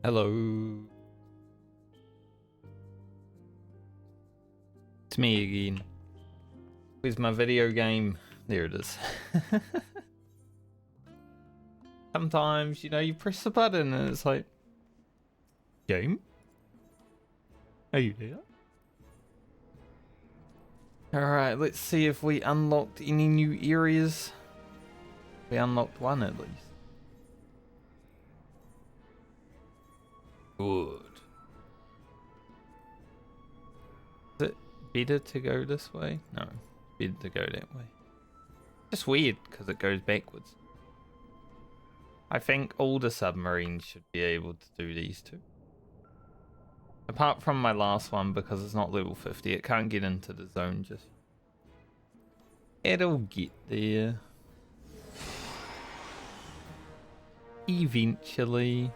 Hello. It's me again. Where's my video game? There it is. Sometimes, you know, you press the button and it's like, game? Are you there? Alright, let's see if we unlocked any new areas. We unlocked one at least. Good. Is it better to go this way? No, better to go that way. Just weird because it goes backwards. I think all the submarines should be able to do these two. Apart from my last one, because it's not level 50, it can't get into the zone just. It'll get there. Eventually.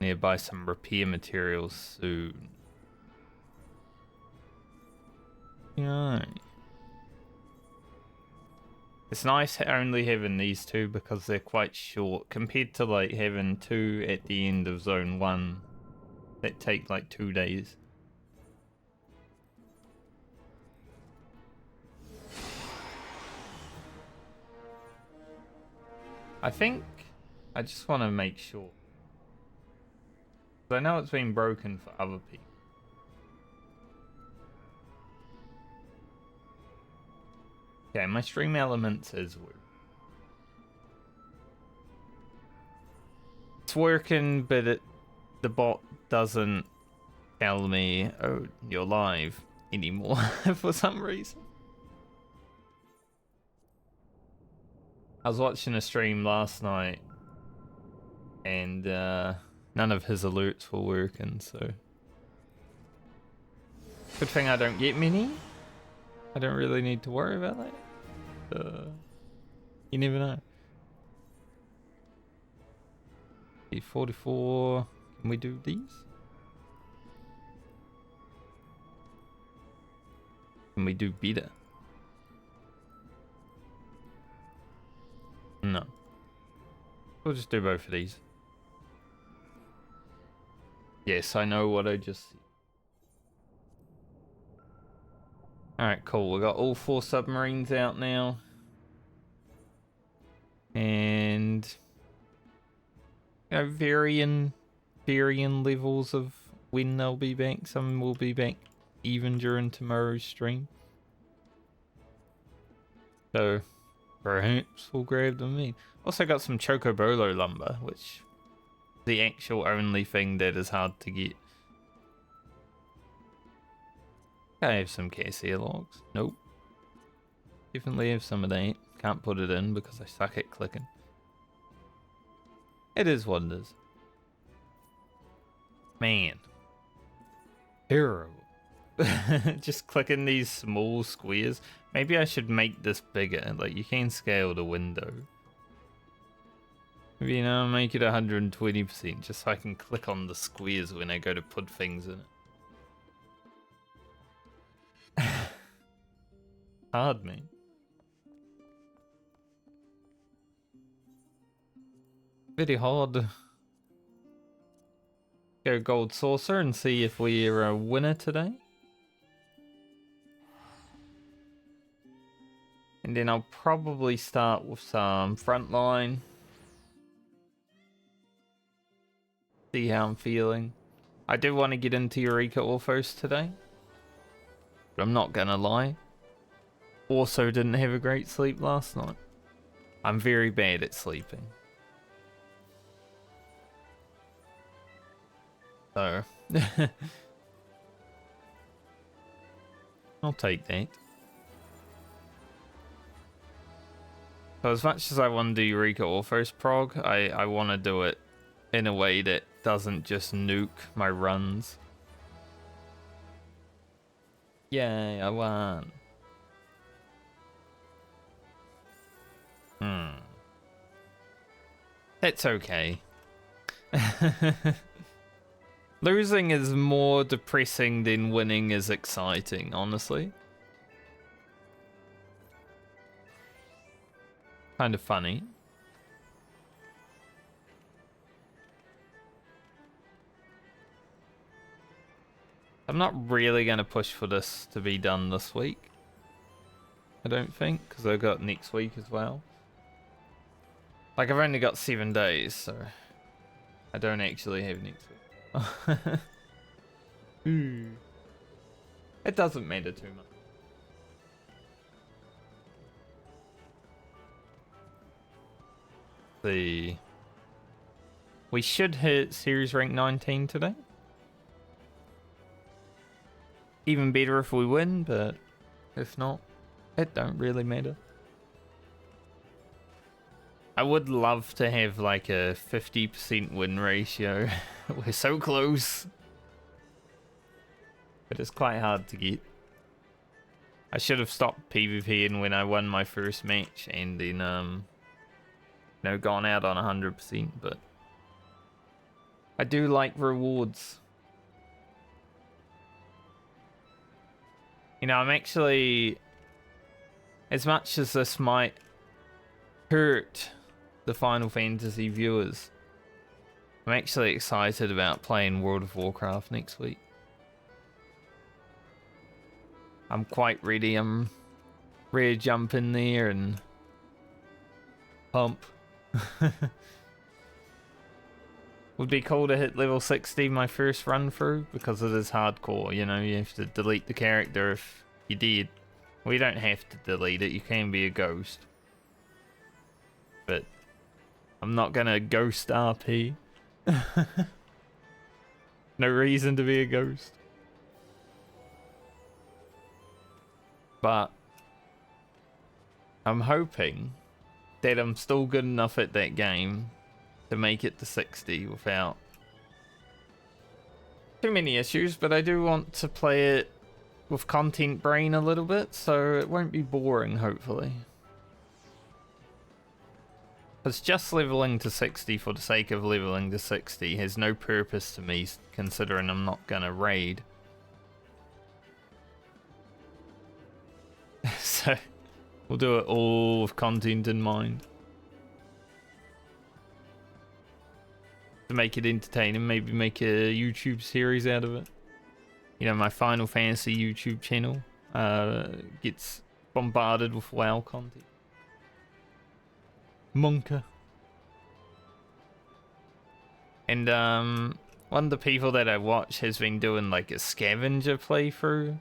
Need to buy some repair materials soon. Yeah. It's nice only having these two because they're quite short compared to like having two at the end of zone 1 that take like 2 days. I think I just want to make sure. I know it's been broken for other people. Okay, my stream elements is working. It's working, but the bot doesn't tell me, oh, you're live anymore for some reason. I was watching a stream last night and none of his alerts were working, so good thing I don't get many. I don't really need to worry about that. You never know. 44. Can we do these? Can we do better? No. We'll just do both of these. Yes, I know what I just said. Alright, cool. We got all 4 submarines out now. And you know, varying levels of when they'll be back. Some will be back even during tomorrow's stream. So perhaps we'll grab them in. Also got some Chocobolo lumber, which is the actual only thing that is hard to get. I have some cassia logs. Nope. Definitely have some of that. Can't put it in because I suck at clicking. It is what it is. Man. Terrible. Just clicking these small squares. Maybe I should make this bigger. Like, you can scale the window. Maybe, you know, make it 120% just so I can click on the squares when I go to put things in it. Hard, man. Very hard. Go gold saucer and see if we're a winner today. And then I'll probably start with some Frontline. See how I'm feeling. I do want to get into Eureka Orthos today. But I'm not gonna lie. Also didn't have a great sleep last night. I'm very bad at sleeping. So I'll take that. So as much as I want to do Eureka Orthos Prog, I want to do it in a way that doesn't just nuke my runs. Yay, I won. That's okay. Losing is more depressing than winning is exciting, honestly. Kind of funny. I'm not really going to push for this to be done this week. I don't think, because I've got next week as well. Like, I've only got 7 days, so I don't actually have next week. It doesn't matter too much. We should hit series rank 19 today. Even better if we win, but if not, it don't really matter. I would love to have like a 50% win ratio. We're so close. But it's quite hard to get. I should have stopped PvPing when I won my first match and then gone out on 100%, but I do like rewards. I'm actually, as much as this might hurt the Final Fantasy viewers, I'm actually excited about playing World of Warcraft next week. I'm quite ready. I'm ready to jump in there and pump. Would be cool to hit level 60 my first run through, because it is hardcore, you have to delete the character if you're dead. Well, you don't have to delete it, you can be a ghost. But I'm not gonna ghost RP. No reason to be a ghost. But I'm hoping that I'm still good enough at that game to make it to 60 without too many issues, but I do want to play it with content brain a little bit, so it won't be boring, hopefully. Because just leveling to 60 for the sake of leveling to 60 has no purpose to me, considering I'm not gonna raid. So we'll do it all with content in mind. To make it entertaining, maybe make a YouTube series out of it. My Final Fantasy YouTube channel gets bombarded with WoW content. Monka. And one of the people that I watch has been doing like a scavenger playthrough.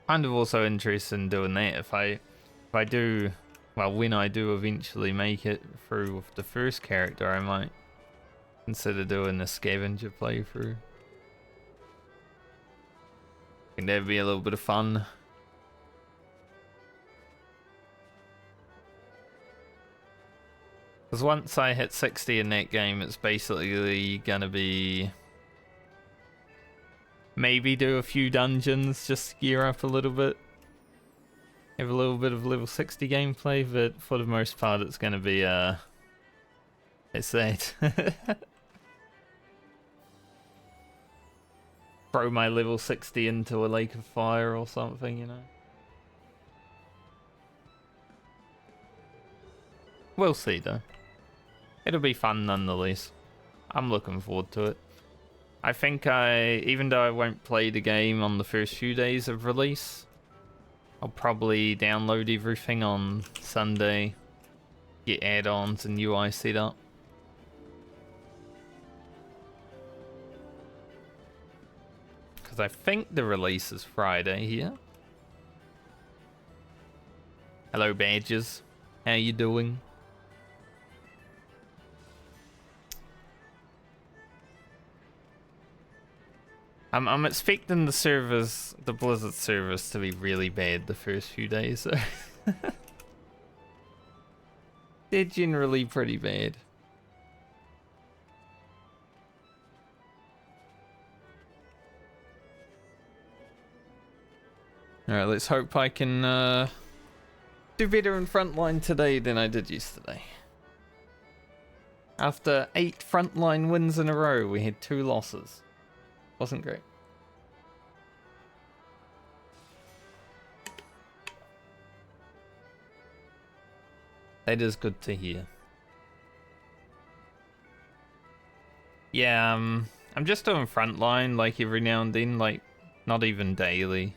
Kind of also interested in doing that if I do, well, when I do eventually make it through with the first character, I might consider doing a scavenger playthrough. I think that'd be a little bit of fun. Because once I hit 60 in that game, it's basically gonna be maybe do a few dungeons just to gear up a little bit. Have a little bit of level 60 gameplay, but for the most part it's gonna be it's that. Throw my level 60 into a lake of fire or something, We'll see though. It'll be fun nonetheless. I'm looking forward to it. I think even though I won't play the game on the first few days of release, I'll probably download everything on Sunday, get add-ons and UI set up. Because I think the release is Friday here. Hello badges, how you doing? I'm expecting the Blizzard servers to be really bad the first few days, so they're generally pretty bad. Alright, let's hope I can do better in Frontline today than I did yesterday. After 8 Frontline wins in a row, we had 2 losses. Wasn't great. That is good to hear. Yeah, I'm just doing Frontline like every now and then, like not even daily.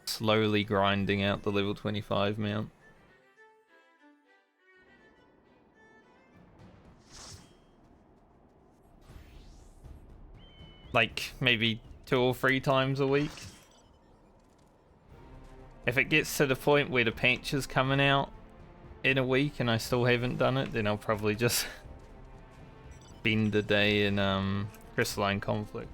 Slowly grinding out the level 25 mount. Like maybe 2 or 3 times a week. If it gets to the point where the patch is coming out in a week and I still haven't done it, then I'll probably just spend the day in Crystalline Conflict.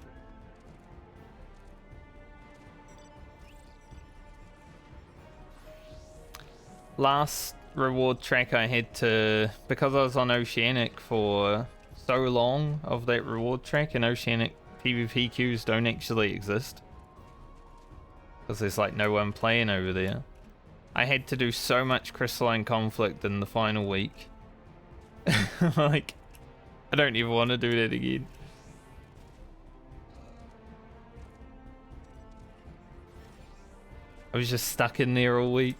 Last reward track I had to, because I was on Oceanic for so long of that reward track, and Oceanic PvP queues don't actually exist because there's like no one playing over there. I had to do so much Crystalline Conflict in the final week. Like, I don't even want to do that again. I was just stuck in there all week.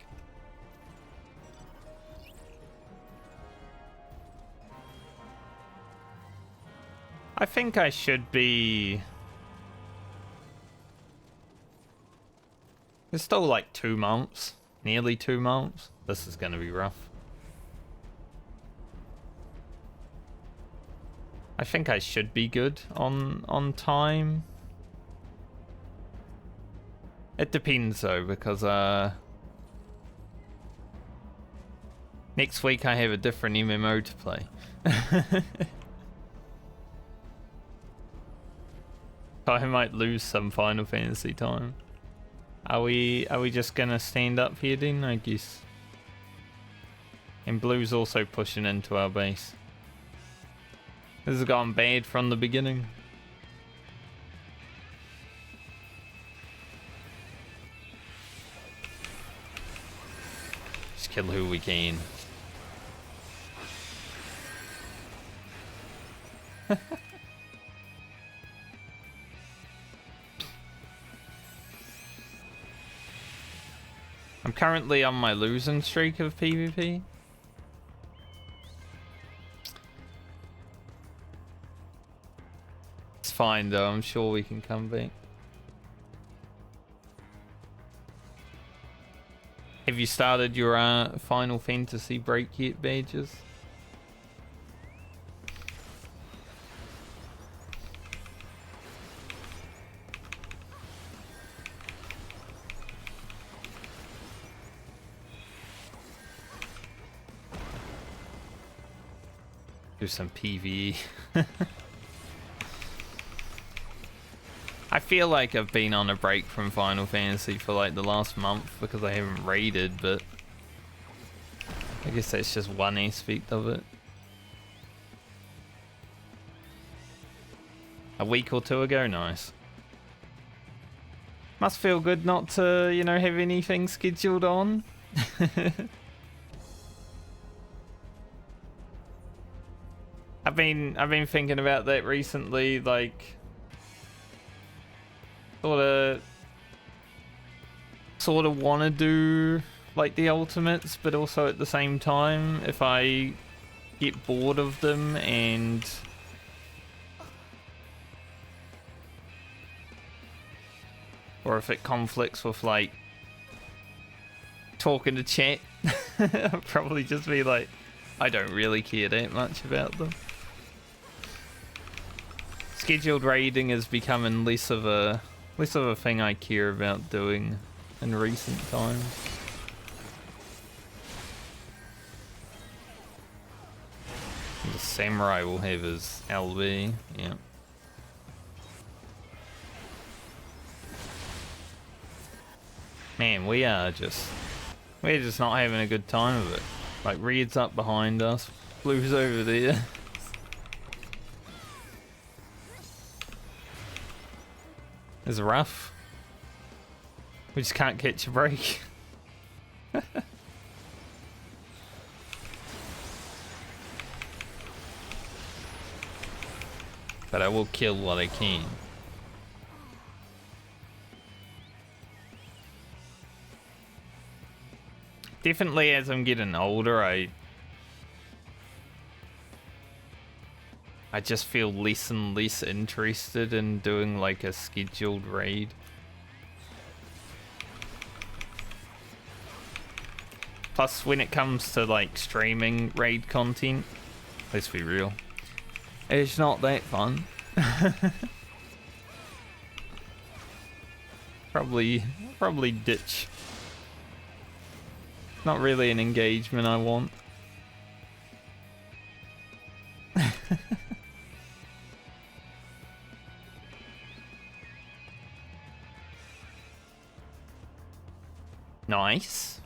I think I should be... It's still like 2 months. Nearly 2 months. This is gonna be rough. I think I should be good on time. It depends though, because next week I have a different MMO to play. I might lose some Final Fantasy time. Are we just gonna stand up here then, I guess? And Blue's also pushing into our base. This has gone bad from the beginning. Just kill who we can. I'm currently on my losing streak of PvP. It's fine though, I'm sure we can come back. Have you started your Final Fantasy break yet, badges? Do some PvE. I feel like I've been on a break from Final Fantasy for like the last month because I haven't raided, but I guess that's just one aspect of it. A week or 2 ago, nice. Must feel good not to, you know, have anything scheduled on. I've been thinking about that recently, like sort of want to do like the ultimates, but also at the same time, if I get bored of them and or if it conflicts with like talking to chat, I'll probably just be like, I don't really care that much about them. Scheduled raiding is becoming less of a thing I care about doing in recent times. The samurai will have his LB, yeah. Man, we're just not having a good time of it. Like, Red's up behind us, Blue's over there. It's rough. We just can't catch a break. But I will kill what I can. Definitely as I'm getting older, I I just feel less and less interested in doing like a scheduled raid. Plus, when it comes to like streaming raid content, let's be real, it's not that fun. Probably ditch. Not really an engagement I want. Nice.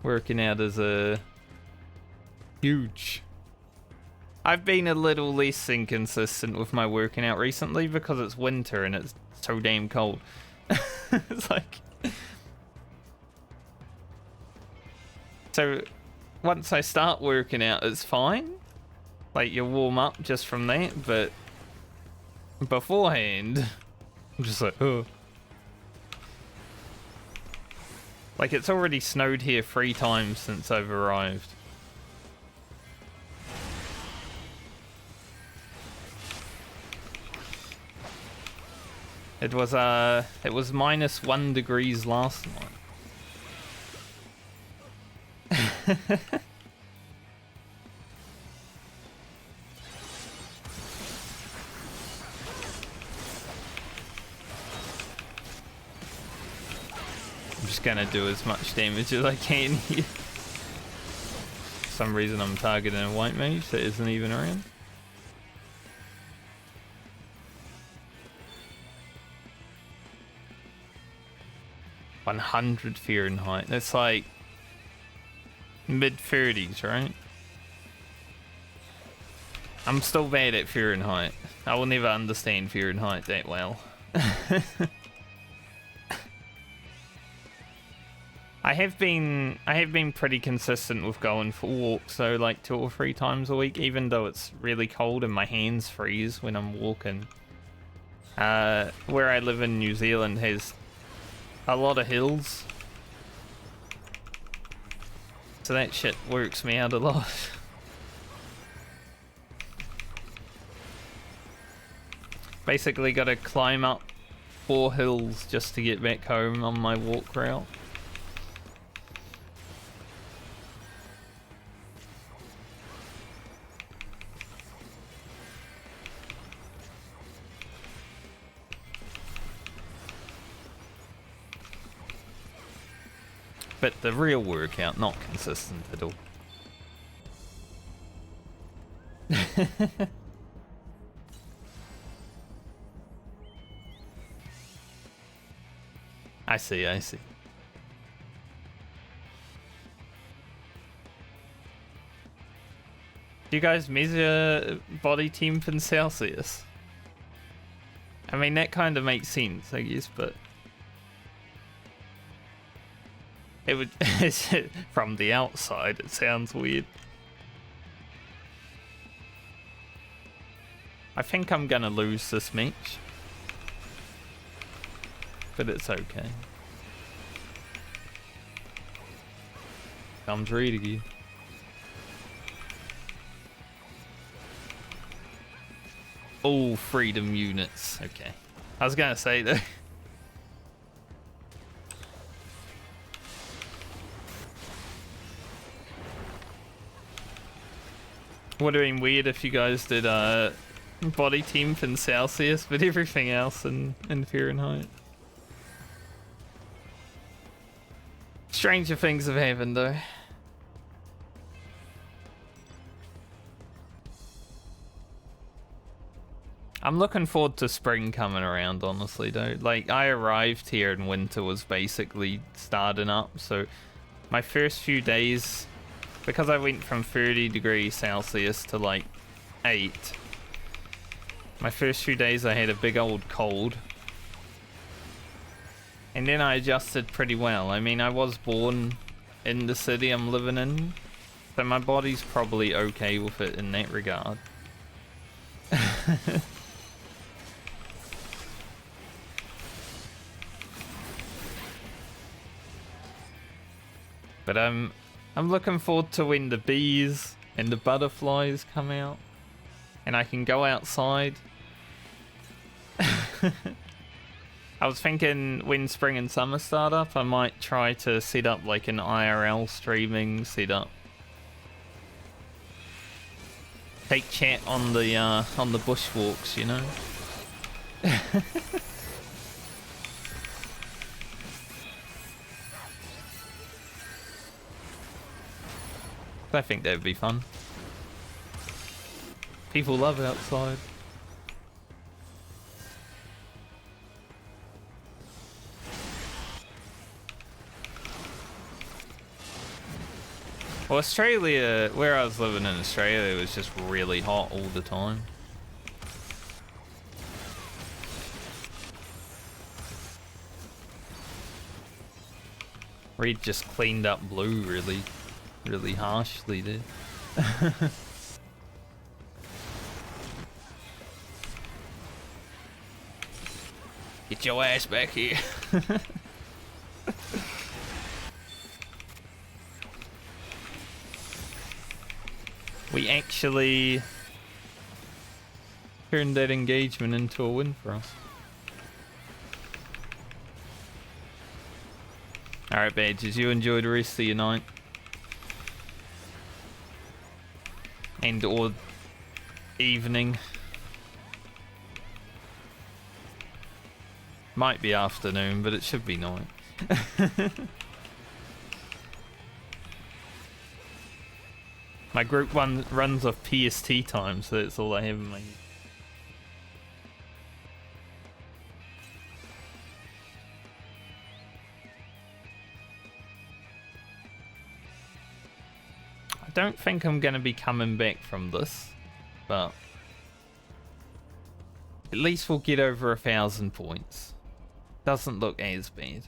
Working out as a huge. I've been a little less inconsistent with my working out recently because it's winter and it's so damn cold. It's like... So, once I start working out, it's fine. Like, you warm up just from that, but... beforehand, I'm just like, oh. Like, it's already snowed here 3 times since I've arrived. It was -1 degrees last night. I'm just gonna do as much damage as I can here. For some reason I'm targeting a white mage that isn't even around. $100 Fahrenheit. That's like mid-30s, right? I'm still bad at Fahrenheit. I will never understand Fahrenheit that well. I have been pretty consistent with going for walks, so like 2 or 3 times a week, even though it's really cold and my hands freeze when I'm walking. Where I live in New Zealand has a lot of hills, so that shit works me out a lot. Basically gotta climb up 4 hills just to get back home on my walk route. But the real workout, not consistent at all. I see. Do you guys measure body temp in Celsius? I mean, that kind of makes sense, I guess, but... It would... from the outside, it sounds weird. I think I'm gonna lose this match. But it's okay. Comes read again. All freedom units. Okay. I was gonna say though. Would have been weird if you guys did body temp in Celsius, but everything else in Fahrenheit. Stranger things have happened though. I'm looking forward to spring coming around, honestly though. Like, I arrived here and winter was basically starting up, so my first few days, because I went from 30 degrees Celsius to like 8, my first few days I had a big old cold. And then I adjusted pretty well. I mean, I was born in the city I'm living in, so my body's probably okay with it in that regard. But I'm looking forward to when the bees and the butterflies come out. and I can go outside. I was thinking when spring and summer start up, I might try to set up like an IRL streaming setup. Take chat on the bushwalks, you know. I think that would be fun. People love outside. Well, Australia, where I was living in Australia, it was just really hot all the time. Reed just cleaned up blue really harshly there. Get your ass back here. We actually turned that engagement into a win for us. Alright, Badges, you enjoy the rest of your night. And or evening. Might be afternoon, but it should be night. My group one runs off PST time, so that's all I have in my head. I don't think I'm going to be coming back from this, but at least we'll get over 1,000 points. Doesn't look as bad.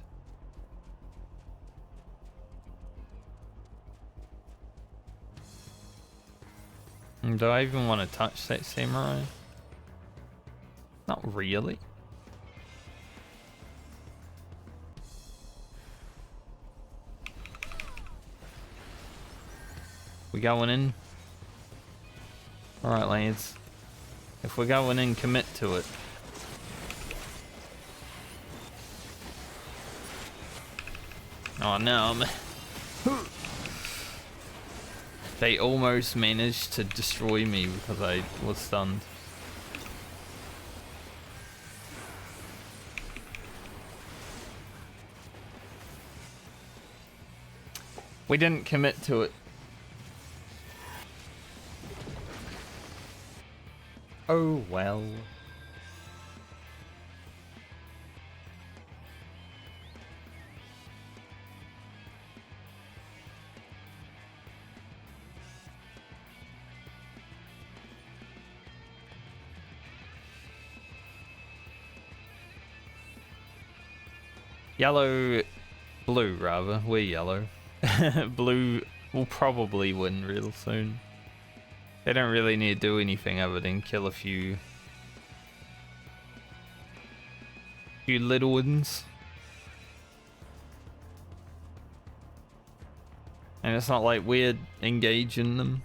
And do I even want to touch that samurai? Not really. We going in? Alright, lads. If we're going in, commit to it. Oh no, they almost managed to destroy me because I was stunned. We didn't commit to it. Oh well. Yellow, blue rather, we're yellow. Blue will probably win real soon. They don't really need to do anything other than kill a few little ones. And it's not like we're engaging them.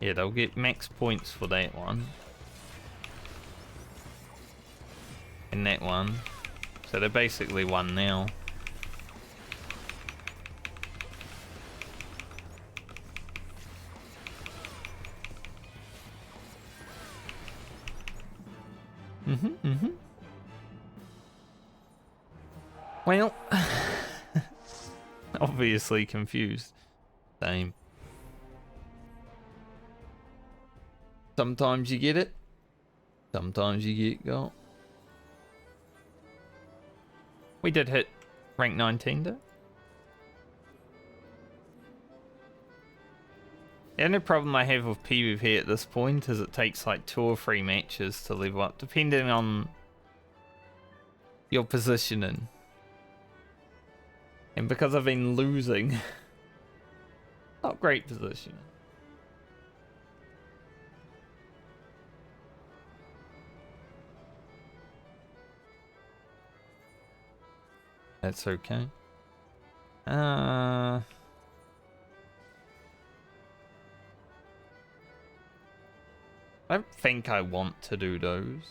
Yeah, they'll get max points for that one. And that one. So they're basically one now. Well, obviously confused. Same. Sometimes you get it. Sometimes you get got. We did hit rank 19 though. The only problem I have with PvP at this point is it takes like 2 or 3 matches to level up, depending on your positioning. And because I've been losing, not great positioning. That's okay. I don't think I want to do those.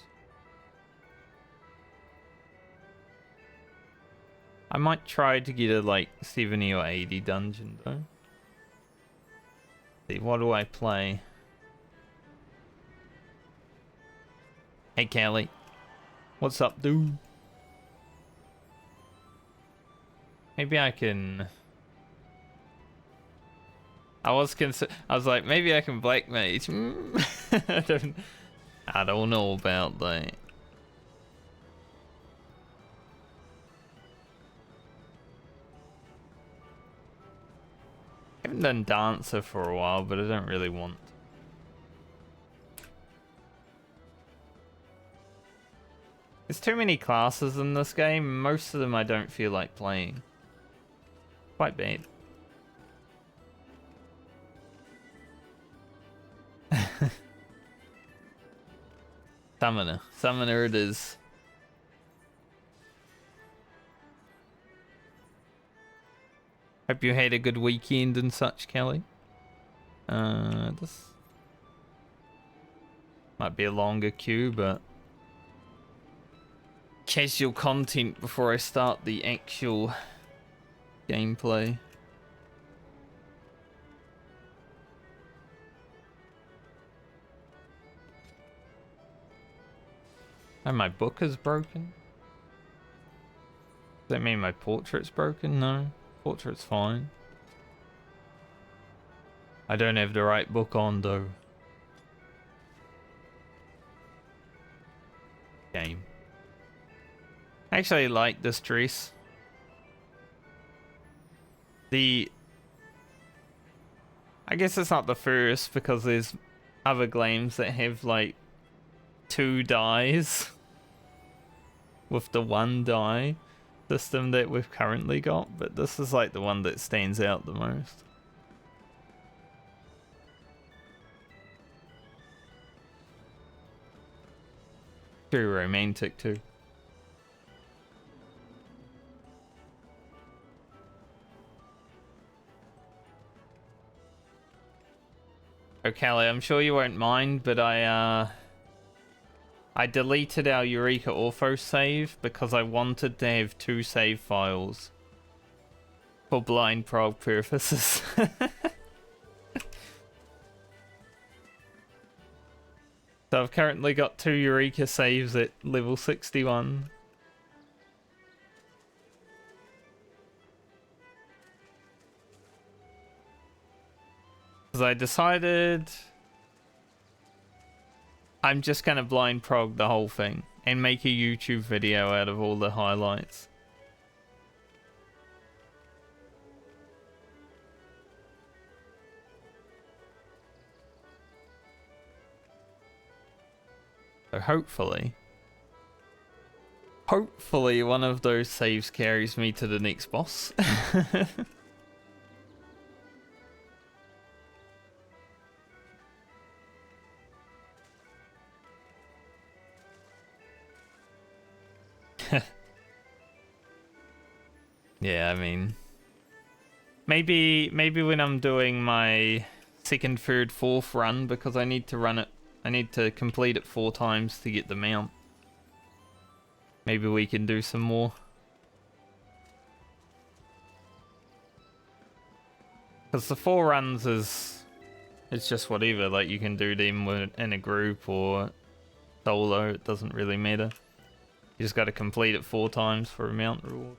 I might try to get a like 70 or 80 dungeon though. See, what do I play? Hey Kelly. What's up, dude? Maybe I can... I was like, maybe I can Black Mage. I don't know about that. I haven't done Dancer for a while, but I don't really want. There's too many classes in this game. Most of them I don't feel like playing. Quite bad. Summoner. Summoner it is. Hope you had a good weekend and such, Kelly. This might be a longer queue, but casual content before I start the actual gameplay. Oh, my book is broken? Does that mean my portrait's broken? No. Portrait's fine. I don't have the right book on though. Game. I actually like this dress. I guess it's not the first because there's other games that have like 2 dyes with the 1 dye system that we've currently got, but this is like the one that stands out the most. Very romantic too. Oh, Callie, I'm sure you won't mind, but I deleted our Eureka Orthos save because I wanted to have 2 save files for blind Prog purposes. So I've currently got 2 Eureka saves at level 61. Because I decided I'm just gonna blind prog the whole thing and make a YouTube video out of all the highlights. So hopefully one of those saves carries me to the next boss. Yeah, I mean, maybe when I'm doing my 2nd, 3rd, 4th run, because I need to run it, I need to complete it 4 times to get the mount. Maybe we can do some more. Because the 4 runs it's just whatever, like you can do them in a group or solo, it doesn't really matter. You just got to complete it 4 times for a mount reward.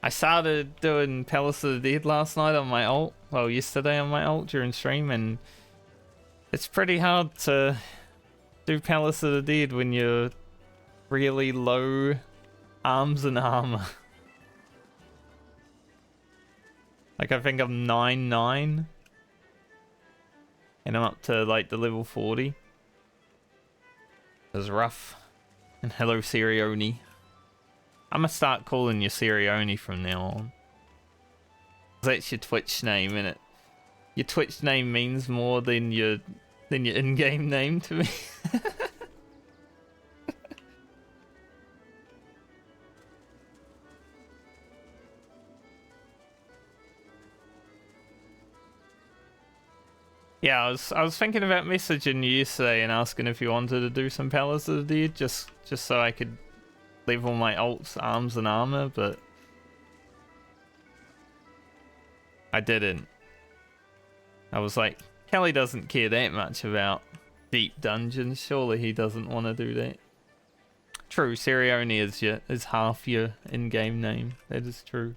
I started doing Palace of the Dead last night on my ult, well yesterday on my ult during stream, and it's pretty hard to do Palace of the Dead when you're really low arms and armor. Like I think I'm 9-9 and I'm up to like the level 40. It was rough. And hello Sirioni. I'm gonna start calling you Sirioni from now on. That's your Twitch name, innit? Your Twitch name means more than your in-game name to me. Yeah, I was thinking about messaging you yesterday and asking if you wanted to do some Palace of the Dead, just so I could level my ults, arms, and armor, but I didn't. I was like, Kelly doesn't care that much about deep dungeons. Surely he doesn't want to do that. True, Sirione is half your in-game name. That is true.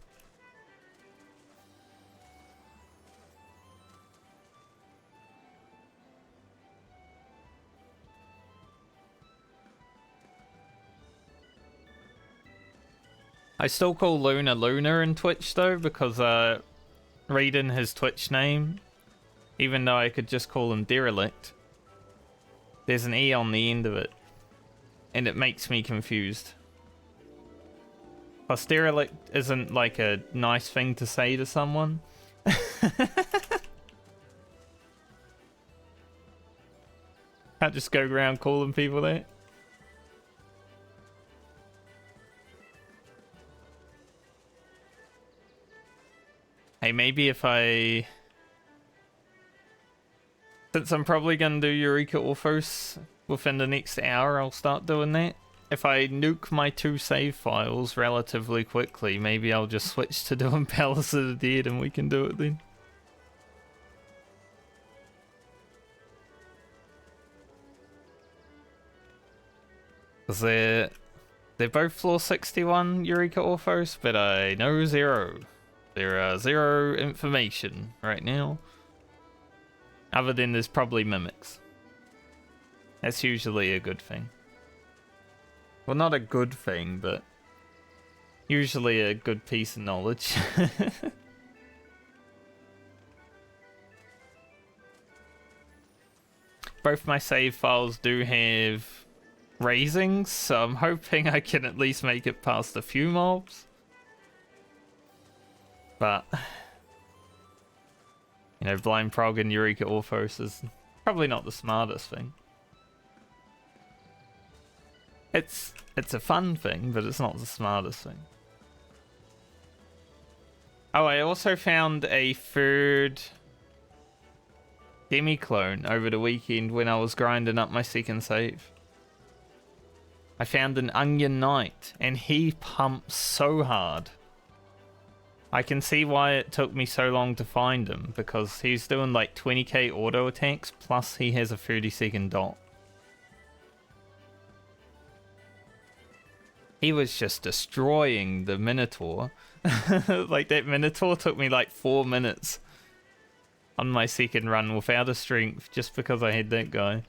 I still call Luna Luna in Twitch though, because reading his Twitch name, even though I could just call him Derelict, there's an E on the end of it, and it makes me confused. Plus, Derelict isn't like a nice thing to say to someone. Can't just go around calling people that. Hey, maybe if I... Since I'm probably going to do Eureka Orthos within the next hour, I'll start doing that. If I nuke my 2 save files relatively quickly, maybe I'll just switch to doing Palace of the Dead and we can do it then. Because they're both floor 61 Eureka Orthos, but I know 0. There are 0 information right now. Other than there's probably mimics. That's usually a good thing. Well, not a good thing, but usually a good piece of knowledge. Both my save files do have raisings, so I'm hoping I can at least make it past a few mobs. But, you know, blind Prog and Eureka Orthos is probably not the smartest thing. It's a fun thing, but it's not the smartest thing. Oh, I also found a 3rd demi-clone over the weekend when I was grinding up my 2nd save. I found an Onion Knight, and he pumps so hard. I can see why it took me so long to find him, because he's doing like 20k auto attacks, plus he has a 30-second dot. He was just destroying the Minotaur. Like, that Minotaur took me like 4 minutes on my 2nd run without a strength, just because I had that guy.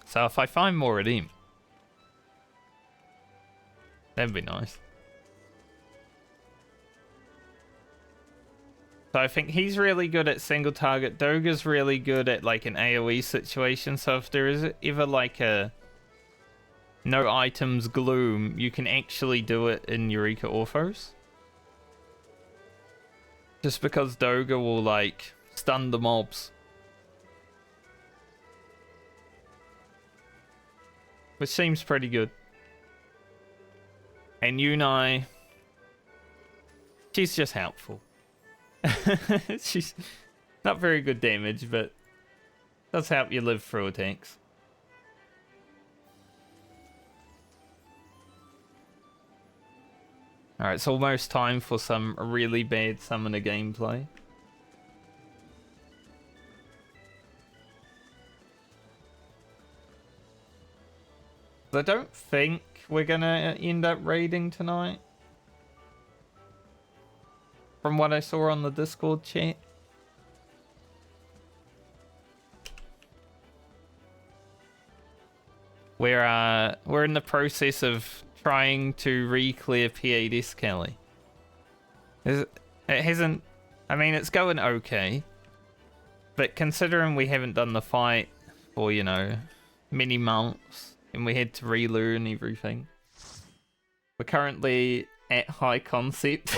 So if I find more of him, that'd be nice. So I think he's really good at single target. Doga's really good at like an AoE situation. So if there is ever like a no items gloom, you can actually do it in Eureka Orthos. Just because Doga will like stun the mobs. Which seems pretty good. And Yunai, she's just helpful. She's not very good damage, but does help you live through attacks. Alright, it's almost time for some really bad summoner gameplay. I don't think we're gonna end up raiding tonight. From what I saw on the Discord chat. We're in the process of trying to re-clear PADS Kelly. It hasn't... I mean, it's going okay. But considering we haven't done the fight for, you know, many months, and we had to relearn everything, we're currently at high concept.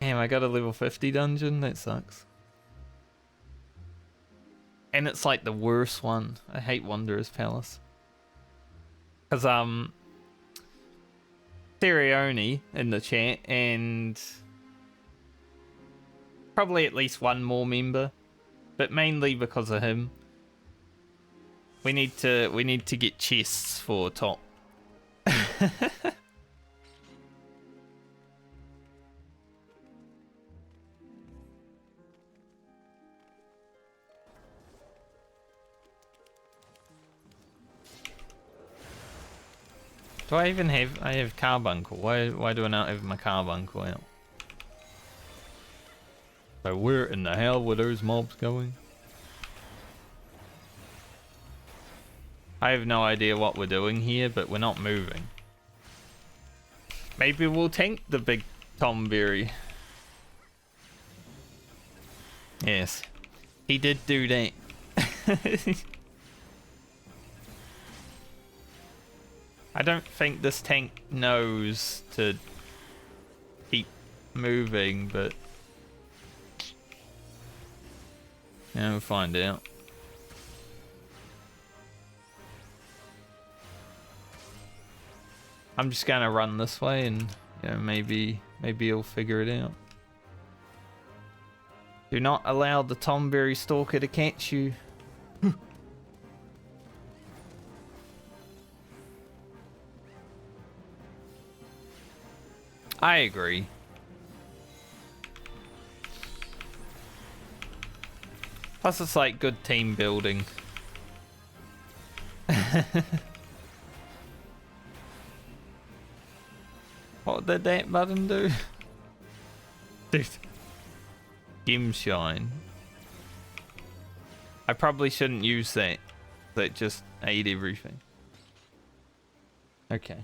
Damn, I got a level 50 dungeon? That sucks. And it's like the worst one. I hate Wanderer's Palace. Because, Sirione in the chat, and probably at least one more member, but mainly because of him. We need to get chests for top. Do I even have... I have carbuncle. Why do I not have my carbuncle out? So where in the hell were those mobs going? I have no idea what we're doing here, but we're not moving. Maybe we'll tank the big Tomberry. Yes. He did do that. I don't think this tank knows to keep moving, but yeah, we'll find out. I'm just gonna run this way, and you know, maybe he'll figure it out. Do not allow the Tomberry Stalker to catch you. I agree. Plus it's like good team building. What did that button do? Dude. Gem Shine. I probably shouldn't use that. That just ate everything. Okay.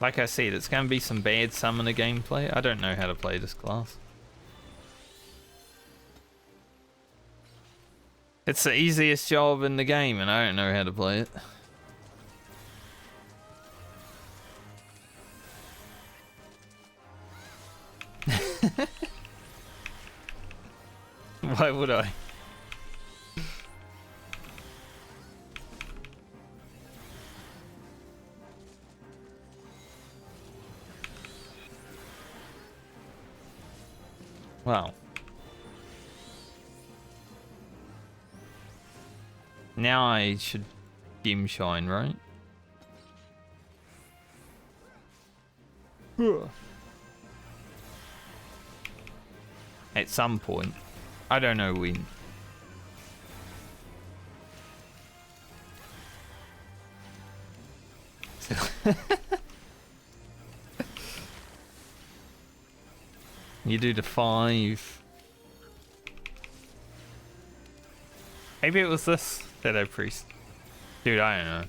Like I said, it's going to be some bad summoner gameplay. I don't know how to play this class. It's the easiest job in the game, and I don't know how to play it. Why would I? Wow. Now I should Gem Shine, right? At some point. I don't know when. You do the 5. Maybe it was this Shadow Priest. Dude, I don't know.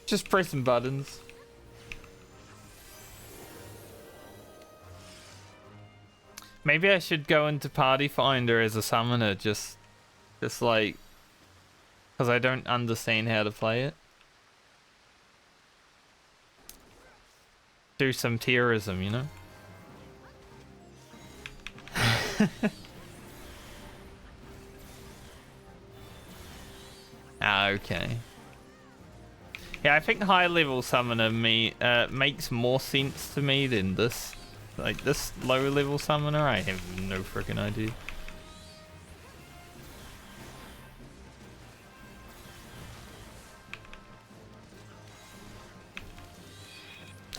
Just pressing buttons. Maybe I should go into Party Finder as a summoner, just like, because I don't understand how to play it. Do some terrorism, you know? Ah, okay. Yeah, I think high level summoner makes more sense to me than this. Like this low level summoner, I have no freaking idea.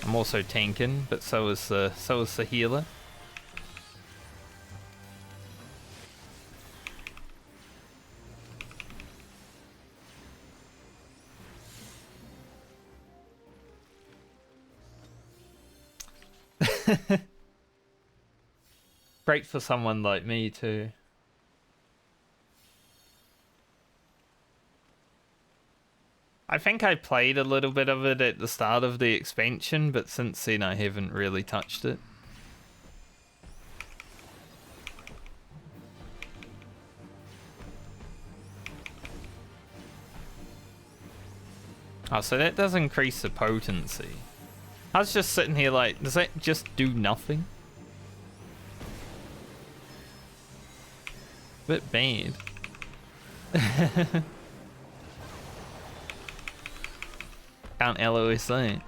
I'm also tanking, but so is the healer. Great for someone like me too. I think I played a little bit of it at the start of the expansion, but since then I haven't really touched it. Oh, so that does increase the potency. I was just sitting here like, does that just do nothing? Bit bad. Can't LOSA.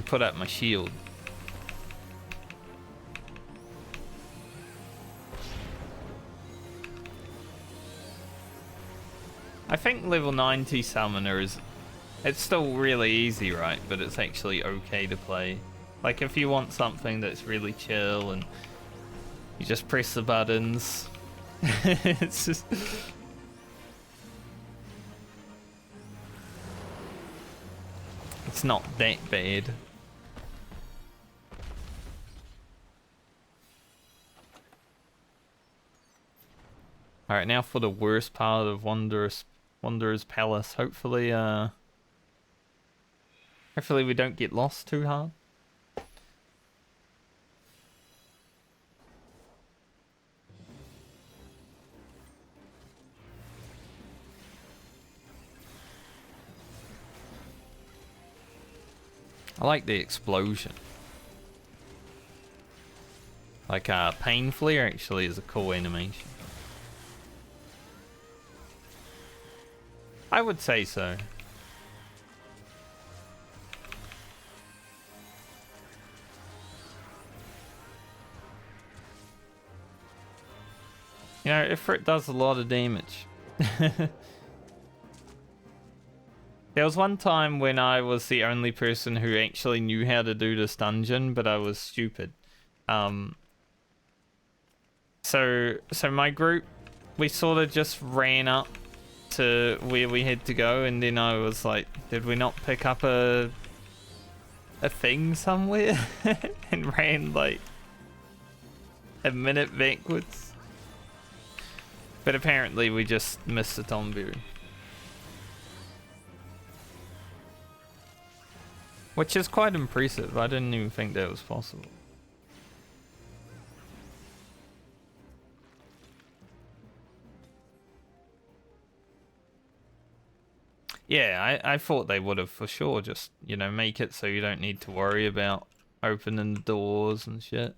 Put up my shield. I think level 90 summoner is... It's still really easy, right? But it's actually okay to play. Like if you want something that's really chill and you just press the buttons. It's just... It's not that bad. Alright, now for the worst part of Wanderer's Palace. Hopefully we don't get lost too hard. I like the explosion. Like Pain Flare actually is a cool animation. I would say so. You know, Ifrit does a lot of damage. There was one time when I was the only person who actually knew how to do this dungeon, but I was stupid. So my group, we sort of just ran up to where we had to go, and then I was like, did we not pick up a thing somewhere? And ran like a minute backwards. But apparently we just missed the Tomberry. Which is quite impressive. I didn't even think that was possible. Yeah, I thought they would have for sure. Just, you know, make it so you don't need to worry about opening the doors and shit.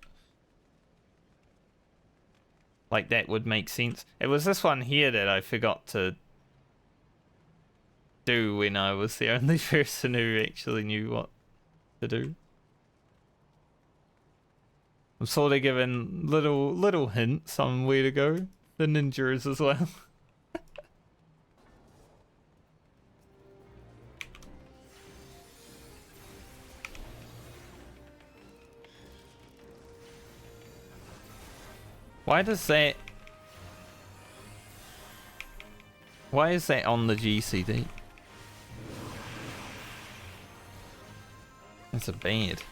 Like, that would make sense. It was this one here that I forgot to do when I was the only person who actually knew what to do. I'm sort of given little hints on where to go. The ninjas as well. Why is that on the GCD? That's a bad.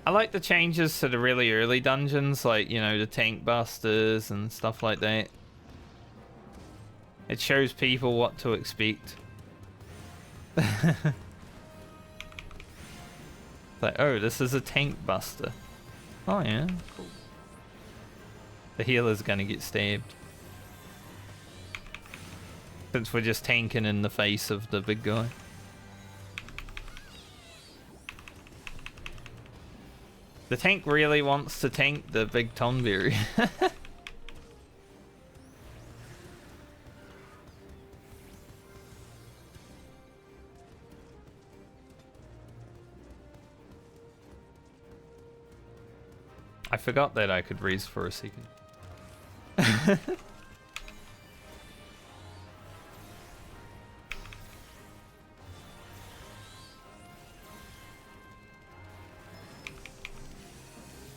I like the changes to the really early dungeons, like, you know, the tank busters and stuff like that. It shows people what to expect. Like, oh, this is a tank buster. Oh yeah, cool. The healer's gonna get stabbed. Since we're just tanking in the face of the big guy. The tank really wants to tank the big Tonberry. I forgot that I could raise for a second.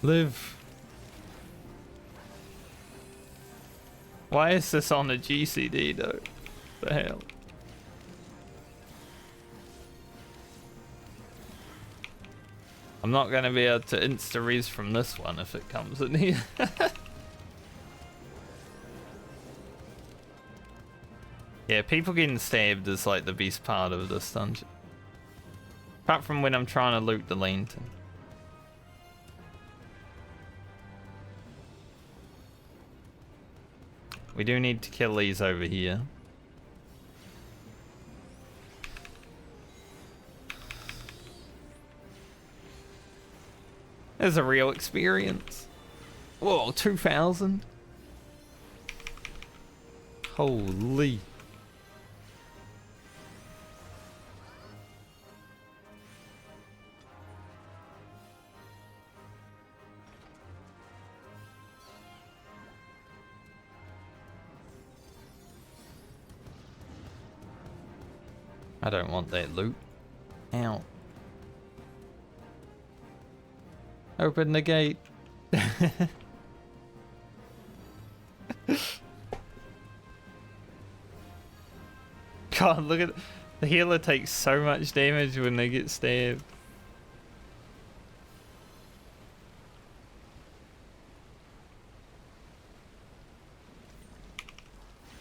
Live. Why is this on a GCD though? The hell? I'm not going to be able to insta-res from this one if it comes in here. Yeah, people getting stabbed is like the best part of this dungeon. Apart from when I'm trying to loot the lantern. We do need to kill these over here. There's a real experience. Whoa, 2,000. Holy. I don't want that loot. Ow. Open the gate. God, look at the healer takes so much damage when they get stabbed.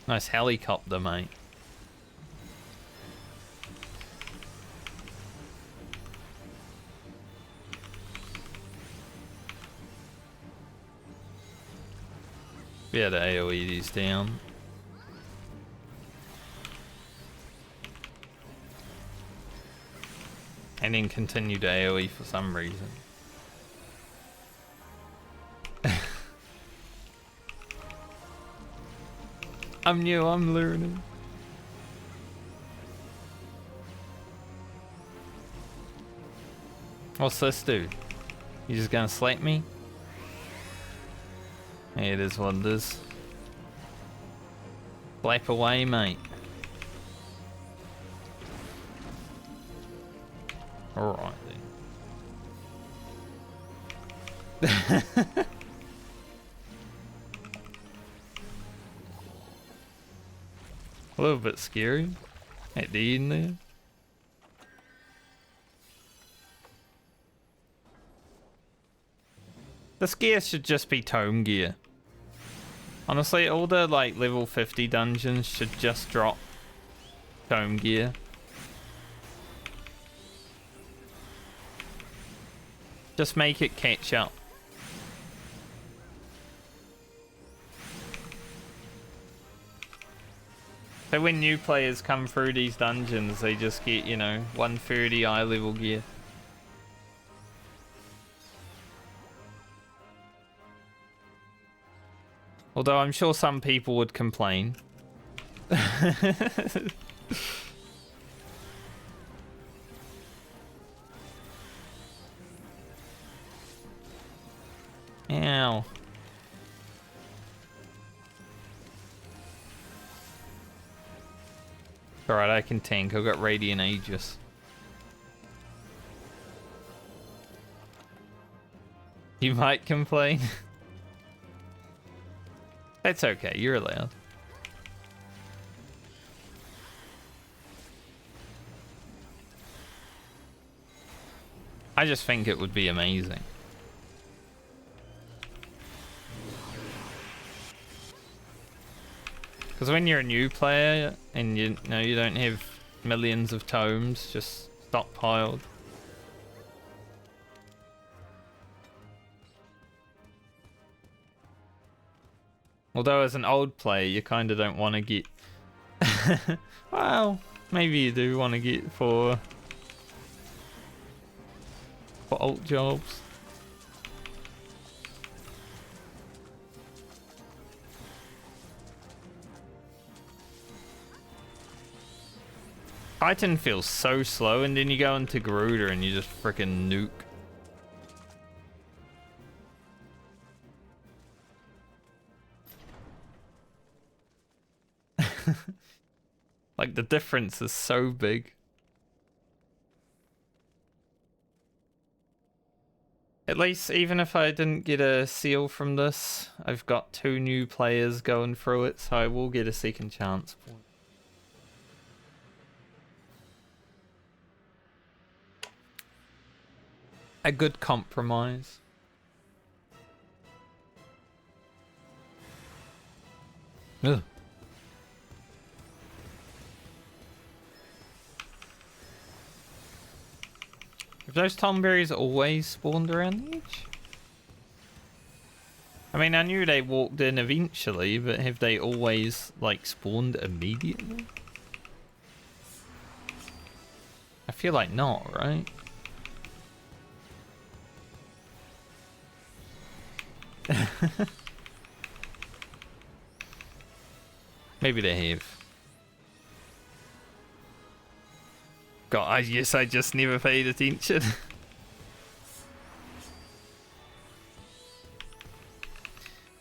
Nice helicopter, mate. Yeah, the AoE these down. And then continue to AoE for some reason. I'm new, I'm learning. What's this do? You just gonna slap me? Hey, it is what it is. Slap away, mate. Alright then. A little bit scary at the end there. This gear should just be tome gear. Honestly, all the like level 50 dungeons should just drop tome gear. Just make it catch up. So when new players come through these dungeons, they just get, you know, 130 eye level gear. Although I'm sure some people would complain. Ow. Alright, I can tank. I've got Radiant Aegis. You might complain. That's okay, you're allowed. I just think it would be amazing. Because when you're a new player and you know you don't have millions of tomes just stockpiled. Although as an old player you kind of don't want to get... well, maybe you do want to get for alt jobs. Titan feels so slow, and then you go into Garuda and you just frickin' nuke. Like, the difference is so big. At least, even if I didn't get a seal from this, I've got 2 new players going through it, so I will get a second chance for it. A good compromise. Ugh. Have those tomberries always spawned around the edge? I mean, I knew they walked in eventually, but have they always, like, spawned immediately? I feel like not, right? Maybe they have. God, I guess I just never paid attention.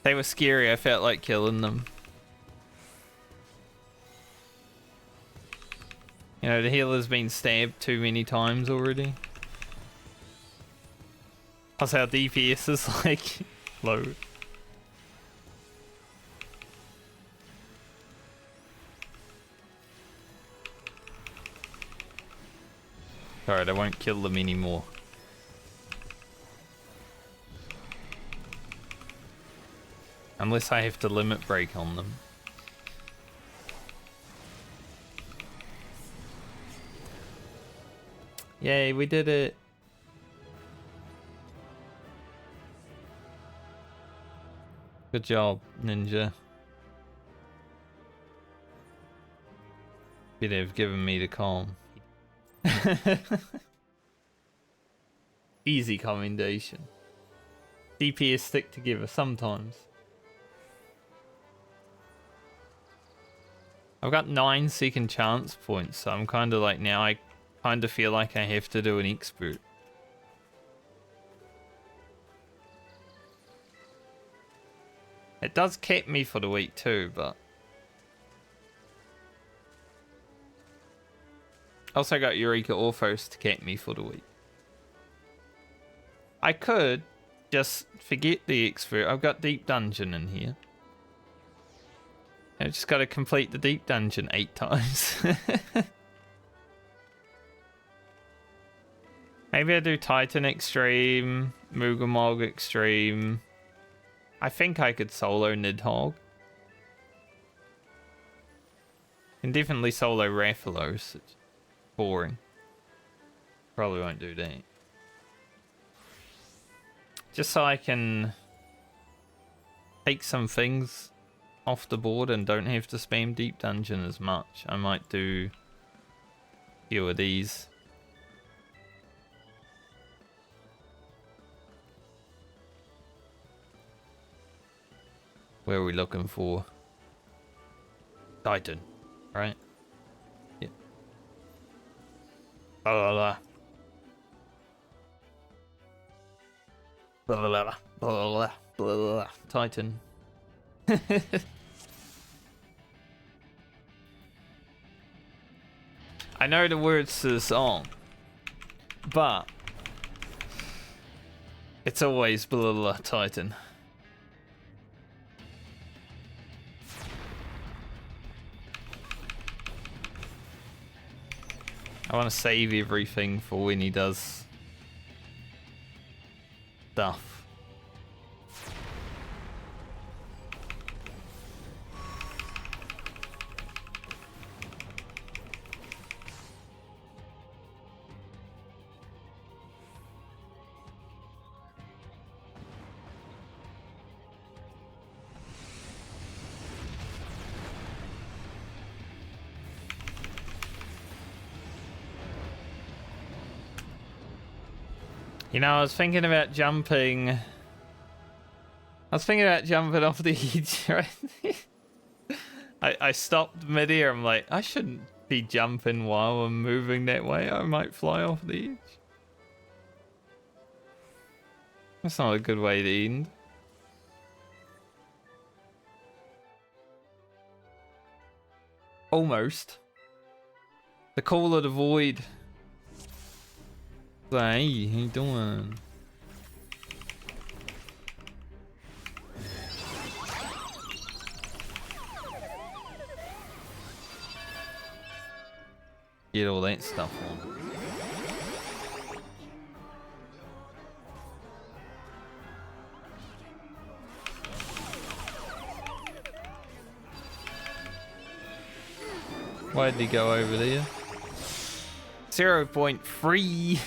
They were scary, I felt like killing them. You know, the healer's been stabbed too many times already. Plus our DPS is like low. Alright, I won't kill them anymore. Unless I have to limit break on them. Yay, we did it. Good job, Ninja. You'd have given me the calm. Easy commendation. DPS stick together sometimes. I've got 9 second chance points, so I'm kind of like, now I kind of feel like I have to do an expert. It does cap me for the week too, but also got Eureka Orthos to cap me for the week. I could just forget the expert. I've got Deep Dungeon in here. I just got to complete the Deep Dungeon 8 times. Maybe I do Titan Extreme, Moogamog Extreme. I think I could solo Nidhogg. Can definitely solo Rathalos. It's boring. Probably won't do that. Just so I can take some things off the board and don't have to spam Deep Dungeon as much. I might do a few of these. Where are we looking for? Titan, right? Yeah. Blah, blah, blah. Blah, blah, blah, blah, blah, blah, blah. Titan. I know the words to the song, but it's always blah, blah, blah, Titan. I want to save everything for when he does stuff. You know, I was thinking about jumping. I was thinking about jumping off the edge, right? I stopped mid-air. I'm like, I shouldn't be jumping while I'm moving that way. I might fly off the edge. That's not a good way to end. Almost. The Call of the Void. Hey, how you doing? Get all that stuff on. Why did he go over there? 0.3.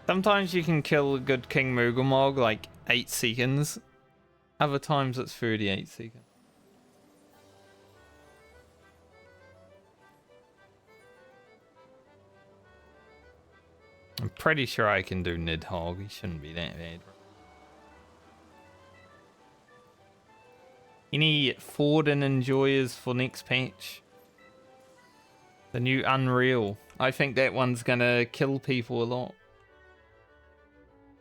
Sometimes you can kill a good King Moogamog like 8 seconds. Other times it's 38 seconds. I'm pretty sure I can do Nidhogg. He shouldn't be that bad. Any Forden enjoyers for next patch? The new Unreal. I think that one's gonna kill people a lot.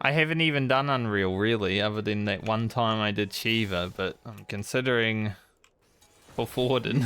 I haven't even done Unreal really, other than that one time I did Shiva, but I'm considering for Forden.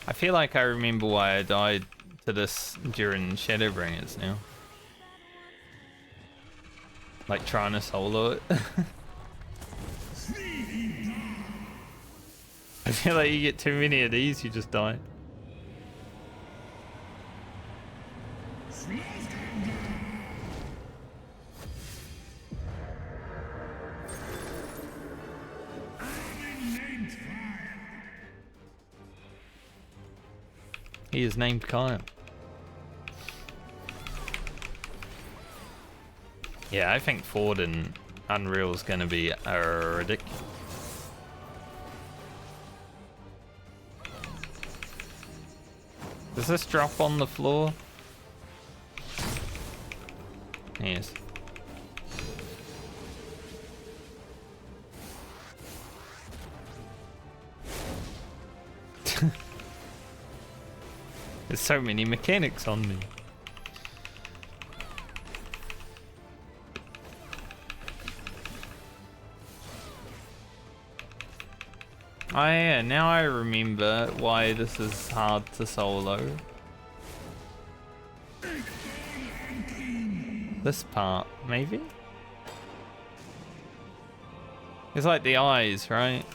I feel like I remember why I died to this during Shadowbringers now. Like trying to solo it. I feel like you get too many of these, you just die. He is named Kyle. Yeah, I think Ford and Unreal is going to be ridiculous. Does this drop on the floor? Yes. There's so many mechanics on me. Oh yeah, now I remember why this is hard to solo. This part, maybe? It's like the eyes, right?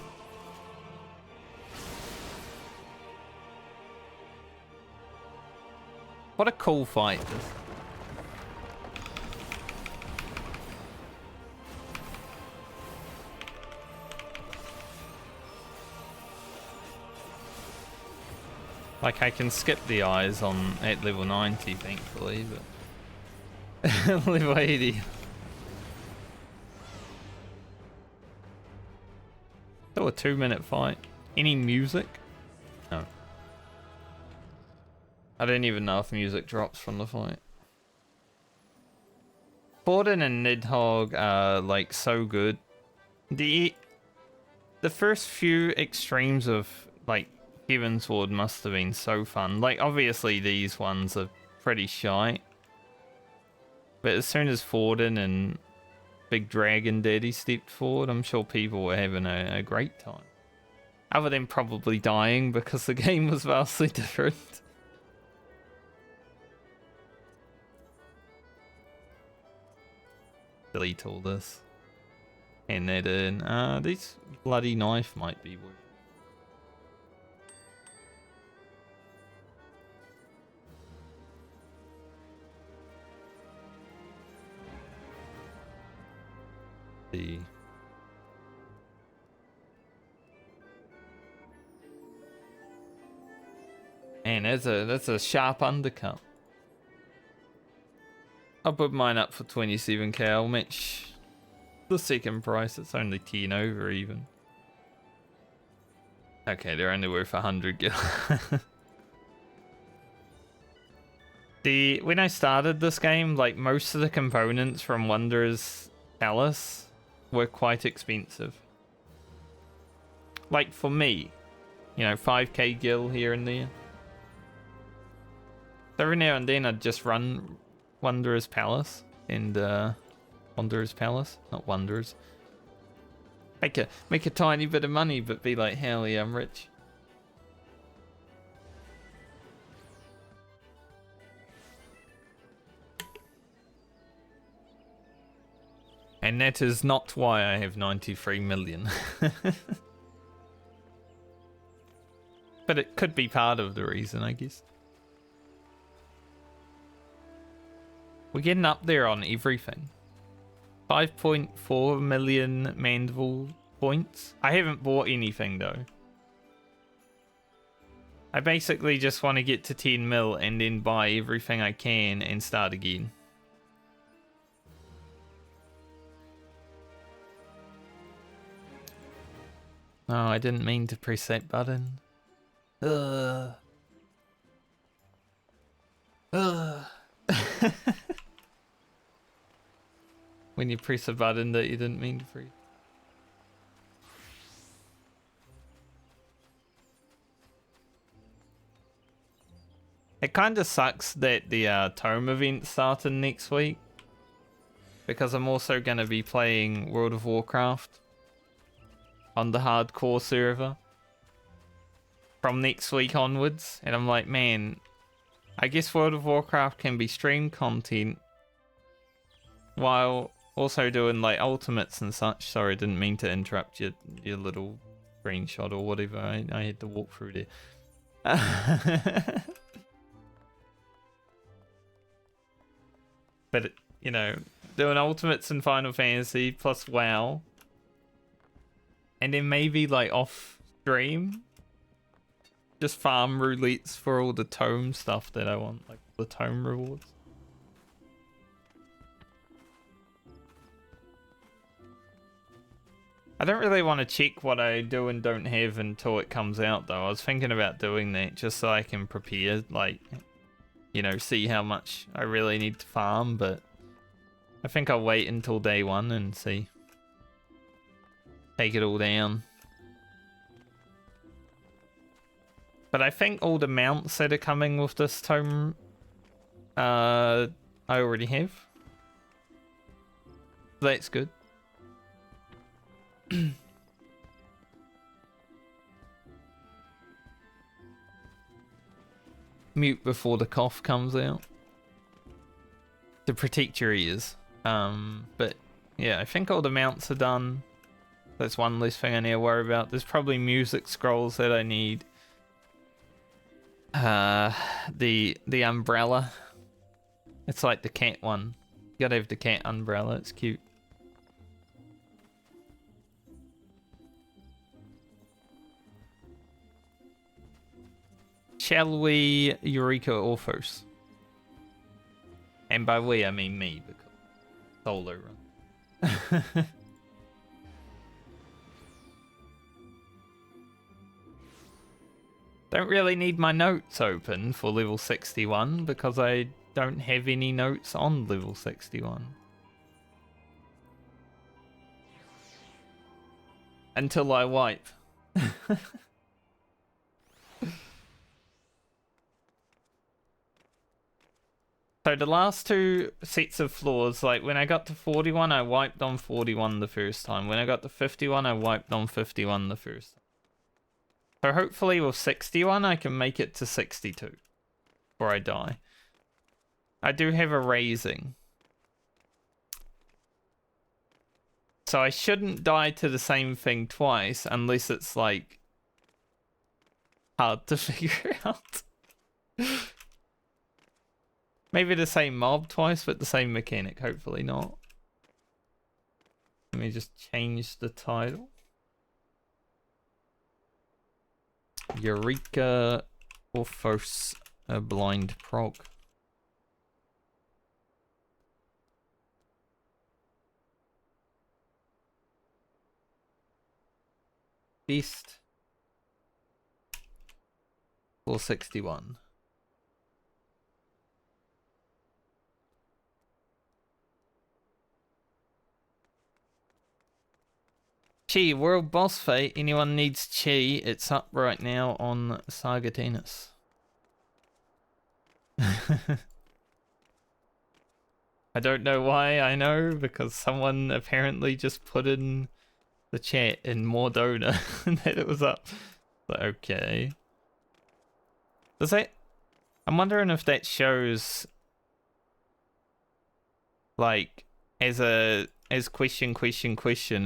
What a cool fight. Like I can skip the eyes on at level 90 thankfully, but level 80. Still a 2-minute fight. Any music? No. I don't even know if music drops from the fight. Forden and Nidhogg are like so good. The first few extremes of like Heavensward must have been so fun. Like obviously these ones are pretty shy. But as soon as Forden and Big Dragon Daddy stepped forward, I'm sure people were having a great time. Other than probably dying because the game was vastly different. Delete all this. And that in. This bloody knife might be worth. The man, that's a sharp undercut. I'll put mine up for 27k. I'll match the second price. It's only 10 over even. Okay, they're only worth 100 gil. When I started this game, like most of the components from Wanderer's Palace were quite expensive. Like for me, you know, 5k gil here and there. So every now and then I'd just run Wanderer's Palace and Wanderer's Palace, not Wanderers. Make a tiny bit of money, but be like, hell yeah, I'm rich. And that is not why I have 93 million. But it could be part of the reason, I guess. We're getting up there on everything. 5.4 million Mandible points. I haven't bought anything though. I basically just want to get to 10 mil and then buy everything I can and start again. Oh, I didn't mean to press that button. Ugh. Ugh. When you press a button that you didn't mean to press. It kind of sucks that the Tome event started next week, because I'm also going to be playing World of Warcraft on the hardcore server from next week onwards, and I'm like, man, I guess World of Warcraft can be streamed content while also doing like ultimates and such. Sorry, I didn't mean to interrupt your little screenshot or whatever. I had to walk through there. But, you know, doing ultimates in Final Fantasy plus WoW. And then maybe, like, off stream, just farm roulettes for all the tome stuff that I want, like the tome rewards. I don't really want to check what I do and don't have until it comes out, though. I was thinking about doing that just so I can prepare, like, you know, see how much I really need to farm, but I think I'll wait until day one and see. Take it all down. But I think all the mounts that are coming with this tome, I already have. That's good. Mute before the cough comes out to protect your ears. But yeah, I think all the mounts are done. That's one less thing I need to worry about. There's probably music scrolls that I need. The umbrella. It's like the cat one. You gotta have the cat umbrella. It's cute. Shall we Eureka Orthos? And by we, I mean me, because solo run. Don't really need my notes open for level 61, because I don't have any notes on level 61. Until I wipe. So the last two sets of floors, like when I got to 41, I wiped on 41 the first time. When I got to 51, I wiped on 51 the first time. So hopefully with 61, I can make it to 62 before I die. I do have a raising. So I shouldn't die to the same thing twice unless it's like hard to figure out. Maybe the same mob twice, but the same mechanic. Hopefully not. Let me just change the title. Eureka Orthos, a blind prog. Beast. 461. Chi, World Boss Fight. Anyone needs Chi, it's up right now on Sargatinus. I don't know why I know, because someone apparently just put in the chat in more donor that it was up. But okay. Does that... I'm wondering if that shows... like, as question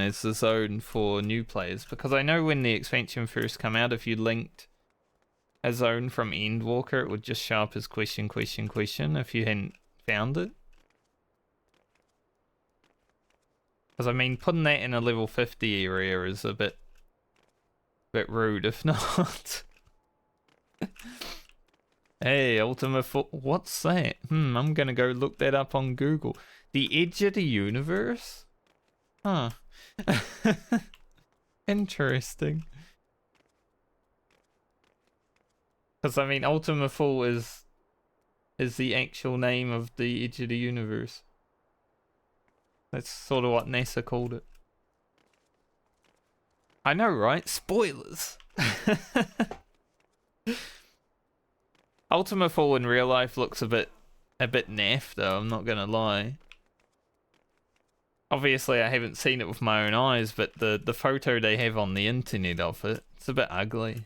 as the zone for new players, because I know when the expansion first came out, if you linked a zone from Endwalker, it would just show up as question if you hadn't found it. Because I mean, putting that in a level 50 area is a bit rude, if not. Hey, Ultima what's that? I'm gonna go look that up on Google. The edge of the universe? Huh. Interesting. Because I mean, Ultima Full is the actual name of the edge of the universe. That's sort of what NASA called it. I know, right? Spoilers. Ultima Full in real life looks a bit naff though, I'm not gonna lie. Obviously I haven't seen it with my own eyes, but the photo they have on the internet of it, it's a bit ugly.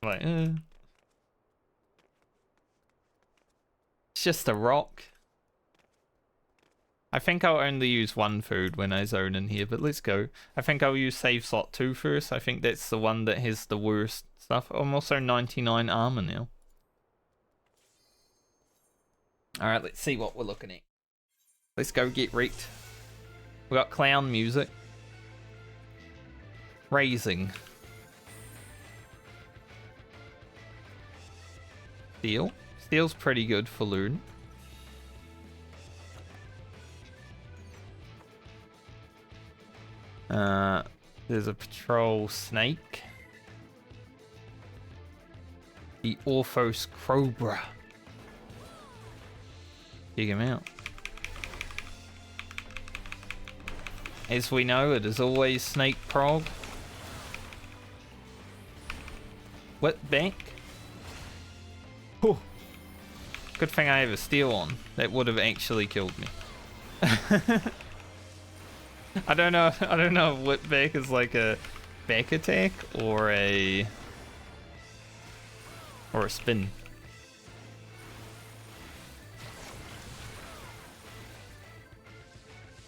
Like, it's just a rock. I think I'll only use one food when I zone in here, but let's go. I think I'll use save slot 2 first. I think that's the one that has the worst stuff. I'm also 99 armor now. Alright, let's see what we're looking at. Let's go get wrecked. We got clown music. Raising. Steel. Steel's pretty good for loot. There's a patrol snake. The Orthos Cobra. Dig him out. As we know, it is always snake prog. Whip back. Whew. Good thing I have a steel on. That would have actually killed me. I don't know if whip back is like a back attack or a spin.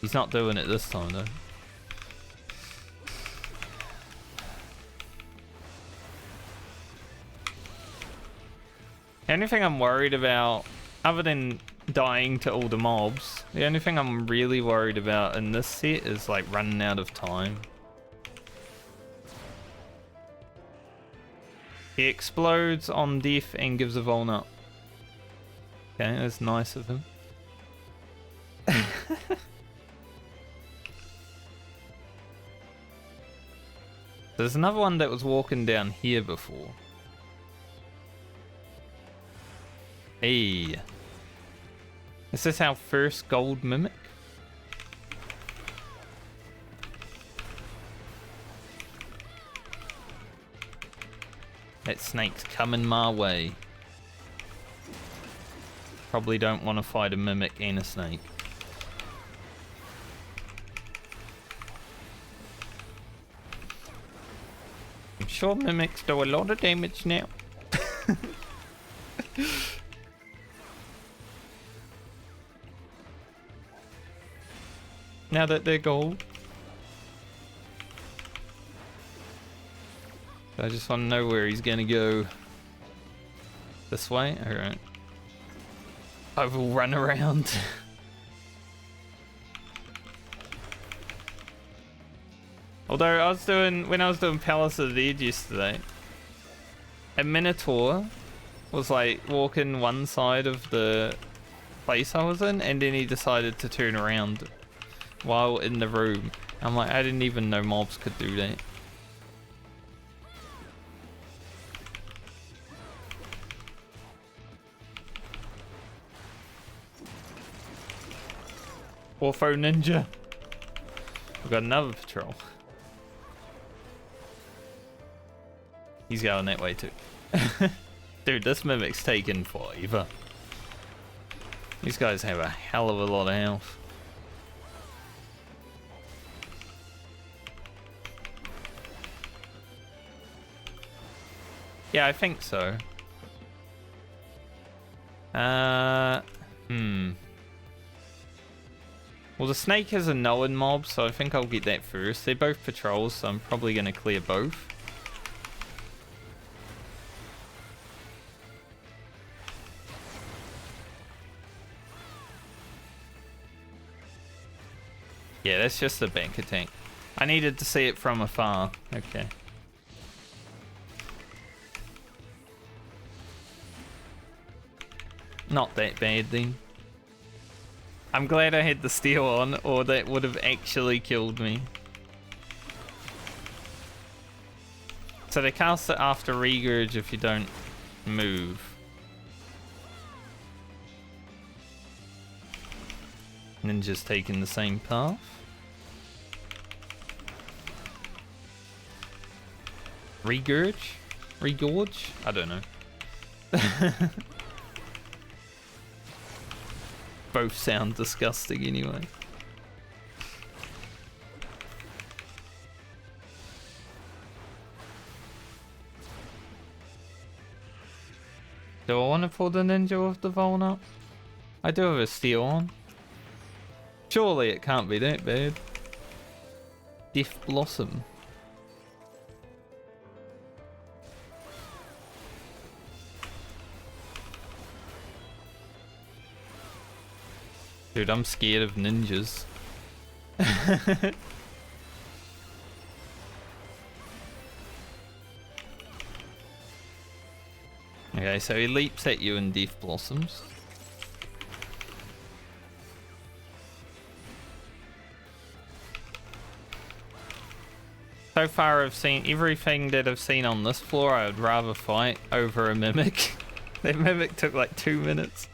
He's not doing it this time though. The only thing I'm worried about, other than dying to all the mobs, the only thing I'm really worried about in this set is like running out of time. He explodes on death and gives a vuln up. Okay, that's nice of him. There's another one that was walking down here before. Hey. Is this our first gold mimic? That snake's coming my way. Probably don't want to fight a mimic and a snake. I'm sure mimics do a lot of damage now. Now that they're gold. I just want to know where he's gonna go. This way? Alright. I will run around. Although when I was doing Palace of the Dead yesterday, a Minotaur was like walking one side of the place I was in, and then he decided to turn around while in the room. I'm like, I didn't even know mobs could do that. Ortho Ninja. We've got another patrol. He's going that way too. Dude, this mimic's taken forever. These guys have a hell of a lot of health. Yeah, I think so. Well, the snake is a known mob, so I think I'll get that first. They're both patrols, so I'm probably going to clear both. Yeah, that's just a back attack. I needed to see it from afar. Okay. Not that bad then. I'm glad I had the steel on, or that would have actually killed me. So they cast it after regurge if you don't move. Ninja's taking the same path. Regurge? Regorge? I don't know. Both sound disgusting anyway. Do I want to pull the ninja with the Voln up? I do have a steel on. Surely it can't be that bad. Death Blossom. Dude, I'm scared of ninjas. Okay, so he leaps at you and Death Blossoms. So far I've seen everything that I've seen on this floor. I would rather fight over a Mimic. That Mimic took like 2 minutes.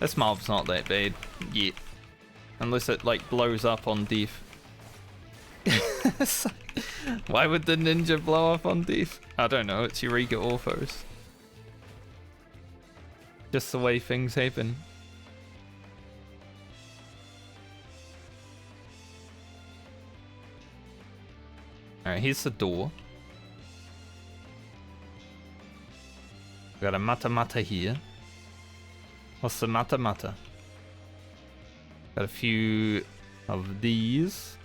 This mob's not that bad yet. Unless it like blows up on death. Why would the ninja blow up on death? I don't know, it's Eureka Orthos. Just the way things happen. Alright, here's the door. We got a mata mata here. What's the mata mata? Got a few of these.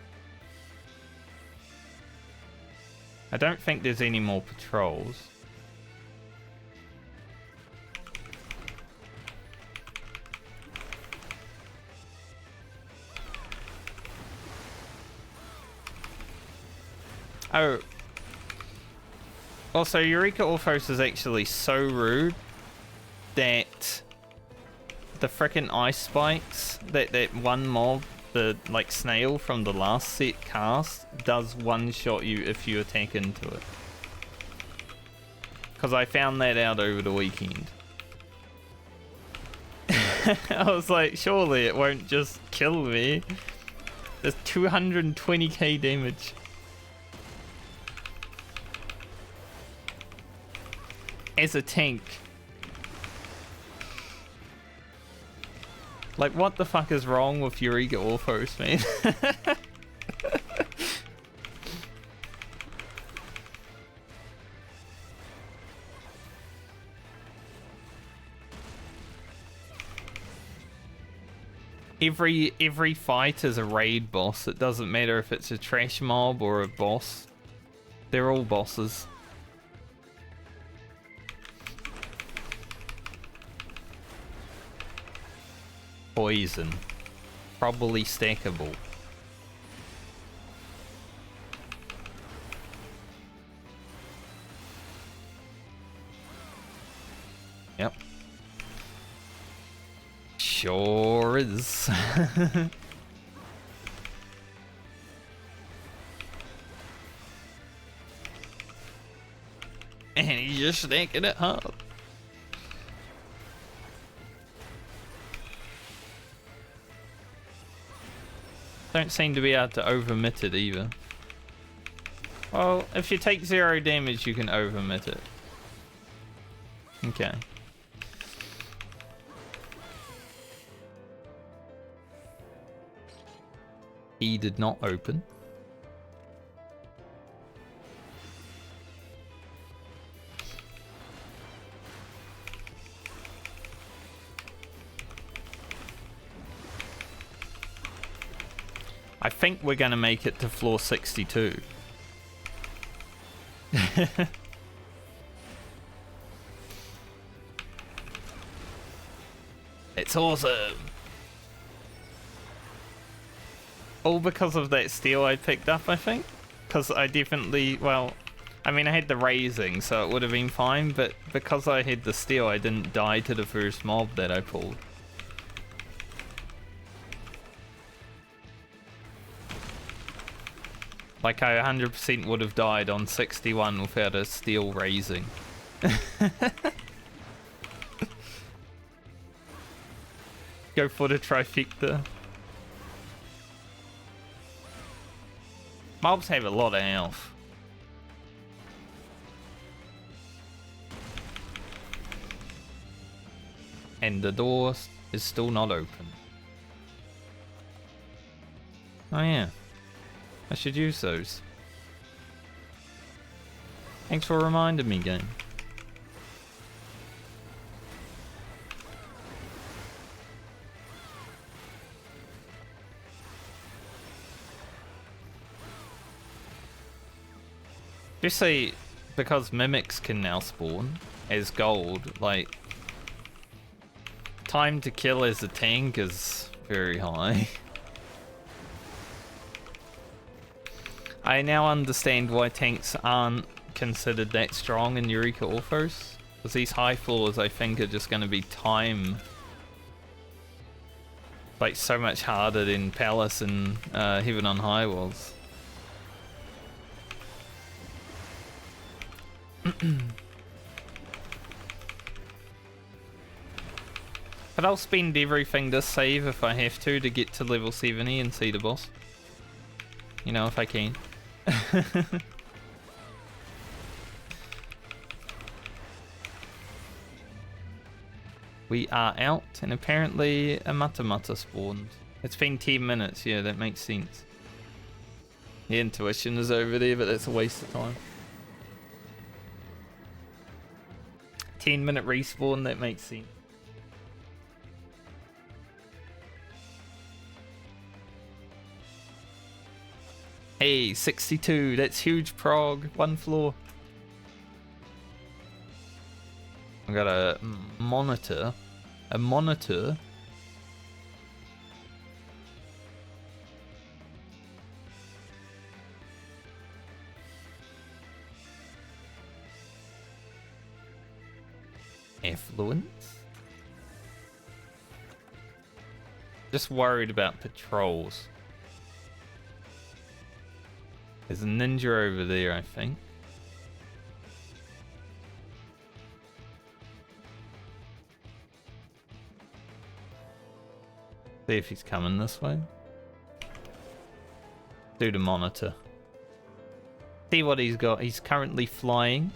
I don't think there's any more patrols. Oh. Also, Eureka Orthos is actually so rude that the frickin' ice spikes that one mob, the like snail from the last set cast, does one-shot you if you attack into it. Because I found that out over the weekend. I was like, surely it won't just kill me. There's 220k damage. As a tank. Like, what the fuck is wrong with Eureka Orthos, man? Every fight is a raid boss. It doesn't matter if it's a trash mob or a boss. They're all bosses. Poison. Probably stackable. Yep. Sure is. And he's just stacking it up. Don't seem to be able to overmit it either. Well, if you take 0 damage, you can overmit it. Okay. E did not open. I think we're gonna make it to floor 62. It's awesome. All because of that steel I picked up, I think. Because I definitely, well, I mean, I had the raising, so it would have been fine, but because I had the steel, I didn't die to the first mob that I pulled. Like, I 100% would have died on 61 without a steel raising. Go for the trifecta. Mobs have a lot of health. And the door is still not open. Oh yeah. I should use those. Thanks for reminding me, game. Especially because mimics can now spawn as gold, like time to kill as a tank is very high. I now understand why tanks aren't considered that strong in Eureka Orthos, because these high floors I think are just going to be time, like so much harder than Palace and Heaven on High was. But I'll spend everything to save if I have to get to level 70 and see the boss. You know, if I can. We are out, and apparently a Mata spawned. It's been 10 minutes, yeah, that makes sense. The intuition is over there, but that's a waste of time. 10-minute respawn, that makes sense. Hey, 62, that's huge prog, one floor. I got a monitor. A monitor. Effluence. Just worried about patrols. There's a ninja over there, I think. See if he's coming this way. Do the monitor. See what he's got. He's currently flying.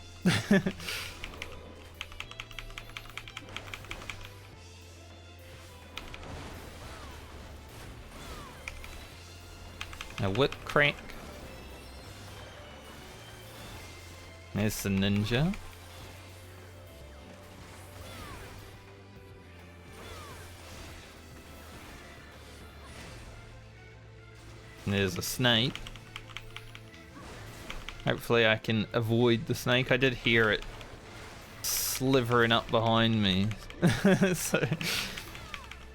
A whip crack. There's the ninja. And there's a snake. Hopefully I can avoid the snake. I did hear it slithering up behind me. So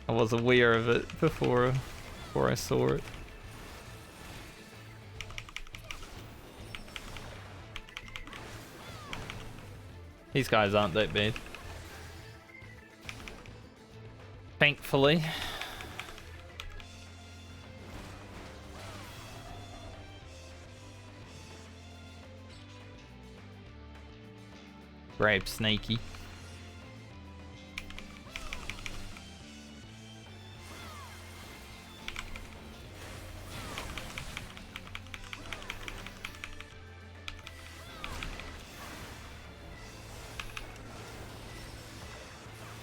I was aware of it before I saw it. These guys aren't that bad. Thankfully. Grab Snakey.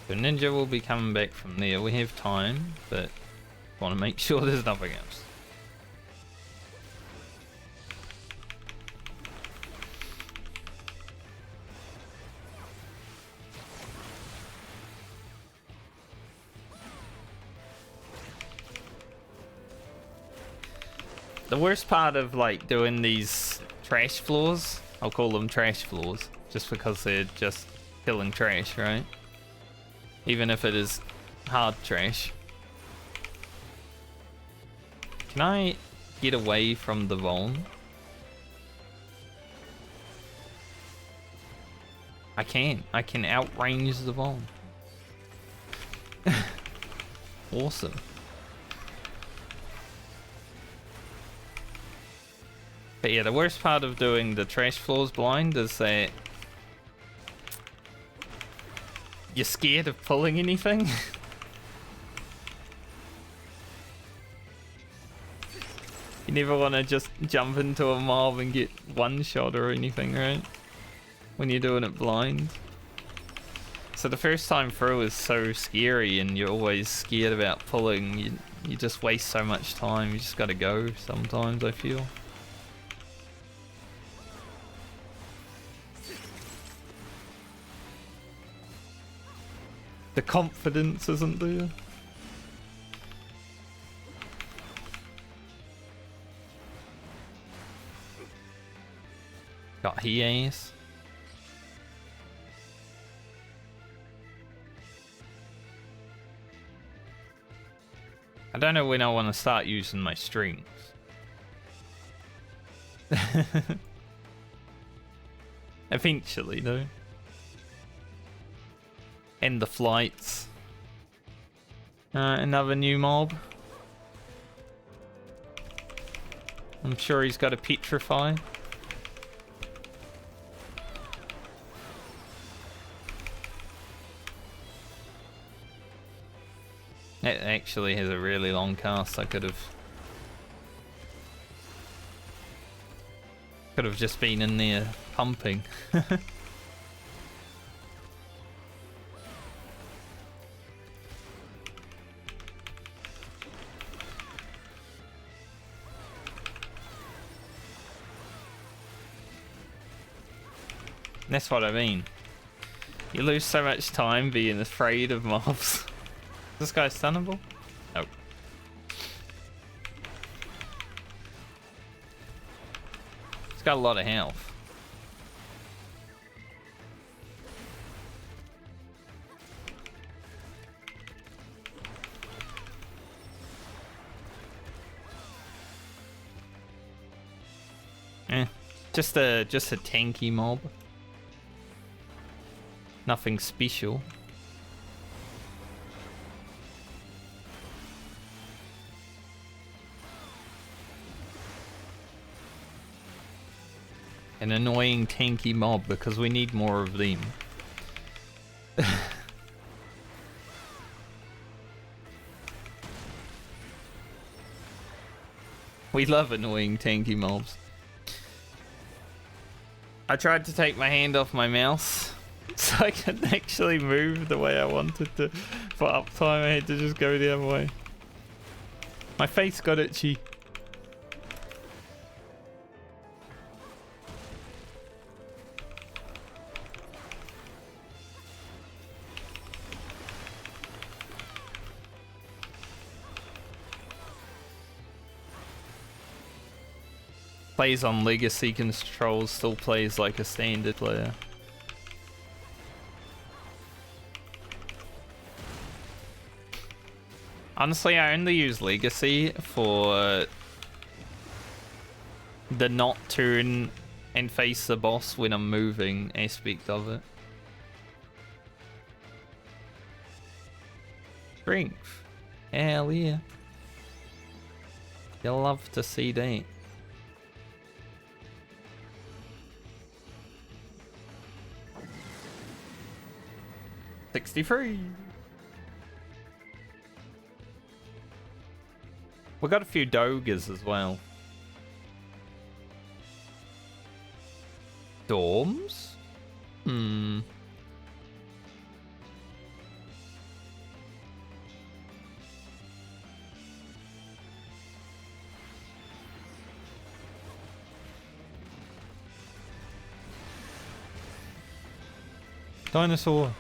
So Ninja will be coming back from there. We have time, but want to make sure there's nothing else. The worst part of like doing these trash floors, I'll call them trash floors, just because they're just killing trash, right? Even if it is hard trash. Can I get away from the Voln? I can outrange the Voln. Awesome. But yeah, the worst part of doing the trash floors blind is that you're scared of pulling anything. You never want to just jump into a mob and get one shot or anything, right? When you're doing it blind. So the first time through is so scary, and you're always scared about pulling. You just waste so much time. You just gotta go sometimes, I feel. The confidence isn't there. Got he ass. I don't know when I want to start using my strings. Eventually, though. And the flights. Another new mob. I'm sure he's got a petrify. It actually has a really long cast. I could have just been in there pumping. That's what I mean. You lose so much time being afraid of mobs. This guy's stunnable? Oh. He's got a lot of health. Just a tanky mob. Nothing special. An annoying tanky mob because we need more of them. We love annoying tanky mobs. I tried to take my hand off my mouse so I could actually move the way I wanted to. For uptime, I had to just go the other way. My face got itchy. Plays on legacy controls, still plays like a standard player. Honestly, I only use legacy for the not turn and face the boss when I'm moving aspect of it. Strength. Hell yeah. You'll love to see that. $63. We got a few Dogers as well. Dorms? Dinosaur.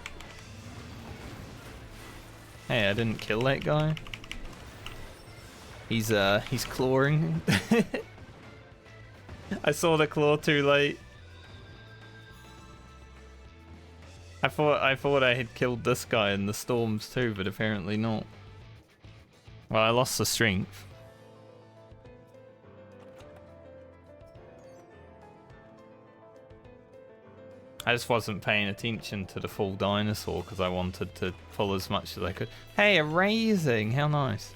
Hey, I didn't kill that guy. He's clawing. I saw the claw too late. I thought I had killed this guy in the storms too, but apparently not. Well, I lost the strength. I just wasn't paying attention to the full dinosaur because I wanted to pull as much as I could. Hey, a raising! How nice.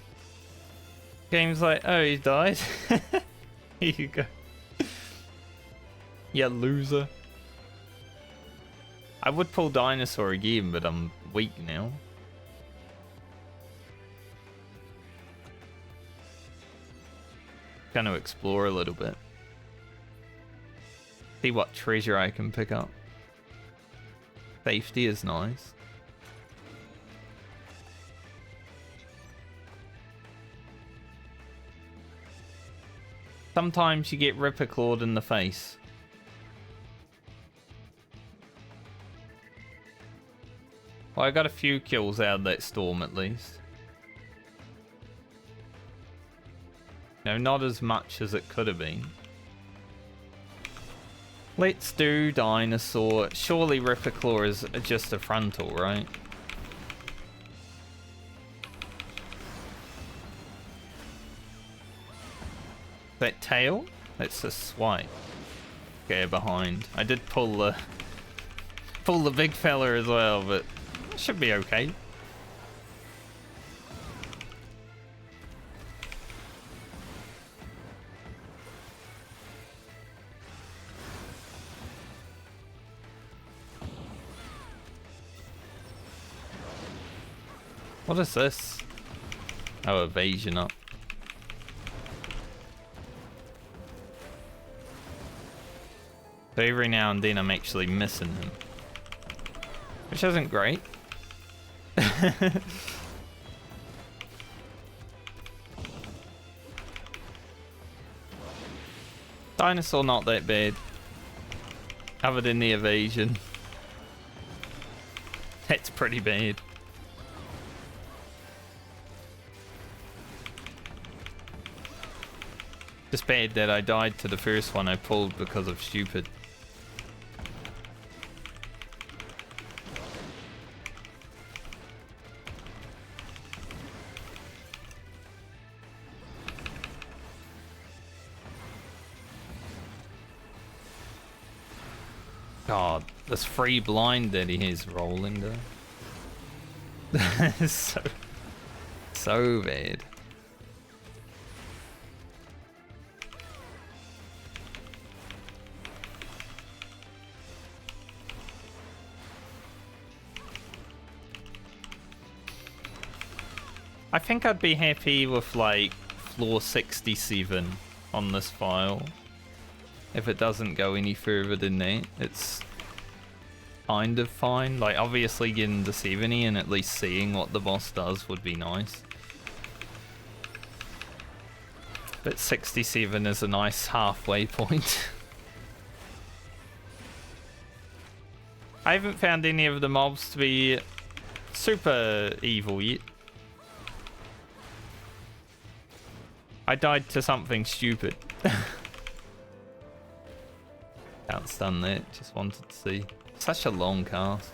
Game's like, oh, he died? Here you go. Yeah, loser. I would pull dinosaur again, but I'm weak now. Gonna explore a little bit. See what treasure I can pick up. Safety is nice. Sometimes you get Ripper clawed in the face. Well, I got a few kills out of that storm at least. No, not as much as it could have been. Let's do dinosaur. Surely Ripper Claw is just a frontal, right? That tail? That's a swipe. Okay, behind. I did pull the big fella as well, but it should be okay. What is this? Oh, evasion up. So every now and then I'm actually missing him. Which isn't great. Dinosaur not that bad. Other than the evasion. That's pretty bad. Just bad that I died to the first one I pulled because of stupid. God, this free blind that he is rolling though. so bad. I think I'd be happy with like floor 67 on this file. If it doesn't go any further than that, it's kind of fine. Like obviously getting to 70 and at least seeing what the boss does would be nice. But 67 is a nice halfway point. I haven't found any of the mobs to be super evil yet. I died to something stupid. Outstun that, just wanted to see. Such a long cast.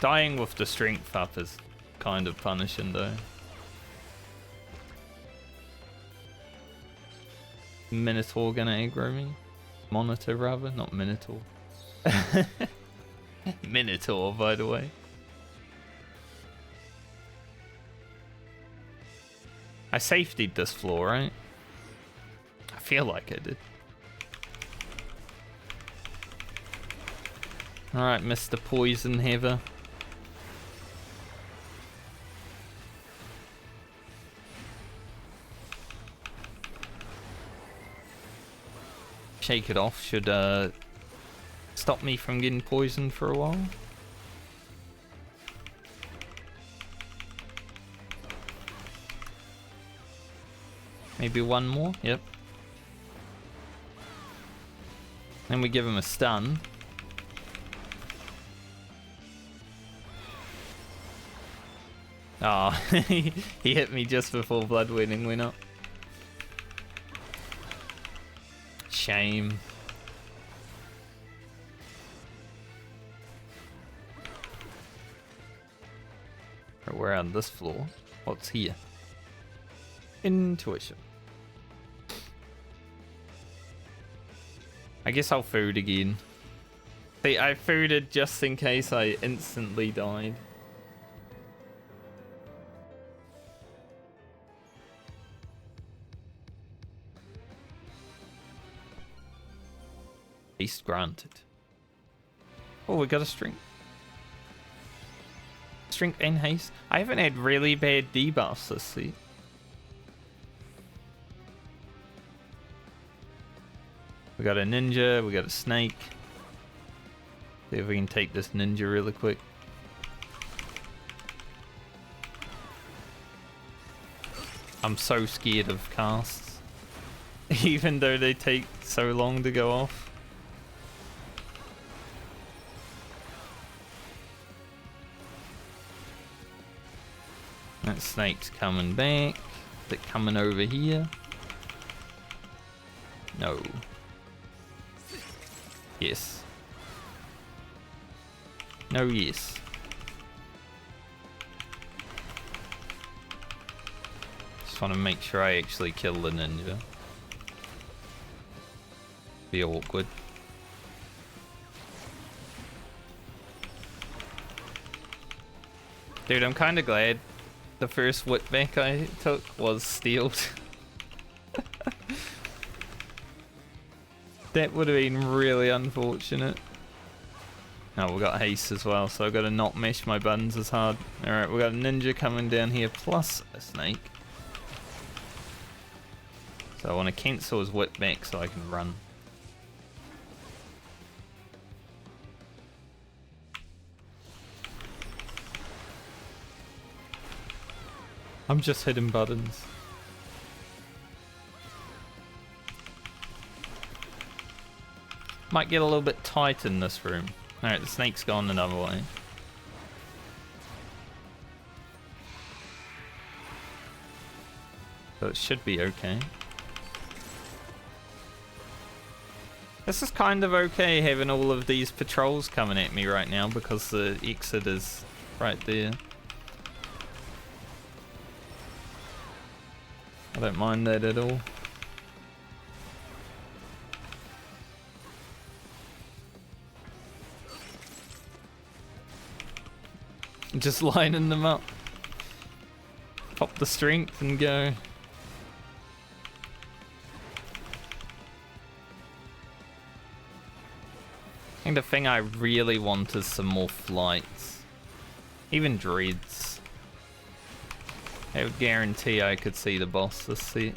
Dying with the strength up is kind of punishing though. Minotaur gonna aggro me? Monitor rather, not Minotaur. Minotaur, by the way. I safetied this floor, right? I feel like I did. Alright, Mr. Poison Heather. Shake it off should stop me from getting poisoned for a while. Maybe one more, yep. Then we give him a stun. Ah, oh, he hit me just before Blood Wedding went up. shame. Right, we're on this floor. What's here? Intuition. I guess I'll food again. See, I fooded just in case I instantly died. Haste granted. Oh, we got a strength. Strength and haste. I haven't had really bad debuffs this seat. We got a ninja, we got a snake. See if we can take this ninja really quick. I'm so scared of casts. Even though they take so long to go off. That snake's coming back. Is it coming over here? No. Yes. No, yes. Just want to make sure I actually kill the ninja. Be awkward. Dude, I'm kind of glad the first whipback I took was stealed. That would have been really unfortunate. Oh, we got haste as well, so I've got to not mesh my buttons as hard. Alright, we got a ninja coming down here plus a snake. So I want to cancel his whipback so I can run. I'm just hitting buttons. Might get a little bit tight in this room. Alright, the snake's gone another way. So it should be okay. This is kind of okay having all of these patrols coming at me right now because the exit is right there. I don't mind that at all. Just lining them up. Pop the strength and go. I think the thing I really want is some more flights. Even dreads. I would guarantee I could see the boss this set.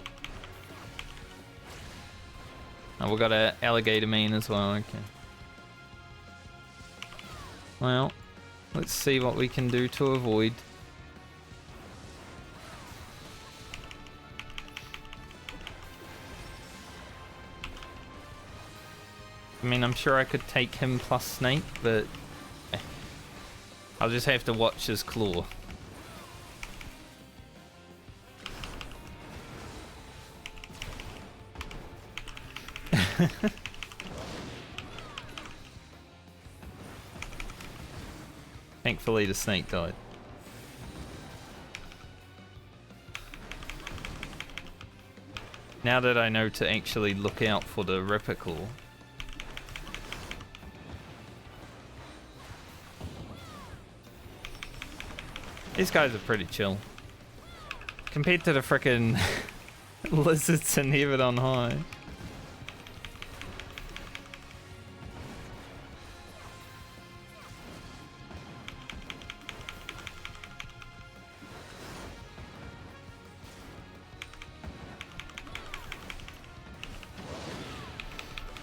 Oh, we got an alligator main as well, okay. Well, let's see what we can do to avoid. I mean, I'm sure I could take him plus snake, but I'll just have to watch his claw. Thankfully the snake died. Now that I know to actually look out for the Ripper Claw. These guys are pretty chill. Compared to the frickin' lizards in Heaven on High.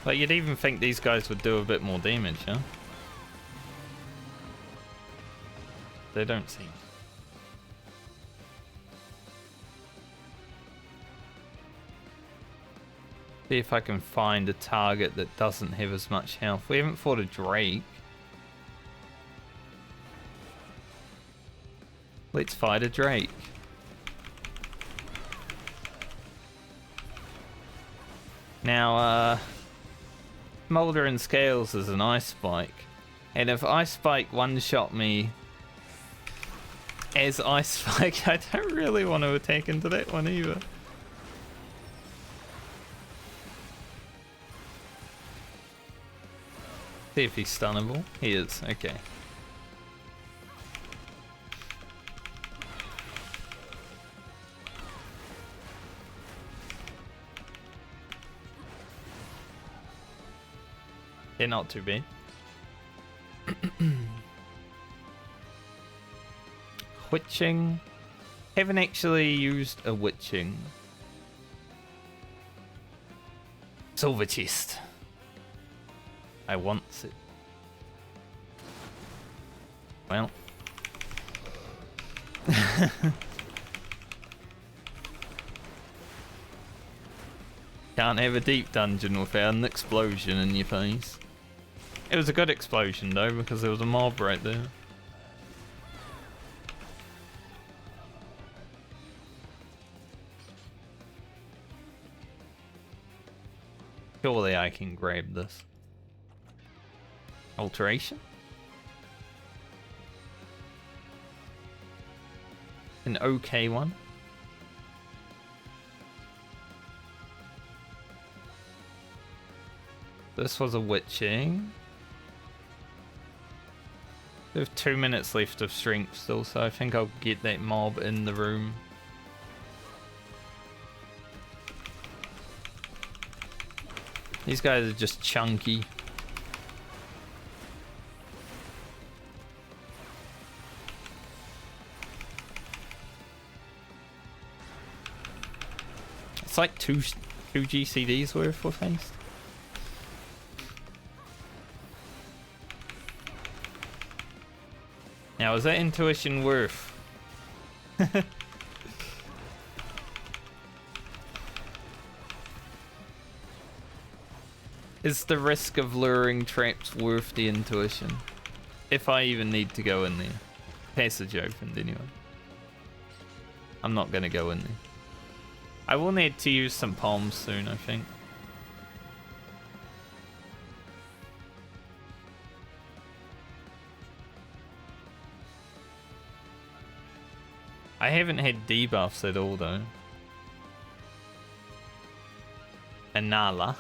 Like, you'd even think these guys would do a bit more damage, huh? They don't seem. See if I can find a target that doesn't have as much health. We haven't fought a Drake. Let's fight a Drake. Now, Smolder and Scales is an Ice Spike. And if Ice Spike one-shot me as Ice Spike, I don't really want to attack into that one either. See if he's stunnable. He is, okay. They're not too bad. Witching. Haven't actually used a witching. Silver chest. I want it. Well. Can't have a deep dungeon without an explosion in your face. It was a good explosion though, because there was a mob right there. Surely I can grab this. Alteration? An okay one. This was a witching. We have 2 minutes left of strength still, so I think I'll get that mob in the room. These guys are just chunky. It's like two GCDs worth of haste. Now, is that intuition worth? Is the risk of luring traps worth the intuition? If I even need to go in there. Passage opened anyway. I'm not gonna go in there. I will need to use some palms soon, I think. I haven't had debuffs at all though. Anala.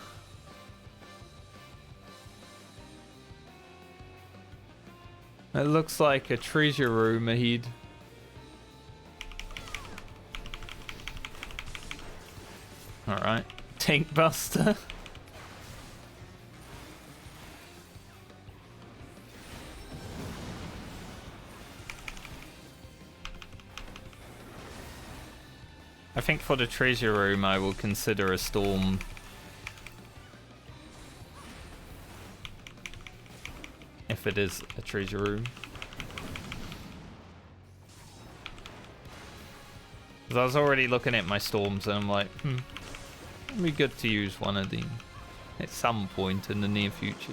It looks like a treasure room ahead. Alright. Tank Buster. I think for the treasure room I will consider a storm. If it is a treasure room. Because I was already looking at my storms and I'm like, it'd be good to use one of them at some point in the near future.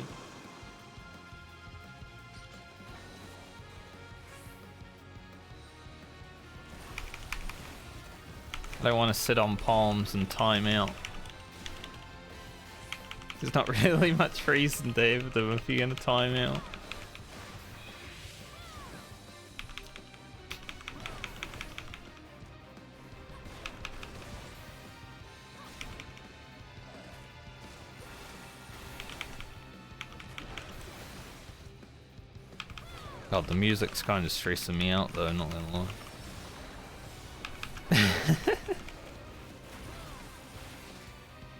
I don't want to sit on palms and time out. There's not really much reason to have them if you're going to time out. God, the music's kind of stressing me out though, not gonna lie.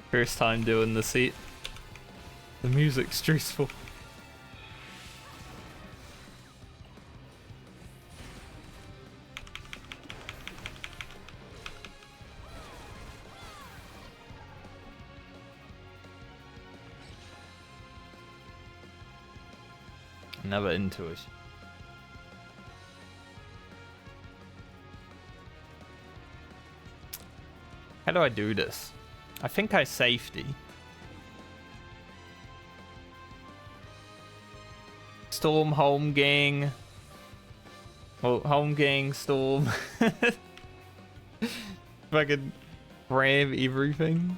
First time doing the set. The music's stressful. Another intuition. How do I do this? I think I safety. Storm, home gang. Well, home gang, storm. Fucking grab everything.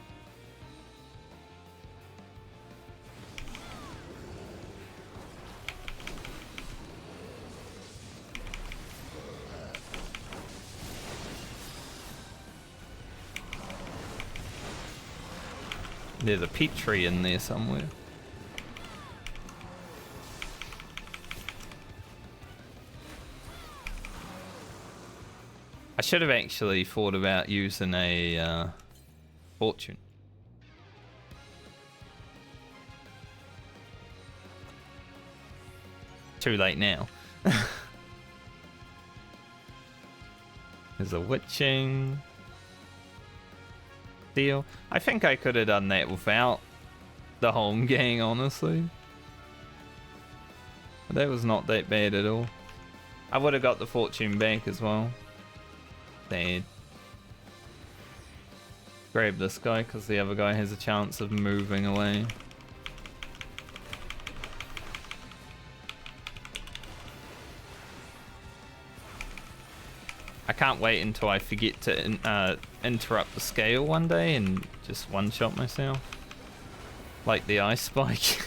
There's a Petri in there somewhere. I should have actually thought about using a fortune. Too late now. There's a witching deal. I think I could have done that without the home gang, honestly. But that was not that bad at all. I would have got the fortune back as well. Sad. Grab this guy because the other guy has a chance of moving away. I can't wait until I forget to interrupt the scale one day and just one-shot myself. Like the ice spike.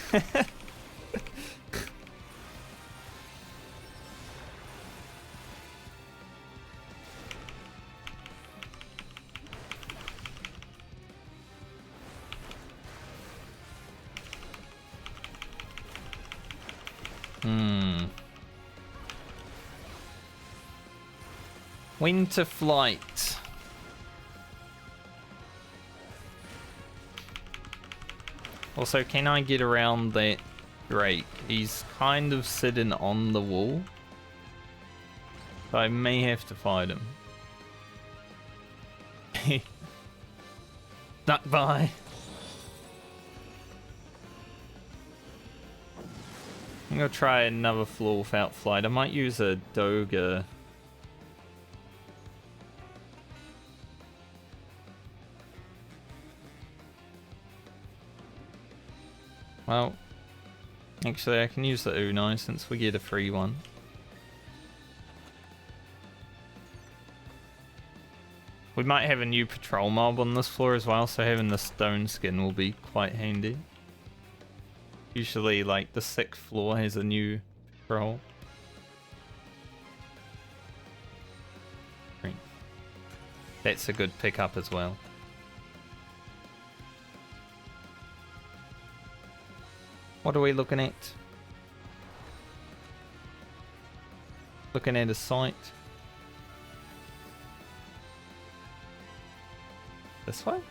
Winter flight. Also, can I get around that Drake? He's kind of sitting on the wall. So I may have to fight him. Duck by. I'm gonna try another floor without flight. I might use a Doga. Well, actually I can use the Unai since we get a free one. We might have a new patrol mob on this floor as well, so having the stone skin will be quite handy. Usually, like, the 6th floor has a new patrol. Great. That's a good pickup as well. What are we looking at? Looking at a site. This way?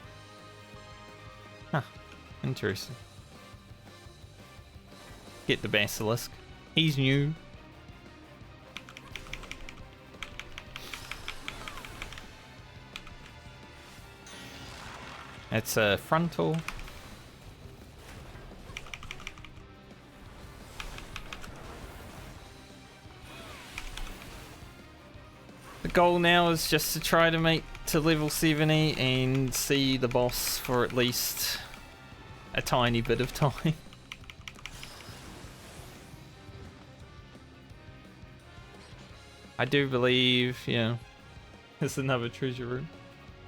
Huh. Interesting. Get the basilisk. He's new. It's a frontal. The goal now is just to try to make to level 70 and see the boss for at least a tiny bit of time. I do believe, yeah, there's another treasure room.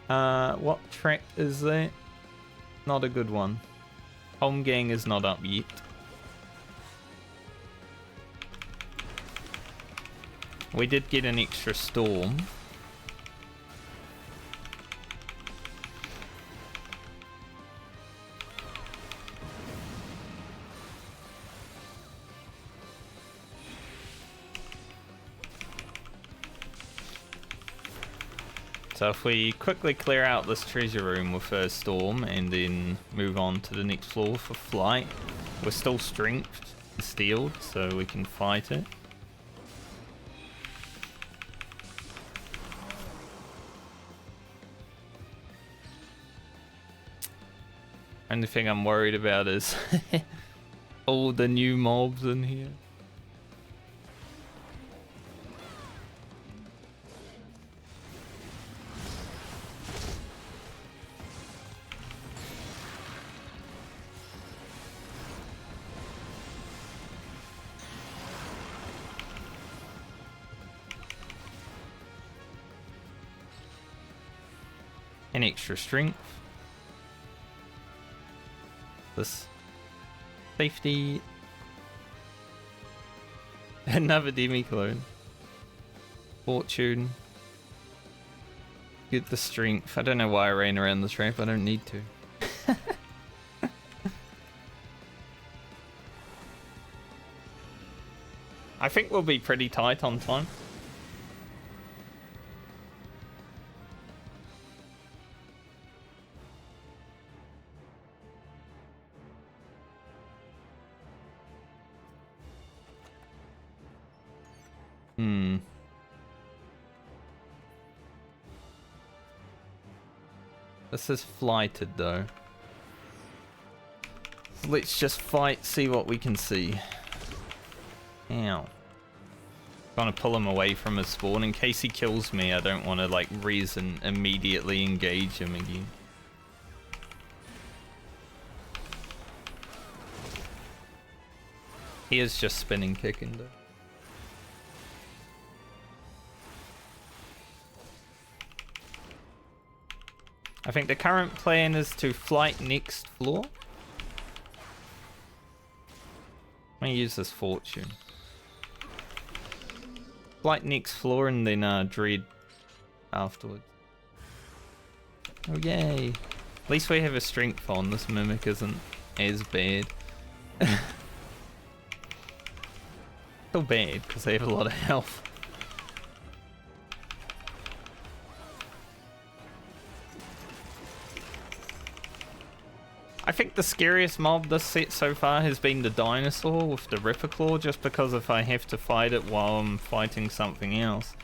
What track is that? Not a good one. Home gang is not up yet. We did get an extra storm. So if we quickly clear out this treasure room with a storm and then move on to the next floor for flight, we're still strengthed and steeled, so we can fight it. Only thing I'm worried about is all the new mobs in here. An extra strength. This safety. Another demi-clone. Fortune. Get the strength. I don't know why I ran around this ramp. I don't need to. think we'll be pretty tight on time. This is flighted though. Let's just fight, see what we can see. Ow. Trying to pull him away from his spawn. In case he kills me, I don't want to like reason immediately engage him again. He is just spinning kicking though. I think the current plan is to flight next floor. I'm gonna use this fortune. Flight next floor and then dread afterwards. Oh yay. At least we have a strength on. This mimic isn't as bad. Still bad because they have a lot of health. I think the scariest mob this set so far has been the dinosaur with the Ripper Claw, just because if I have to fight it while I'm fighting something else,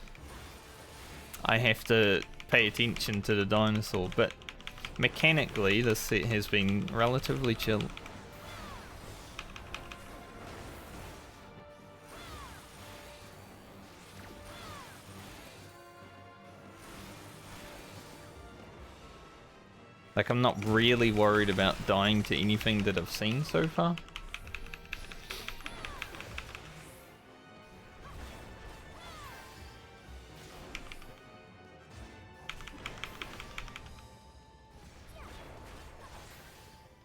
I have to pay attention to the dinosaur. But mechanically, this set has been relatively chill. Like, I'm not really worried about dying to anything that I've seen so far.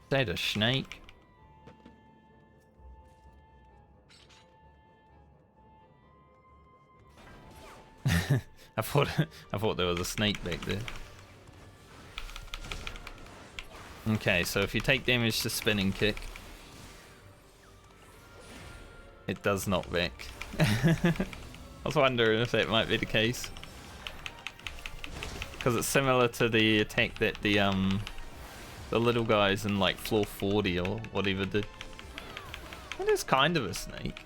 Is that a snake? I thought there was a snake back there. Okay, so if you take damage to spinning kick, it does knock back. I was wondering if that might be the case, because it's similar to the attack that the little guys in like floor 40 or whatever did. It is kind of a snake.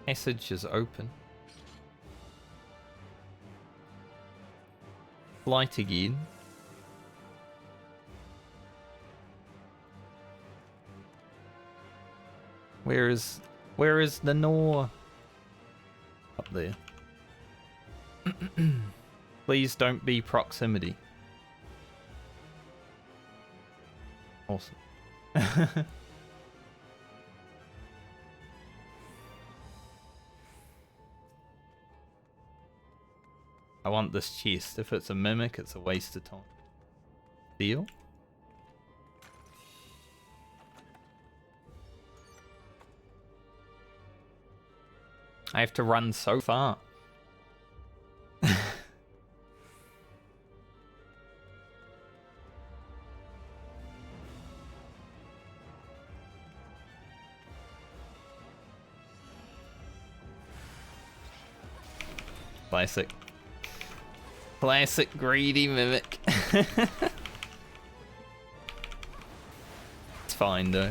Passage is open. Flight again. Where is the Nor? Up there. Please don't be proximity. Awesome. I want this chest. If it's a mimic, it's a waste of time. Deal? I have to run so far. Classic. Classic greedy mimic. It's fine though.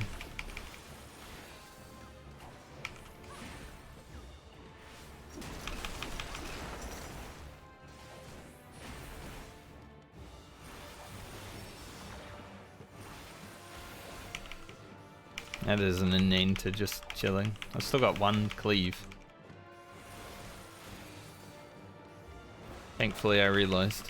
That isn't an end to just chilling. I've still got one cleave. Thankfully, I realized.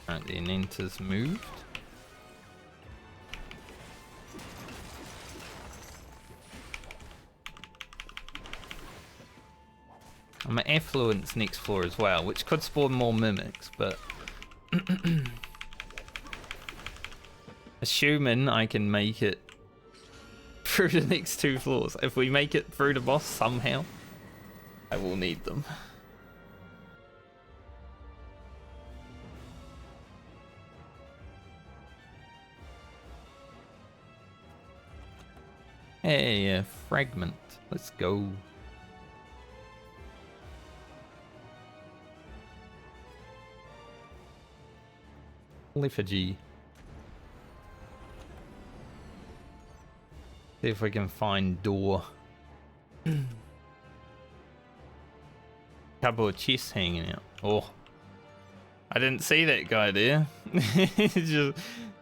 Alright, the Anenta's moved. I'm at Affluence next floor as well, which could spawn more mimics, but assuming I can make it through the next 2 floors. If we make it through the boss somehow, I will need them. Hey, a fragment. Let's go. Effigy. See if we can find door. Couple of chests hanging out. Oh, I didn't see that guy there. he's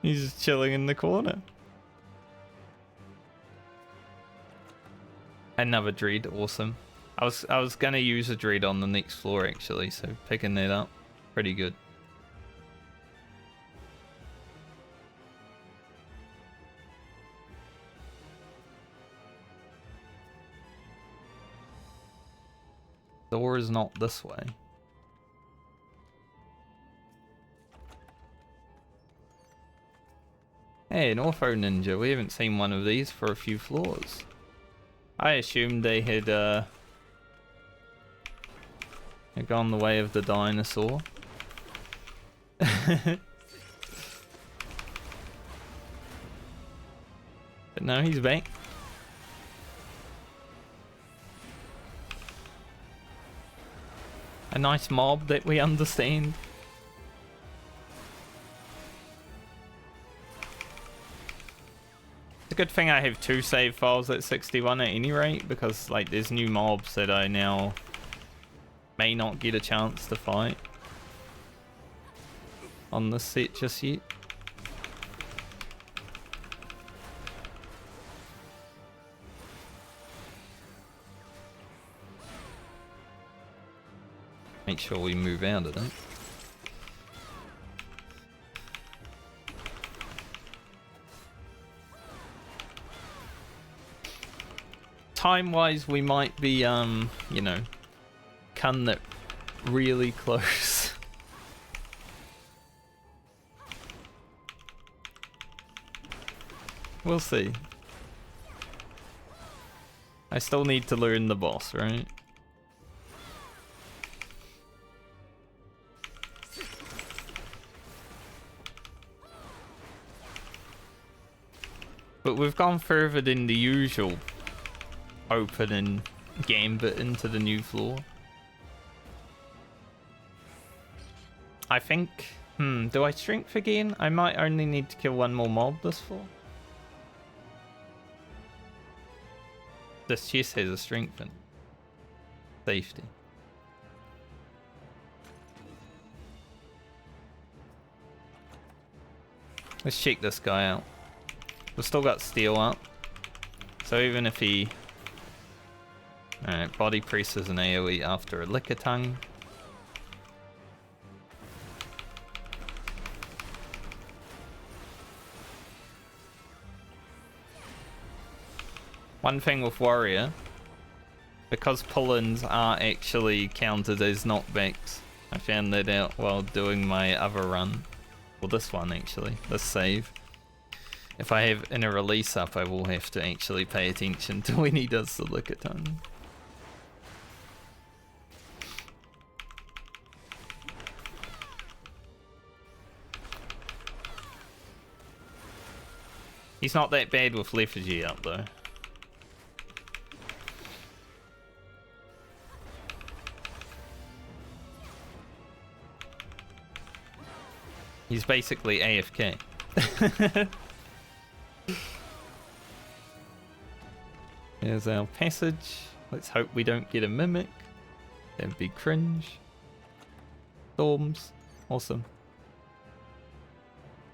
just chilling in the corner. Another dread, awesome. I was gonna use a dread on the next floor actually, so picking that up, pretty good. Door is not this way. Hey, an Ortho Ninja. We haven't seen one of these for a few floors. I assumed they had gone the way of the dinosaur. But no, he's back. A nice mob that we understand. It's a good thing I have 2 save files at 61 at any rate, because like there's new mobs that I now may not get a chance to fight on this set just yet. Make sure we move out of it. Time-wise, we might be, you know, cutting it really close. We'll see. I still need to learn the boss, right? But we've gone further than the usual opening gambit into the new floor. I think, do I strength again? I might only need to kill 1 more mob this floor. This chest has a strength in safety. Let's check this guy out. We've still got steel up, so even if he... Alright, body presses an AoE after a liquor tongue. One thing with warrior, because pull-ins are actually counted as knockbacks, I found that out while doing my other run. Well, this one actually, this save. If I have in a release up, I will have to actually pay attention to when he does the liquor tongue. He's not that bad with lethargy up though. He's basically AFK. Here's our passage. Let's hope we don't get a mimic. That'd be cringe. Storms. Awesome.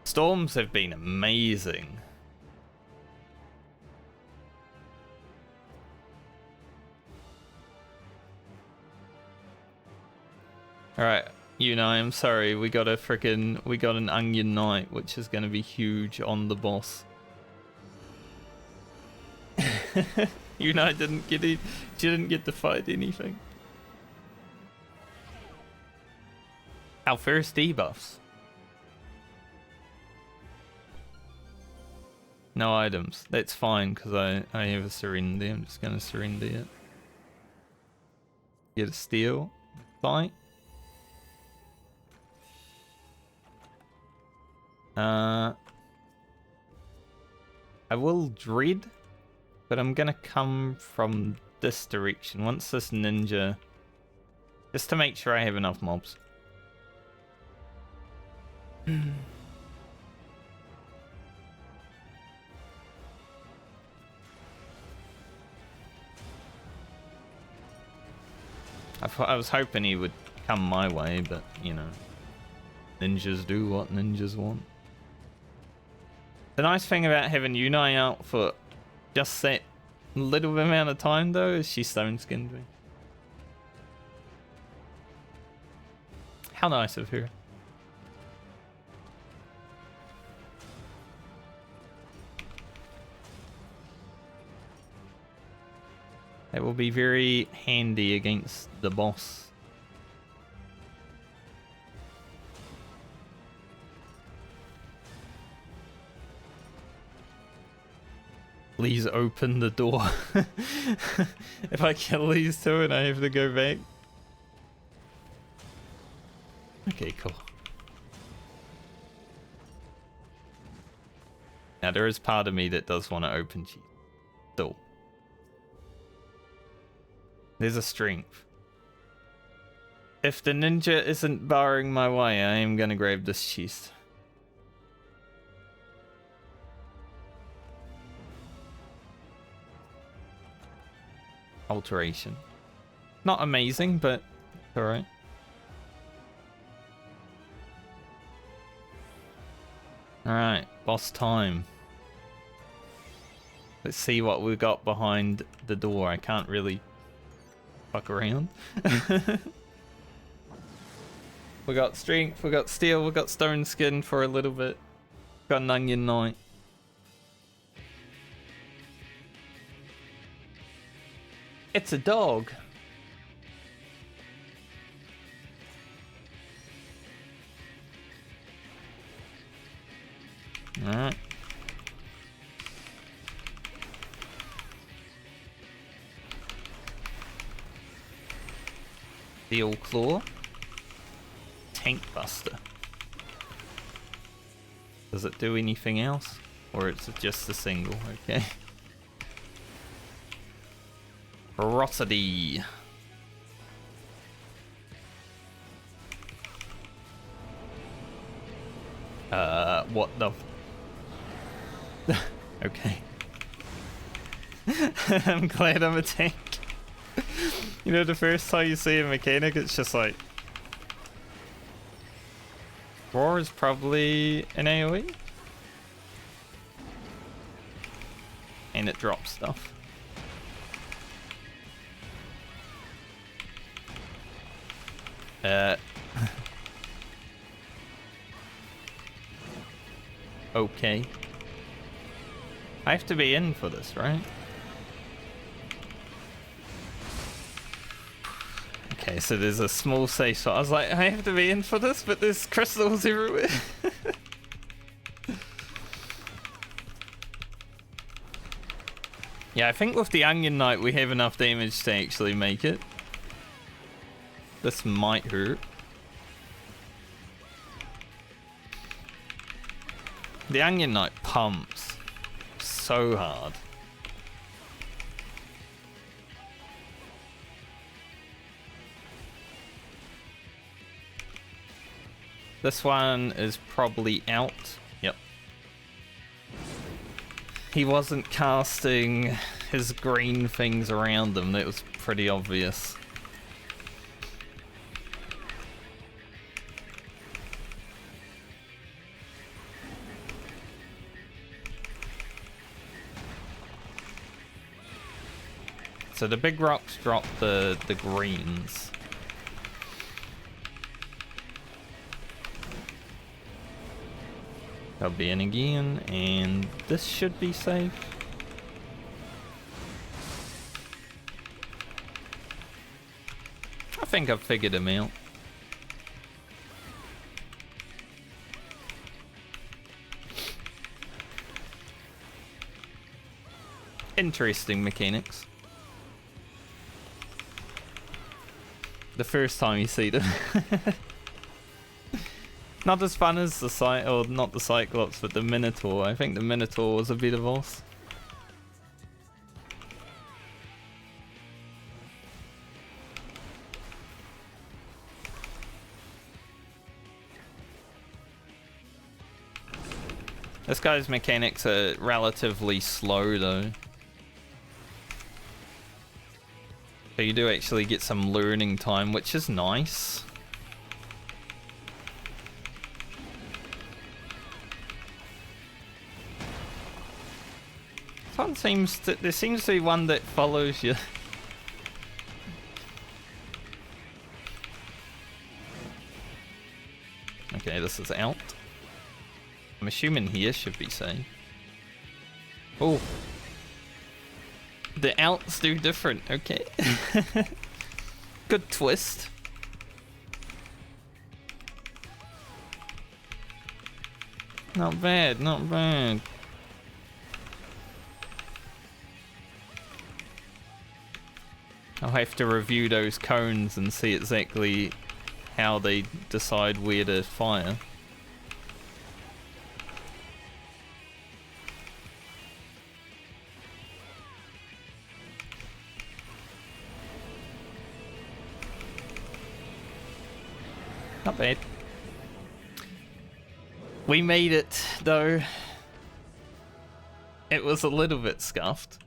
Storms have been amazing. Alright, you know, I'm sorry, we got an onion knight, which is gonna be huge on the boss. You know, I didn't get it. She didn't get to fight anything. Our first debuffs. No items. That's fine, because I have a surrender. I'm just going to surrender it. Get a steal. Fight. I will dread, but I'm going to come from this direction. Once this ninja... Just to make sure I have enough mobs. I was hoping he would come my way, but, you know, ninjas do what ninjas want. The nice thing about having Yunai out for just that little amount of time, though, is she stone-skinned me. How nice of her. That will be very handy against the boss. Please open the door. If I kill these two and I have to go back. Okay, cool. Now there is part of me that does want to open cheese. Still. There's a strength. If the ninja isn't barring my way, I am gonna grab this chest. Alteration. Not amazing, but alright. Alright, boss time. Let's see what we've got behind the door. I can't really fuck around. We got strength, we got steel, we got stone skin for a little bit. Got an onion knight. It's a dog. Alright. Steel claw. Tank buster. Does it do anything else? Or it's just a single? Okay. Ferocity. What the... Okay. I'm glad I'm a tank. You know, the first time you see a mechanic, it's just like... Roar is probably an AoE. And it drops stuff. Okay. I have to be in for this, right? Okay, so there's a small safe spot. I was like, I have to be in for this, but there's crystals everywhere. Yeah, I think with the Onion Knight we have enough damage to actually make it. This might hurt. The Onion Knight pumps so hard. This one is probably out. Yep. He wasn't casting his green things around them. That was pretty obvious. So the big rocks drop the greens. I'll be in again, and this should be safe. I think I've figured him out. Interesting mechanics. The first time you see them. Not as fun as the or not the Cyclops, but the Minotaur. I think the Minotaur was a better boss. This guy's mechanics are relatively slow though. So you do actually get some learning time, which is nice. There seems to be one that follows you. Okay, this is out. I'm assuming here should be safe. Oh. The outs do different, okay. Good twist. Not bad, not bad. I'll have to review those cones and see exactly how they decide where to fire. Not bad. We made it, though. It was a little bit scuffed.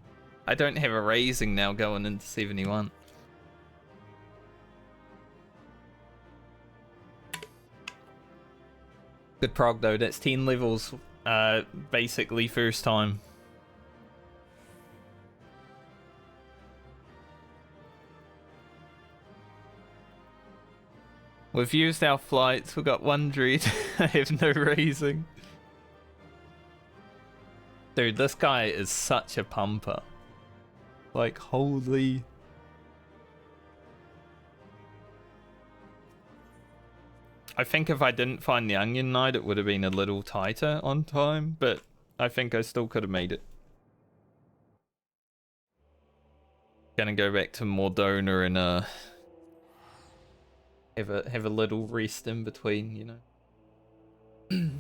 I don't have a raising now going into 71. Good prog though, that's 10 levels, basically first time. We've used our flights, we've got one dread, I have no raising. Dude, this guy is such a pumper. Like, holy... I think if I didn't find the Onion Knight, it would have been a little tighter on time, but I think I still could have made it. Gonna go back to Mordona and have a little rest in between, you know.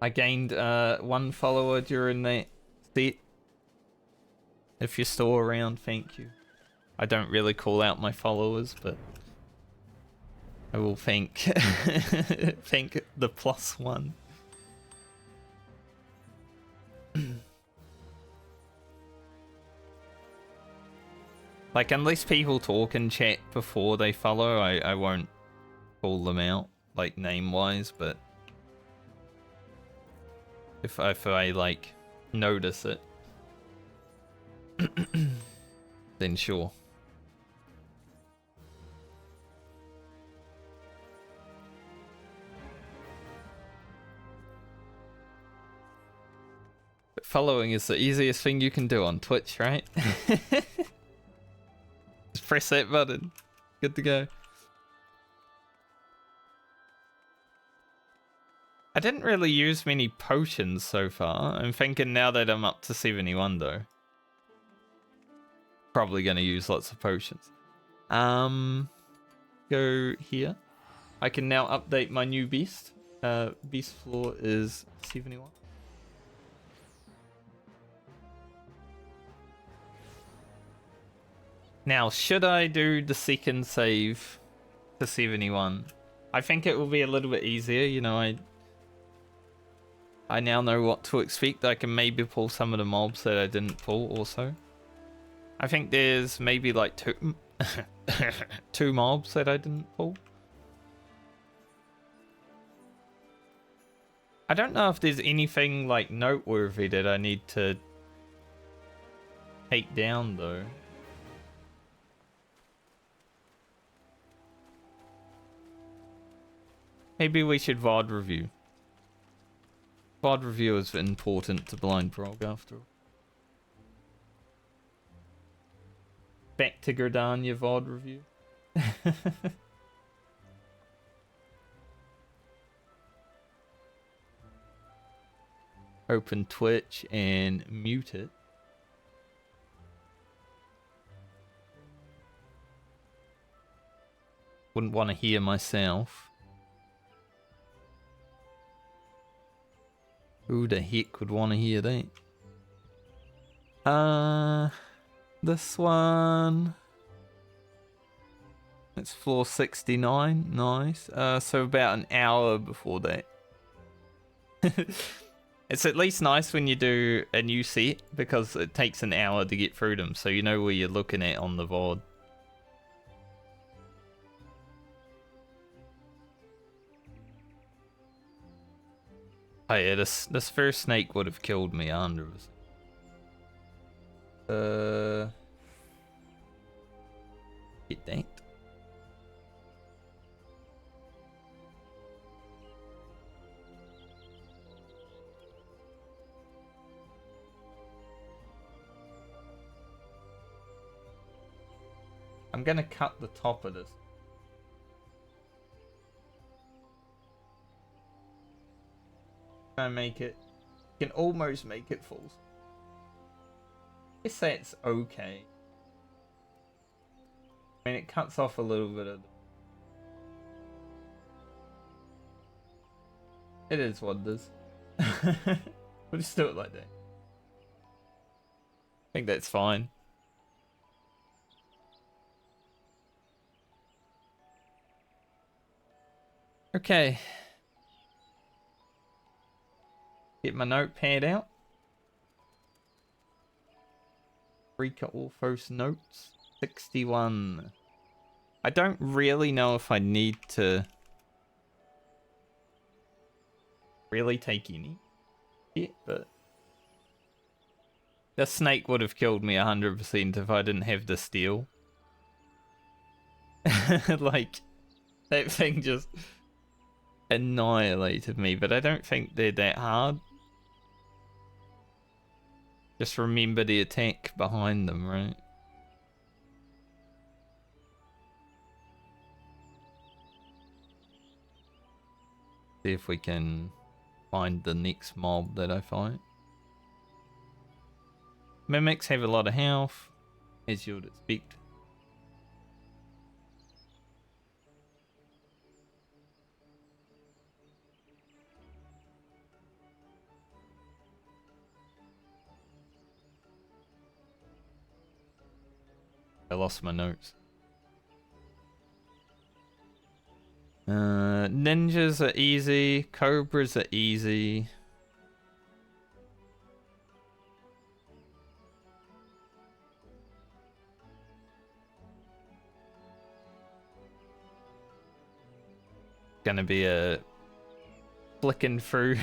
I gained 1 follower during that set. If you're still around, thank you. I don't really call out my followers, but I will thank thank the +1. Like, unless people talk in chat before they follow, I won't call them out, like, name-wise, but if I like, notice it, then sure. But following is the easiest thing you can do on Twitch, right? Just press that button. Good to go. I didn't really use many potions so far. I'm thinking now that I'm up to 71 though. Probably gonna use lots of potions. Go here. I can now update my new beast. Beast floor is 71. Now, should I do the second save to 71? I think it will be a little bit easier, you know, I now know what to expect. I can maybe pull some of the mobs that I didn't pull also. I think there's maybe like two mobs that I didn't pull. I don't know if there's anything like noteworthy that I need to take down though. Maybe we should VOD review. VOD review is important to Blind Prog after all. Back to Gridania VOD review. open Twitch and mute it. Wouldn't want to hear myself. Who the heck would want to hear that? This one. It's floor 69. Nice. So about an hour before that. It's at least nice when you do a new set because it takes an hour to get through them, so you know where you're looking at on the VOD. Oh yeah, this first snake would have killed me 100%. Get that. I'm gonna cut the top of this. Try and make it. You can almost make it full. I guess that's okay. I mean, it cuts off a little bit of. It is what it is. We'll just do it like that. I think that's fine. Okay. Get my notepad out. Eureka Orthos notes. 61. I don't really know if I need to really take any hit, but the snake would have killed me 100% if I didn't have the steel. Like, that thing just annihilated me, but I don't think they're that hard. Just remember the attack behind them, right? See if we can find the next mob that I fight. Mimics have a lot of health, as you would expect. I lost my notes. Ninjas are easy. Cobras are easy. Gonna be a flicking through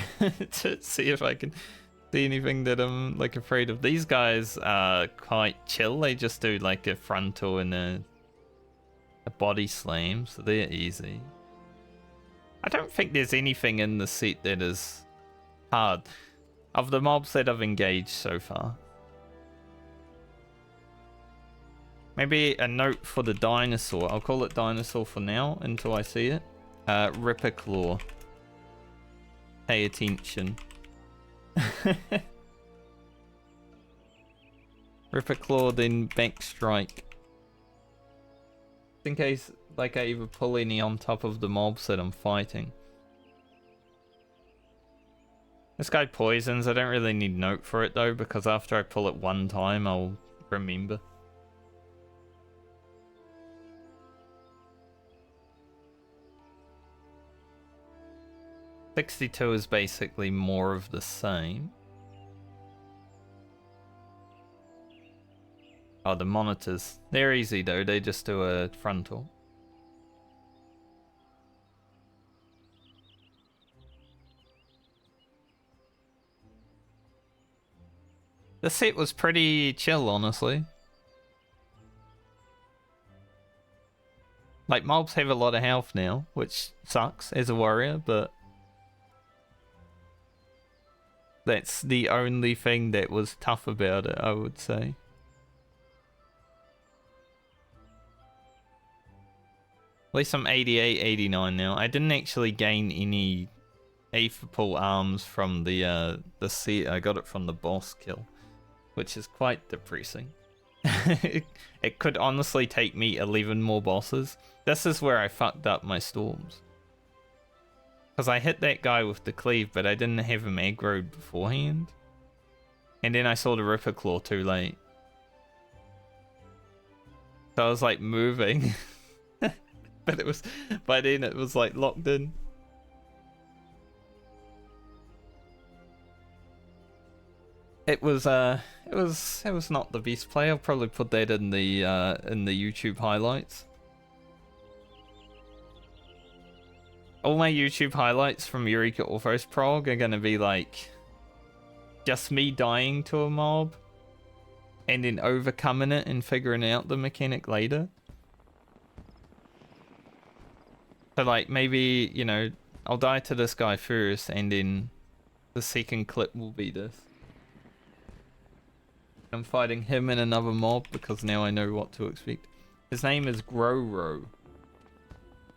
to see if I can see anything that I'm like afraid of. These guys are quite chill. They just do like a frontal and a body slam, so they're easy. I don't think there's anything in the set that is hard of the mobs that I've engaged so far. Maybe a note for the dinosaur. I'll call it dinosaur for now until I see it. Ripper Claw. Pay attention. Ripper Claw, then back strike. In case like I either pull any on top of the mobs that I'm fighting. This guy poisons. I don't really need note for it though, because after I pull it one time I'll remember. "62 is basically more of the same. Oh, the monitors. They're easy though, they just do a frontal. The set was pretty chill, honestly. Like, mobs have a lot of health now, which sucks as a warrior, but that's the only thing that was tough about it, I would say. At least I'm 88, 89 now. I didn't actually gain any A for pull arms from the set. I got it from the boss kill, which is quite depressing. It could honestly take me 11 more bosses. This is where I fucked up my storms. Because I hit that guy with the cleave, but I didn't have him aggroed beforehand. And then I saw the Ripper Claw too late. So I was like moving. But it was, by then it was like locked in. It was not the best play. I'll probably put that in the YouTube highlights. All my YouTube highlights from Eureka Orthos Prog are gonna be like just me dying to a mob and then overcoming it and figuring out the mechanic later. So like maybe, you know, I'll die to this guy first and then the second clip will be this. I'm fighting him and another mob because now I know what to expect. His name is Groro.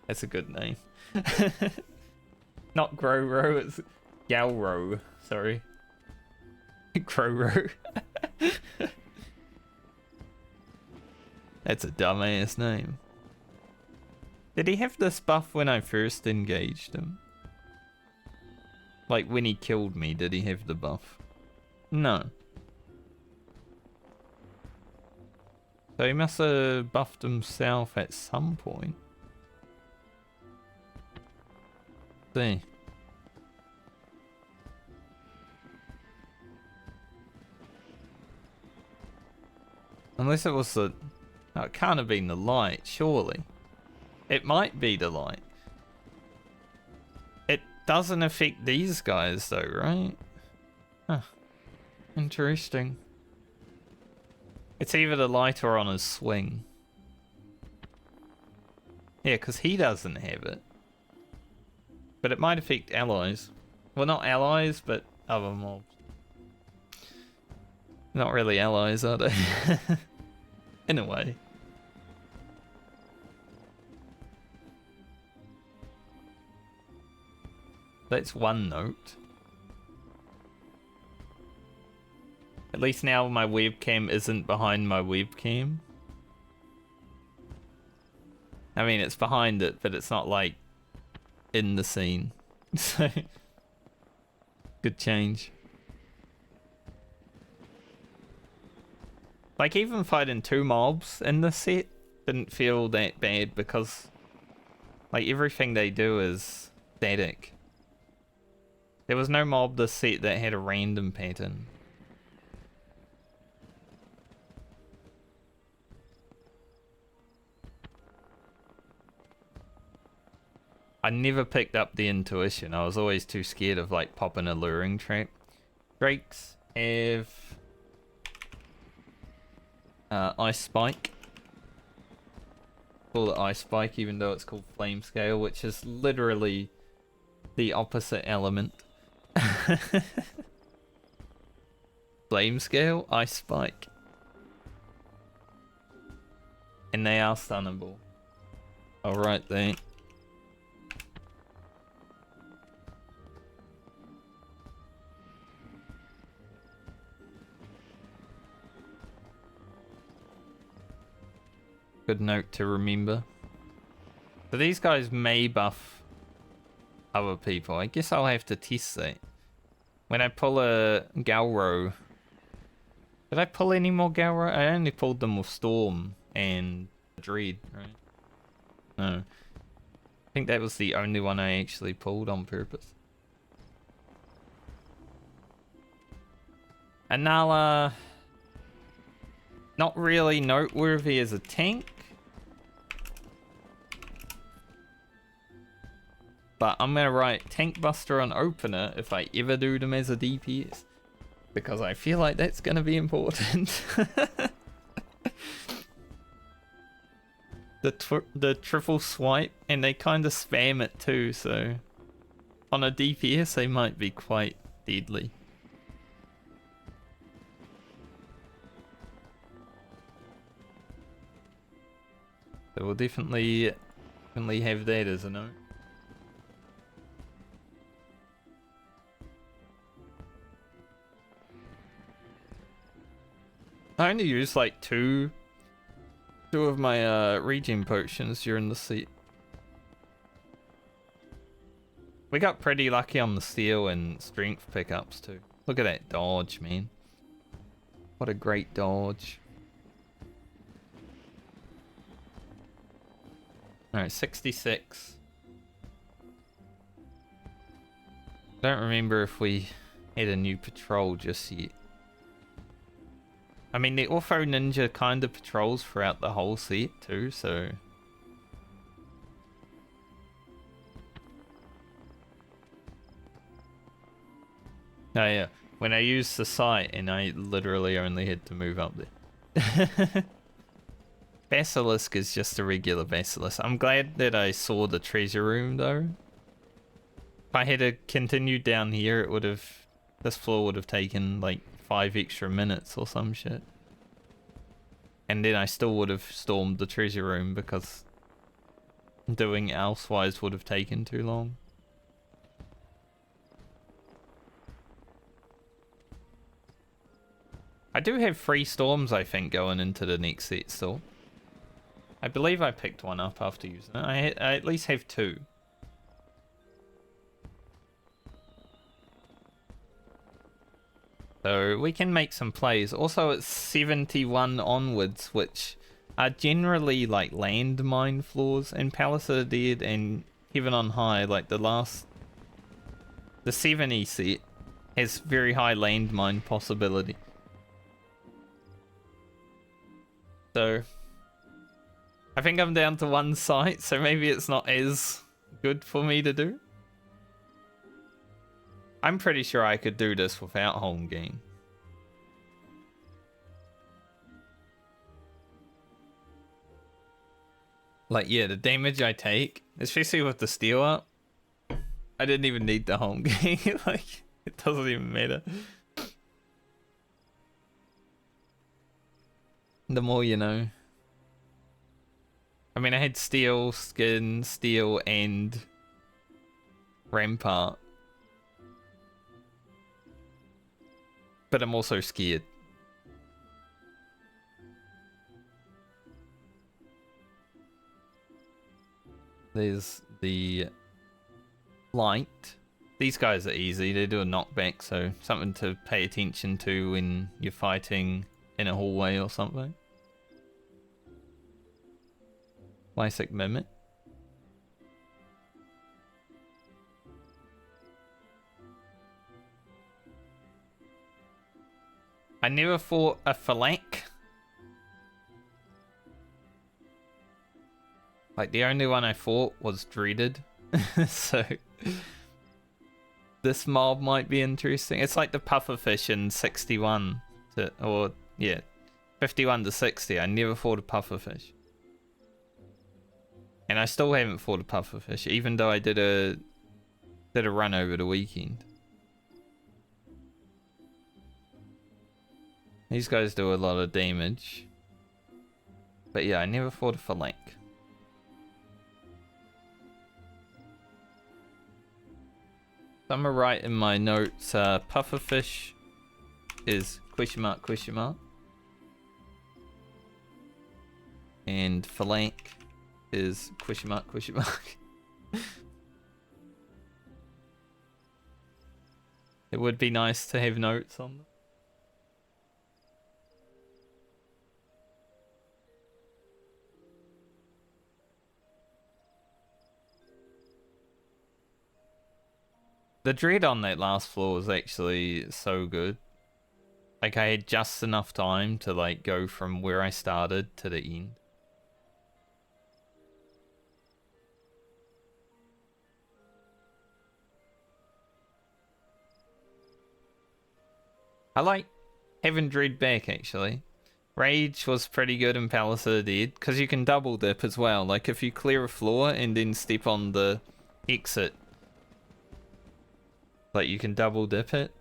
That's a good name. Not Groro, it's Galro. Sorry. Groro. That's a dumbass name. Did he have this buff when I first engaged him? Like when he killed me, did he have the buff? No. So he must have buffed himself at some point. See. Unless it was the... Oh, it can't have been the light, surely. It might be the light. It doesn't affect these guys though, right? Huh. Interesting. It's either the light or on his swing. Yeah, because he doesn't have it. But it might affect allies. Well, not allies, but other mobs. Not really allies, are they? In a way. That's one note. At least now my webcam isn't behind my webcam. I mean, it's behind it, but it's not like in the scene. So, good change. Like even fighting two mobs in the set didn't feel that bad because like everything they do is static. There was no mob this set that had a random pattern. I never picked up the intuition. I was always too scared of like popping a luring trap. Drakes have Ice Spike. Call it Ice Spike even though it's called Flame Scale, which is literally the opposite element. Flame Scale, Ice Spike. And they are stunnable. Alright then. Good note to remember. So these guys may buff other people. I guess I'll have to test that. When I pull a Galro... Did I pull any more Galro? I only pulled them with Storm and Dread, right? No. I think that was the only one I actually pulled on purpose. Anala... Not really noteworthy as a tank. But I'm gonna write Tank Buster on Opener if I ever do them as a DPS. Because I feel like that's gonna be important. the triple swipe, and they kind of spam it too, so... On a DPS they might be quite deadly. So we'll definitely have that as a note. I only used like two of my regen potions during the seat. We got pretty lucky on the steel and strength pickups too. Look at that dodge, man. What a great dodge. Alright, 66. Don't remember if we had a new patrol just yet. I mean, the Ortho Ninja kind of patrols throughout the whole set too, so... Oh yeah, when I used the site and I literally only had to move up there. Basilisk is just a regular Basilisk. I'm glad that I saw the treasure room though. If I had continued down here, it would have... This floor would have taken like 5 extra minutes or some shit. And then I still would have stormed the treasure room because doing elsewise would have taken too long. I do have 3 storms, I think, going into the next set still. I believe I picked one up after using it. I at least have 2. So we can make some plays. Also, it's 71 onwards, which are generally like landmine floors. In Palace of the Dead and Heaven on High, like the 70 set has very high landmine possibility. So I think I'm down to 1 site, so maybe it's not as good for me to do. I'm pretty sure I could do this without home game. Like, yeah, the damage I take, especially with the steel up, I didn't even need the home game. Like, it doesn't even matter. The more you know. I mean, I had steel, skin, steel, and rampart. But I'm also scared. There's the light. These guys are easy. They do a knockback, so something to pay attention to when you're fighting in a hallway or something. Classic Mimic. I never fought a Phalanx. Like, the only one I fought was Dreaded. So, this mob might be interesting. It's like the pufferfish in 61 to, or, yeah, 51 to 60. I never fought a pufferfish. And I still haven't fought a pufferfish, even though I did a run over the weekend. These guys do a lot of damage. But yeah, I never fought a Phalanx. I'm gonna write in my notes, pufferfish is question mark, question mark. And Phalanx is question mark, question mark. It would be nice to have notes on them. The dread on that last floor was actually so good. Like, I had just enough time to like go from where I started to the end. I like having dread back, actually. Rage was pretty good in Palace of the Dead, because you can double dip as well. Like, if you clear a floor and then step on the exit, like, you can double dip it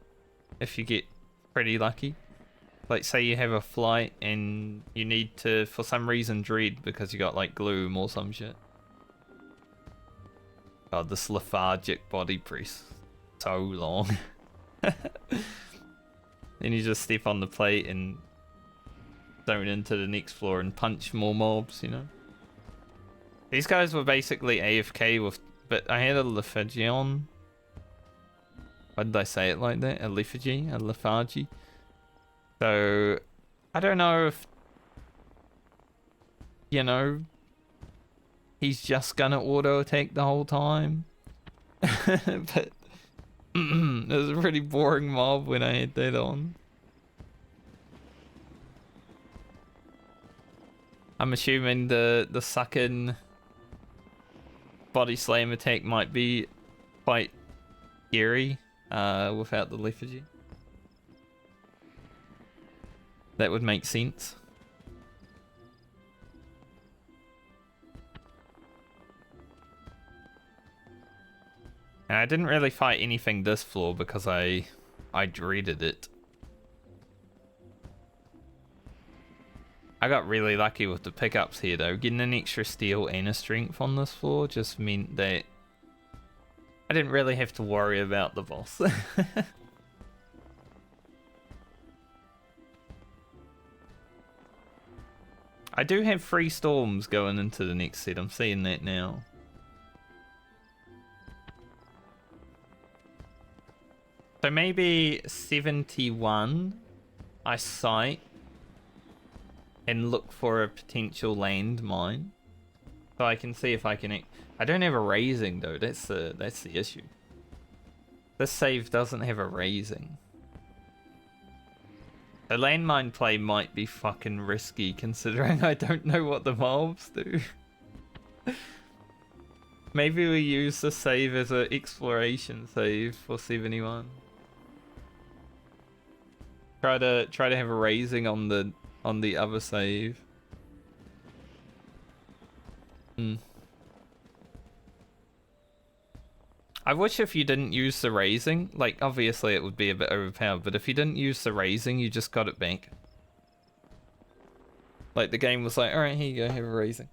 if you get pretty lucky. Like, say you have a flight and you need to, for some reason, dread because you got, like, gloom or some shit. God, this lethargic body press. So long. Then you just step on the plate and zone into the next floor and punch more mobs, you know? These guys were basically AFK with... But I had a lethargy on. Why did I say it like that? A lethargy? A lethargy? So... I don't know if... You know... He's just gonna auto-attack the whole time. But... it was a pretty boring mob when I had that on. I'm assuming the suck-in body slam attack might be quite scary without the lethargy. That would make sense. And I didn't really fight anything this floor because I dreaded it. I got really lucky with the pickups here though. Getting an extra steel and a strength on this floor just meant that I didn't really have to worry about the boss. I do have 3 storms going into the next set, I'm seeing that now. So maybe 71 I sight and look for a potential landmine. So I can see if I can... I don't have a raising though, that's the issue. This save doesn't have a raising. The landmine play might be fucking risky considering I don't know what the mobs do. Maybe we use the save as an exploration save for 71. Try to have a raising on the other save. I wish if you didn't use the raising, like obviously it would be a bit overpowered, but if you didn't use the raising, you just got it back. Like the game was like, alright, here you go, have a raising.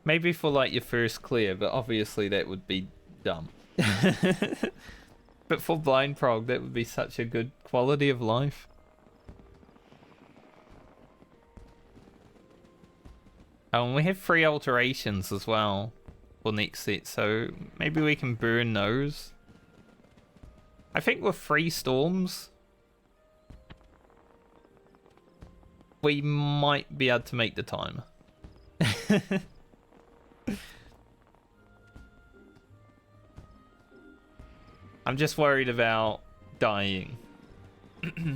Maybe for like your first clear, but obviously that would be dumb. But for blind prog, that would be such a good quality of life. Oh, and we have 3 alterations as well for next set, so maybe we can burn those. I think with 3 storms, we might be able to make the timer. I'm just worried about dying.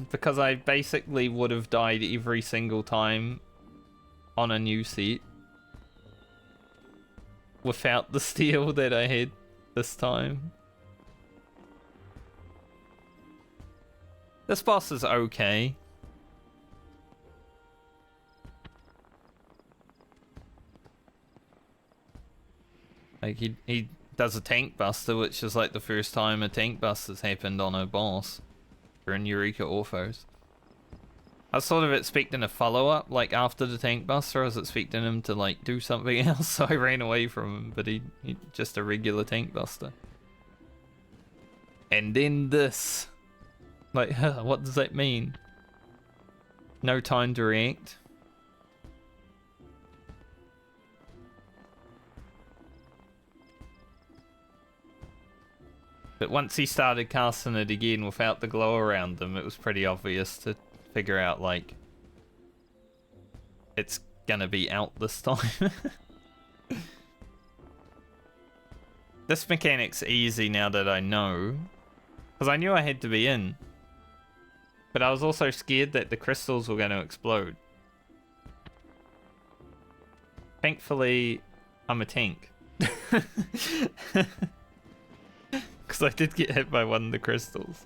Because I basically would have died every single time on a new set without the steel that I had this time. This boss is okay. Like he does a tank buster, which is like the first time a tank buster's happened on a boss for in Eureka Orthos. I was sort of expecting a follow-up, like after the tank buster. I was expecting him to like do something else, so I ran away from him, but he just a regular tank buster. And then this. Like, what does that mean? No time to react. But once he started casting it again without the glow around them, it was pretty obvious to figure out, like, it's gonna be out this time. This mechanic's easy now that I know, because I knew I had to be in. But I was also scared that the crystals were going to explode. Thankfully, I'm a tank. Because I did get hit by one of the crystals.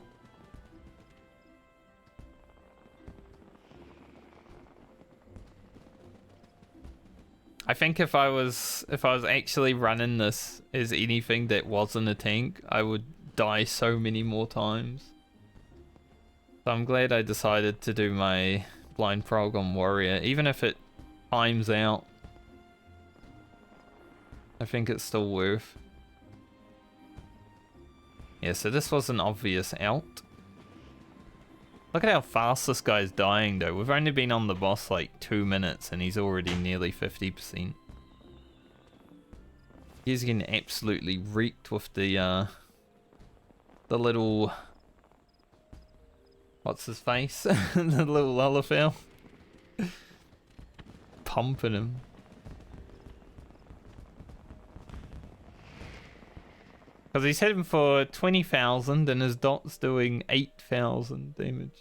I think if I was actually running this as anything that wasn't a tank, I would die so many more times. So I'm glad I decided to do my blind prog on warrior, even if it times out. I think it's still worth. Yeah, so this was an obvious out. Look at how fast this guy's dying though. We've only been on the boss like 2 minutes and he's already nearly 50%. He's getting absolutely wrecked with the little... What's his face? The little lullafowl. Pumping him. Because he's heading for 20,000 and his dot's doing 8,000 damage.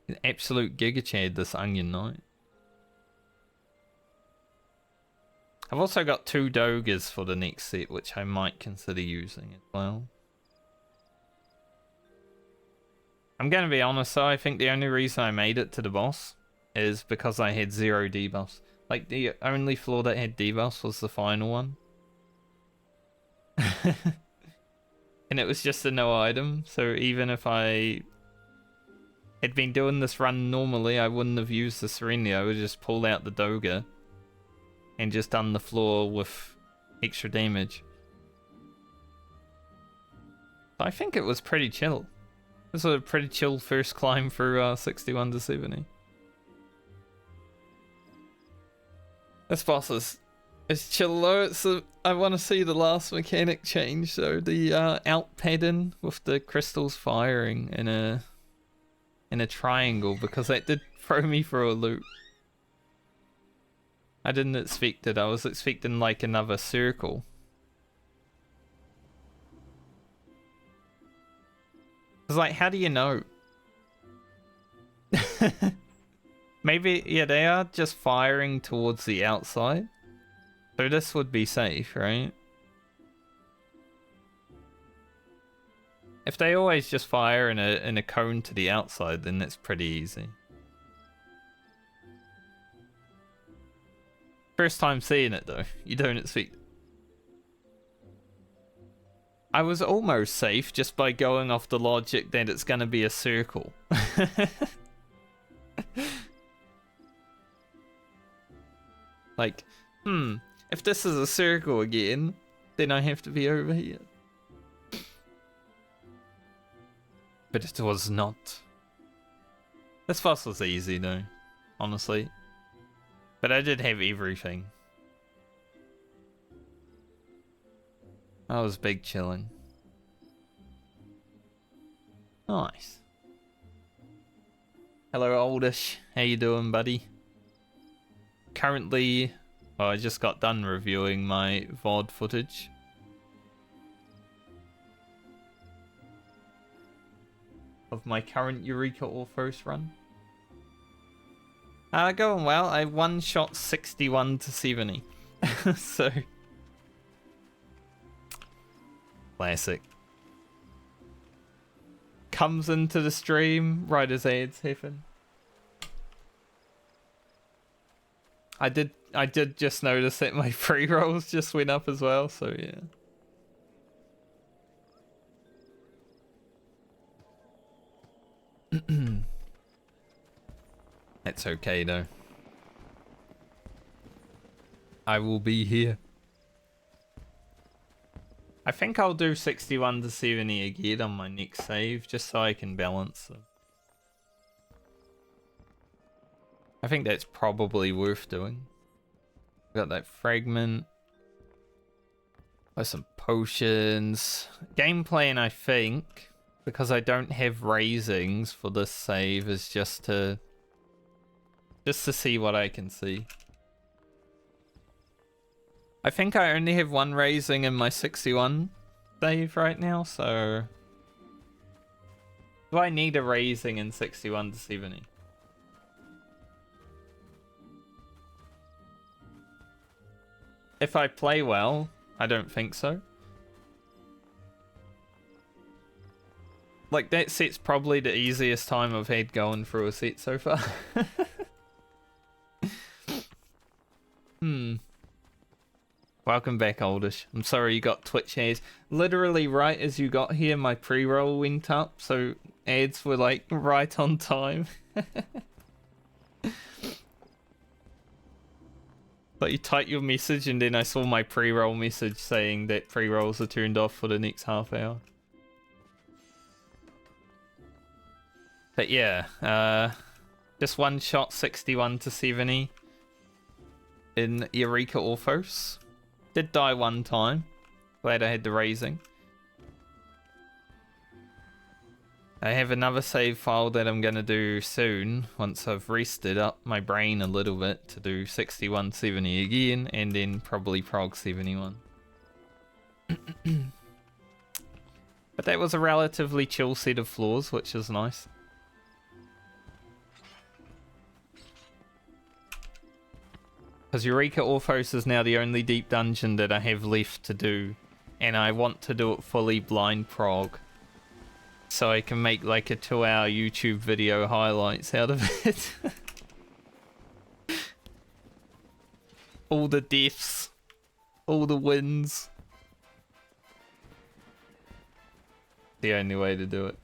An absolute Giga Chad, this Onion Knight. I've also got 2 Dogers for the next set, which I might consider using as well. I'm going to be honest though, I think the only reason I made it to the boss is because I had 0 debuffs. Like, the only floor that had debuffs was the final one. And it was just a no item, so even if I had been doing this run normally, I wouldn't have used the Serenity. I would just pull out the Doga and just done the floor with extra damage. I think it was pretty chill. This was a pretty chill first climb through 61 to 70. This boss is chill though. I want to see the last mechanic change. So the out pattern with the crystals firing in a triangle, because that did throw me for a loop. I didn't expect it. I was expecting like another circle. It's like, how do you know? Maybe, yeah, they are just firing towards the outside. So this would be safe, right? If they always just fire in a cone to the outside, then that's pretty easy. First time seeing it though, you don't expect. I was almost safe just by going off the logic that it's gonna be a circle. Like, if this is a circle again, then I have to be over here. But it was not. This boss was easy though, honestly. But I did have everything. I was big chilling. Nice. Hello, Oldish. How you doing, buddy? Currently, well, I just got done reviewing my VOD footage. Of my current Eureka Orthos run. Going well. I one-shot 61 to 70. So... Classic. Comes into the stream right as ads happen. I did just notice that my free rolls just went up as well, so yeah. That's okay though. I will be here. I think I'll do 61 to 70 again on my next save, just so I can balance them. I think that's probably worth doing. Got that fragment. There's some potions. Game plan, I think, because I don't have raisings for this save, is just to see what I can see. I think I only have one raising in my 61 save right now, so... Do I need a raising in 61 to 70? If I play well, I don't think so. Like, that set's probably the easiest time I've had going through a set so far. Welcome back, Oldish. I'm sorry you got Twitch ads. Literally right as you got here, my pre-roll went up, so ads were like right on time. But you type your message and then I saw my pre-roll message saying that pre-rolls are turned off for the next half hour. But yeah, just one shot 61 to 70 in Eureka Orthos. Did die one time. Glad I had the raising. I have another save file that I'm going to do soon once I've rested up my brain a little bit to do 6170 again and then probably Prog 71. But that was a relatively chill set of floors, which is nice. Because Eureka Orthos is now the only deep dungeon that I have left to do, and I want to do it fully blind Prog. So I can make like a 2-hour YouTube video highlights out of it. All the deaths, all the wins. The only way to do it.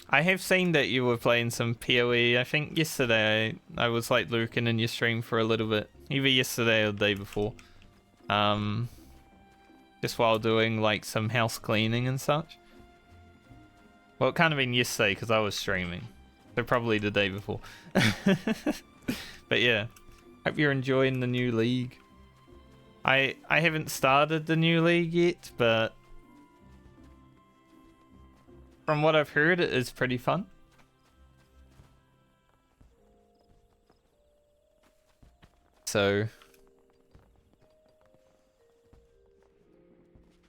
I have seen that you were playing some PoE. I think yesterday I was like lurking in your stream for a little bit. Either yesterday or the day before. Just while doing like some house cleaning and such. Well, it can't have been yesterday because I was streaming. So probably the day before. But yeah, hope you're enjoying the new league. I haven't started the new league yet, but from what I've heard, it is pretty fun. So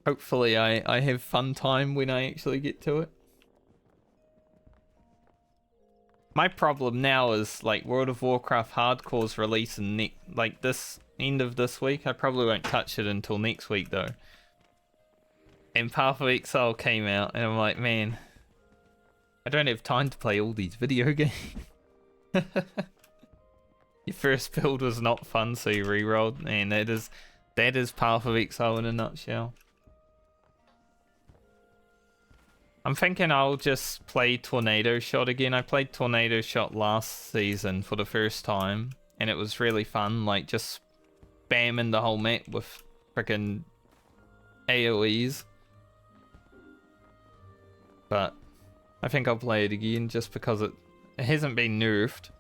hopefully I have fun time when I actually get to it. My problem now is like World of Warcraft Hardcore's releasing like this end of this week. I probably won't touch it until next week though. And Path of Exile came out and I'm like, man, I don't have time to play all these video games. Your first build was not fun, so you rerolled, and that is Path of Exile in a nutshell. I'm thinking I'll just play Tornado Shot again. I played Tornado Shot last season for the first time, and it was really fun, like just spamming the whole map with frickin' AoEs. But I think I'll play it again just because it hasn't been nerfed.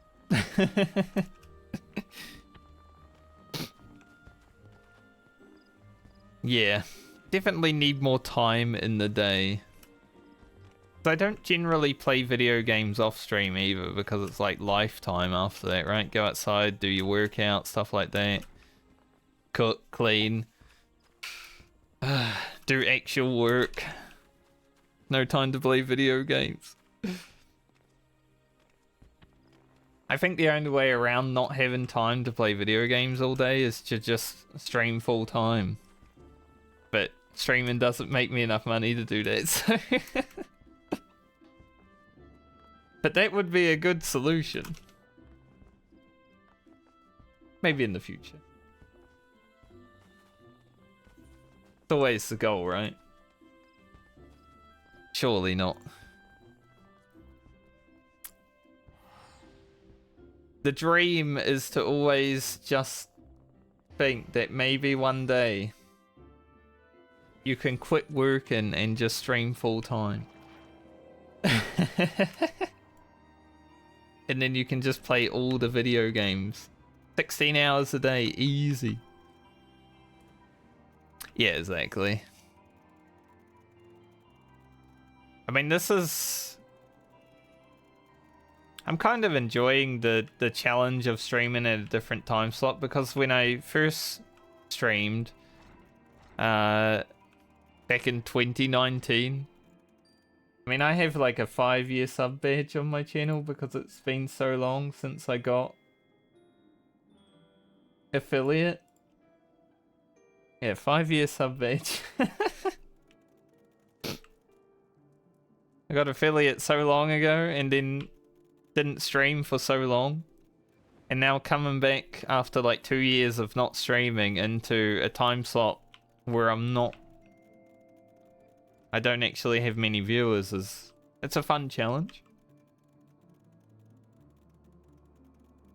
Yeah, definitely need more time in the day. I don't generally play video games off stream either because it's like lifetime after that, right? Go outside, do your workout, stuff like that. Cook, clean. Do actual work. No time to play video games. I think the only way around not having time to play video games all day is to just stream full time. But streaming doesn't make me enough money to do that, so... But that would be a good solution. Maybe in the future. It's always the goal, right? Surely not. The dream is to always just think that maybe one day you can quit working and just stream full time. And then you can just play all the video games. 16 hours a day, easy. Yeah, exactly. I mean, this is... I'm kind of enjoying the challenge of streaming at a different time slot, because when I first streamed back in 2019, I mean, I have like a 5-year sub badge on my channel because it's been so long since I got affiliate. Yeah, 5-year sub badge. I got affiliate so long ago and then didn't stream for so long. And now coming back after like 2 years of not streaming into a time slot where I don't actually have many viewers, it's a fun challenge.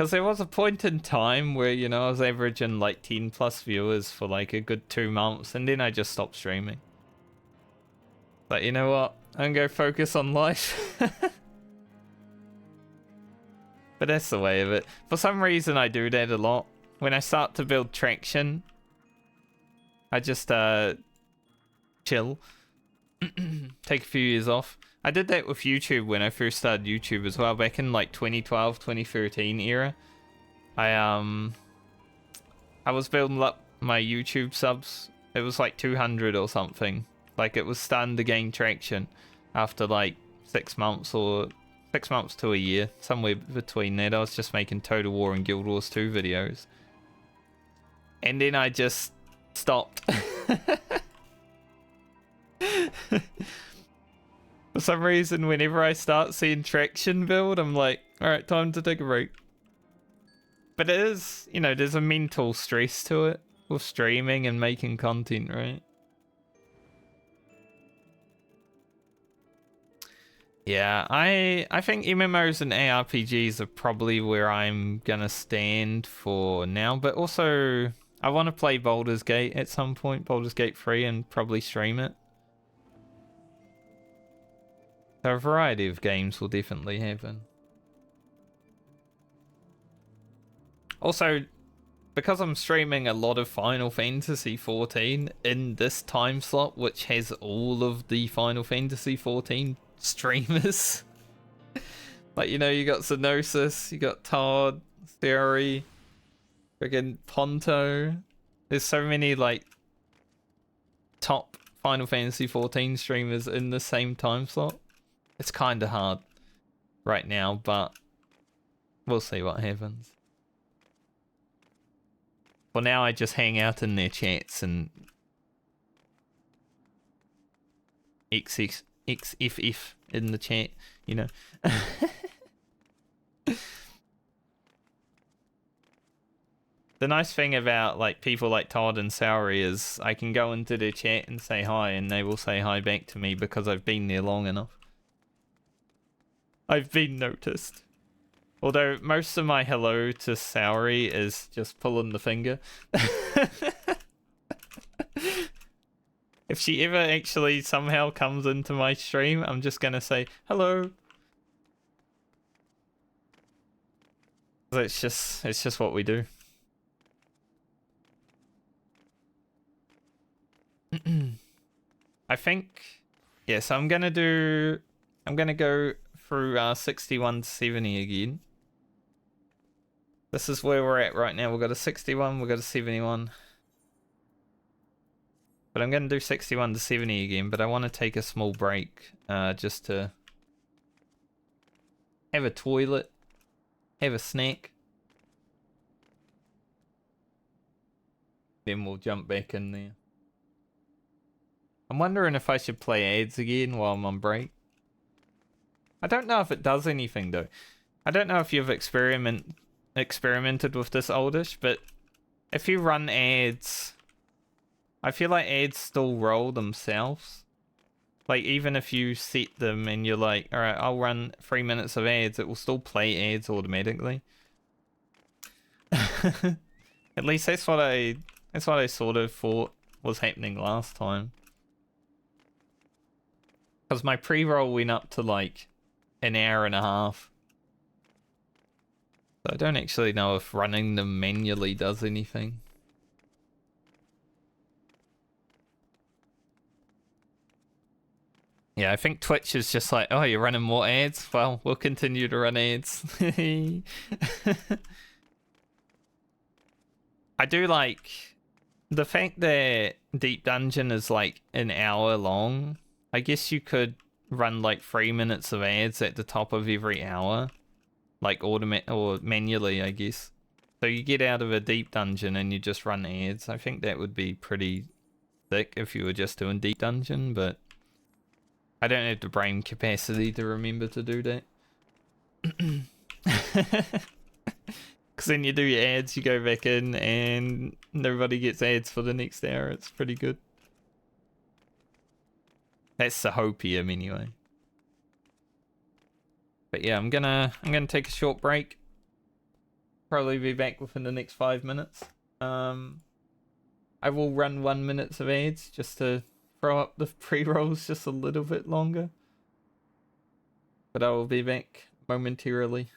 Because there was a point in time where, you know, I was averaging like 10 plus viewers for like a good 2 months, and then I just stopped streaming. But you know what? I'm gonna go focus on life. But that's the way of it. For some reason, I do that a lot. When I start to build traction, I just chill. Take a few years off. I did that with YouTube when I first started YouTube as well, back in like 2012, 2013 era. I was building up my YouTube subs. It was like 200 or something. Like, it was starting to gain traction after like 6 months or 6 months to a year, somewhere between that. I was just making Total War and Guild Wars 2 videos. And then I just stopped. For some reason, whenever I start seeing traction build, I'm like, alright, time to take a break. But it is, you know, there's a mental stress to it with streaming and making content, right? Yeah, I think MMOs and ARPGs are probably where I'm gonna stand for now, but also I want to play Baldur's Gate at some point, Baldur's Gate 3, and probably stream it. So a variety of games will definitely happen. Also, because I'm streaming a lot of Final Fantasy XIV in this time slot, which has all of the Final Fantasy XIV streamers. Like, you know, you got Zenosis, you got Todd, Theory, friggin' Ponto. There's so many, like, top Final Fantasy XIV streamers in the same time slot. It's kind of hard right now, but we'll see what happens. For now, I just hang out in their chats and XFF in the chat, you know. The nice thing about like people like Todd and Saori is I can go into their chat and say hi, and they will say hi back to me because I've been there long enough. I've been noticed. Although most of my hello to Saori is just pulling the finger. If she ever actually somehow comes into my stream, I'm just gonna say hello. It's just what we do. I think, yeah, so I'm gonna go through 61 to 70 again. This is where we're at right now. We've got a 61, we've got a 71. But I'm gonna do 61 to 70 again, but I want to take a small break, just to have a toilet, have a snack. Then we'll jump back in there. I'm wondering if I should play ads again while I'm on break. I don't know if it does anything though. I don't know if you've experimented with this, Oldish, but if you run ads, I feel like ads still roll themselves. Like, even if you set them and you're like, alright, I'll run 3 minutes of ads, it will still play ads automatically. At least that's what I sort of thought was happening last time. Because my pre-roll went up to like an hour and a half. So I don't actually know if running them manually does anything. Yeah, I think Twitch is just like, oh, you're running more ads? Well, we'll continue to run ads. I do like the fact that Deep Dungeon is like an hour long. I guess you could run like 3 minutes of ads at the top of every hour. Like or manually, I guess. So you get out of a Deep Dungeon and you just run ads. I think that would be pretty thick if you were just doing Deep Dungeon, but I don't have the brain capacity to remember to do that. Because then you do your ads, you go back in, and nobody gets ads for the next hour. It's pretty good. That's the hopium anyway. But yeah, I'm gonna take a short break. Probably be back within the next 5 minutes. I will run 1 minute of ads just to throw up the pre-rolls just a little bit longer. But I will be back momentarily.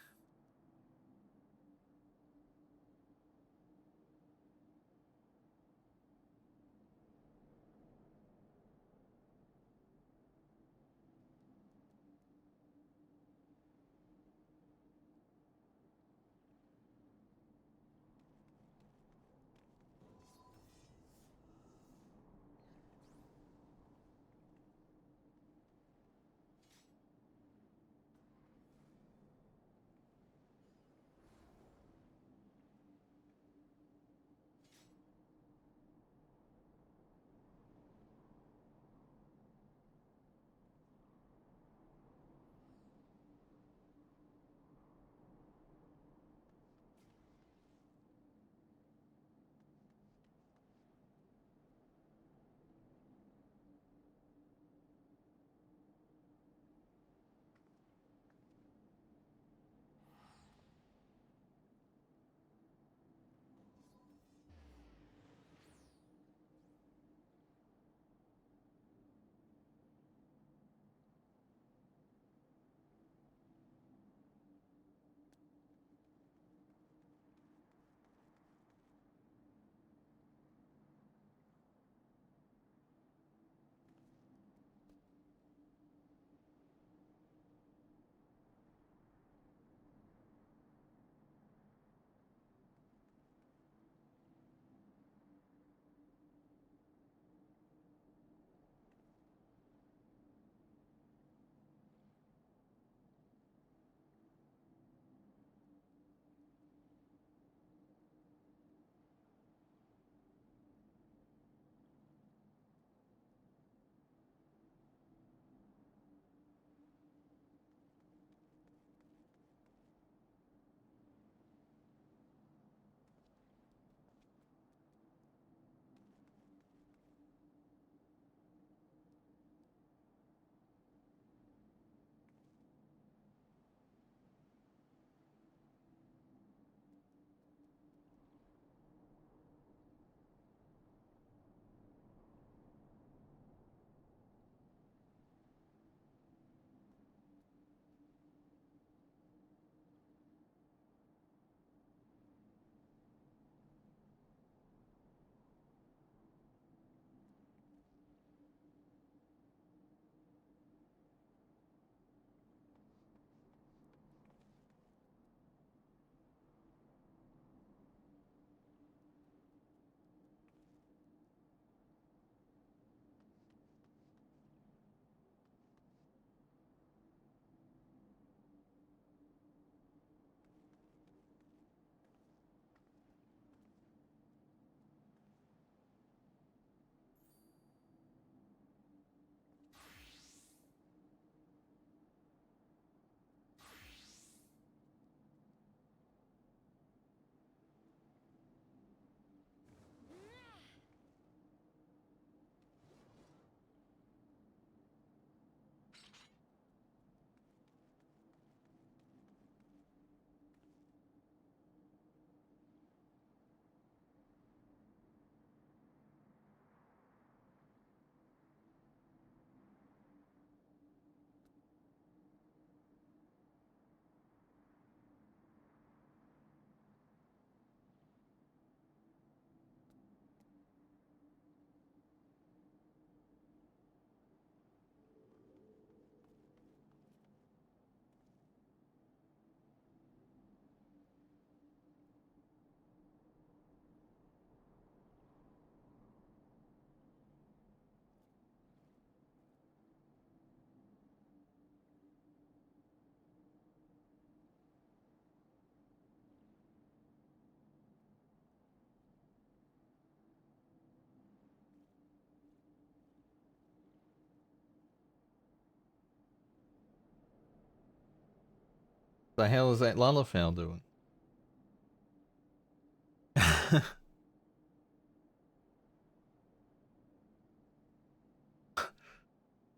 The hell is that Lullafowl doing?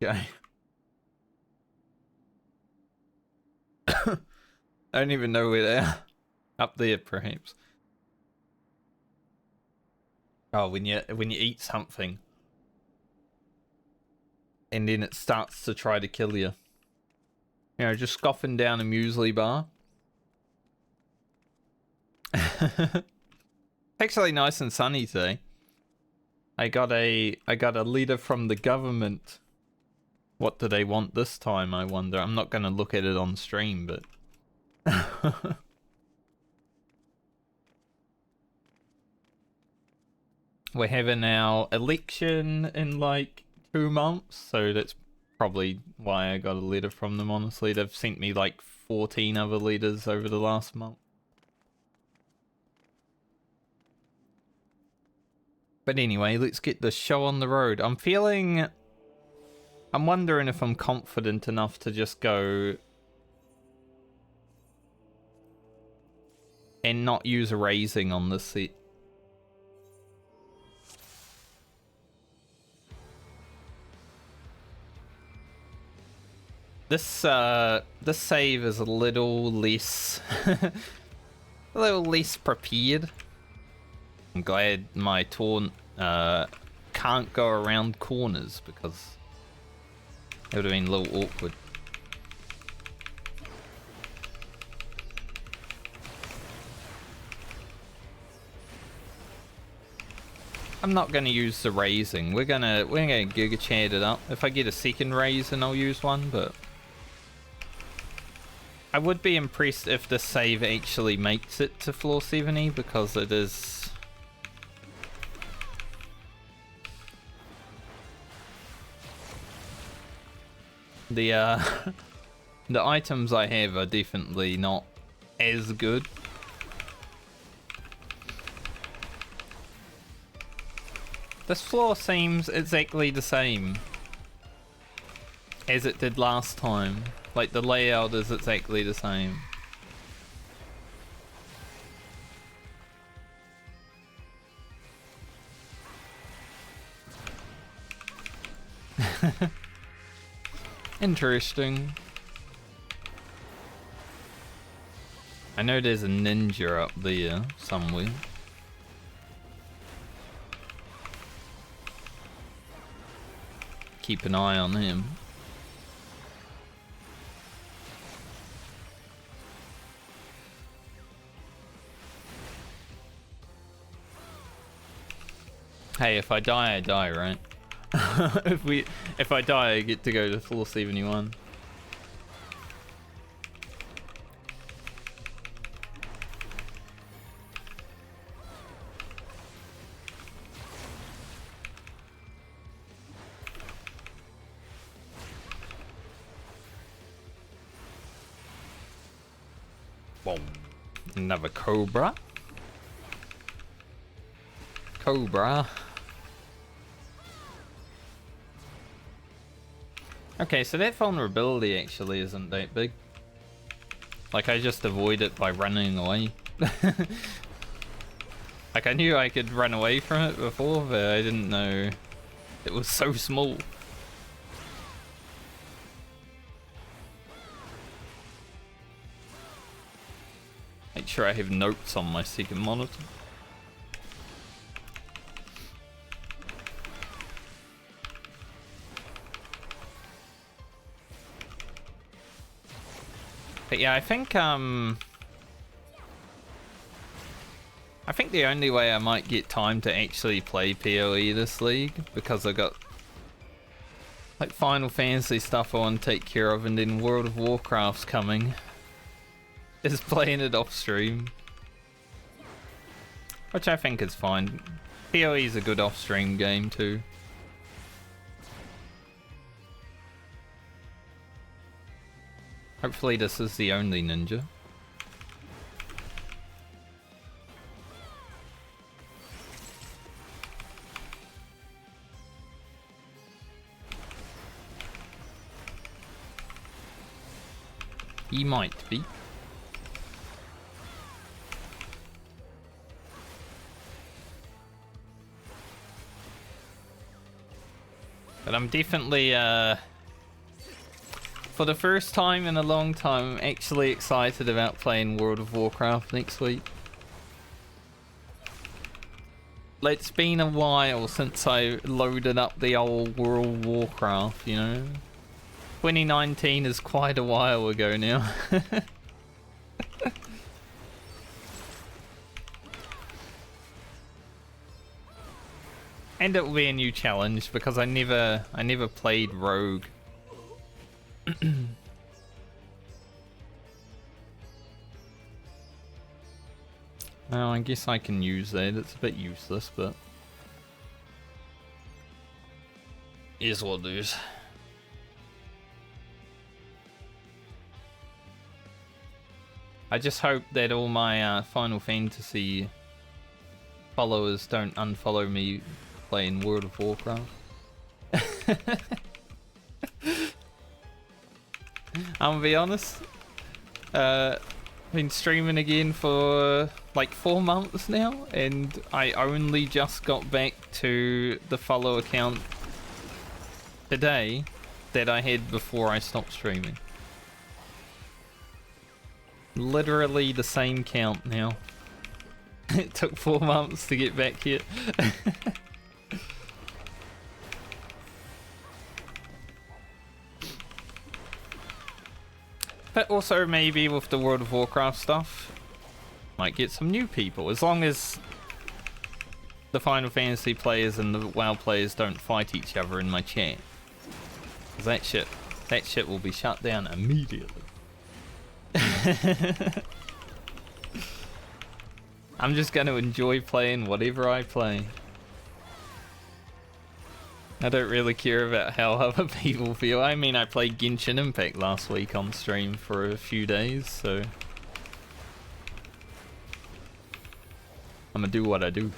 Okay. I don't even know where they are. Up there, perhaps. Oh, when you eat something, and then it starts to try to kill you. You know, just scoffing down a muesli bar. Actually, nice and sunny today. I got a letter from the government. What do they want this time, I wonder? I'm not going to look at it on stream, but... We're having our election in like 2 months, so that's probably why I got a letter from them, honestly. They've sent me like 14 other letters over the last month. But anyway, let's get the show on the road. I'm wondering if I'm confident enough to just go and not use raising on this set. This save is a little less a little less prepared. I'm glad my taunt can't go around corners because it would have been a little awkward. I'm not gonna use the raising. We're gonna Giga Chad it up. If I get a second raise, then I'll use one, but I would be impressed if this save actually makes it to floor 70, because it is... The the items I have are definitely not as good. This floor seems exactly the same as it did last time. Like, the layout is exactly the same. Interesting. I know there's a ninja up there somewhere. Keep an eye on him. Hey, if I die, I die, right? if I die, I get to go to floor 71. Boom. Another cobra. Cobra. Okay, so that vulnerability actually isn't that big. Like, I just avoid it by running away. Like, I knew I could run away from it before, but I didn't know it was so small. Make sure I have notes on my second monitor. But yeah, I think the only way I might get time to actually play PoE this league, because I got like Final Fantasy stuff I want to take care of, and then World of Warcraft's coming, is playing it off stream. Which I think is fine. PoE is a good off stream game too. Hopefully this is the only ninja. He might be. But I'm definitely For the first time in a long time, I'm actually excited about playing World of Warcraft next week. It's been a while since I loaded up the old World of Warcraft, you know? 2019 is quite a while ago now. And it will be a new challenge because I never played Rogue. Well, I guess I can use that. It's a bit useless, but is what it is. I just hope that all my Final Fantasy followers don't unfollow me playing World of Warcraft. I'm gonna be honest. Been streaming again for like 4 months now, and I only just got back to the follow account today that I had before I stopped streaming. Literally the same count now. It took 4 months to get back here. But also maybe with the World of Warcraft stuff, might get some new people, as long as the Final Fantasy players and the WoW players don't fight each other in my chat. Cause that shit will be shut down immediately. I'm just gonna enjoy playing whatever I play. I don't really care about how other people feel. I mean, I played Genshin Impact last week on stream for a few days, so I'm gonna do what I do.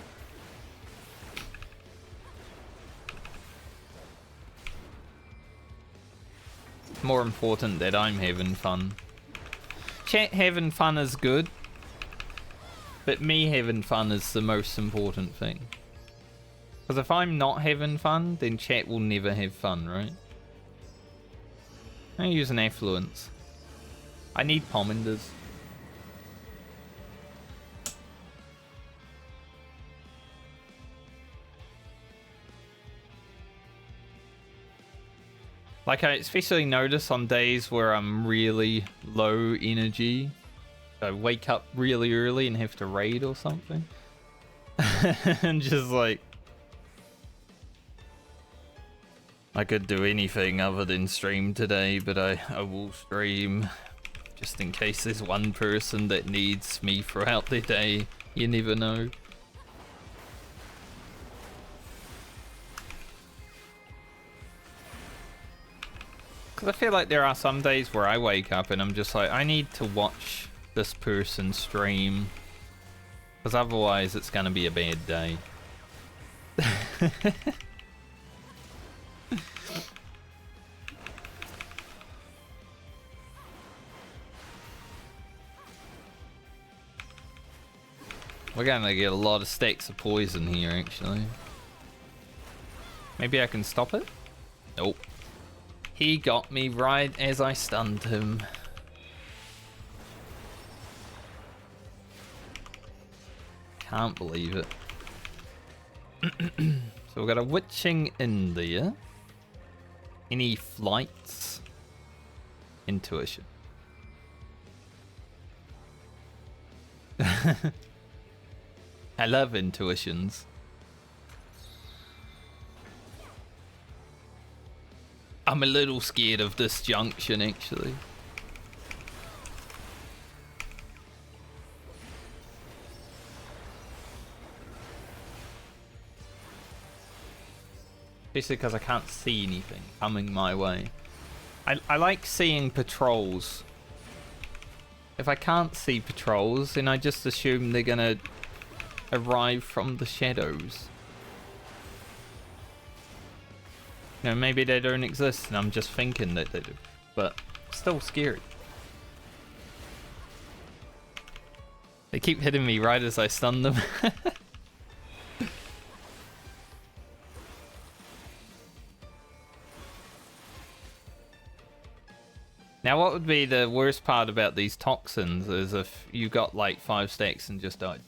More important that I'm having fun. Chat having fun is good, but me having fun is the most important thing. Because if I'm not having fun, then chat will never have fun, right? I use an affluence. I need pommanders. Like, I especially notice on days where I'm really low energy, I wake up really early and have to raid or something. And just like, I could do anything other than stream today, but I will stream just in case there's one person that needs me throughout the day. You never know. Because I feel like there are some days where I wake up and I'm just like, I need to watch this person stream. Because otherwise it's going to be a bad day. We're gonna get a lot of stacks of poison here, actually. Maybe I can stop it? Nope. He got me right as I stunned him. Can't believe it. So we've got a witching in there. Any flights? Intuition. I love intuitions. I'm a little scared of this junction, actually. Especially because I can't see anything coming my way. I like seeing patrols. If I can't see patrols, then I just assume they're gonna arrive from the shadows. You know, maybe they don't exist and I'm just thinking that they do, but still scary. They keep hitting me right as I stun them. Now, what would be the worst part about these toxins is if you got like 5 stacks and just died.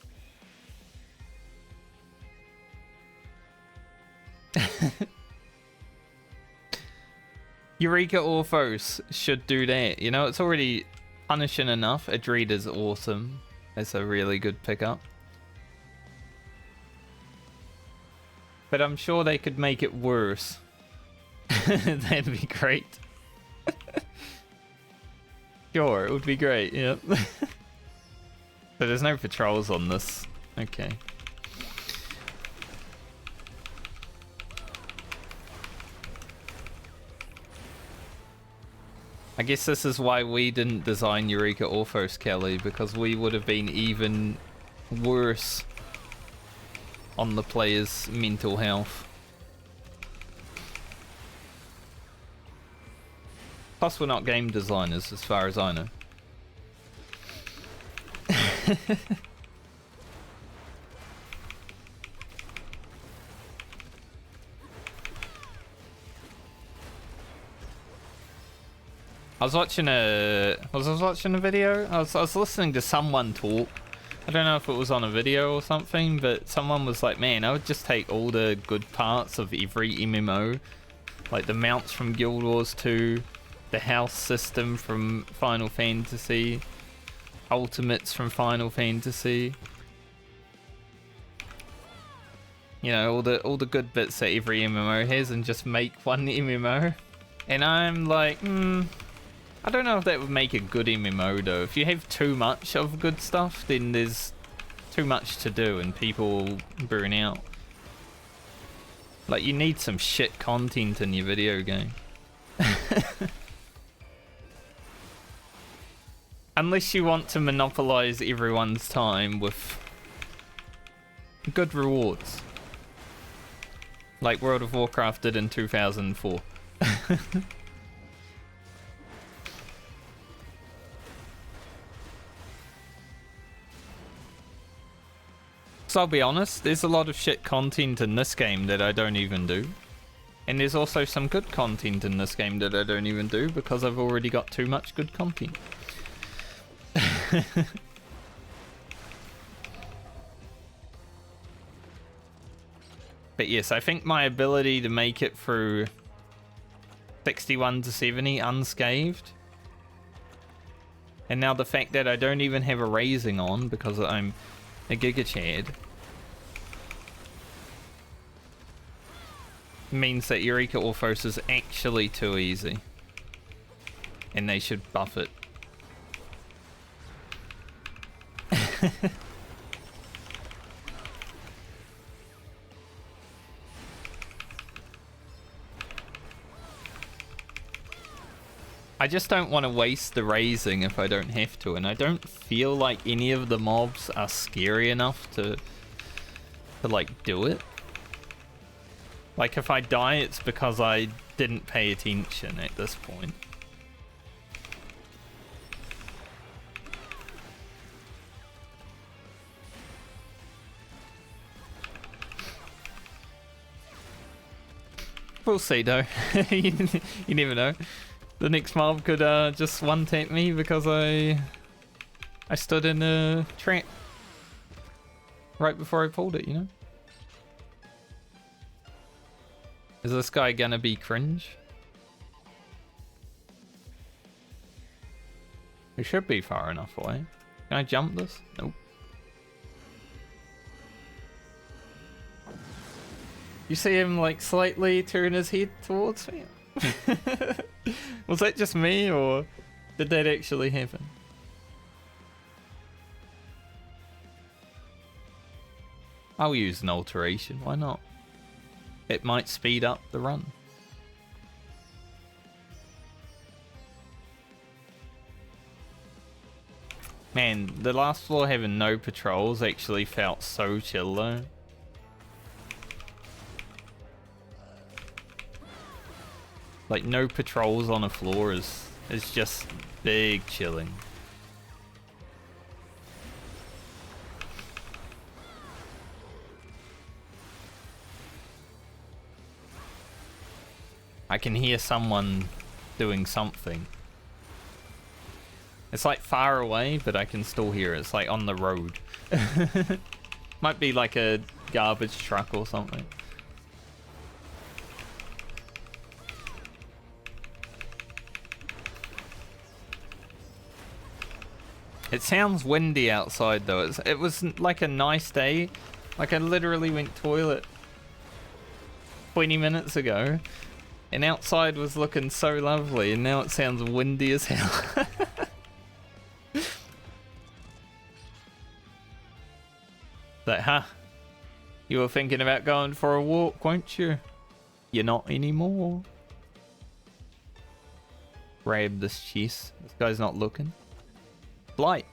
Eureka Orthos should do that. You know, it's already punishing enough. Adreed is awesome. It's a really good pickup. But I'm sure they could make it worse. That'd be great. Sure, it would be great, yep. But there's no patrols on this. Okay. I guess this is why we didn't design Eureka Orthos, Kelly, because we would have been even worse on the player's mental health. Plus, we're not game designers, as far as I know. I was watching a video. I was listening to someone talk. I don't know if it was on a video or something, but someone was like, "Man, I would just take all the good parts of every MMO, like the mounts from Guild Wars 2, the house system from Final Fantasy, ultimates from Final Fantasy. You know, all the good bits that every MMO has, and just make one MMO." And I'm like, I don't know if that would make a good MMO though. If you have too much of good stuff, then there's too much to do and people burn out. Like, you need some shit content in your video game. Unless you want to monopolize everyone's time with good rewards. Like World of Warcraft did in 2004. So I'll be honest, there's a lot of shit content in this game that I don't even do. And there's also some good content in this game that I don't even do because I've already got too much good content. But yes, I think my ability to make it through 61 to 70 unscathed, and now the fact that I don't even have a raising on because I'm a Giga Chad, means that Eureka Orthos is actually too easy, and they should buff it. I just don't want to waste the raising if I don't have to, and I don't feel like any of the mobs are scary enough to like do it. Like, if I die, it's because I didn't pay attention at this point. We'll see though. You never know. The next mob could just one-tap me because I stood in a trap right before I pulled it, you know? Is this guy gonna be cringe? He should be far enough away. Can I jump this? Nope. You see him like slightly turn his head towards me? Was that just me, or did that actually happen? I'll use an alteration, why not? It might speed up the run. Man, the last floor having no patrols actually felt so chill though. Like, no patrols on a floor is just big chilling. I can hear someone doing something. It's like far away, but I can still hear it. It's like on the road. Might be like a garbage truck or something. It sounds windy outside though. It was like a nice day. Like I literally went toilet 20 minutes ago and outside was looking so lovely and now it sounds windy as hell. Like, huh? You were thinking about going for a walk, weren't you? You're not anymore. Grab this chest. This guy's not looking. Blight.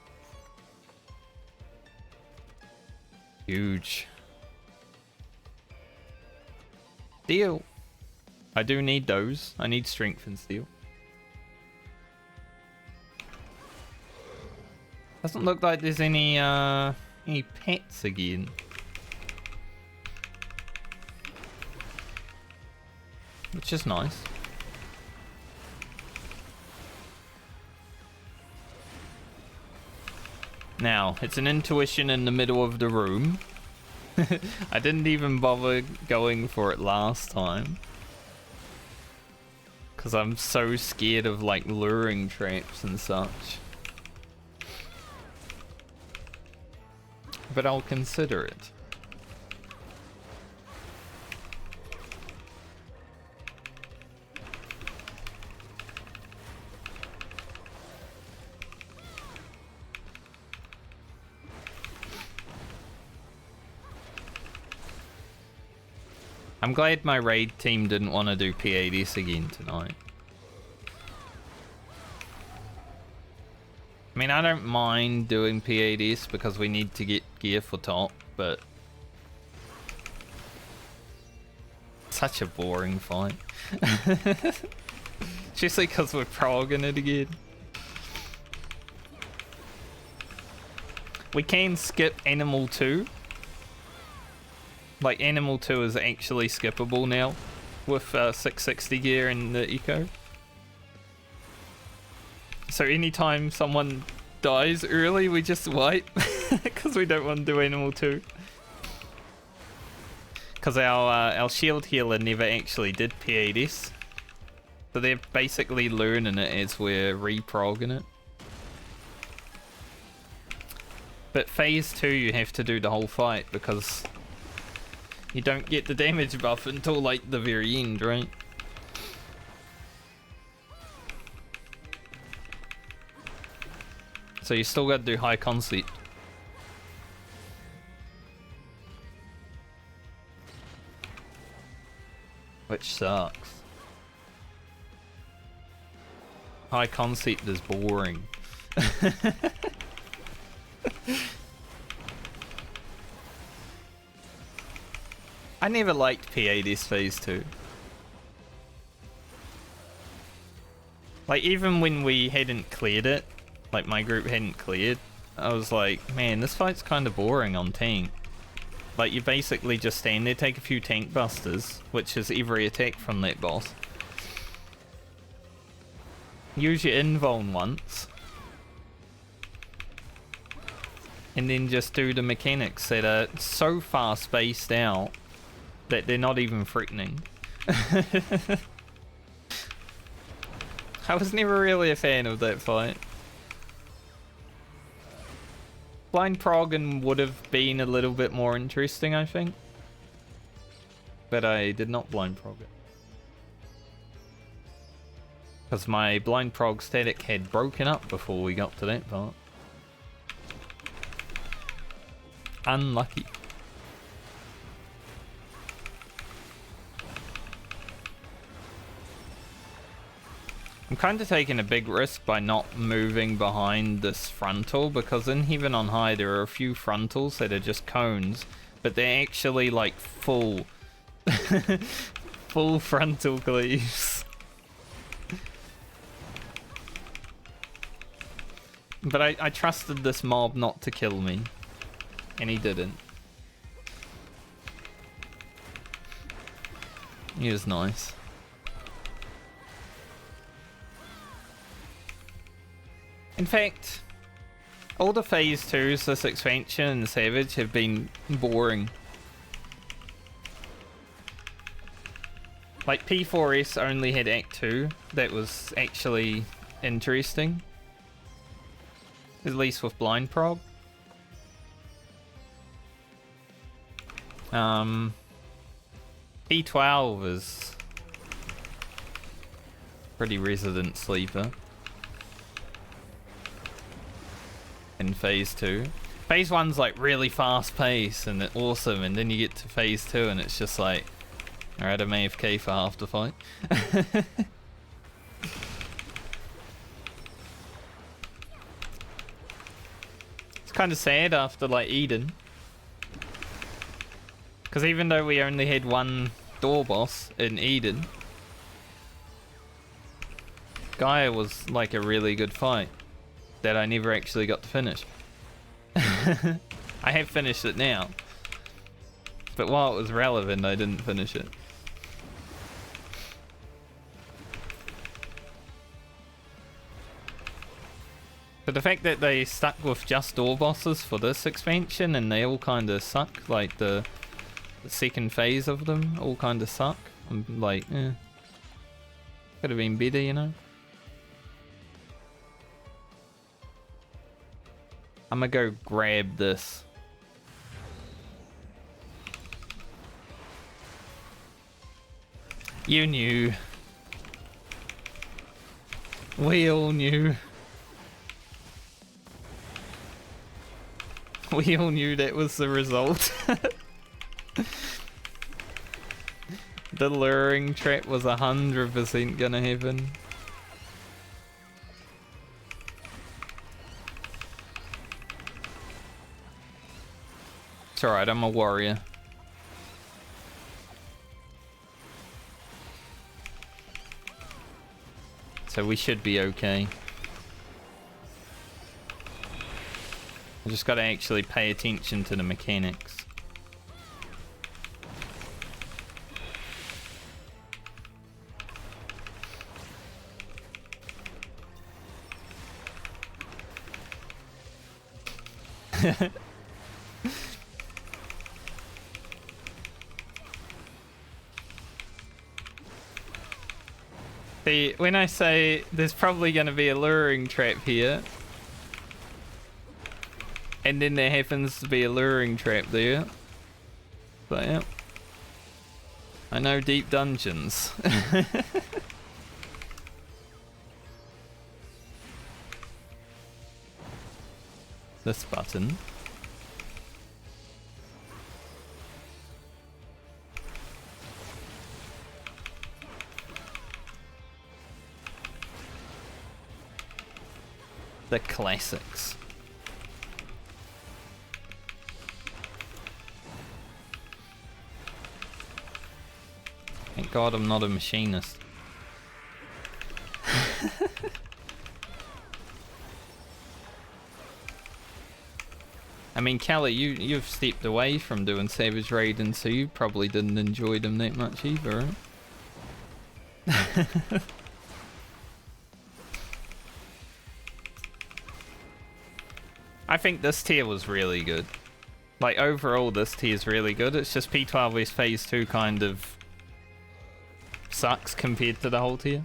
Huge. Steel. I do need those. I need strength and steel. Doesn't look like there's any pets again. Which is nice. Now, it's an intuition in the middle of the room. I didn't even bother going for it last time. Because I'm so scared of like luring traps and such. But I'll consider it. I'm glad my raid team didn't want to do PADs again tonight. I mean, I don't mind doing PADs because we need to get gear for top, but such a boring fight. Especially because we're progging it again. We can skip Animal 2. Like, Animal 2 is actually skippable now with 660 gear in the eco. So anytime someone dies early, we just wipe because we don't want to do Animal 2. Because our shield healer never actually did PADs. So they're basically learning it as we're reprogging it. But phase 2 you have to do the whole fight because you don't get the damage buff until like the very end, right? So you still gotta do high concept. Which sucks. High concept is boring. I never liked PADs phase 2. Like, even when we hadn't cleared it, like my group hadn't cleared, I was like, man, this fight's kind of boring on tank. Like, you basically just stand there, take a few tank busters, which is every attack from that boss. Use your invuln once. And then just do the mechanics that are so far spaced out that they're not even threatening. I was never really a fan of that fight. Blind Progging would have been a little bit more interesting, I think. But I did not blind prog it. Because my blind prog static had broken up before we got to that part. Unlucky. I'm kind of taking a big risk by not moving behind this frontal, because in Heaven on High there are a few frontals that are just cones, but they're actually like full full frontal cleaves. But I trusted this mob not to kill me, and he didn't. He was nice. In fact, all the phase 2s this expansion and Savage have been boring. Like P4S only had Act 2 that was actually interesting. At least with blind prog. P12 is pretty resident sleeper. In phase 2. Phase 1's like really fast paced and it's awesome, and then you get to phase 2 and it's just like, alright, I'm AFK for half the fight. It's kind of sad after like Eden. Because even though we only had one door boss in Eden, Gaia was like a really good fight that I never actually got to finish. I have finished it now, but while it was relevant I didn't finish it. But the fact that they stuck with just door bosses for this expansion and they all kind of suck, like the second phase of them all kind of suck. I'm like, could have been better, you know? I'm gonna go grab this. You knew. We all knew. We all knew that was the result. The luring trap was 100% gonna happen. It's alright, I'm a warrior. So we should be okay. I just gotta actually pay attention to the mechanics. See, when I say there's probably going to be a luring trap here, and then there happens to be a luring trap there, but yeah, I know deep dungeons. This button. The classics. Thank God I'm not a machinist. I mean, Callie, you've stepped away from doing Savage Raiden, so you probably didn't enjoy them that much either, right? I think this tier was really good. Like, overall, this tier is really good. It's just P12's Phase 2 kind of sucks compared to the whole tier.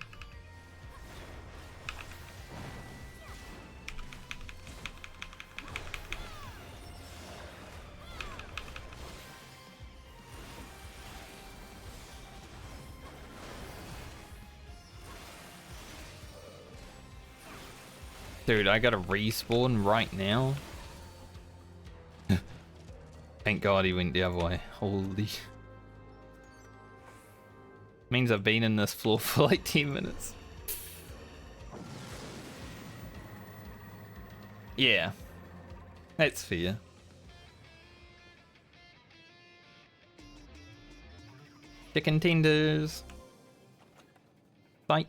Dude, I gotta respawn right now. Thank God he went the other way. Holy. Means I've been in this floor for like 10 minutes. Yeah. That's fair. Chicken tenders. Fight.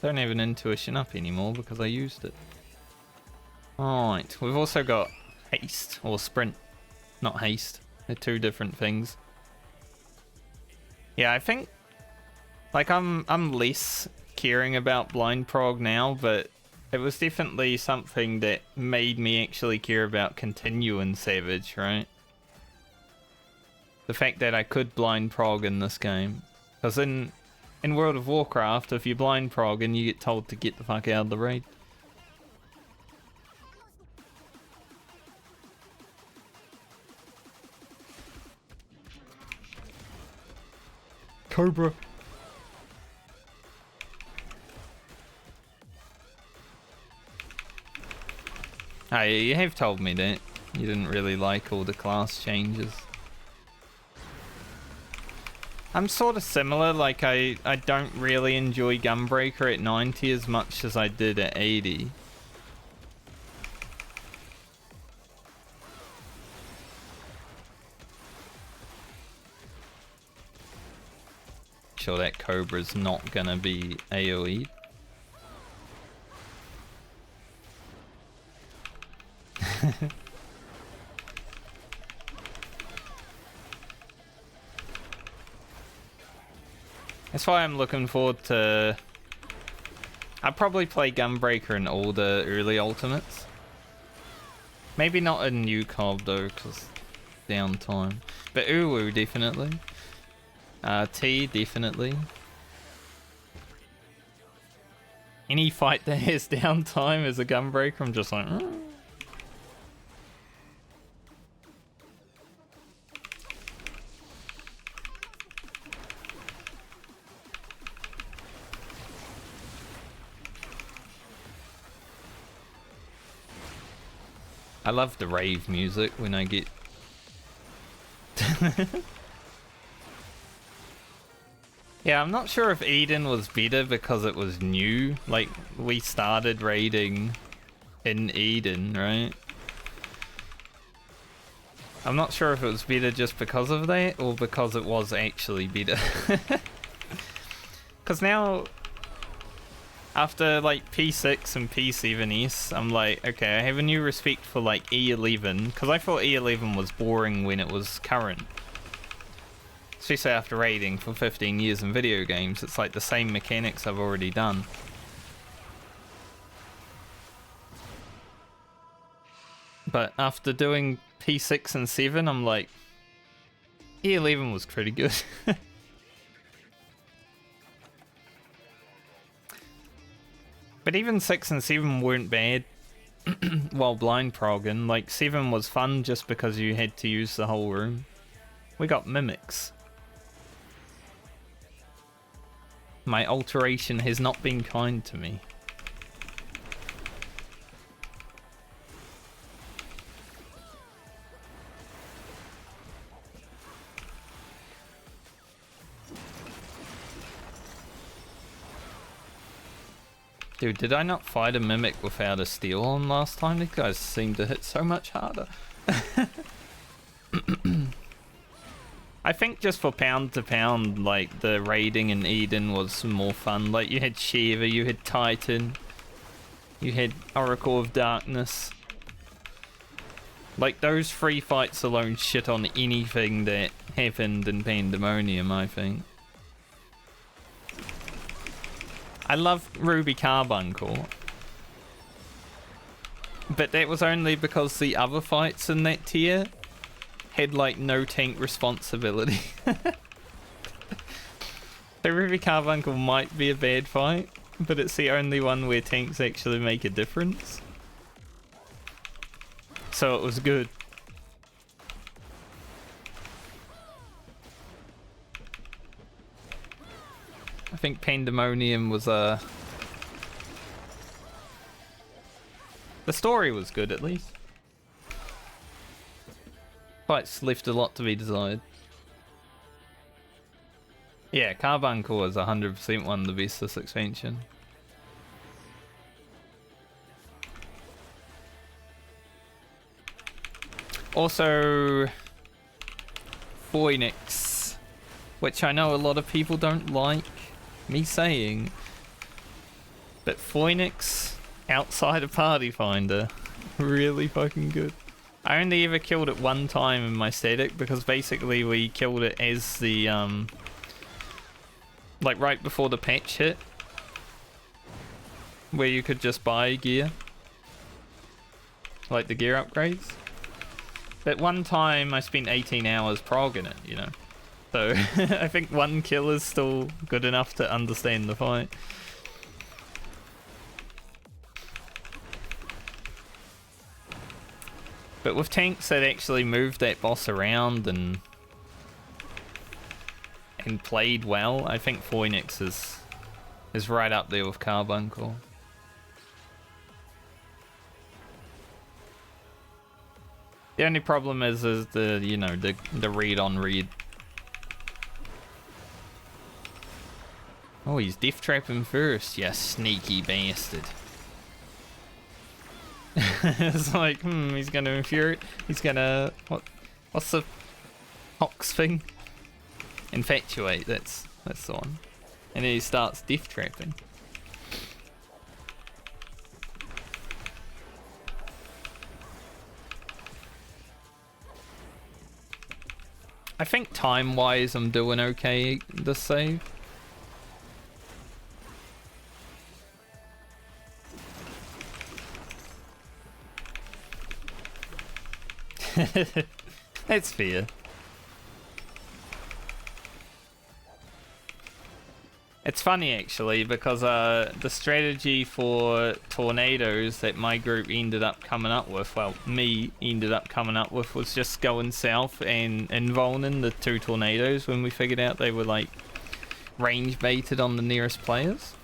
Don't have an intuition up anymore because I used it. Alright, we've also got haste, or sprint, not haste. They're two different things. Yeah, I think like I'm less caring about blind prog now, but it was definitely something that made me actually care about continue in Savage, right? The fact that I could blind prog in this game. Because in World of Warcraft, if you blind prog and you get told to get the fuck out of the raid. Cobra. Hey, you have told me that. You didn't really like all the class changes. I'm sort of similar, like I don't really enjoy Gunbreaker at 90 as much as I did at 80. Sure that Cobra's not gonna be AoE. That's why I'm looking forward to... I'll probably play Gunbreaker in all the early ultimates. Maybe not a new cob though, because downtime. But Uwu definitely. T definitely. Any fight that has downtime as a Gunbreaker, I'm just like... I love the rave music when I get... Yeah, I'm not sure if Eden was better because it was new. Like, we started raiding in Eden, right? I'm not sure if it was better just because of that or because it was actually better. Because now... After like P6 and P7S, I'm like, okay, I have a new respect for like E11, because I thought E11 was boring when it was current. Especially after raiding for 15 years in video games, it's like the same mechanics I've already done. But after doing P6 and 7, I'm like, E11 was pretty good. But even 6 and 7 weren't bad while blind progging. Like, 7 was fun just because you had to use the whole room. We got mimics. My alteration has not been kind to me. Dude, did I not fight a mimic without a steel on last time? These guys seem to hit so much harder. I think just for pound to pound, like, the raiding in Eden was more fun. Like, you had Shiva, you had Titan, you had Oracle of Darkness. Like, those 3 fights alone shit on anything that happened in Pandemonium, I think. I love Ruby Carbuncle, but that was only because the other fights in that tier had like no tank responsibility. So Ruby Carbuncle might be a bad fight, but it's the only one where tanks actually make a difference. So it was good. I think Pandemonium was the story was good at least. Fights left a lot to be desired. Yeah, Carbuncle is 100% one of the best this expansion. Also, Phoenix, which I know a lot of people don't like me saying, but Phoenix outside of Party Finder, really fucking good. I only ever killed it one time in my static because basically we killed it as the like right before the patch hit, where you could just buy gear, like the gear upgrades. But one time I spent 18 hours progging it, you know. So I think one kill is still good enough to understand the fight. But with tanks that actually moved that boss around and played well, I think Phoenix is right up there with Carbuncle. The only problem is the, you know, the read on read. Oh, he's death trapping first, you sneaky bastard. It's like, he's gonna infuriate. He's gonna what's the Hox thing? Infatuate, that's the one. And then he starts death trapping. I think time-wise I'm doing okay this save. That's fair. It's funny actually because the strategy for tornadoes that my group ended up coming up with, well, me ended up coming up with, was just going south and invulning the two tornadoes when we figured out they were like range baited on the nearest players.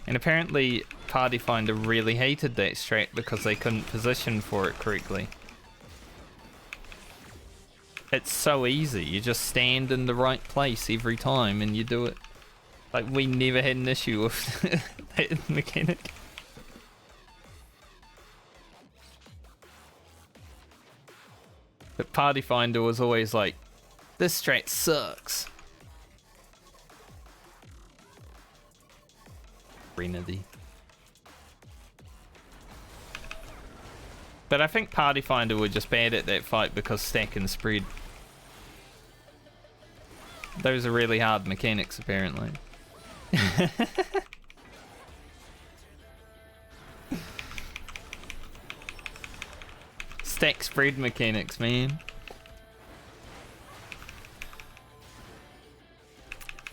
And apparently Party Finder really hated that strat because they couldn't position for it correctly. It's so easy, you just stand in the right place every time and you do it. Like, we never had an issue with that mechanic. But Party Finder was always like, this strat sucks. Renity. But I think Party Finder were just bad at that fight because stack and spread. Those are really hard mechanics, apparently. Stack spread mechanics, man.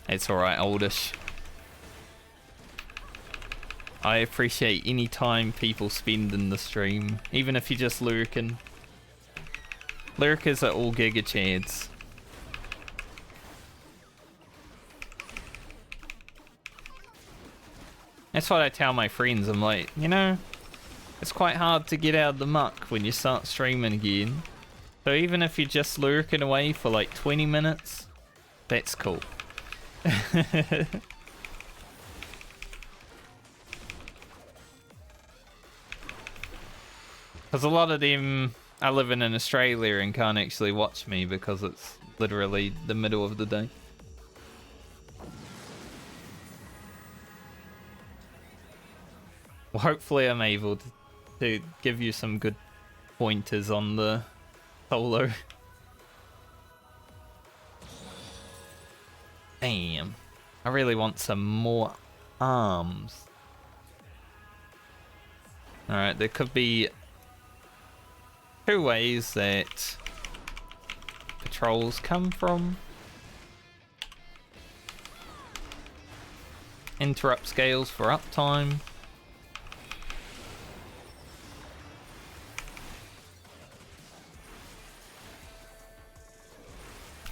It's alright, oldish. I appreciate any time people spend in the stream, even if you're just lurking. Lurkers are all giga chads. That's what I tell my friends. I'm like, you know, it's quite hard to get out of the muck when you start streaming again. So even if you're just lurking away for like 20 minutes, that's cool. Because a lot of them are living in Australia and can't actually watch me because it's literally the middle of the day. Well, hopefully I'm able to give you some good pointers on the solo. Damn. I really want some more arms. Alright, there could be two ways that patrols come from. Interrupt scales for uptime.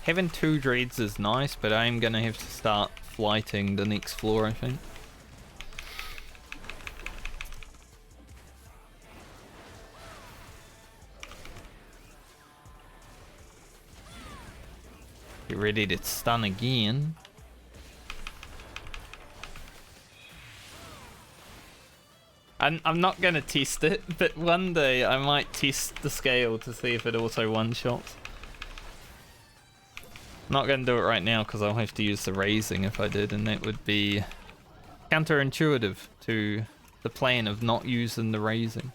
Having two dreads is nice, but I'm gonna have to start flighting the next floor, I think. Get ready to stun again. I'm not gonna test it, but one day I might test the scale to see if it also one-shots. Not gonna do it right now because I'll have to use the raising if I did, and that would be counterintuitive to the plan of not using the raising.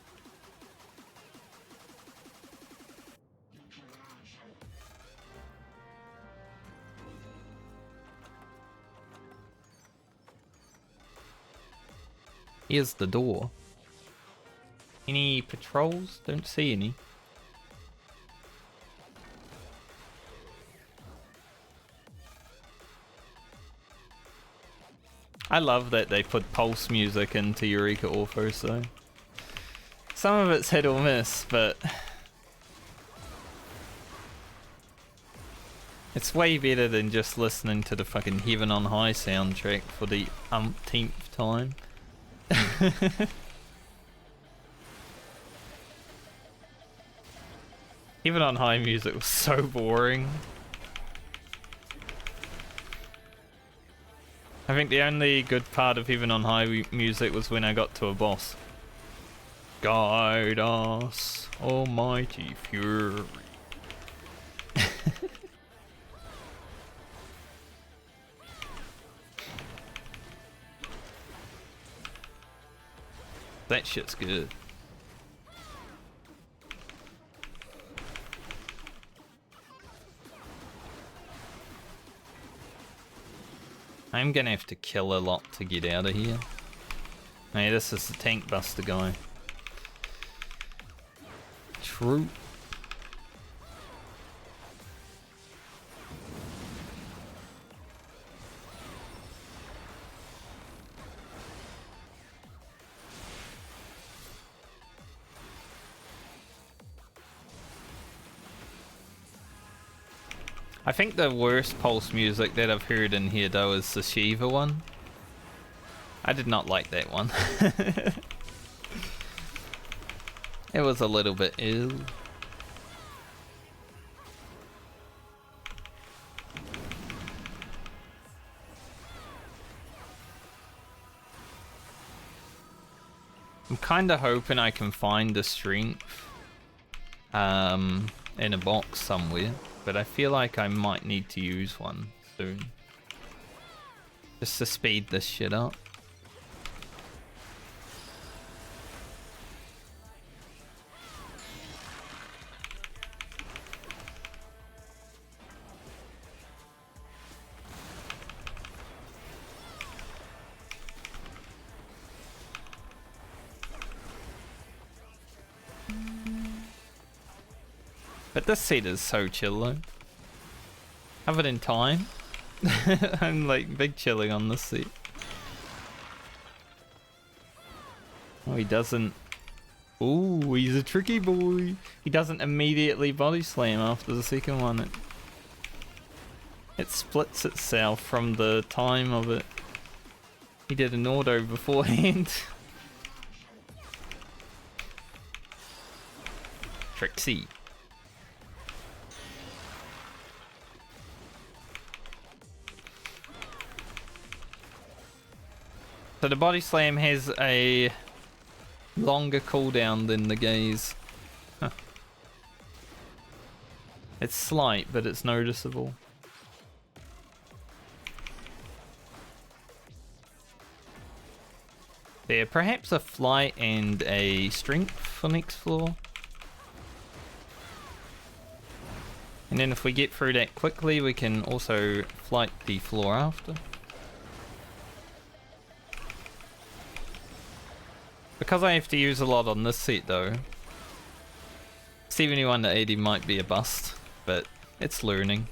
Here's the door. Any patrols? Don't see any. I love that they put pulse music into Eureka Orthos though. Some of it's hit or miss, but it's way better than just listening to the fucking Heaven on High soundtrack for the umpteenth time. Heaven on High music was so boring. I think the only good part of Heaven on High music was when I got to a boss. Guide us, almighty fury. That shit's good. I'm gonna have to kill a lot to get out of here. Hey, this is the tank buster guy. True. I think the worst pulse music that I've heard in here though is the Shiva one. I did not like that one. It was a little bit ill. I'm kinda hoping I can find the strength in a box somewhere. But I feel like I might need to use one soon. Just to speed this shit up. But this seat is so chill though. Have it in time. I'm like big chilling on this seat. Oh, he doesn't. Ooh, he's a tricky boy. He doesn't immediately body slam after the second one. It splits itself from the time of it. He did an auto beforehand. Trixie. So the body slam has a longer cooldown than the gaze. Huh. It's slight, but it's noticeable. There, perhaps a flight and a strength for next floor. And then if we get through that quickly, we can also flight the floor after. Because I have to use a lot on this set though, 71 to 80 might be a bust, but it's learning.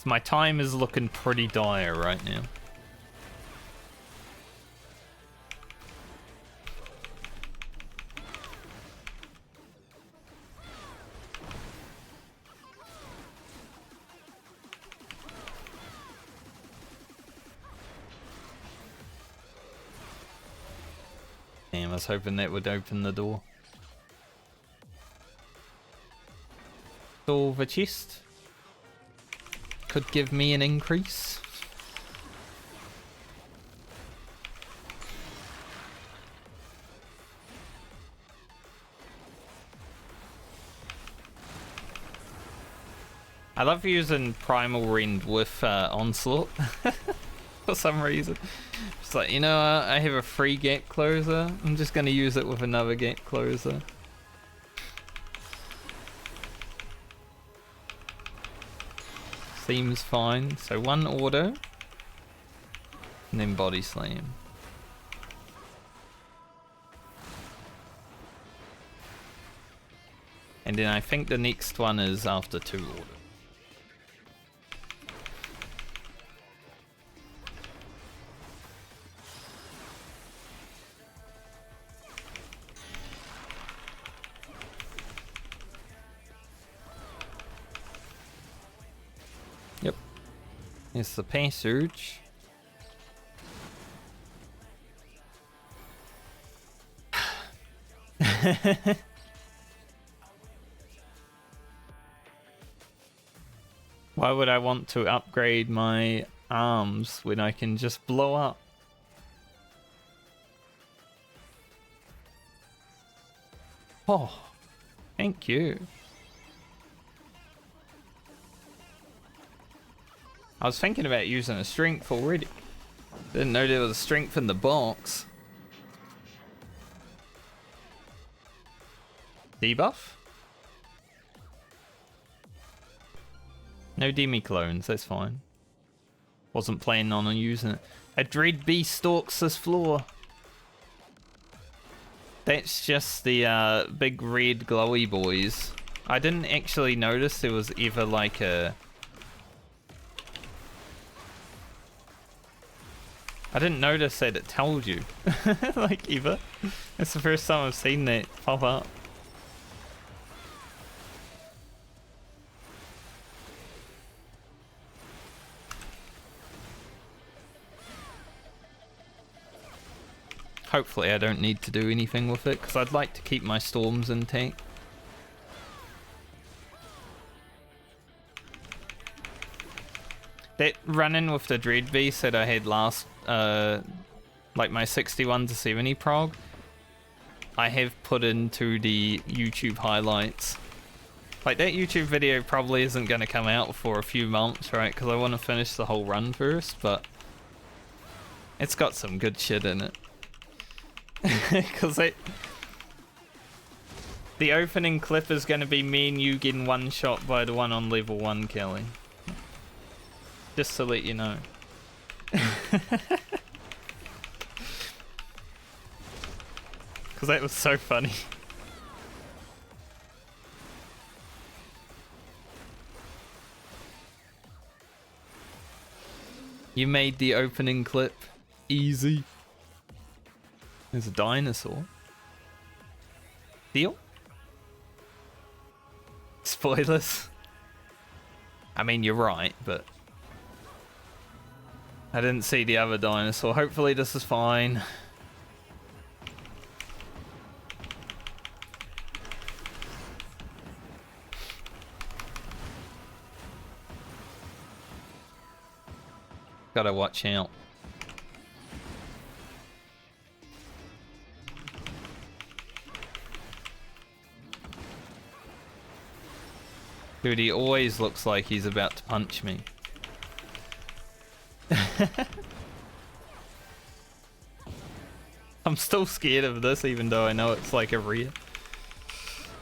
My time is looking pretty dire right now. Damn, I was hoping that would open the door. Silver chest. Could give me an increase. I love using Primal Rend with Onslaught for some reason. It's like, you know, I have a free gap closer. I'm just going to use it with another gap closer. seems fine. So 1 auto, and then body slam. And then I think the next one is after 2 auto. Yep. It's the passage. Why would I want to upgrade my arms when I can just blow up? Oh, thank you. I was thinking about using a strength already. Didn't know there was a strength in the box. Debuff? No demi clones, that's fine. Wasn't planning on using it. A dread beast stalks this floor. That's just the big red glowy boys. I didn't actually notice there was ever like a... I didn't notice that it told you. Like ever. That's the first time I've seen that pop up. Hopefully I don't need to do anything with it, because I'd like to keep my storms intact. That run-in with the Dread Beast that I had last, like my 61 to 70 prog, I have put into the YouTube highlights. Like, that YouTube video probably isn't going to come out for a few months, right? Because I want to finish the whole run first, but it's got some good shit in it. Because the opening clip is going to be me and you getting one shot by the one on level 1 Kelly. Just to let you know. Because that was so funny. You made the opening clip easy. There's a dinosaur. Deal? Spoilers. I mean, you're right, but I didn't see the other dinosaur. Hopefully this is fine. Gotta watch out. Dude, he always looks like he's about to punch me. I'm still scared of this, even though I know it's like a rare.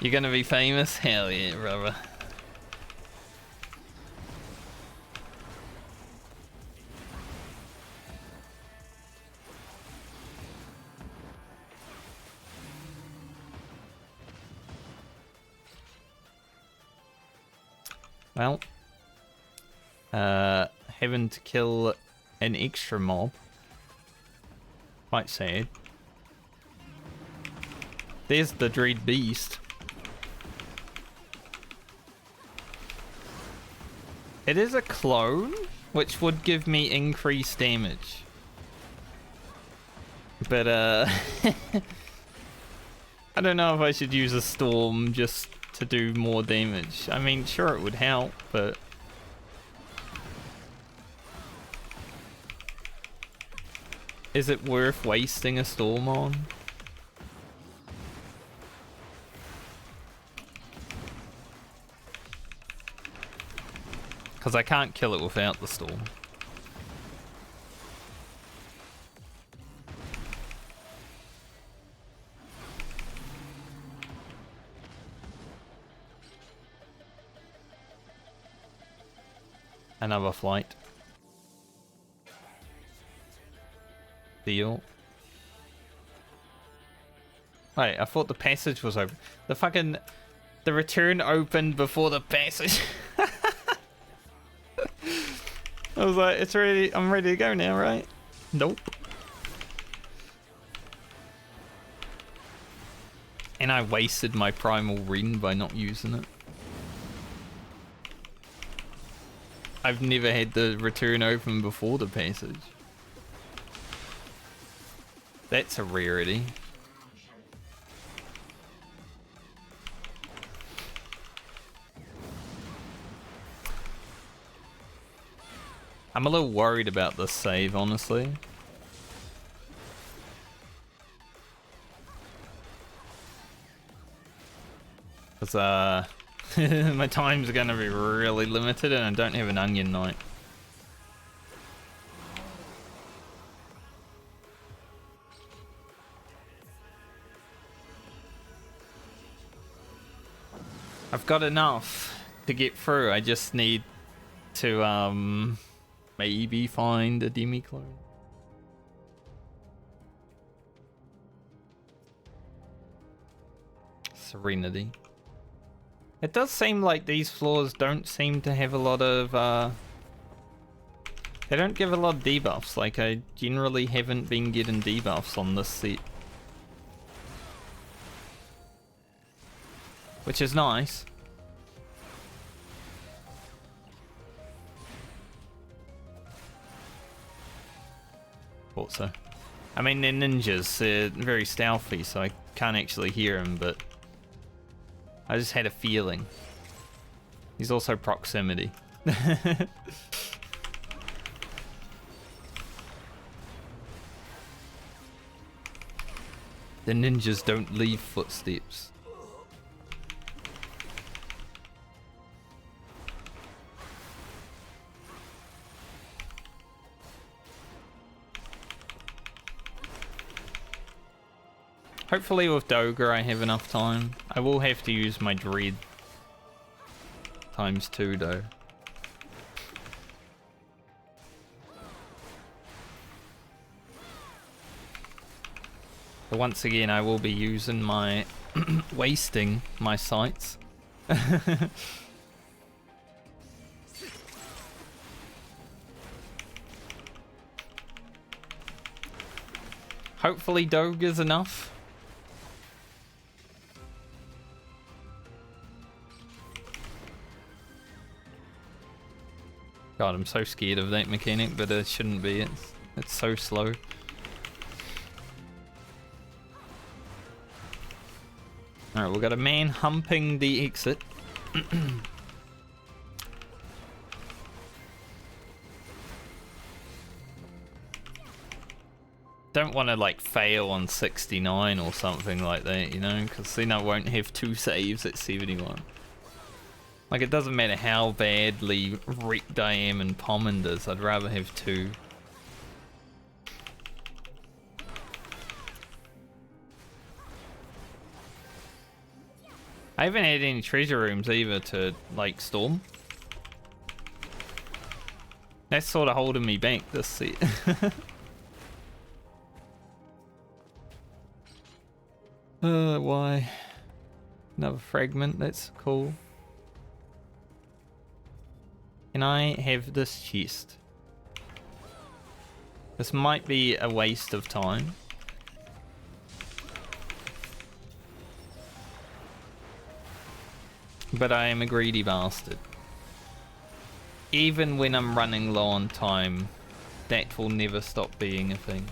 You're gonna be famous? Hell yeah, brother. Well, having to kill an extra mob. Quite sad. There's the Dread Beast. It is a clone, which would give me increased damage. But, I don't know if I should use a storm just to do more damage. I mean, sure, it would help, but is it worth wasting a storm on? Because I can't kill it without the storm. Another flight. Deal. Wait, I thought the passage was open. The return opened before the passage. I was like, it's ready. I'm ready to go now, right? Nope. And I wasted my primal ring by not using it. I've never had the return open before the passage. That's a rarity. I'm a little worried about this save, honestly. Because, my time's gonna be really limited and I don't have an onion knight. I've got enough to get through. I just need to, maybe find a demi-clone. Serenity. It does seem like these floors don't seem to have a lot of, they don't give a lot of debuffs. Like, I generally haven't been getting debuffs on this set. Which is nice. Thought so. I mean, they're ninjas, they're very stealthy, so I can't actually hear them, but I just had a feeling. He's also proximity. The ninjas don't leave footsteps. Hopefully with Doger I have enough time. I will have to use my Dread ×2 though. But once again I will be using my wasting my sights. Hopefully Doger's enough. God, I'm so scared of that mechanic, but it shouldn't be. It's so slow. Alright, we've got a man humping the exit. Don't want to like fail on 69 or something like that, you know, because then I won't have 2 saves at 71. Like, it doesn't matter how badly wrecked I am in Pommanders, I'd rather have 2. I haven't had any treasure rooms either to, like, storm. That's sort of holding me back this set. Why? Another fragment, that's cool. Can I have this chest? This might be a waste of time. But I am a greedy bastard. Even when I'm running low on time, that will never stop being a thing.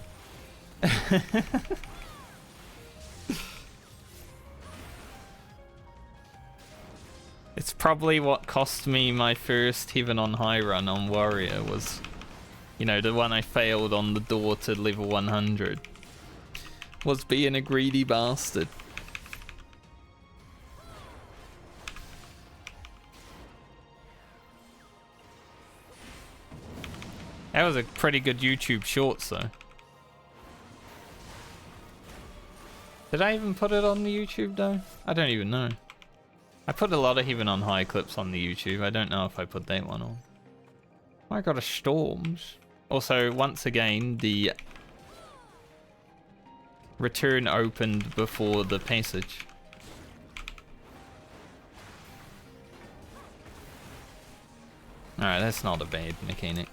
It's probably what cost me my first Heaven on High run on Warrior was, you know, the one I failed on the door to level 100. Was being a greedy bastard. That was a pretty good YouTube shorts though. Did I even put it on the YouTube though? I don't even know. I put a lot of Heaven on High clips on the YouTube. I don't know if I put that one on. I got a storms. Also, once again, the return opened before the passage. Alright, that's not a bad mechanic.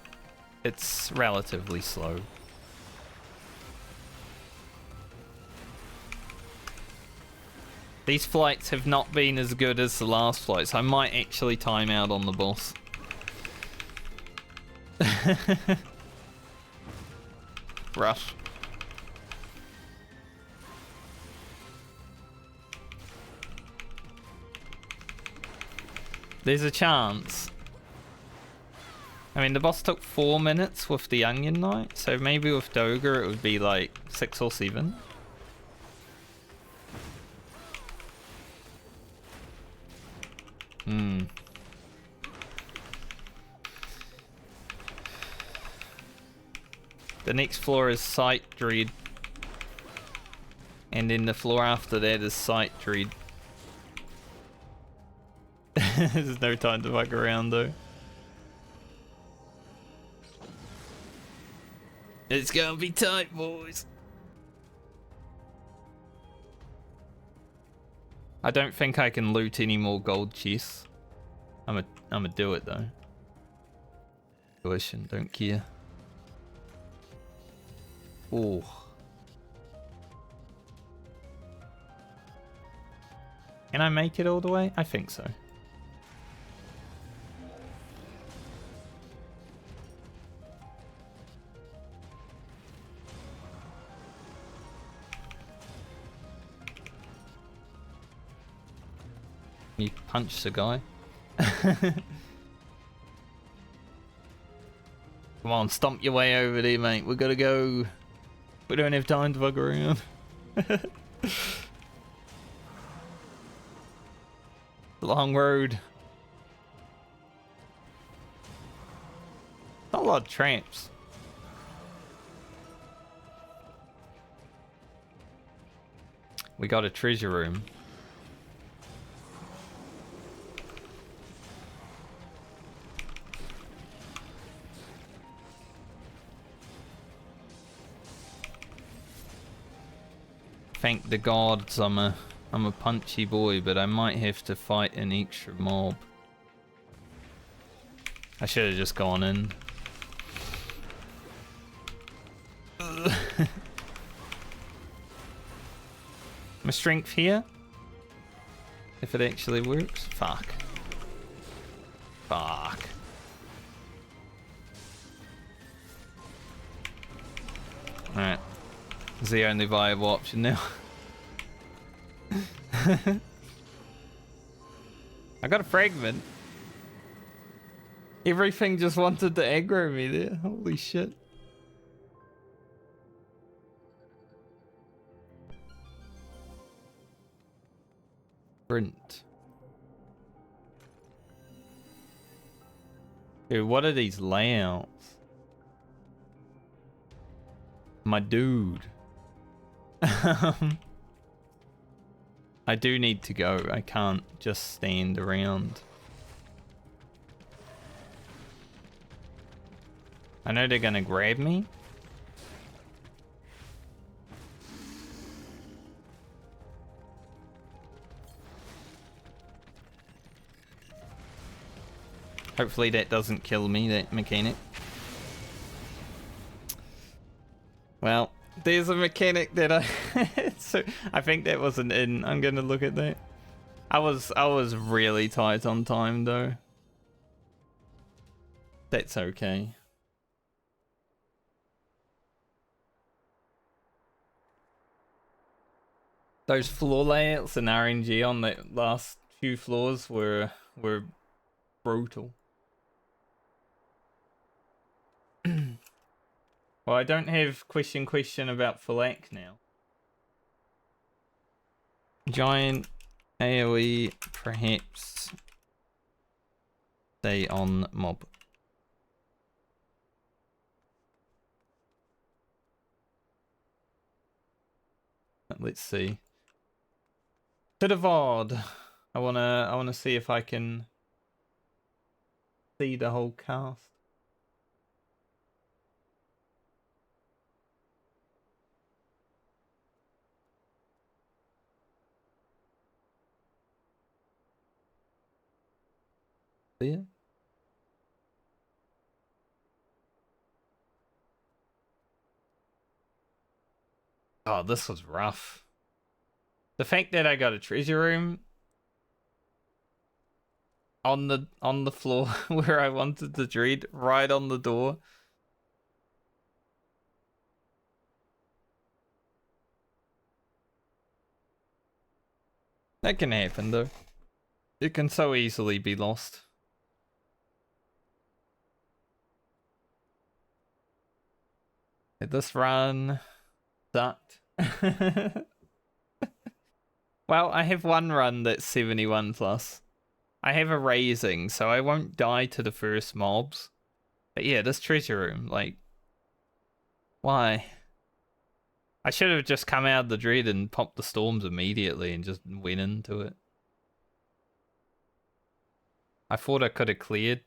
It's relatively slow. These flights have not been as good as the last flights. I might actually time out on the boss. Rush. There's a chance. I mean, the boss took 4 minutes with the Onion Knight, so maybe with Doger it would be like 6 or 7. The next floor is Sight Dread. And then the floor after that is Sight Dread. There's no time to fuck around though. It's gonna be tight, boys. I don't think I can loot any more gold chests. I'ma do it though. Tuition, don't care. Oh. Can I make it all the way? I think so. You punch the guy. Come on, stomp your way over there, mate. We gotta go. We don't have time to fuck around. Long road. Not a lot of tramps. We got a treasure room. Thank the gods I'm a punchy boy, but I might have to fight an extra mob. I should have just gone in. My strength here? If it actually works? Fuck. Fuck. Alright. It's the only viable option now. I got a fragment. Everything just wanted to aggro me there. Holy shit. Print. Dude, what are these layouts? My dude. I do need to go. I can't just stand around. I know they're gonna grab me. Hopefully that doesn't kill me, that mechanic. Well, there's a mechanic that so I think that wasn't in. I'm gonna look at that. I was really tight on time though. That's okay. Those floor layouts and RNG on the last few floors were brutal. Well, I don't have question about Falak now. Giant AoE, perhaps stay on mob. Let's see. Bit of odd. I wanna see if I can see the whole cast. There. Oh, this was rough. The fact that I got a treasure room on the floor where I wanted the dread, right on the door. That can happen though. It can so easily be lost. This run sucked. Well, I have one run that's 71 plus. I have a raising, so I won't die to the first mobs. But yeah, this treasure room, like, why? I should have just come out of the dread and popped the storms immediately and just went into it. I thought I could have cleared.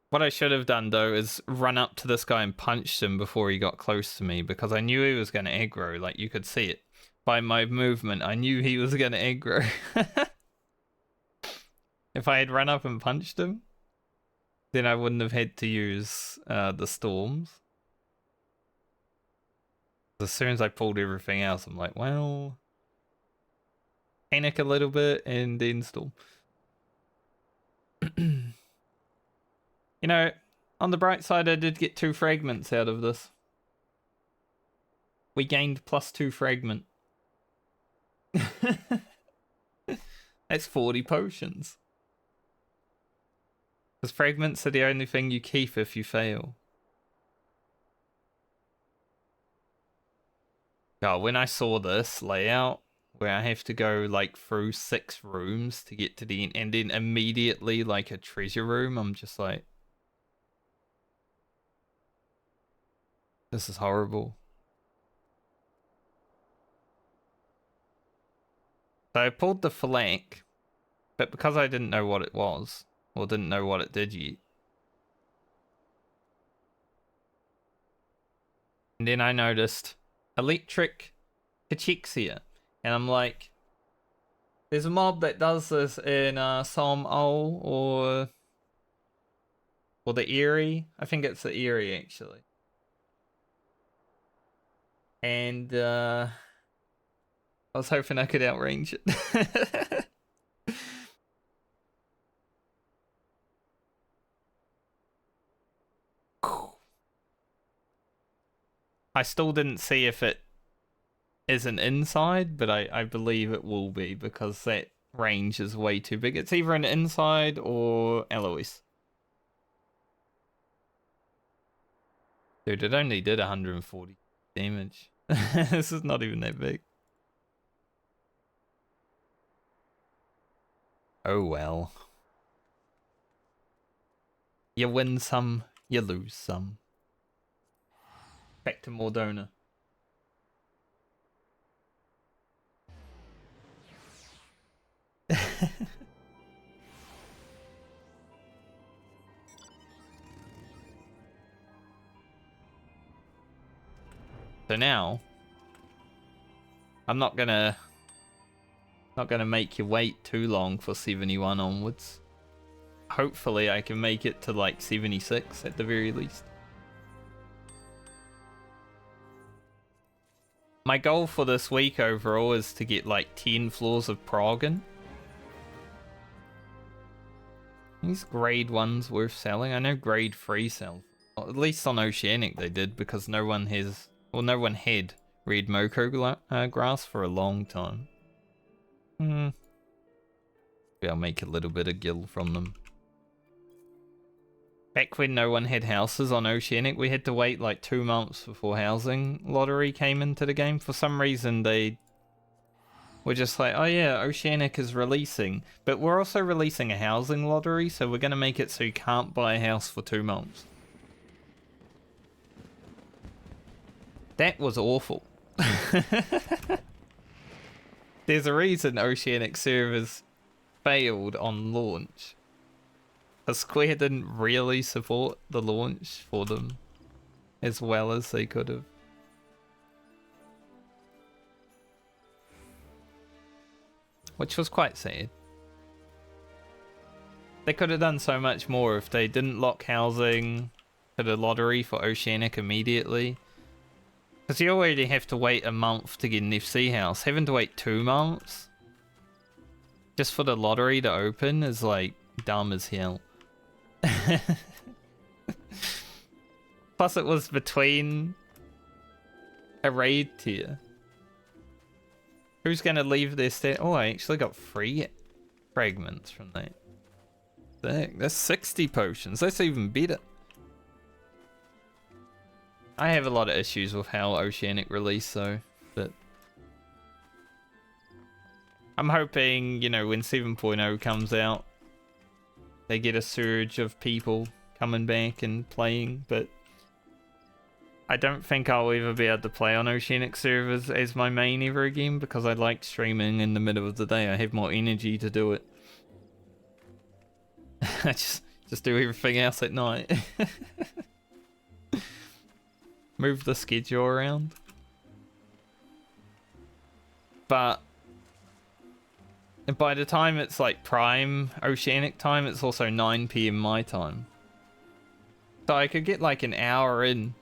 What I should have done, though, is run up to this guy and punched him before he got close to me, because I knew he was going to aggro. Like, you could see it. By my movement, I knew he was going to aggro. If I had run up and punched him, then I wouldn't have had to use the storms. As soon as I pulled everything else, I'm like, well, panic a little bit and then storm. You know, on the bright side, I did get 2 fragments out of this. We gained +2 fragment. That's 40 potions. Because fragments are the only thing you keep if you fail. Oh, when I saw this layout, where I have to go like through 6 rooms to get to the end, and then immediately like a treasure room, I'm just like, this is horrible. So I pulled the flak, but because I didn't know what it was, or didn't know what it did yet. And then I noticed electric cachexia, and I'm like, there's a mob that does this in Som Ol or the Eerie. I think it's the Eerie actually. And I was hoping I could outrange it. I still didn't see if it is an inside, but I believe it will be, because that range is way too big. It's either an inside or Eloise. Dude, it only did 140 damage. This is not even that big. Oh well. You win some, you lose some. Back to Mordona. So now, I'm not gonna make you wait too long for 71 onwards. Hopefully I can make it to like 76 at the very least. My goal for this week overall is to get like 10 floors of Prog in. These grade 1s worth selling. I know grade 3 sell. Well, at least on Oceanic they did, because no one has, well, no one had red Moko grass for a long time. Maybe I'll make a little bit of gil from them. Back when no one had houses on Oceanic, we had to wait like 2 months before housing lottery came into the game. For some reason, they were just like, oh yeah, Oceanic is releasing, but we're also releasing a housing lottery, so we're going to make it so you can't buy a house for 2 months. That was awful. There's a reason Oceanic servers failed on launch. Because Square didn't really support the launch for them as well as they could have. Which was quite sad. They could have done so much more if they didn't lock housing to the lottery for Oceanic immediately. Because you already have to wait a month to get an FC house. Having to wait 2 months just for the lottery to open is like dumb as hell. Plus it was between a raid tier. Who's gonna leave their stat? Oh, I actually got 3 fragments from that. Dang, that's 60 potions. That's even better. I have a lot of issues with how Oceanic released though, but I'm hoping, you know, when 7.0 comes out, they get a surge of people coming back and playing, but I don't think I'll ever be able to play on Oceanic servers as my main ever again, because I like streaming in the middle of the day. I have more energy to do it. I just do everything else at night. Move the schedule around. But by the time it's like prime Oceanic time, it's also 9 PM my time. So I could get like an hour in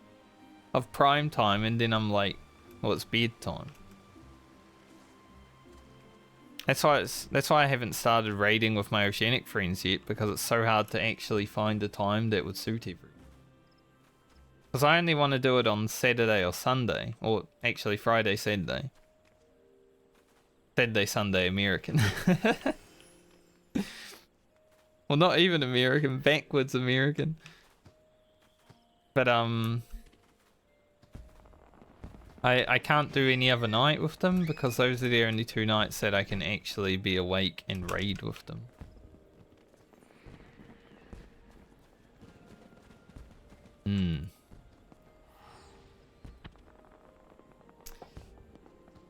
of prime time and then I'm like, well, it's bedtime. That's why I haven't started raiding with my Oceanic friends yet, because it's so hard to actually find a time that would suit everyone. Because I only want to do it on Saturday or Sunday, or actually Friday, Saturday. Saturday, Sunday, American. Well, not even American, backwards American. But I can't do any other night with them, because those are the only 2 nights that I can actually be awake and raid with them.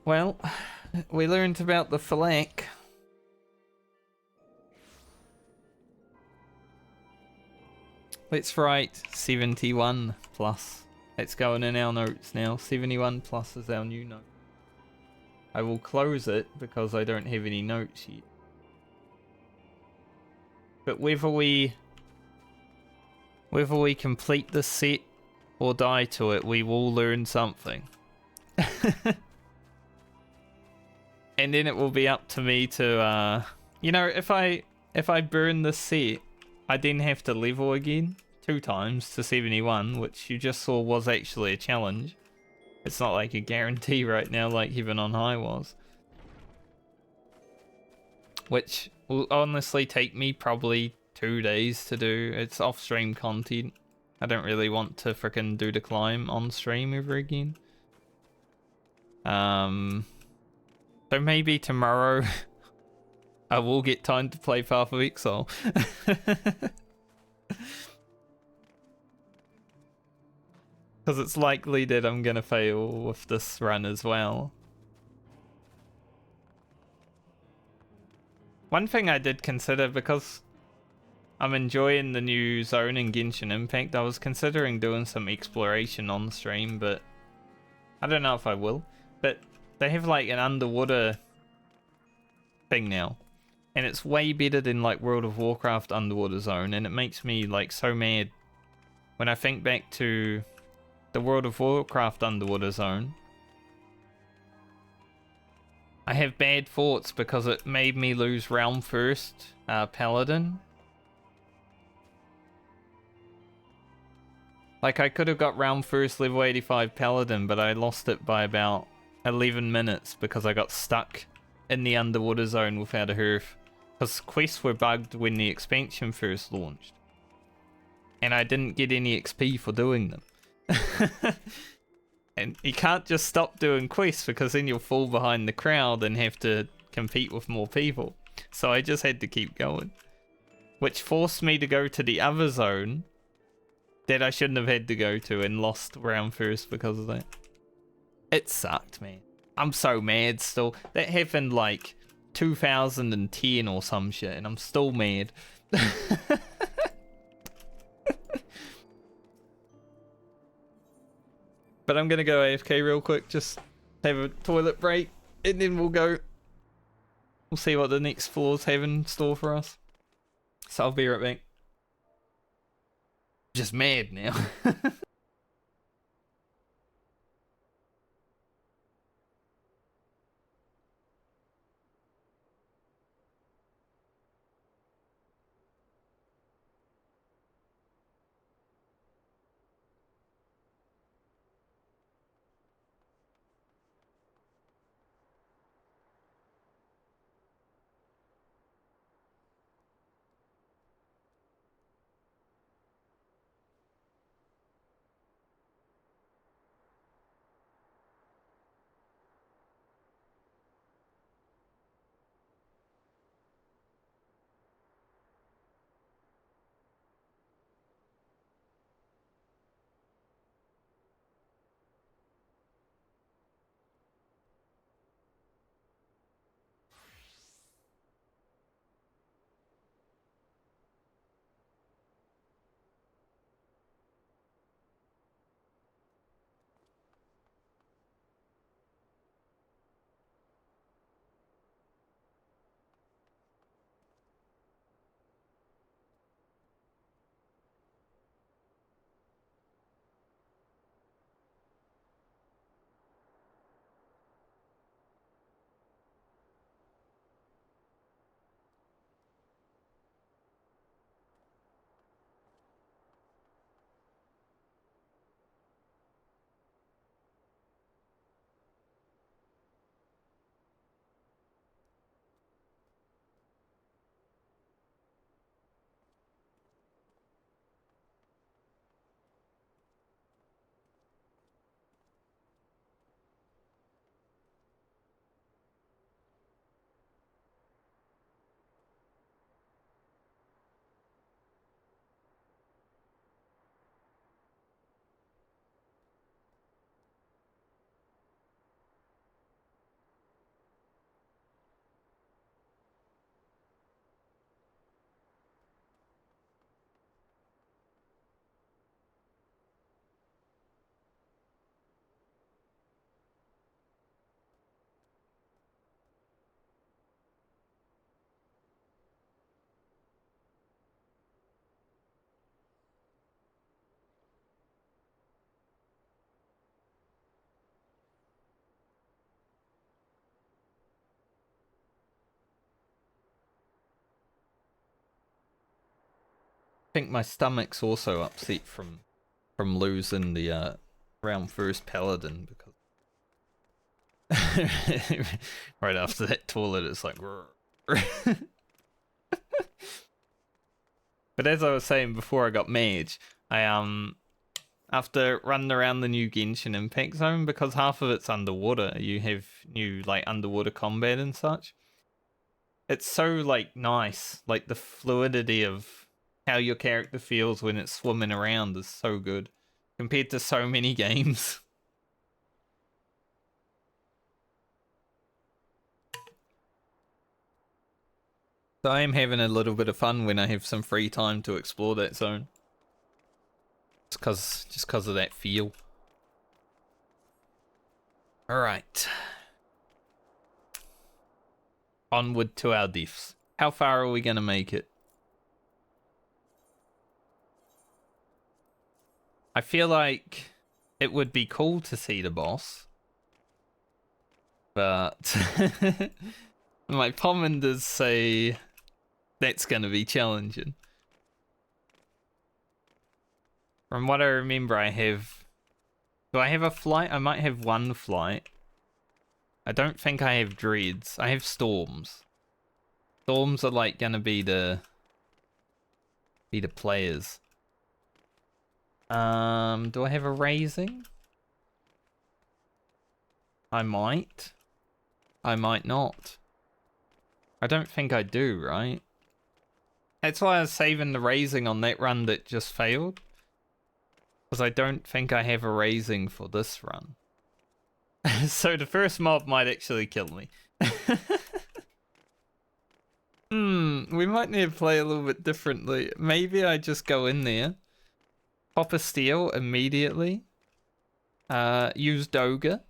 Well, we learned about the flak. Let's write 71 plus. It's going in our notes now. 71 plus is our new note. I will close it because I don't have any notes yet. But whether we complete the set or die to it, we will learn something. And then it will be up to me to, you know, if I burn the set, I then have to level again 2 times to 71, which you just saw was actually a challenge. It's not like a guarantee right now like Heaven on High was. Which will honestly take me probably 2 days to do. It's off-stream content. I don't really want to frickin' do the climb on stream ever again. So maybe tomorrow I will get time to play Path of Exile. Because it's likely that I'm going to fail with this run as well. One thing I did consider, because I'm enjoying the new zone in Genshin Impact, I was considering doing some exploration on stream, but I don't know if I will. But they have like an underwater thing now, and it's way better than like World of Warcraft underwater zone, and it makes me like so mad when I think back to the World of Warcraft underwater zone. I have bad thoughts because it made me lose Realm First Paladin. Like I could have got Realm First level 85 Paladin, but I lost it by about 11 minutes because I got stuck in the underwater zone without a hearth. Because quests were bugged when the expansion first launched. And I didn't get any XP for doing them. And you can't just stop doing quests because then you'll fall behind the crowd and have to compete with more people. So I just had to keep going. Which forced me to go to the other zone that I shouldn't have had to go to, and lost round first because of that. It sucked, man. I'm so mad still. That happened like 2010 or some shit, and I'm still mad. But I'm gonna go AFK real quick, just have a toilet break, and then we'll go. We'll see what the next floors have in store for us. So I'll be right back. Just mad now. I think my stomach's also upset from losing the round first paladin because right after that toilet it's like but as I was saying before I got mage, I after running around the new Genshin Impact Zone, because half of it's underwater, you have new like underwater combat and such. It's so like nice, like the fluidity of how your character feels when it's swimming around is so good compared to so many games. So I am having a little bit of fun when I have some free time to explore that zone. Just cause of that feel. Alright. Onward to our deaths. How far are we gonna make it? I feel like it would be cool to see the boss. But my pommanders say that's gonna be challenging. From what I remember, I have... Do I have a flight? I might have one flight. I don't think I have dreads. I have storms. Storms are like gonna be the players. Do I have a raising? I might. I might not. I don't think I do, right? That's why I was saving the raising on that run that just failed. Because I don't think I have a raising for this run. So the first mob might actually kill me. We might need to play a little bit differently. Maybe I just go in there, pop a steal immediately, use Doga.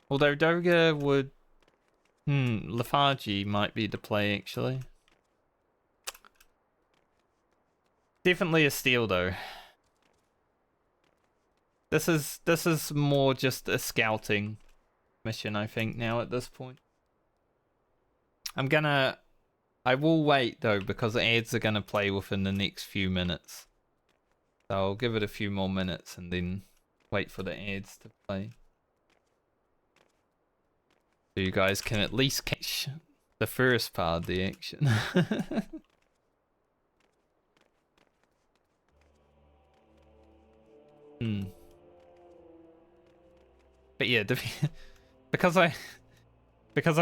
Although Doga would... Lethargy might be the play, actually. Definitely a steal though. This is more just a scouting mission, I think, now at this point. I will wait though, because ads are gonna play within the next few minutes. So I'll give it a few more minutes and then wait for the ads to play. So you guys can at least catch the first part of the action. But yeah, because I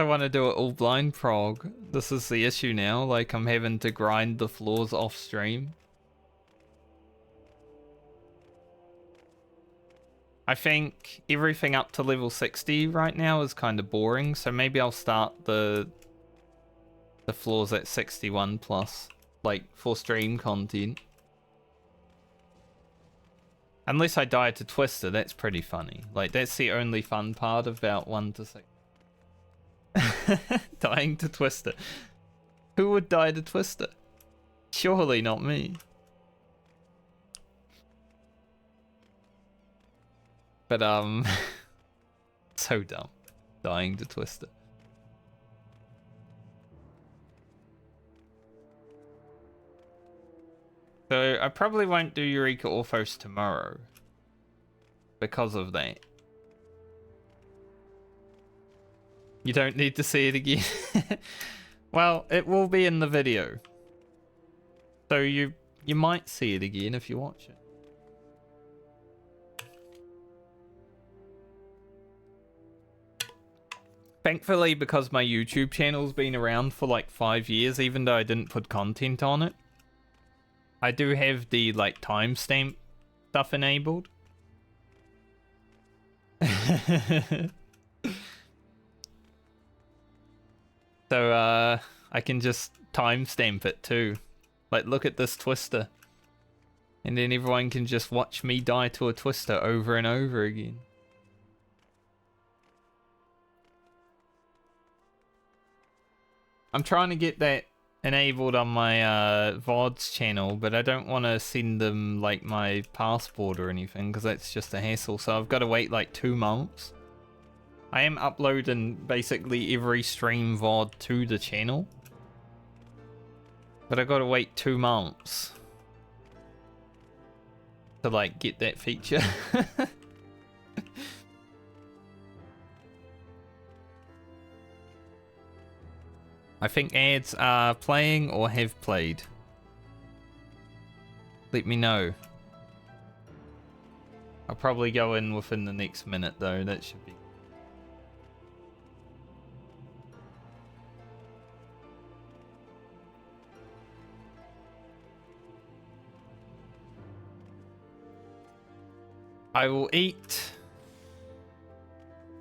want to do it all blind prog, this is the issue now. Like, I'm having to grind the floors off stream. I think everything up to level 60 right now is kind of boring, so maybe I'll start the floors at 61 plus, like, for stream content. Unless I die to Twister, that's pretty funny. Like, that's the only fun part about 1 to 6. Dying to Twister. Who would die to Twister? Surely not me. But, so dumb. Dying to Twister. So, I probably won't do Eureka Orthos tomorrow. Because of that. You don't need to see it again. Well, it will be in the video. So you might see it again if you watch it. Thankfully, because my YouTube channel's been around for like 5 years, even though I didn't put content on it, I do have the like timestamp stuff enabled. So I can just timestamp it too. Like, look at this Twister. And then everyone can just watch me die to a Twister over and over again. I'm trying to get that enabled on my VODs channel, but I don't want to send them like my passport or anything, because that's just a hassle. So I've got to wait like 2 months. I am uploading basically every stream VOD to the channel, but I got to wait 2 months to like get that feature. I think ads are playing or have played. Let me know. I'll probably go in within the next minute though, that should be. I will eat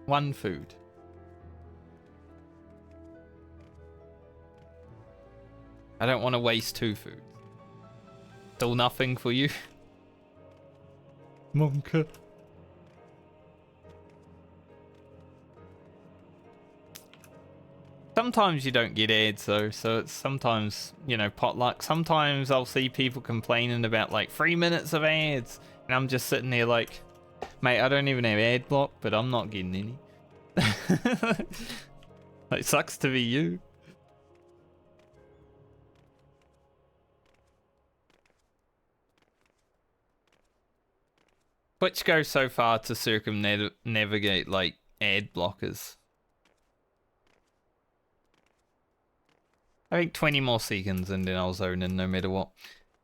1 food. I don't want to waste 2 food. Still nothing for you? Monka. Sometimes you don't get ads though, so it's sometimes, you know, potluck. Sometimes I'll see people complaining about like 3 minutes of ads, and I'm just sitting there like, mate, I don't even have ad block, but I'm not getting any. It sucks to be you. Twitch goes so far to circumnavigate like ad blockers. I think 20 more seconds and then I'll zone in no matter what.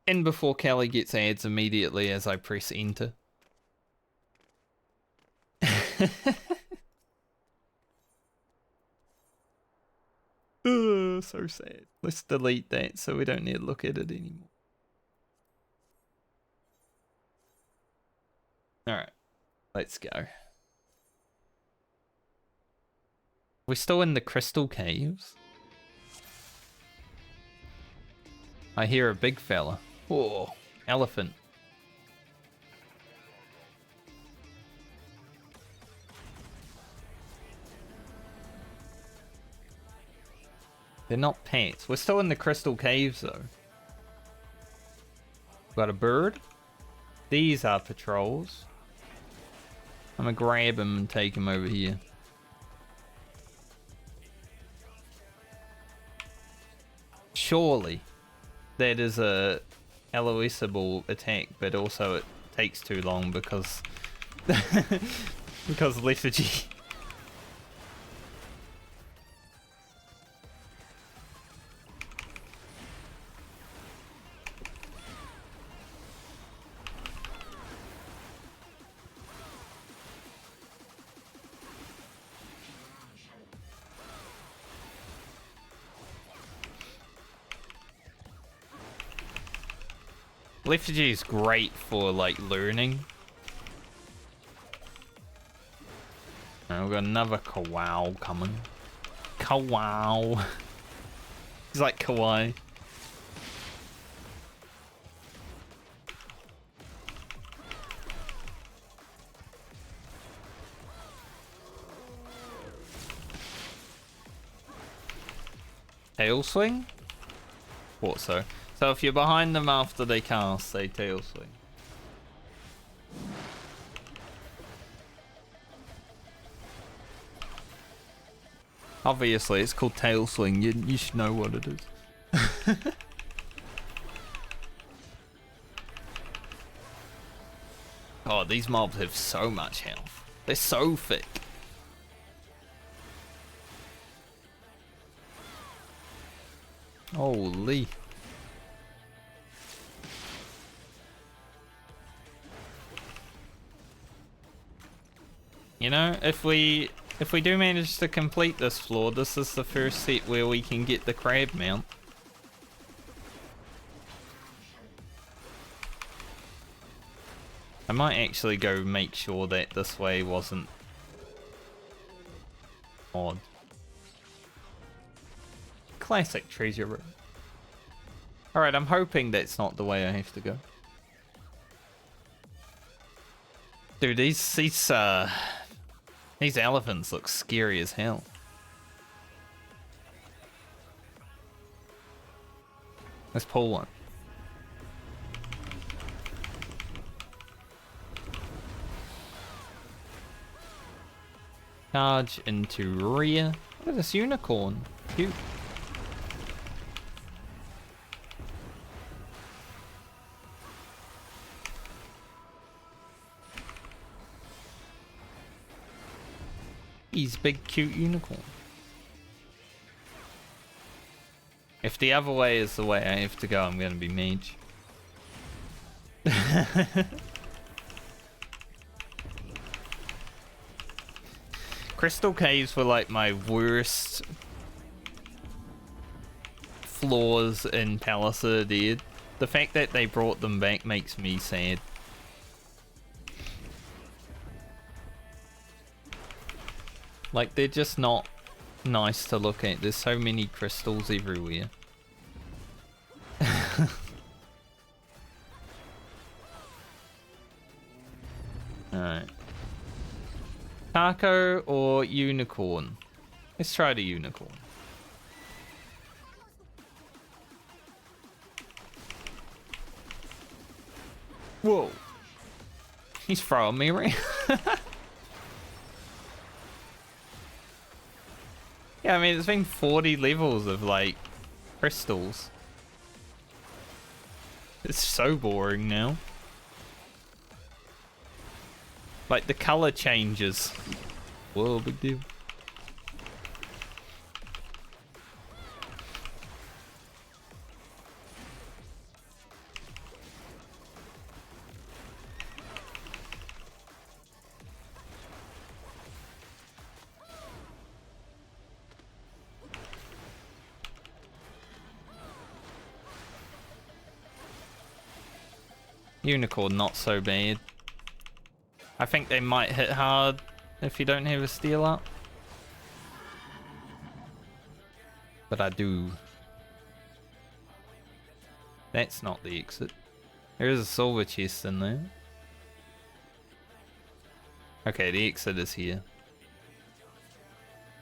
And before Kelly gets ads immediately as I press enter. Oh, so sad. Let's delete that so we don't need to look at it anymore. Alright, let's go. We're still in the crystal caves. I hear a big fella. Oh, elephant. They're not pets. We're still in the crystal caves though. Got a bird. These are patrols. I'm gonna grab him and take him over here. Surely that is a Eloisable attack, but also it takes too long because because lethargy. Lethargy is great for like learning. And we've got another Kawow coming. Kawow. He's like kawaii. Tail swing? Thought so. So if you're behind them after they cast, they tail swing. Obviously, it's called tail swing. You should know what it is. Oh, these mobs have so much health. They're so thick. Holy. You know, if we do manage to complete this floor, this is the first set where we can get the crab mount. I might actually go make sure that this way wasn't odd. Classic treasure room. Alright, I'm hoping that's not the way I have to go. Dude, these elephants look scary as hell. Let's pull one. Charge into rear. Look at this unicorn. Cute. He's big cute unicorn. If the other way is the way I have to go, I'm gonna be mage. Crystal caves were like my worst flaws in Palisade, dude. The fact that they brought them back makes me sad. Like, they're just not nice to look at. There's so many crystals everywhere. Alright. Taco or unicorn? Let's try the unicorn. Whoa. He's throwing me around. Yeah, I mean, it's been 40 levels of, like, crystals. It's so boring now. Like, the color changes. Whoa, big deal. Unicorn, not so bad. I think they might hit hard if you don't have a steal up. But I do. That's not the exit. There is a silver chest in there. Okay, the exit is here.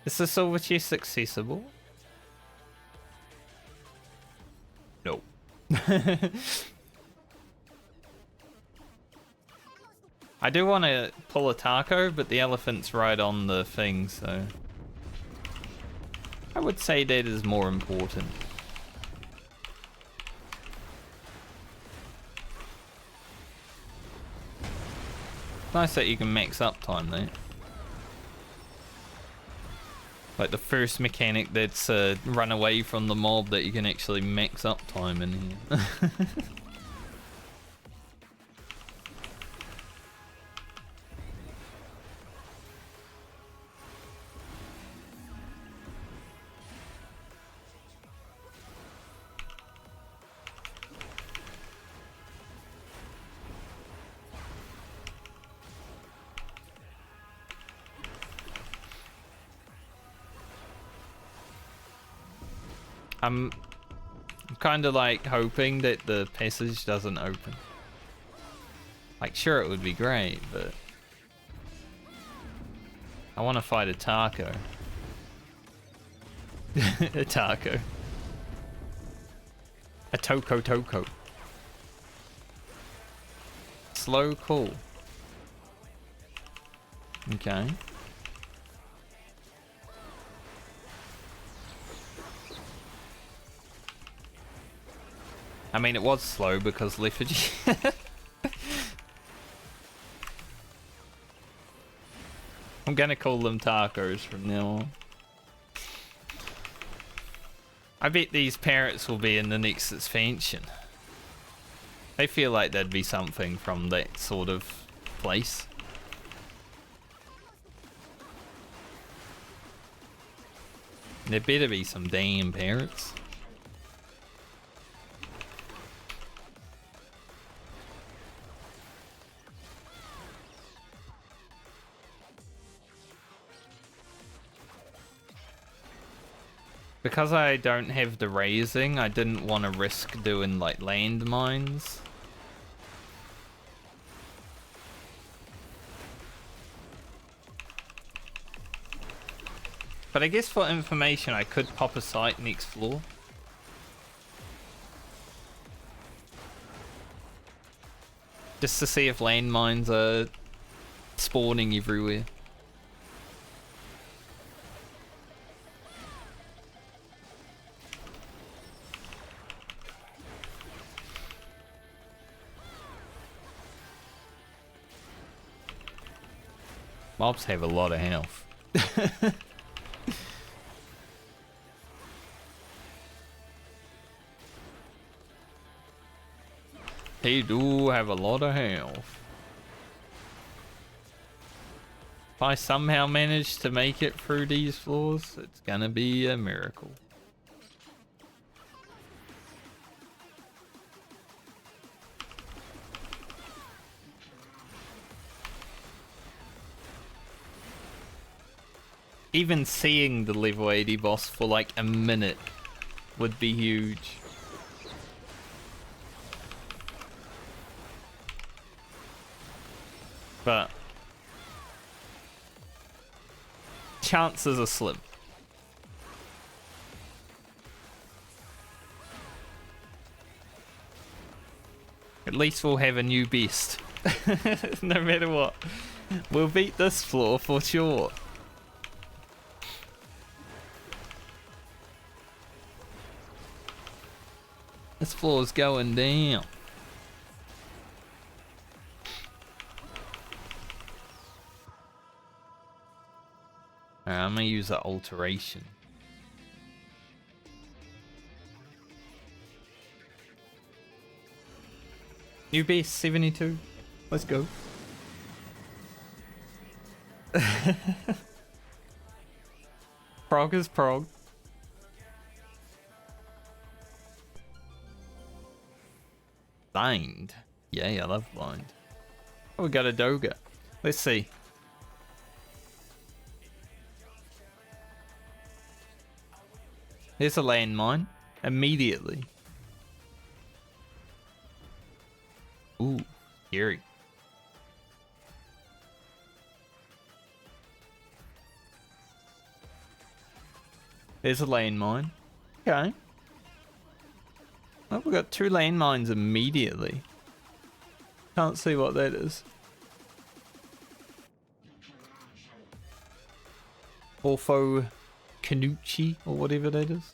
Is the silver chest accessible? Nope. I do want to pull a taco, but the elephant's right on the thing, so I would say that is more important. Nice that you can max up time though. Like the first mechanic that's run away from the mob that you can actually max up time in here. I'm kind of like hoping that the passage doesn't open. Like, sure, it would be great, but I want to fight a taco. A taco. A toco. Slow call. Okay. I mean, it was slow because lethargy. I'm gonna call them tacos from now on. I bet these parrots will be in the next expansion. They feel like there'd be something from that sort of place. There better be some damn parrots. Because I don't have the raising, I didn't want to risk doing like landmines. But I guess for information, I could pop a site next floor. Just to see if landmines are spawning everywhere. Mobs have a lot of health. They do have a lot of health. If I somehow manage to make it through these floors, it's gonna be a miracle. Even seeing the level 80 boss for like a minute would be huge. But chances are slim. At least we'll have a new beast. No matter what. We'll beat this floor for sure. This floor's going down. Alright, I'm gonna use that alteration. New base 72. Let's go. Prog is prog. Blind. Yeah, I love blind. Oh, we got a Doga. Let's see. There's a landmine. Immediately. Ooh, scary. There's a landmine. Okay. Oh, we got 2 landmines immediately. Can't see what that is. Ortho Canucci or whatever that is.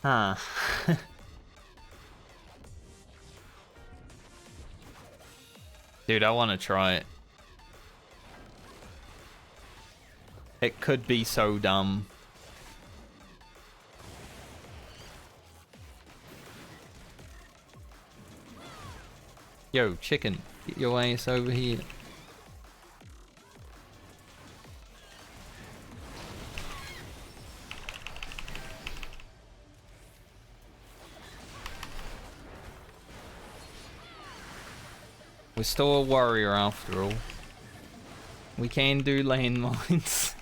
Ah. Dude, I want to try it. It could be so dumb. Yo, chicken, get your ass over here. We're still a warrior after all. We can do landmines.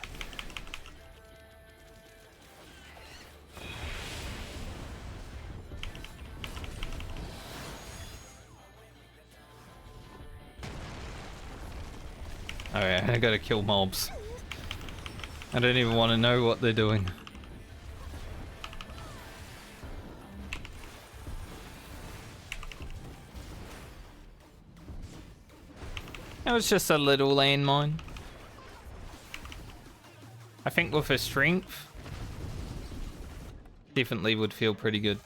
Alright, I gotta kill mobs. I don't even want to know what they're doing. That was just a little landmine. I think with her strength, definitely would feel pretty good.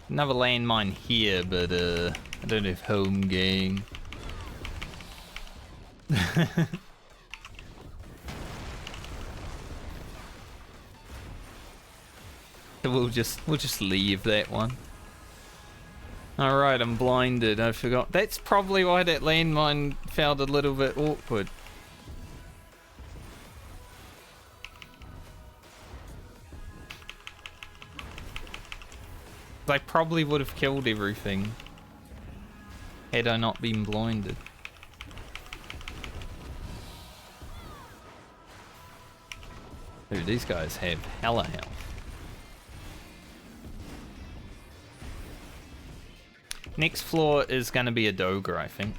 Another landmine here, but I don't have home gang. So we'll just leave that one. Alright, I'm blinded, I forgot. That's probably why that landmine felt a little bit awkward. I probably would have killed everything had I not been blinded. Dude, these guys have hella health. Next floor is going to be a Doger, I think.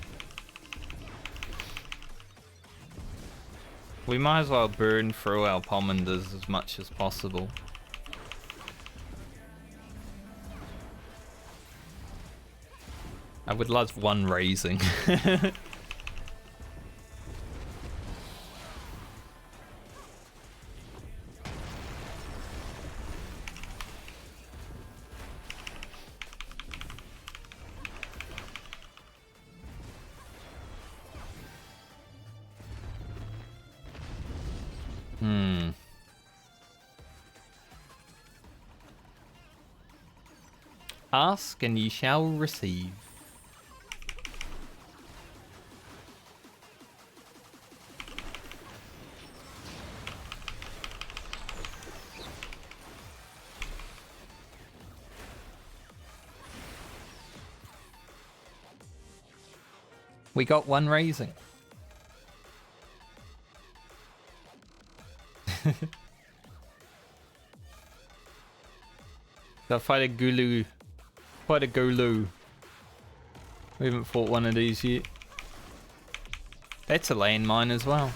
We might as well burn through our Pommanders as much as possible. I would love one raising. Ask and ye shall receive. We got one raising. So fight a Gulu. Fight a Golu. We haven't fought one of these yet. That's a landmine as well.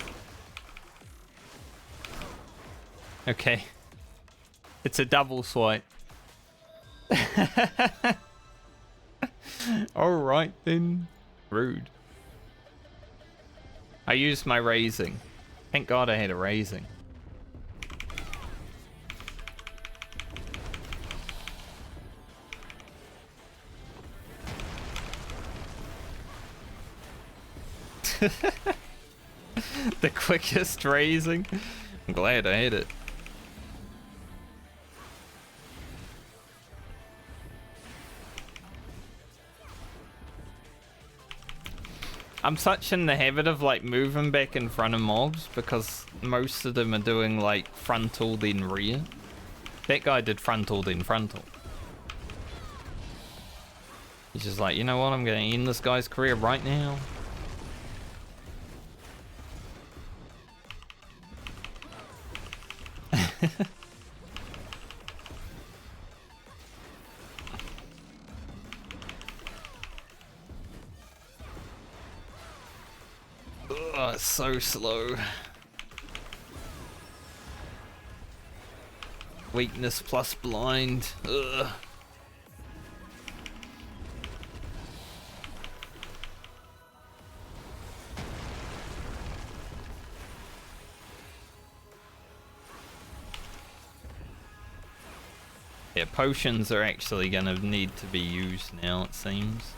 Okay. It's a double swipe. Alright then. Rude. I used my raising. Thank God I had a raising. The quickest raising. I'm glad I hit it. I'm such in the habit of like moving back in front of mobs because most of them are doing like frontal then rear. That guy did frontal then frontal. He's just like, you know what, I'm gonna end this guy's career right now. Oh, it's so slow. Weakness plus blind. Ugh. Yeah, potions are actually gonna need to be used now, it seems.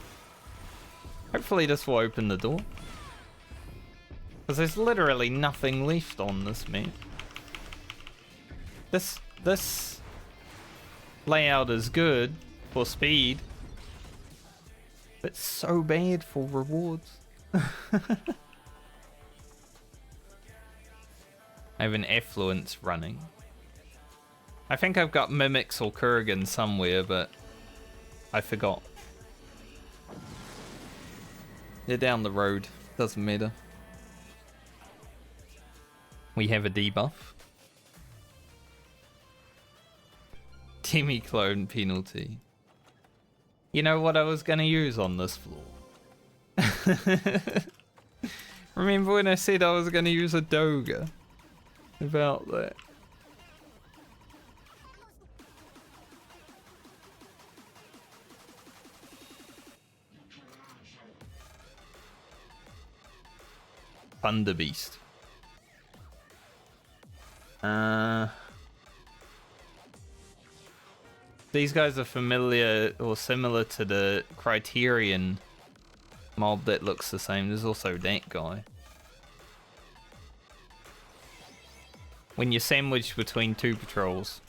Hopefully this will open the door. Because there's literally nothing left on this map. This layout is good for speed, but so bad for rewards. I have an Affluence running. I think I've got Mimics or Kurgan somewhere, but I forgot. They're down the road, doesn't matter. We have a debuff. Demi-clone penalty. You know what I was gonna use on this floor? Remember when I said I was gonna use a Doga? About that. Thunder Beast. These guys are familiar or similar to the Criterion mob that looks the same. There's also that guy. When you're sandwiched between two patrols.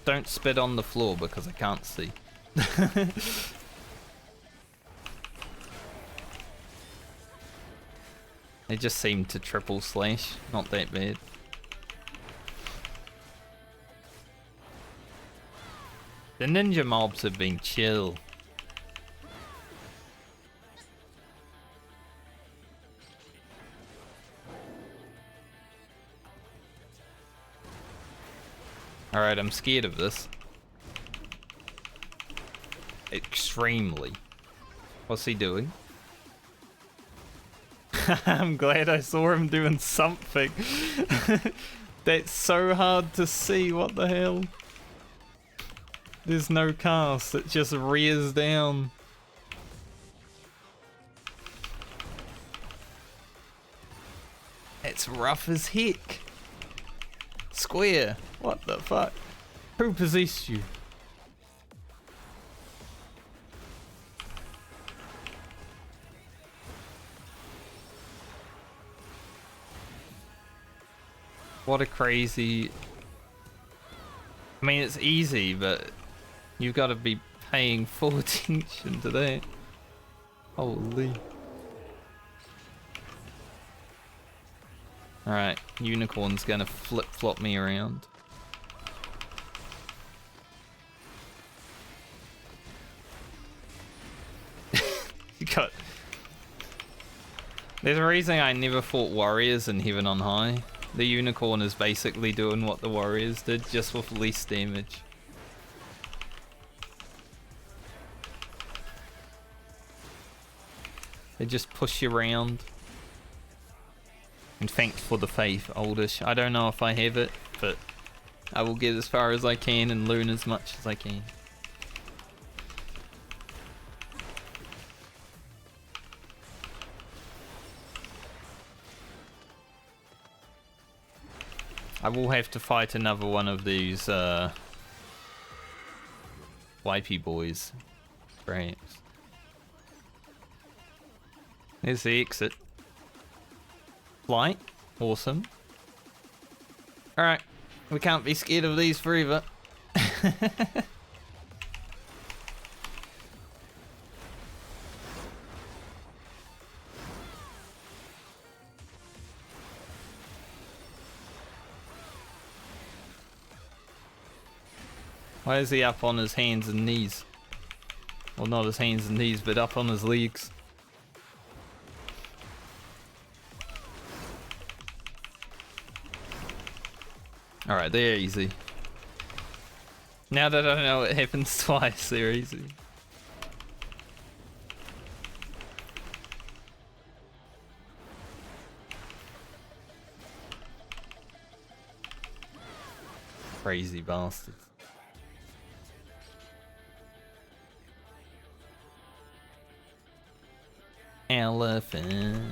Don't spit on the floor because I can't see. They just seem to triple slash. Not that bad. The ninja mobs have been chill. Alright, I'm scared of this. Extremely. What's he doing? I'm glad I saw him doing something. That's so hard to see, what the hell? There's no cast, it just rears down. It's rough as heck. Square, what the fuck? Who possessed you? What a crazy... I mean, it's easy, but you've got to be paying full attention to that. Holy. Alright, Unicorn's gonna flip-flop me around. You got... There's a reason I never fought warriors in Heaven on High. The Unicorn is basically doing what the warriors did, just with less damage. They just push you around. And thanks for the faith, Oldish. I don't know if I have it, but I will get as far as I can and learn as much as I can. I will have to fight another one of these wipey boys, perhaps. There's the exit. Flight. Awesome. Alright. We can't be scared of these forever. Why is he up on his hands and knees? Well, not his hands and knees, but up on his legs. Alright, they're easy. Now that I know it happens twice, they're easy. Crazy bastards. Elephant.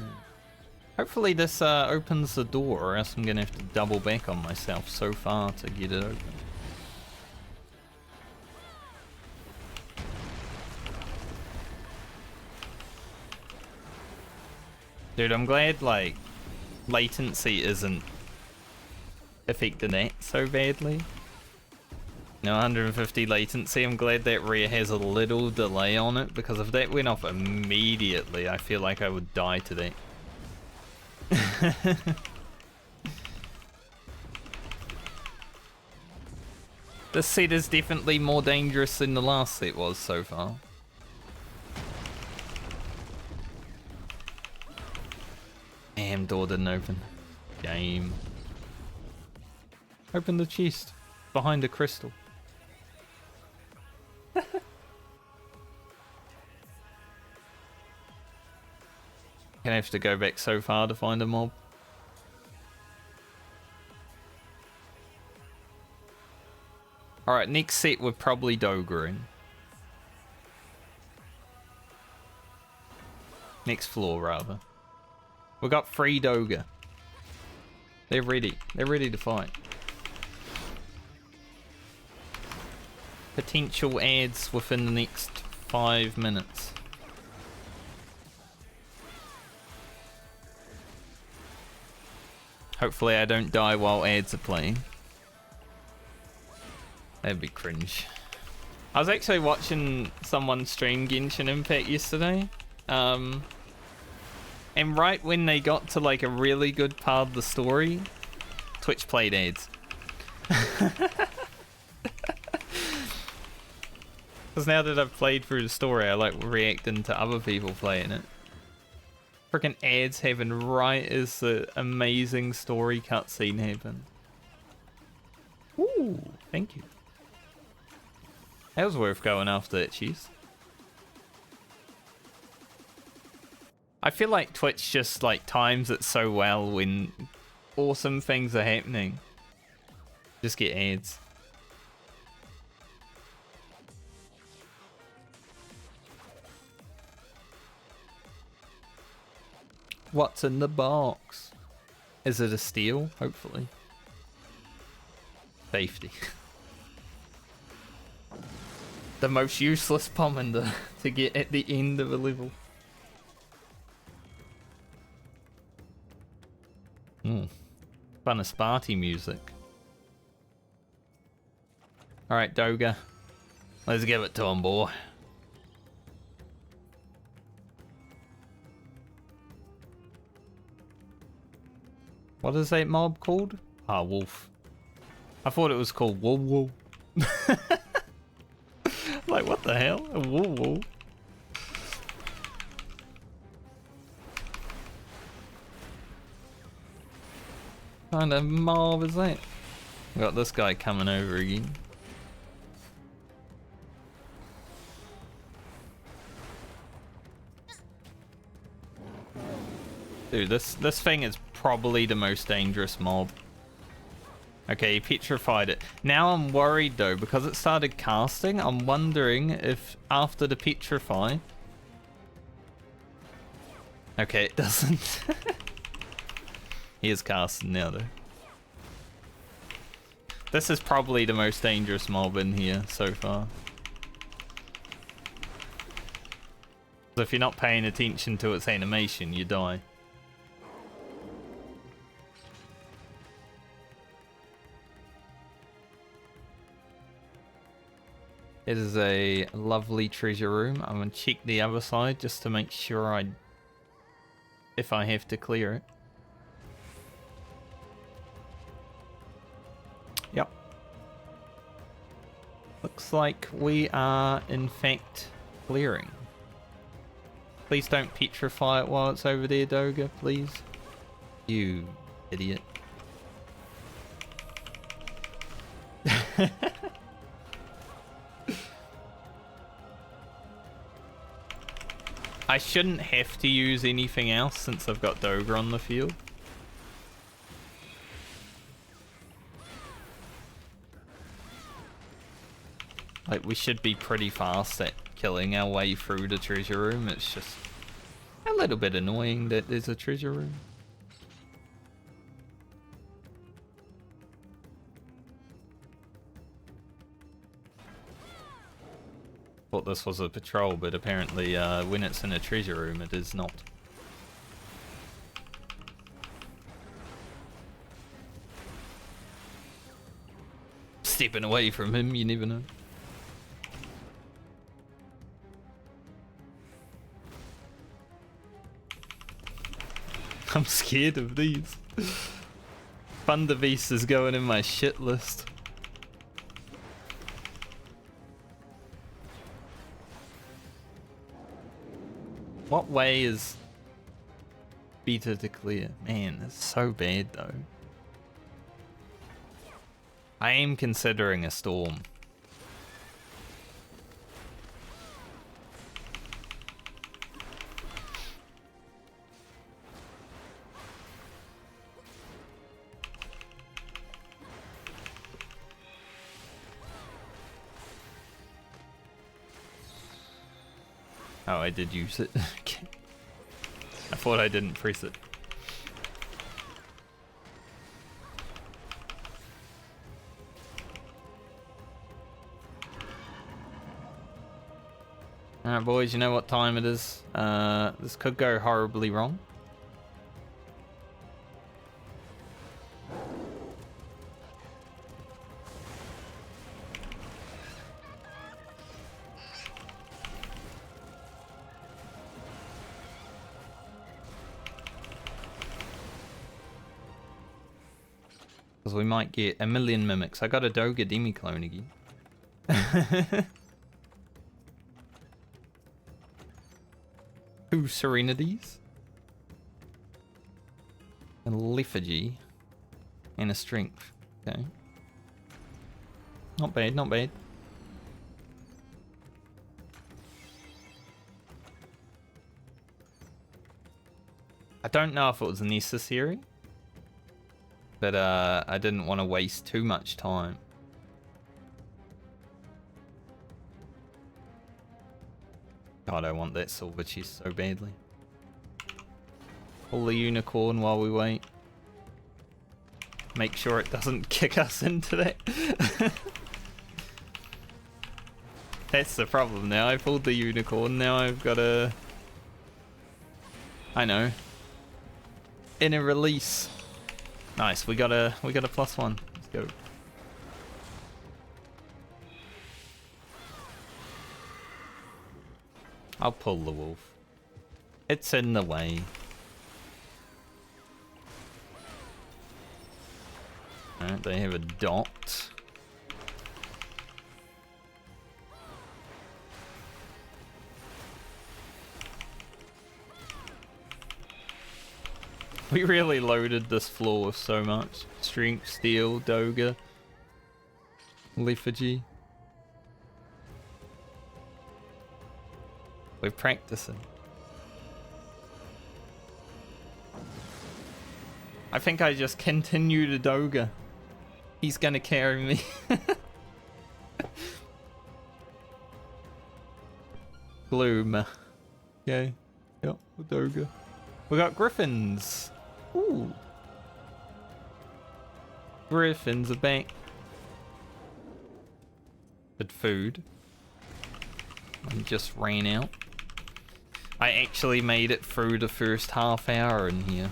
Hopefully this opens the door, or else I'm gonna have to double back on myself so far to get it open. Dude, I'm glad like latency isn't affecting that so badly. No, 150 latency. I'm glad that rear has a little delay on it, because if that went off immediately, I feel like I would die today. This set is definitely more dangerous than the last set was so far. Damn, door didn't open. Game. Open the chest. Behind a crystal. Gonna have to go back so far to find a mob. Alright, next set we're probably Dogering. Next floor, rather. We got 3 Doga. They're ready. They're ready to fight. Potential ads within the next 5 minutes. Hopefully I don't die while ads are playing. That'd be cringe. I was actually watching someone stream Genshin Impact yesterday. And right when they got to like a really good part of the story, Twitch played ads. Because now that I've played through the story, I like reacting to other people playing it. Freaking ads happen right as the amazing story cutscene happened. Ooh, thank you. That was worth going after that cheese. I feel like Twitch just like times it so well when awesome things are happening. Just get ads. What's in the box? Is it a steal? Hopefully. Safety. The most useless pomander to get at the end of a level. Fun as party music. Alright, Doga. Let's give it to him, boy. What is that mob called? Ah, wolf. I thought it was called Woo Woo. Like, what the hell? A Woo Woo? What kind of mob is that? Got this guy coming over again. Dude, this thing is probably the most dangerous mob. Okay, he petrified it. Now I'm worried though, because it started casting. I'm wondering if after the petrify... Okay, it doesn't. He is casting now though. This is probably the most dangerous mob in here so far. So if you're not paying attention to its animation, you die. It is a lovely treasure room. I'm gonna check the other side just to make sure if I have to clear it. Yep. Looks like we are in fact clearing. Please don't petrify it while it's over there, Doga, please. You idiot. I shouldn't have to use anything else since I've got Doga on the field. Like, we should be pretty fast at killing our way through the treasure room. It's just a little bit annoying that there's a treasure room. Thought this was a patrol, but apparently when it's in a treasure room, it is not. Stepping away from him, you never know. I'm scared of these. Thunder Beast is going in my shit list. What way is better to clear? Man, it's so bad though. I am considering a storm. Oh, I did use it. Okay. I thought I didn't press it. Alright boys, you know what time it is. This could go horribly wrong. Because we might get a million mimics. I got a Doga demi-clone again. 2 Serenities. A Lethargy. And a Strength. Okay. Not bad, not bad. I don't know if it was necessary. But I didn't want to waste too much time. God, I want that silver chest so badly. Pull the unicorn while we wait. Make sure it doesn't kick us into that. That's the problem now. I pulled the unicorn. Now I've got a... I know. Inner release. Nice, we got a +1. Let's go. I'll pull the wolf. It's in the way. Alright, they have a dot. We really loaded this floor with so much. Strength, Steel, Doga, Lethargy. We're practicing. I think I just continue to Doga. He's gonna carry me. Gloom. Okay. Yep, Doga. We got griffins. Ooh. Griffins are back. Good food. And just ran out. I actually made it through the first half hour in here.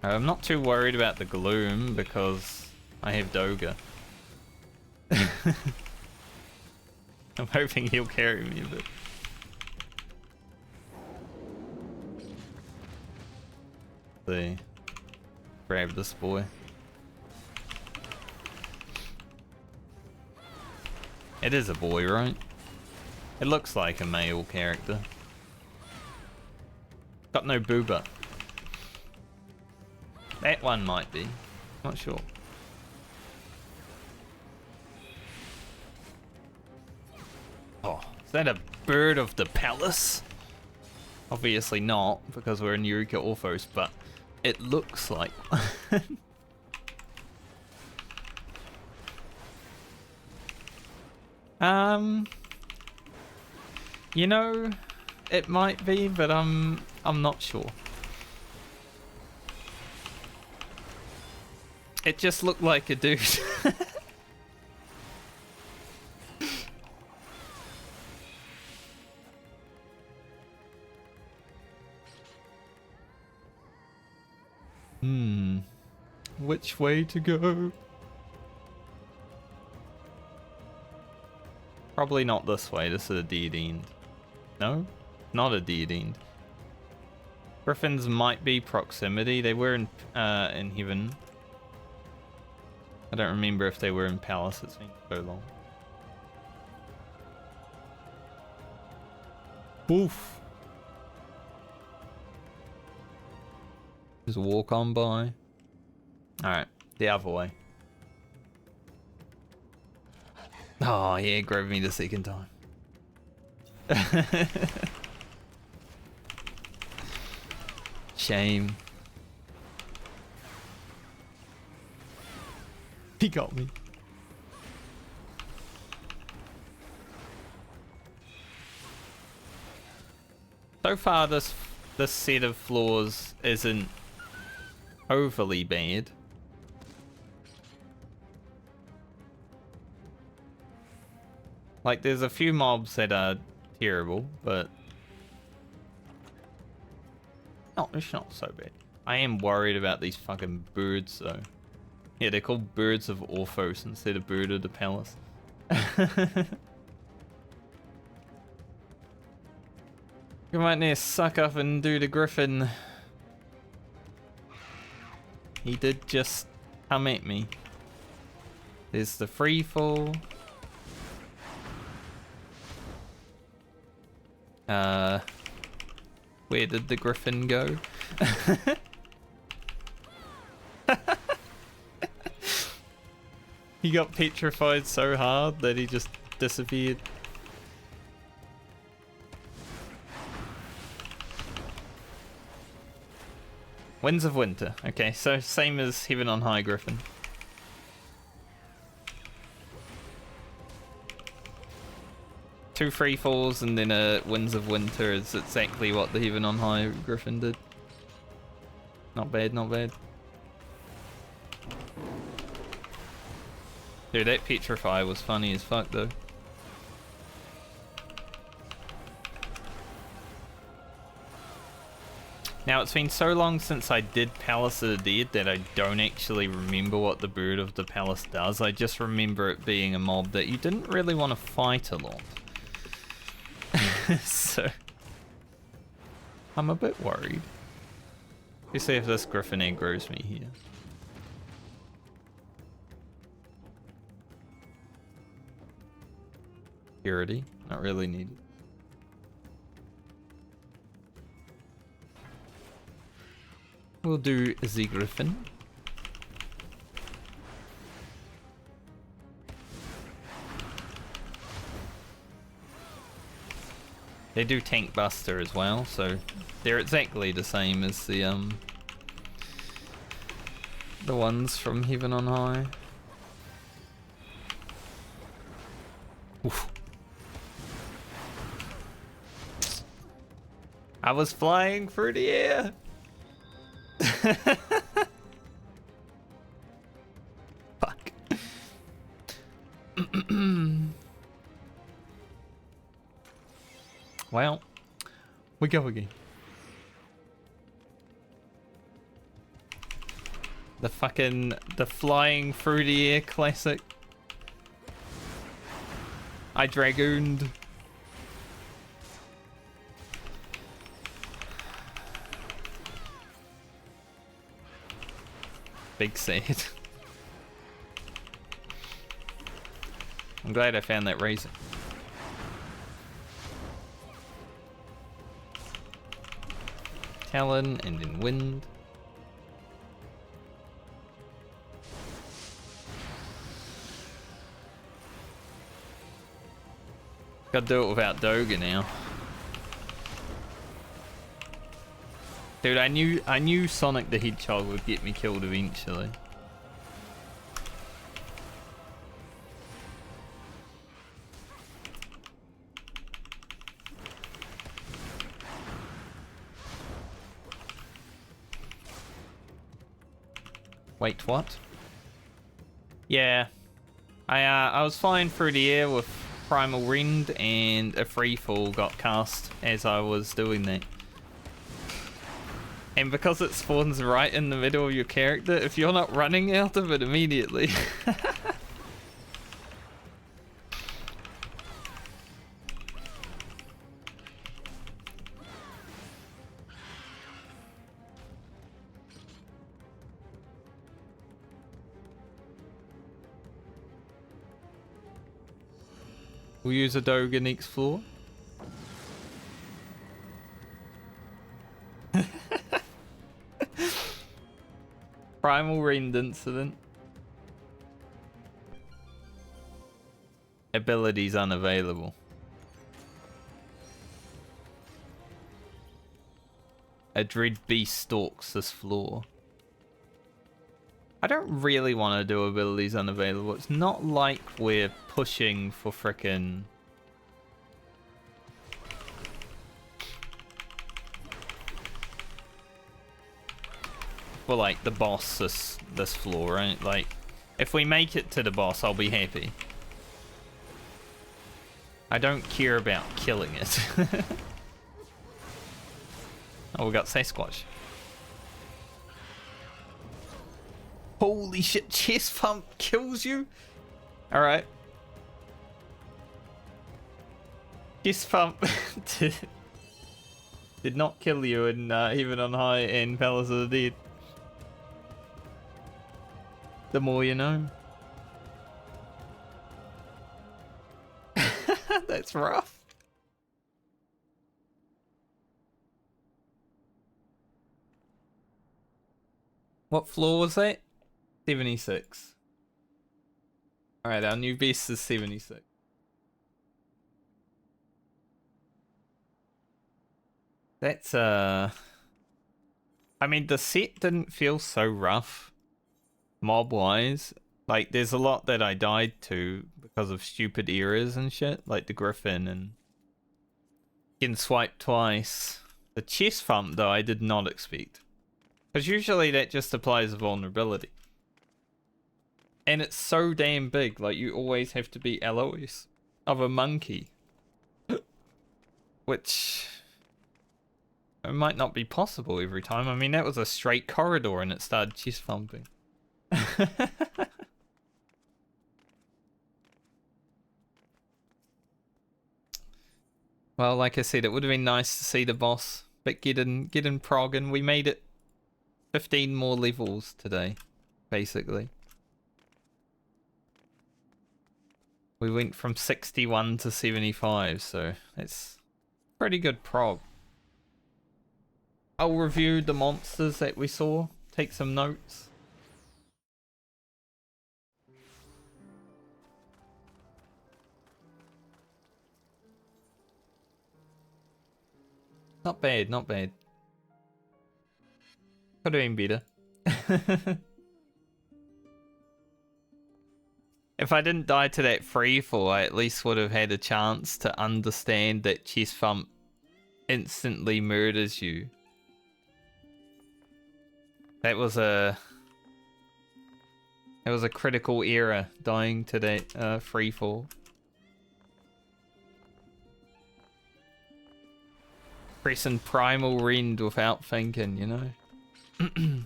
I'm not too worried about the gloom because I have Doga. I'm hoping he'll carry me a bit. See. Grab this boy. It is a boy, right? It looks like a male character. Got no booba. That one might be. Not sure. Oh, is that a bird of the palace? Obviously not, because we're in Eureka Orthos, but it looks like you know, it might be, but I'm not sure. It just looked like a dude. Which way to go? Probably not this way. This is a dead end. No? Not a dead end. Griffins might be proximity. They were in heaven. I don't remember if they were in palace. It's been so long. Oof. Just walk on by. Alright, the other way. Oh yeah, grab me the second time. Shame. He got me. So far this set of floors isn't overly bad. Like, there's a few mobs that are terrible, but no, it's not so bad. I am worried about these fucking birds, though. Yeah, they're called Birds of Orthos instead of Bird of the Palace. Come out there, suck up and do the griffin. He did just come at me. There's the free fall. Where did the griffin go? He got petrified so hard that he just disappeared. Winds of Winter. Okay, so same as Heaven on High Griffin. Two free falls and then a Winds of Winter is exactly what the Heaven on High Griffin did. Not bad, not bad. Dude, that petrify was funny as fuck though. Now, it's been so long since I did Palace of the Dead that I don't actually remember what the Bird of the Palace does. I just remember it being a mob that you didn't really want to fight a lot. So, I'm a bit worried. Let's see if this Griffin aggroes me here. Security, not really needed. We'll do the Griffin. They do Tank Buster as well, so they're exactly the same as the ones from Heaven on High. Oof. I was flying through the air. Fuck. Well, we go again. The flying through the air classic. I dragooned. Big sad. I'm glad I found that razor. Talon and then wind. Gotta do it without Doga now. Dude, I knew Sonic the Hedgehog would get me killed eventually. Wait, what? Yeah. I was flying through the air with Primal Rend and a free fall got cast as I was doing that. And because it spawns right in the middle of your character, if you're not running out of it immediately. We'll use a Dogan explore. Primal Rend incident. Abilities unavailable. A dread beast stalks this floor. I don't really want to do abilities unavailable. It's not like we're pushing for frickin' for like the boss this floor, right? Like, if we make it to the boss, I'll be happy. I don't care about killing it. Oh, we got Sasquatch. Holy shit, chest pump kills you? Alright. Chest pump did not kill you in Heaven on High and Palace of the Dead. The more you know. That's rough. What floor was that? 76. Alright, our new beast is 76. That's I mean, the set didn't feel so rough mob wise. Like, there's a lot that I died to because of stupid errors and shit, like the Griffin and getting swiped twice. The chest thump though, I did not expect, because usually that just applies a vulnerability. And it's so damn big, like you always have to be Eloise of a monkey. Which it might not be possible every time. I mean, that was a straight corridor and it started chest thumping. Well, like I said, it would have been nice to see the boss, but get in Prog, and we made it 15 more levels today, basically. We went from 61 to 75, so it's pretty good Prog. I'll review the monsters that we saw, take some notes. Not bad, not bad. Could have been better. If I didn't die to that free fall, I at least would have had a chance to understand that chest thump instantly murders you. That was a critical error, dying to that free fall. Pressing Primal Rend without thinking, you know? I'm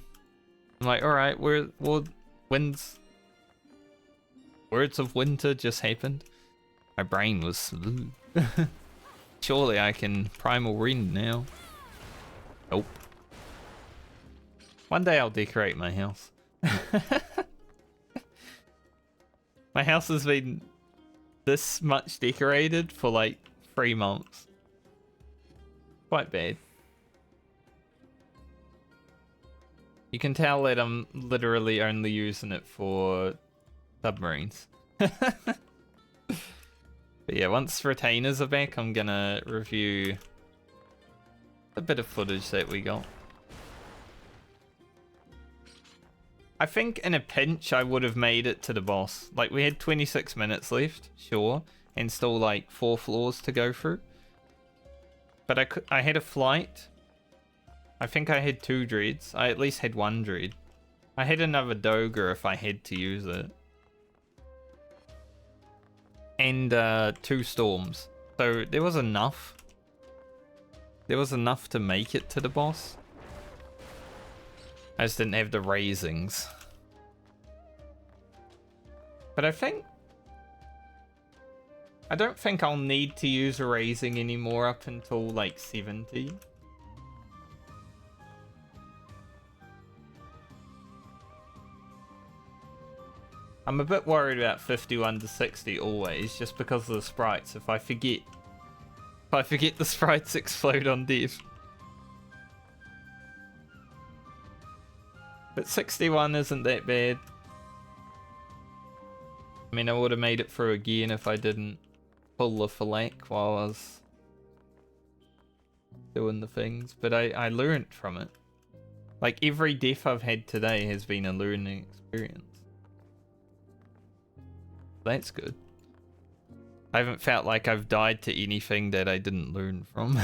like, alright, Words of Winter just happened. My brain was... Surely I can Primal Rend now. Nope. One day I'll decorate my house. My house has been this much decorated for like 3 months. Quite bad. You can tell that I'm literally only using it for submarines. But yeah, once retainers are back, I'm gonna review a bit of footage that we got. I think in a pinch I would have made it to the boss. Like, we had 26 minutes left, sure, and still like 4 floors to go through. But I had a flight. I think I had 2 dreads. I at least had 1 dread. I had another Doger if I had to use it. And 2 storms. So there was enough. There was enough to make it to the boss. I just didn't have the raisings. But I don't think I'll need to use a raising anymore up until like 70. I'm a bit worried about 51 to 60 always, just because of the sprites. If I forget the sprites explode on death. But 61 isn't that bad. I mean, I would have made it through again if I didn't pull the flak while I was doing the things. But I learned from it. Like, every death I've had today has been a learning experience. That's good. I haven't felt like I've died to anything that I didn't learn from.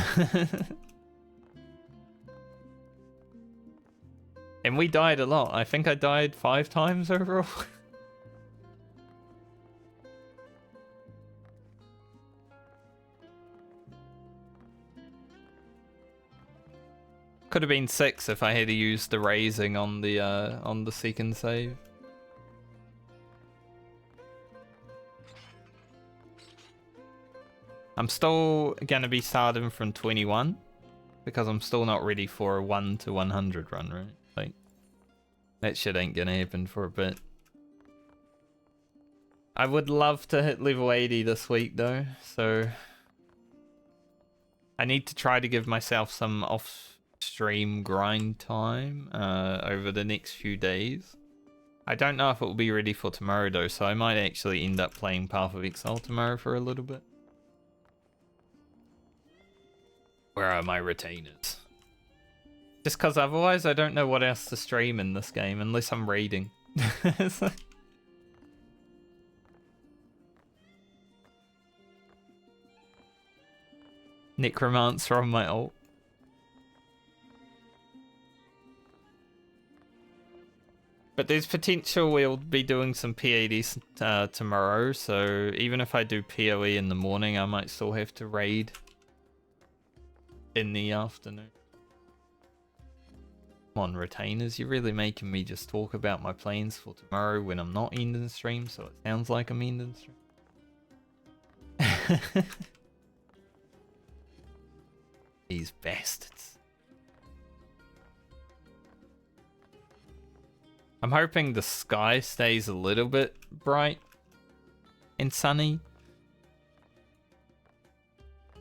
And we died a lot. I think I died 5 times overall. Could have been 6 if I had to use the raising on the second save. I'm still gonna be starting from 21 because I'm still not ready for a 1 to 100 run, right? Like, that shit ain't gonna happen for a bit. I would love to hit level 80 this week though, so I need to try to give myself some off-stream grind time over the next few days. I don't know if it will be ready for tomorrow though, so I might actually end up playing Path of Exile tomorrow for a little bit. Where are my retainers? Just because otherwise I don't know what else to stream in this game unless I'm raiding. Necromancer on my ult. But there's potential we'll be doing some PADs tomorrow, so even if I do PoE in the morning, I might still have to raid in the afternoon. Come on, retainers, you're really making me just talk about my plans for tomorrow when I'm not ending the stream, so it sounds like I'm ending the stream. These bastards. I'm hoping the sky stays a little bit bright and sunny,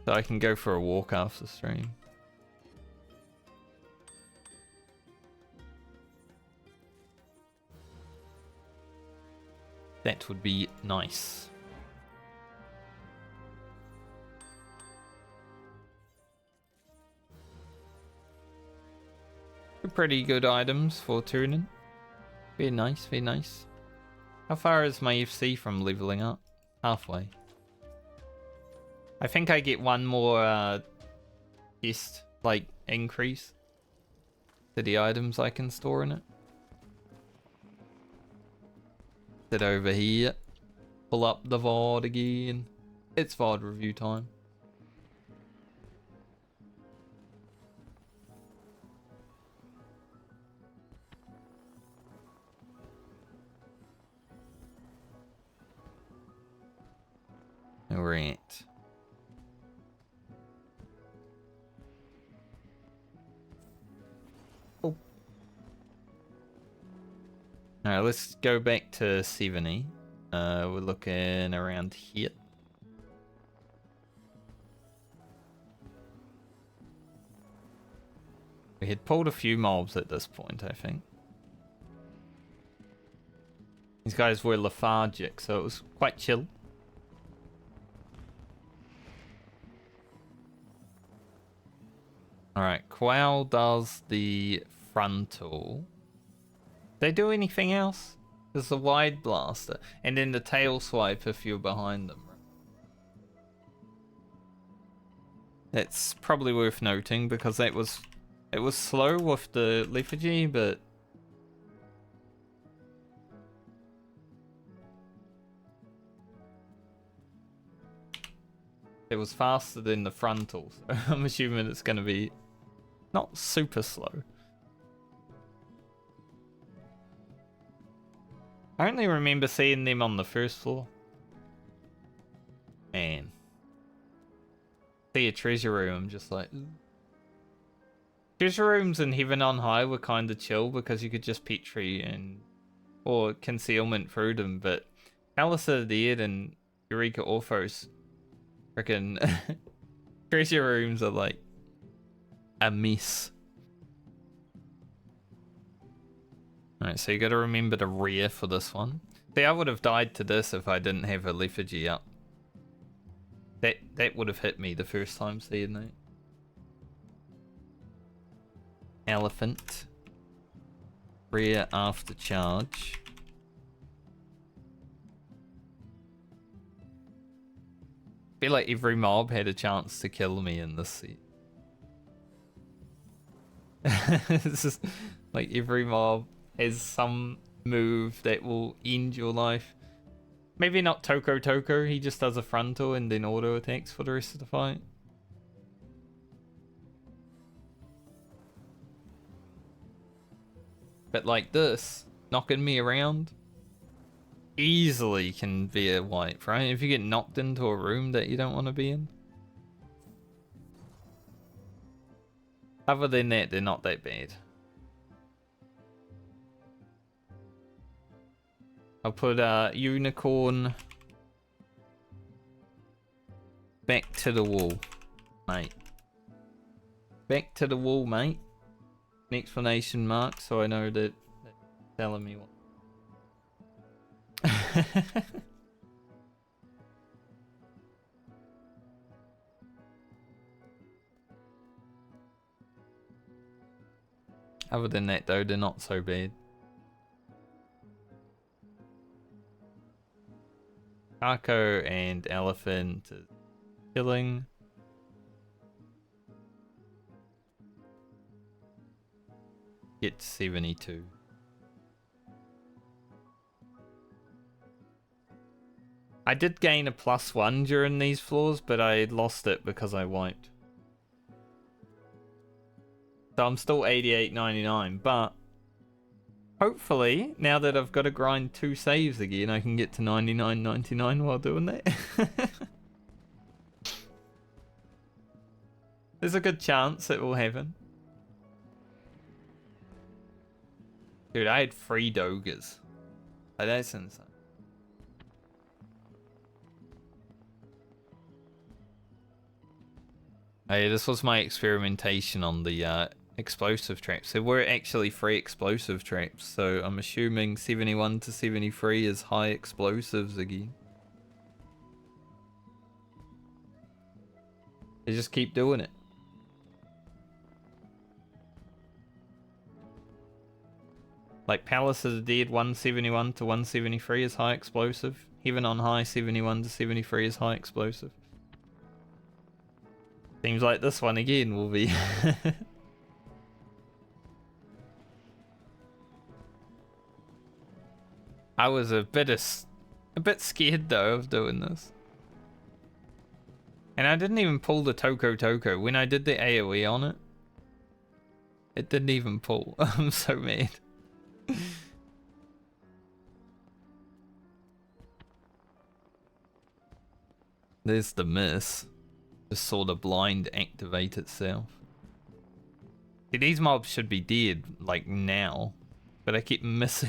so I can go for a walk after stream. That would be nice. Pretty good items for tuning. Very nice, very nice. How far is my FC from leveling up? Halfway. I think I get one more test, like, increase to the items I can store in it. Sit over here. Pull up the VOD again. It's VOD review time. Alright. Oh. Alright, let's go back to 70. We're looking around here. We had pulled a few mobs at this point, I think. These guys were lethargic, so it was quite chill. Alright, Quail does the frontal. They do anything else? There's the wide blaster, and then the tail swipe if you're behind them. That's probably worth noting because it was slow with the lethargy, but it was faster than the frontal, so I'm assuming it's going to be not super slow. I only remember seeing them on the first floor. Man. See a treasure room, I'm just like... Ooh. Treasure rooms in Heaven on High were kind of chill because you could just Petri and... or concealment through them, but Palace of the Dead and Eureka Orthos... Freaking treasure rooms are like a mess. Alright, so you gotta remember to rear for this one. See, I would have died to this if I didn't have a lethargy up. That would have hit me the first time seeing that. Elephant. Rear after charge. I feel like every mob had a chance to kill me in this seat. It's just like every mob has some move that will end your life. Maybe not Toko, he just does a frontal and then auto attacks for the rest of the fight. But like this, knocking me around, easily can be a wipe, right? If you get knocked into a room that you don't want to be in. Other than that, they're not that bad. I'll put Unicorn back to the wall, mate. Back to the wall, mate. An exclamation mark, so I know that that's telling me what. Other than that, though, they're not so bad. Taco and Elephant is killing. Get 72. I did gain a +1 during these floors, but I lost it because I wiped. So I'm still 88.99, but hopefully, now that I've got to grind 2 saves again, I can get to 99.99 while doing that. There's a good chance it will happen. Dude, I had 3 Dogers. Like, that's insane. Hey, this was my experimentation on the explosive traps. There were actually 3 explosive traps, so I'm assuming 71 to 73 is high explosives again. They just keep doing it. Like Palace of the Dead 171 to 173 is high explosive. Heaven on High 71 to 73 is high explosive. Seems like this one again will be. I was a bit scared though of doing this. And I didn't even pull the Toko. When I did the AoE on it, it didn't even pull. I'm so mad. There's the miss. Just saw the blind activate itself. See, these mobs should be dead, like, now. But I keep missing.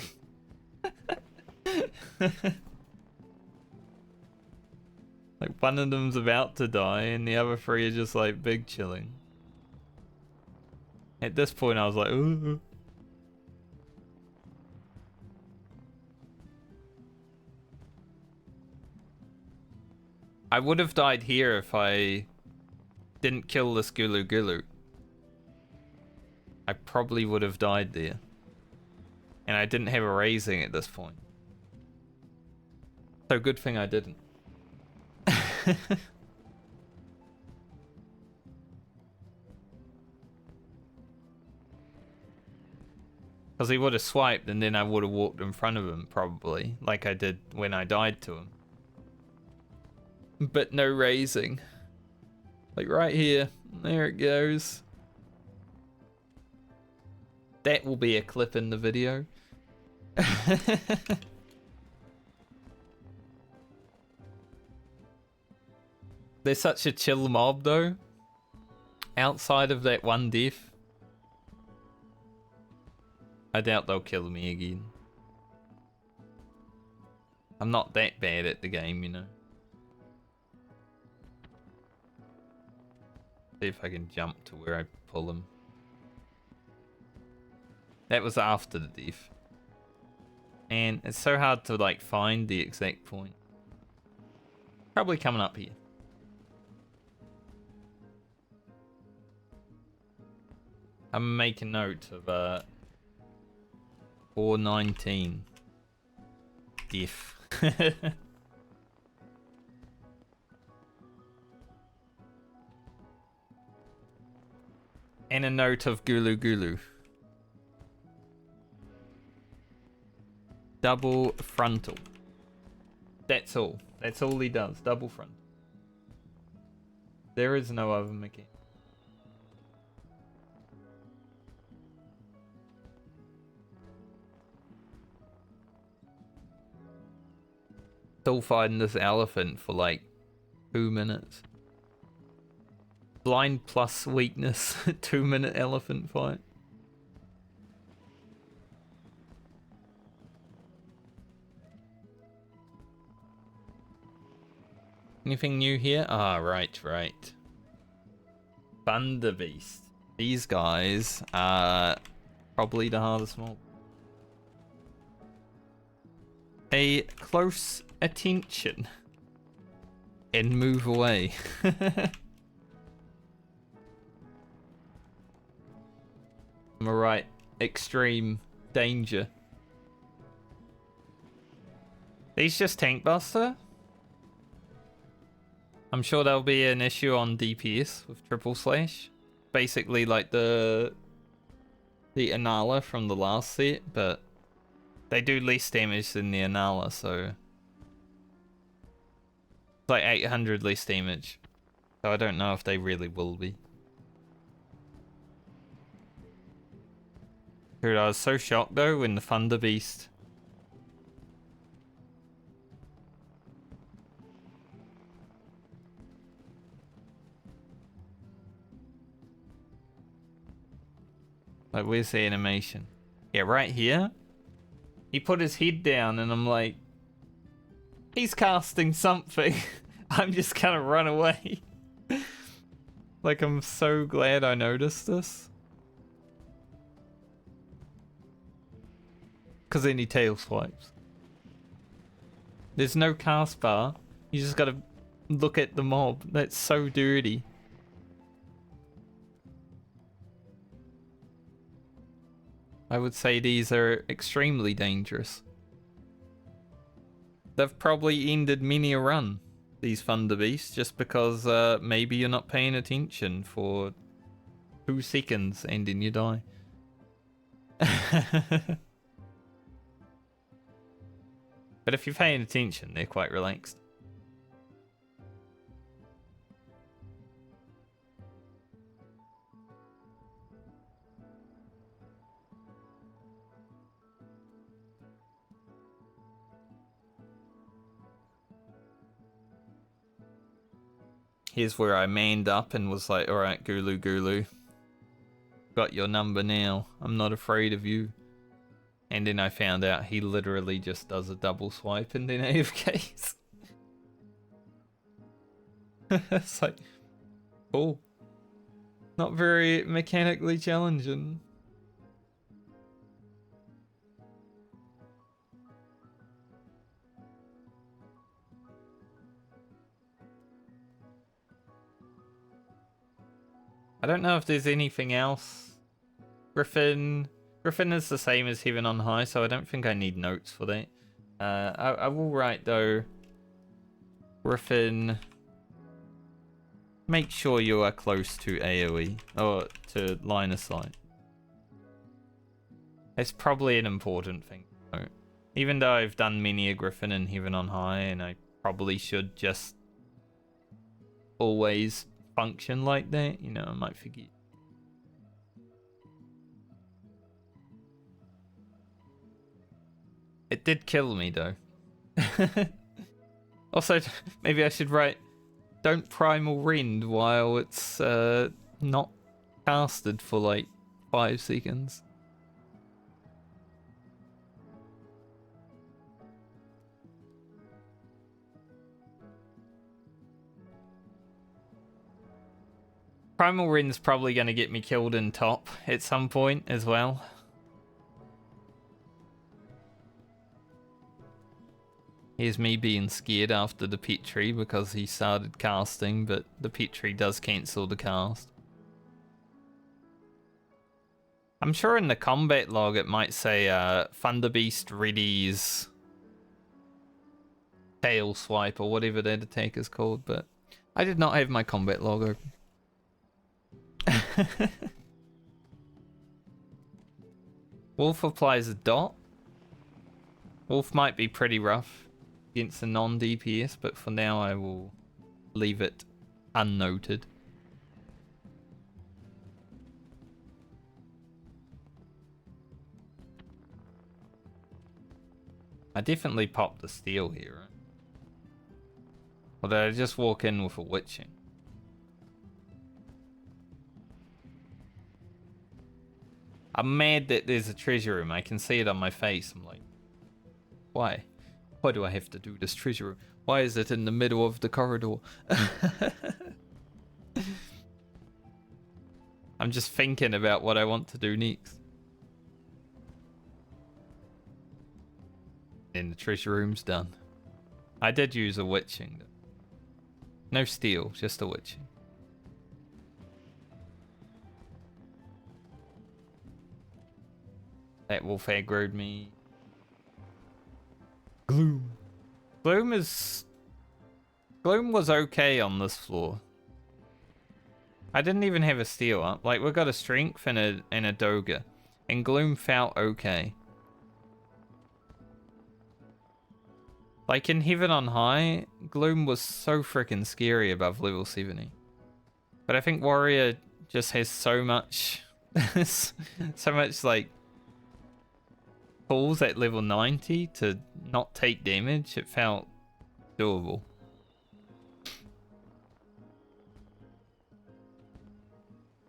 Like, one of them's about to die, and the other 3 are just, like, big chilling. At this point, I was like, ooh. I would have died here if I didn't kill this Gulu. I probably would have died there. And I didn't have a raising at this point. So good thing I didn't. Because he would have swiped and then I would have walked in front of him, probably. Like I did when I died to him. But no raising. Like right here. There it goes. That will be a clip in the video. They're such a chill mob though. Outside of that one death. I doubt they'll kill me again. I'm not that bad at the game, you know. See if I can jump to where I pull him. That was after the death. And it's so hard to like find the exact point. Probably coming up here. I'm making note of 419 death. And a note of Gulu Gulu. Double frontal. That's all. That's all he does. Double frontal. There is no other mechanic. Still fighting this elephant for like 2 minutes. Blind plus weakness. 2-minute elephant fight. Anything new here? Ah, right. Thunder Beast. These guys are probably the hardest mob. A close attention and move away. Am I right? Extreme danger. He's just tank buster. I'm sure there'll be an issue on DPS with triple slash. Basically like the Anala from the last set, but they do less damage than the Anala, so it's like 800 less damage. So I don't know if they really will be. Dude, I was so shocked though when the Thunder Beast like, where's the animation? Yeah, right here. He put his head down and I'm like, he's casting something. I'm just gonna run away. Like, I'm so glad I noticed this. Because then he tail swipes. There's no cast bar. You just gotta look at the mob. That's so dirty. I would say these are extremely dangerous. They've probably ended many a run, these Thunder Beasts, just because maybe you're not paying attention for 2 seconds and then you die. But if you're paying attention, they're quite relaxed. Here's where I manned up and was like, alright, Gulu Gulu. Got your number now. I'm not afraid of you. And then I found out he literally just does a double swipe and then AFKs. It's like, cool. Not very mechanically challenging. I don't know if there's anything else. Griffin, Griffin is the same as Heaven on High, so I don't think I need notes for that. I will write, though, Griffin, make sure you are close to AoE, or to line of sight. It's probably an important thing to note. Even though I've done many a Griffin in Heaven on High, and I probably should just always function like that, you know, I might forget. It did kill me, though. Also, maybe I should write, don't Primal Rend while it's not casted for like 5 seconds. Primal Rend's probably going to get me killed in top at some point as well. Here's me being scared after the Petri because he started casting, but the Petri does cancel the cast. I'm sure in the combat log it might say Thunderbeast readies tail swipe or whatever that attack is called, but I did not have my combat log open. Wolf applies a dot. Wolf might be pretty rough against a non-DPS, but for now I will leave it unnoted. I definitely popped the steel here, right? Or did I just walk in with a witching? I'm mad that there's a treasure room. I can see it on my face. I'm like, why? Why do I have to do this treasure room? Why is it in the middle of the corridor? I'm just thinking about what I want to do next. And the treasure room's done. I did use a witching. No steel, just a witching. That wolf aggroed me. Gloom. Gloom was okay on this floor. I didn't even have a steel up. Like, we got a strength and a Doga. And Gloom felt okay. Like in Heaven on High, Gloom was so freaking scary above level 70. But I think Warrior just has so much so much like pulls at level 90 to not take damage. It felt doable.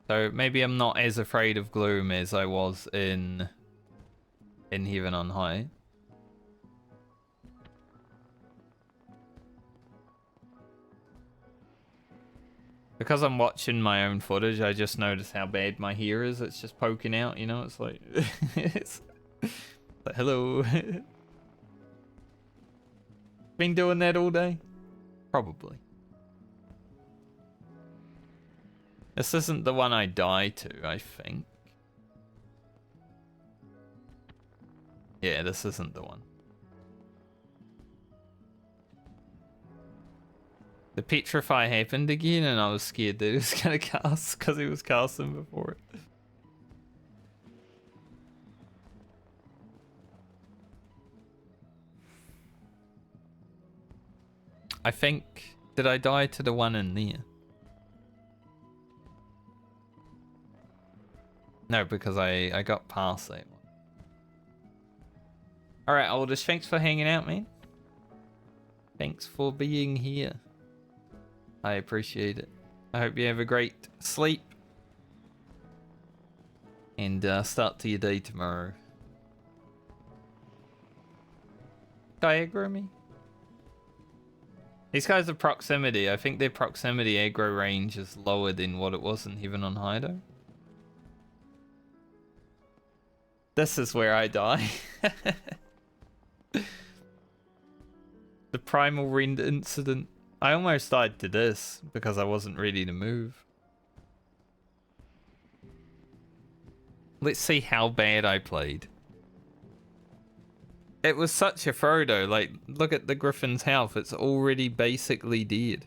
So maybe I'm not as afraid of Gloom as I was in Heaven on High. Because I'm watching my own footage, I just notice how bad my hair is. It's just poking out, you know? It's like... it's like, hello. Been doing that all day? Probably. This isn't the one I die to, I think. Yeah, this isn't the one. The petrify happened again and I was scared that he was gonna cast because he was casting before it. I think, did I die to the one in there? No, because I got past that one. Alright, Aldous, thanks for hanging out, man. Thanks for being here. I appreciate it. I hope you have a great sleep. And start to your day tomorrow. Diagram me? These guys are proximity. I think their proximity aggro range is lower than what it was in Heaven on High though. This is where I die. The Primal Rend incident. I almost died to this because I wasn't ready to move. Let's see how bad I played. It was such a throw though. Like, look at the Griffin's health. It's already basically dead.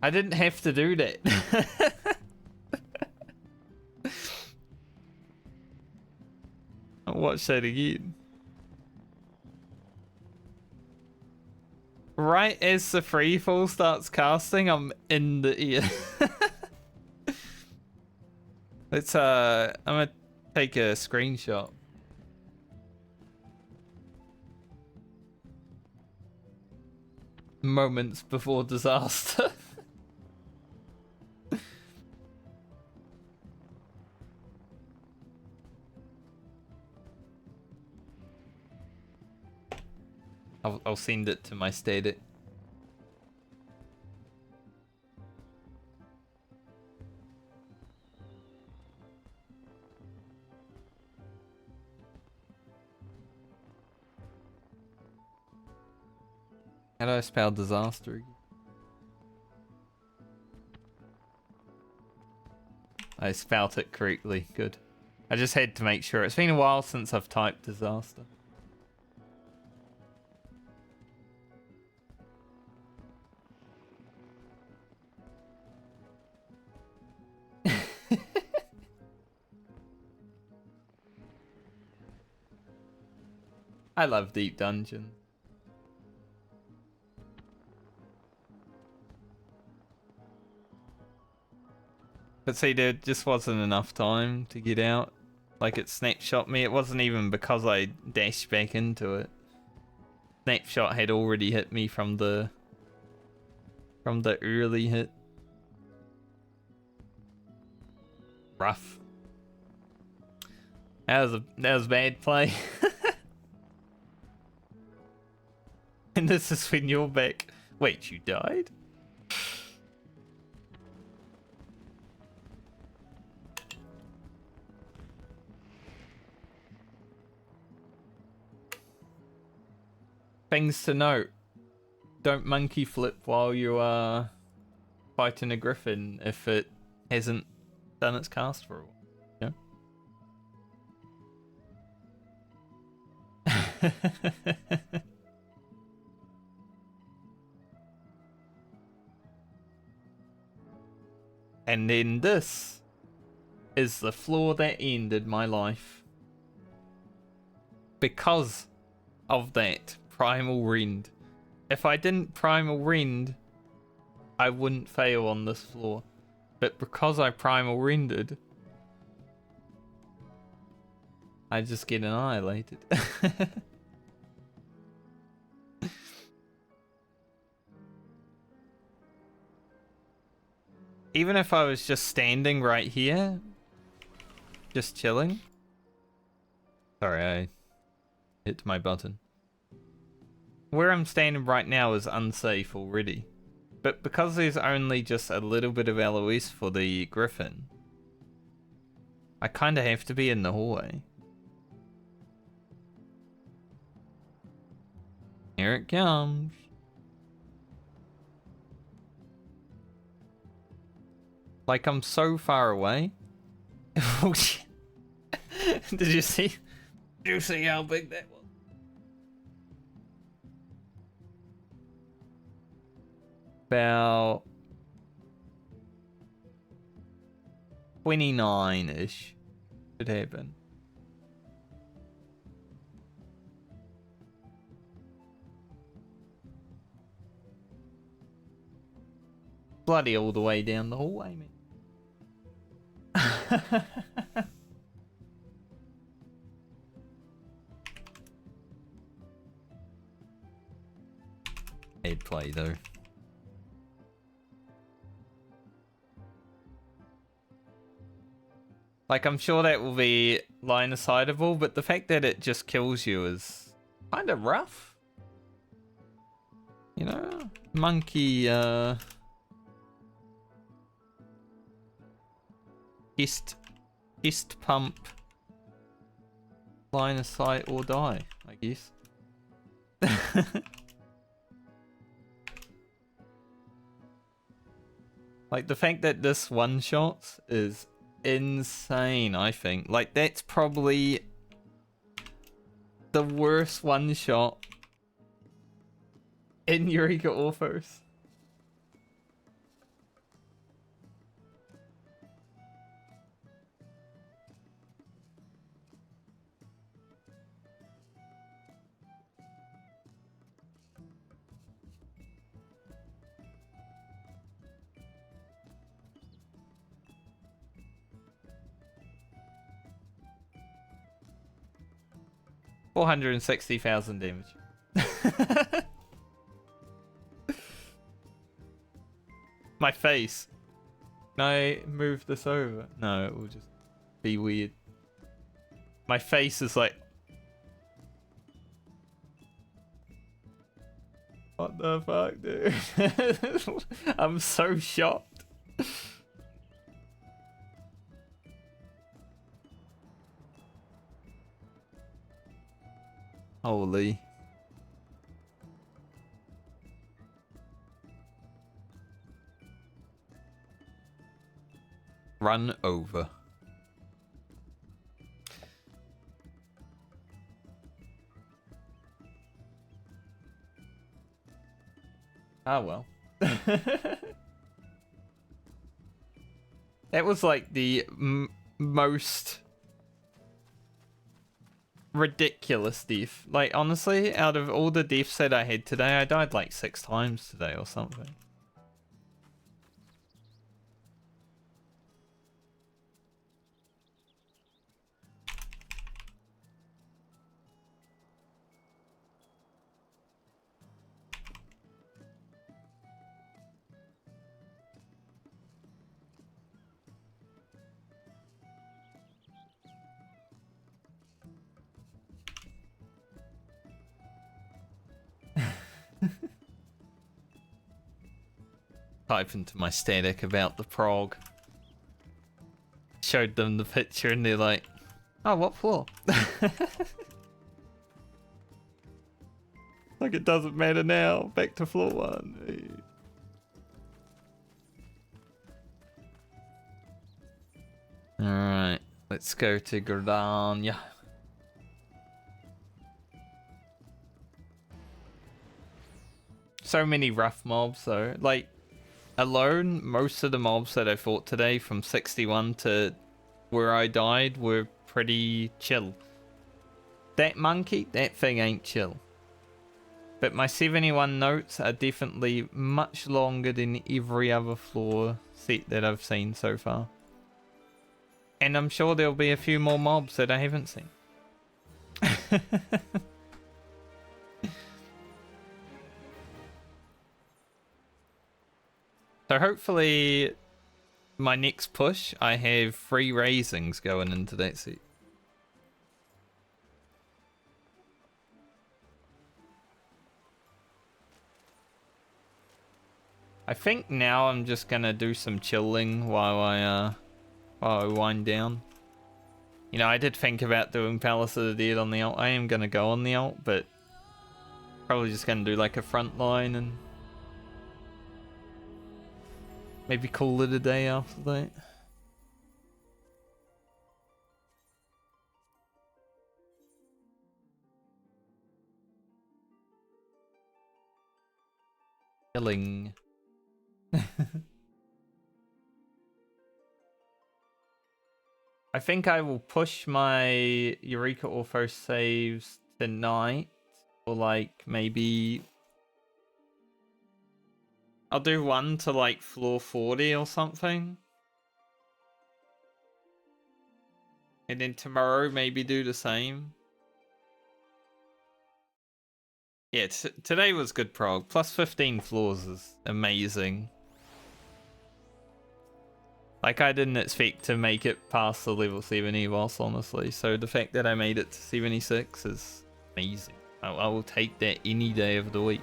I didn't have to do that. I'll watch that again. Right as the freefall starts casting, I'm in the ear. Let's I'm gonna take a screenshot. Moments before disaster. I'll send it to my static. How do I spell disaster again? I spelled it correctly. Good. I just had to make sure. It's been a while since I've typed disaster. I love Deep Dungeon. But see, there just wasn't enough time to get out. Like, it snapshot me. It wasn't even because I dashed back into it. Snapshot had already hit me from the early hit. Rough. That was bad play. And this is when you're back. Wait, you died? Things to note. Don't monkey flip while you are fighting a griffin if it hasn't done its cast for a while. Yeah? And then this is the flaw that ended my life. Because of that primal rend. If I didn't primal rend, I wouldn't fail on this floor. But because I primal rendered, I just get annihilated. Even if I was just standing right here, just chilling. Sorry, I hit my button. Where I'm standing right now is unsafe already. But because there's only just a little bit of LOS for the griffin, I kinda have to be in the hallway. Here it comes. Like, I'm so far away. Oh, shit. Did you see? Did you see how big that was? About 29-ish should happen. Bloody all the way down the hallway, man. Head play though. Like, I'm sure that will be line of sightable, but the fact that it just kills you is kind of rough. You know, monkey fist pump, line of sight or die, I guess. Like, the fact that this one-shots is insane, I think. Like, that's probably the worst one-shot in Eureka Orthos. $460,000 damage. My face. Can I move this over? No, it will just be weird. My face is like... What the fuck, dude? I'm so shocked. Holy. Run over. Ah, well. That was like the most ridiculous death. Like, honestly, out of all the deaths that I had today, I died like 6 times today or something. Type into my static about the Prog. Showed them the picture and they're like, oh, what floor? Like, it doesn't matter now. Back to floor 1. Alright, let's go to Gardania. So many rough mobs though. Like, alone, most of the mobs that I fought today from 61 to where I died were pretty chill. That monkey, that thing ain't chill. But my 71 notes are definitely much longer than every other floor set that I've seen so far. And I'm sure there'll be a few more mobs that I haven't seen. So hopefully, my next push, I have 3 raisings going into that set. I think now I'm just gonna do some chilling while I wind down. You know, I did think about doing Palace of the Dead on the alt. I am gonna go on the alt, but probably just gonna do like a Frontline and maybe call it a day after that. Killing. I think I will push my Eureka Orthos saves tonight. Or like maybe... I'll do one to like floor 40 or something. And then tomorrow maybe do the same. Yeah, today was good prog. Plus 15 floors is amazing. Like, I didn't expect to make it past the level 70 boss, honestly. So the fact that I made it to 76 is amazing. I will take that any day of the week.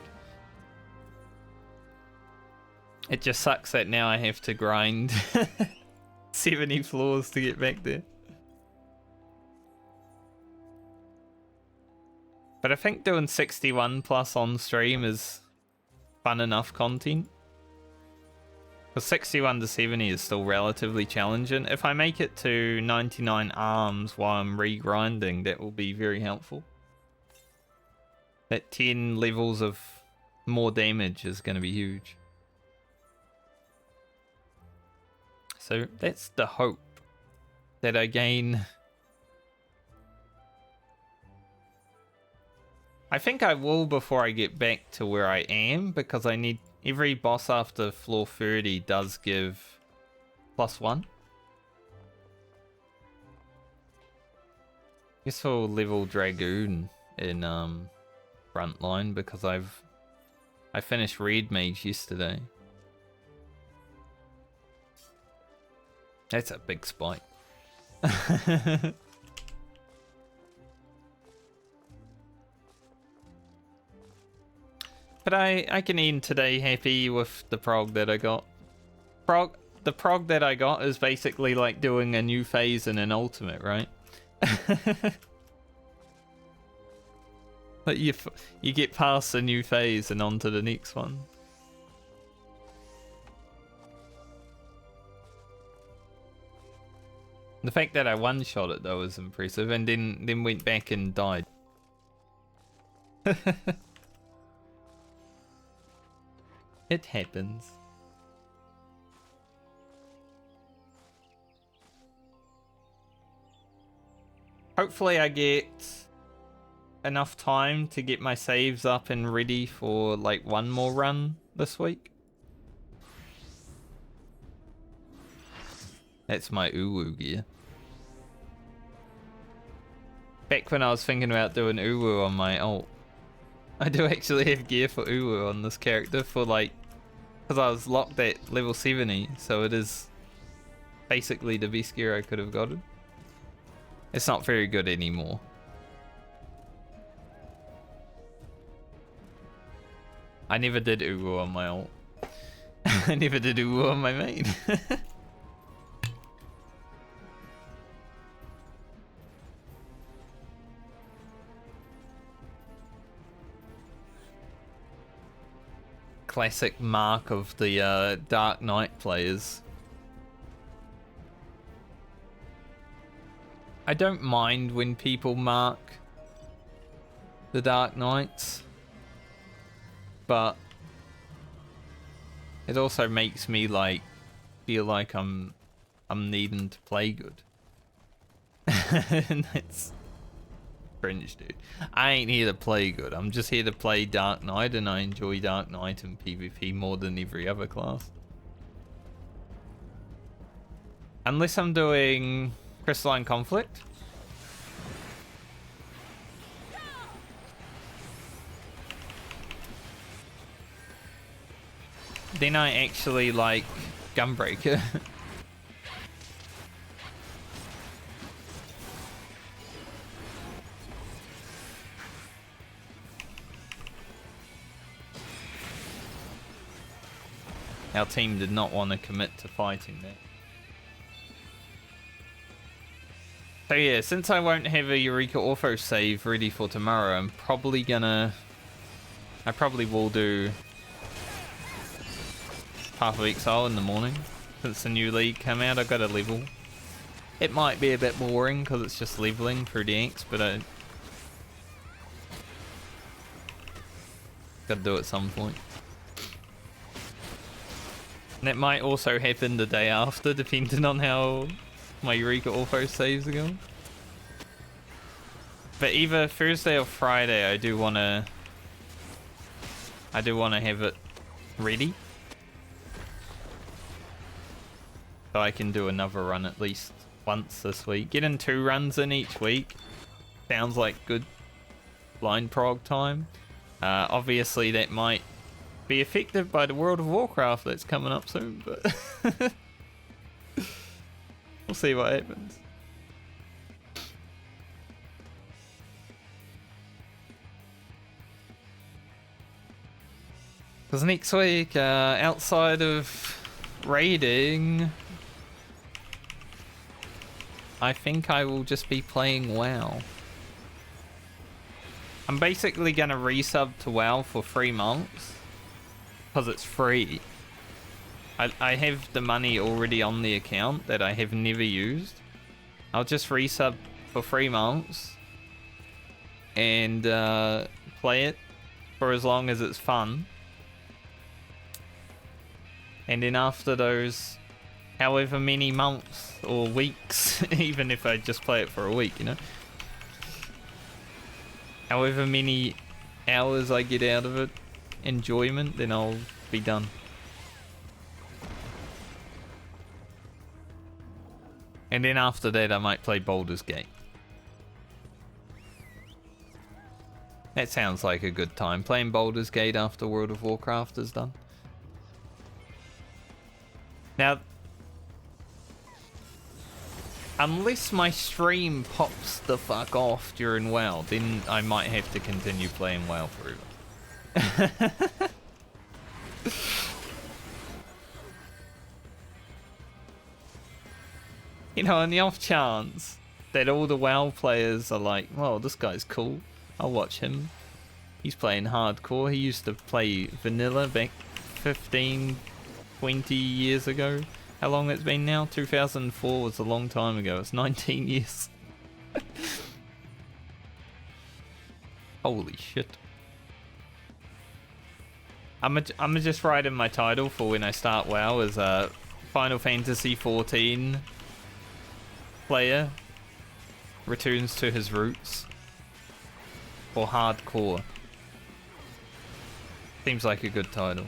It just sucks that now I have to grind 70 floors to get back there. But I think doing 61 plus on stream is fun enough content. Because 61 to 70 is still relatively challenging. If I make it to 99 arms while I'm regrinding, that will be very helpful. That 10 levels of more damage is going to be huge. So that's the hope, that I gain. I think I will before I get back to where I am, because I need every boss after floor 30 does give +1. Guess I'll level Dragoon in Frontline because I finished Red Mage yesterday. That's a big spike. But I can end today happy with the prog that I got. The prog that I got is basically like doing a new phase in an ultimate, right? But you get past a new phase and on to the next one. The fact that I one-shot it though is impressive, and then went back and died. It happens. Hopefully I get enough time to get my saves up and ready for like one more run this week. That's my uwu gear. Back when I was thinking about doing uwu on my ult, I do actually have gear for uwu on this character for like, because I was locked at level 70, so it is basically the best gear I could have gotten. It's not very good anymore. I never did uwu on my ult. I never did uwu on my main. Classic mark of the Dark Knight players. I don't mind when people mark the Dark Knights, but it also makes me like feel like I'm needing to play good. And that's cringe, dude. I ain't here to play good. I'm just here to play Dark Knight, and I enjoy Dark Knight and PvP more than every other class. Unless I'm doing Crystalline Conflict. Then I actually like Gunbreaker. Our team did not want to commit to fighting that. So yeah, since I won't have a Eureka Orthos save ready for tomorrow, I'm probably gonna... I probably will do Path of Exile in the morning. Since the new league came out, I've got a level. It might be a bit boring because it's just leveling through the X, but I gotta do it at some point. And that might also happen the day after, depending on how my Eureka Orthos saves are going. But either Thursday or Friday, I do wanna have it ready, so I can do another run at least once this week. Getting 2 runs in each week sounds like good blind prog time. Obviously that might be affected by the World of Warcraft that's coming up soon, but we'll see what happens. Because next week, outside of raiding, I think I will just be playing WoW. I'm basically gonna resub to WoW for 3 months because it's free. I have the money already on the account that I have never used. I'll just resub for 3 months and play it for as long as it's fun. And then after those however many months or weeks, even if I just play it for a week, you know? However many hours I get out of it, enjoyment, then I'll be done. And then after that, I might play Baldur's Gate. That sounds like a good time. Playing Baldur's Gate after World of Warcraft is done. Now, unless my stream pops the fuck off during WoW, then I might have to continue playing WoW forever. You know, on the off chance that all the WoW players are like, well, this guy's cool, I'll watch him. He's playing hardcore. He used to play vanilla back 15, 20 years ago. How long it's been now? 2004 was a long time ago. It's 19 years. Holy shit. I'm just writing my title for when I start WoW as a Final Fantasy XIV player returns to his roots. Or hardcore. Seems like a good title.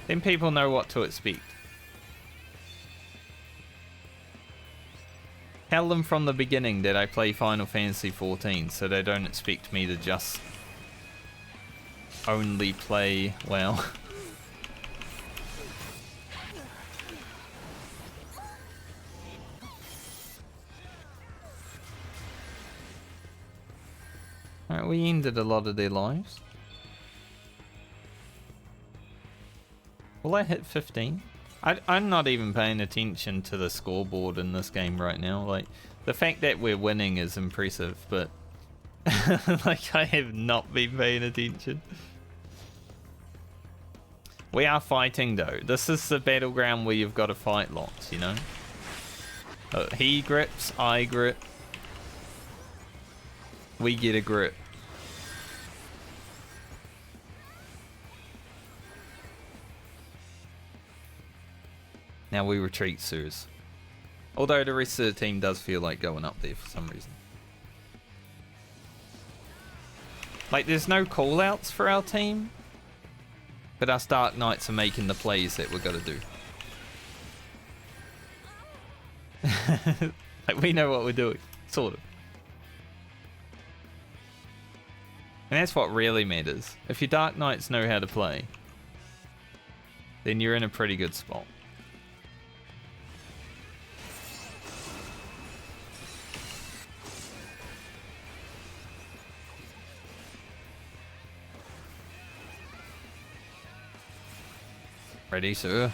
Then people know what to expect. Tell them from the beginning that I play Final Fantasy XIV so they don't expect me to just only play WoW. Alright, we ended a lot of their lives. Will I hit 15? I'm not even paying attention to the scoreboard in this game right now. Like, the fact that we're winning is impressive, but like, I have not been paying attention. We are fighting though. This is the battleground where you've got to fight lots, you know? He grips, I grip. We get a grip. Now we retreat, sirs. Although the rest of the team does feel like going up there for some reason. Like, there's no call-outs for our team, but us Dark Knights are making the plays that we're gonna do. Like, we know what we're doing, sort of. And that's what really matters. If your Dark Knights know how to play, then you're in a pretty good spot. Ready, sir?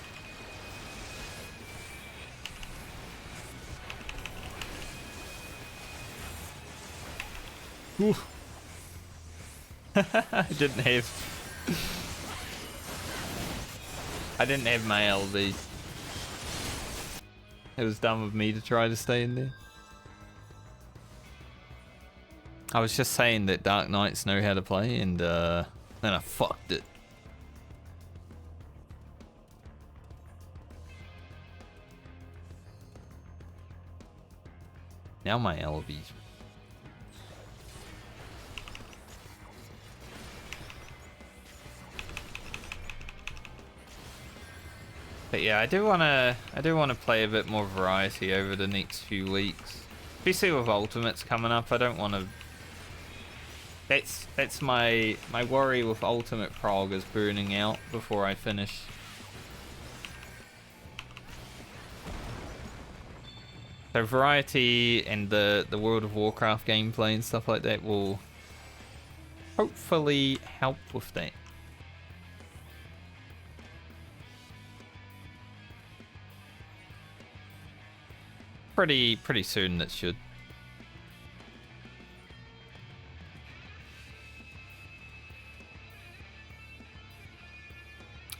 Ooh. I didn't have my LV. It was dumb of me to try to stay in there. I was just saying that Dark Knights know how to play, and then I fucked it. Now my LV's. But yeah, I do wanna play a bit more variety over the next few weeks. Especially with Ultimates coming up, I don't wanna. That's my worry with Ultimate Prog is burning out before I finish. So variety and the World of Warcraft gameplay and stuff like that will hopefully help with that. Pretty soon it should.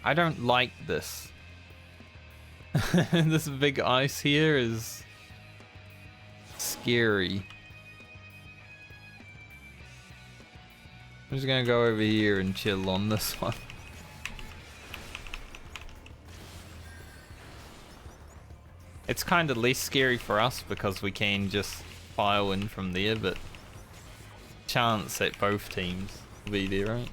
I don't like this. This big ice here is scary. I'm just gonna go over here and chill on this one. It's kind of less scary for us because we can just file in from there, but chance that both teams will be there, right?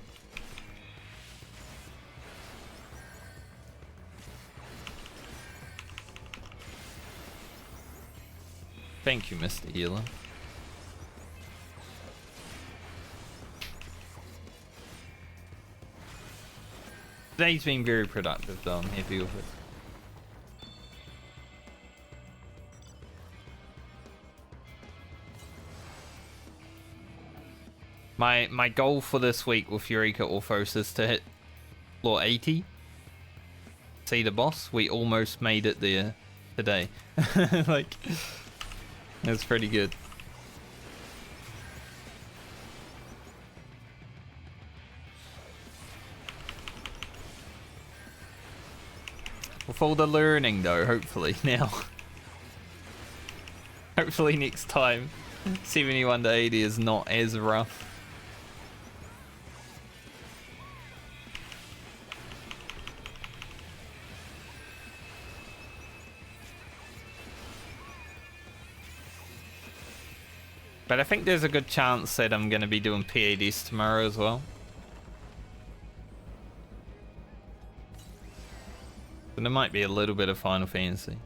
Thank you, Mr. Healer. Today's been very productive though, I'm happy with it. My goal for this week with Eureka Orthos is to hit floor 80. See the boss? We almost made it there today. Like, that's pretty good. With all the learning though, hopefully now. Hopefully next time 71 to 80 is not as rough. But I think there's a good chance that I'm going to be doing PADs tomorrow as well. So there might be a little bit of Final Fantasy.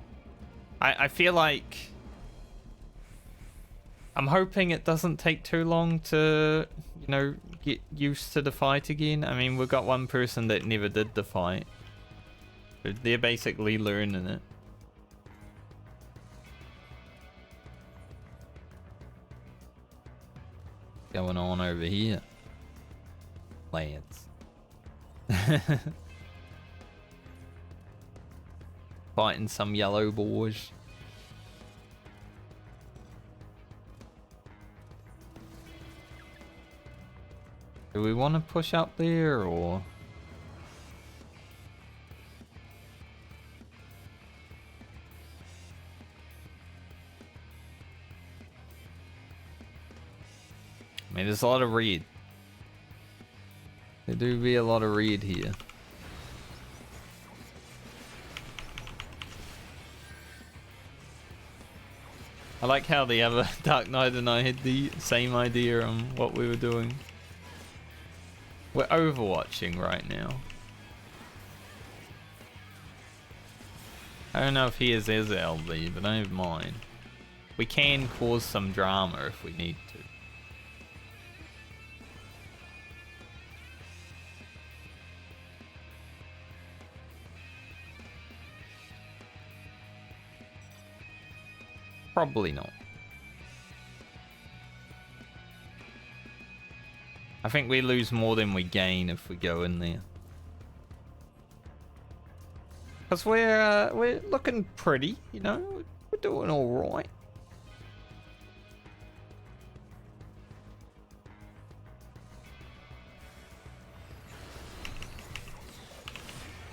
I feel like... I'm hoping it doesn't take too long to, you know, get used to the fight again. I mean, we've got one person that never did the fight. They're basically learning it. Going on over here, lads? Fighting some yellow boys. Do we want to push up there or? I mean, there's a lot of red. There do be a lot of red here. I like how the other Dark Knight and I had the same idea on what we were doing. We're overwatching right now. I don't know if he is his LB, but I have mine. We can cause some drama if we need to. Probably not. I think we lose more than we gain if we go in there. Because we're looking pretty, you know? We're doing alright.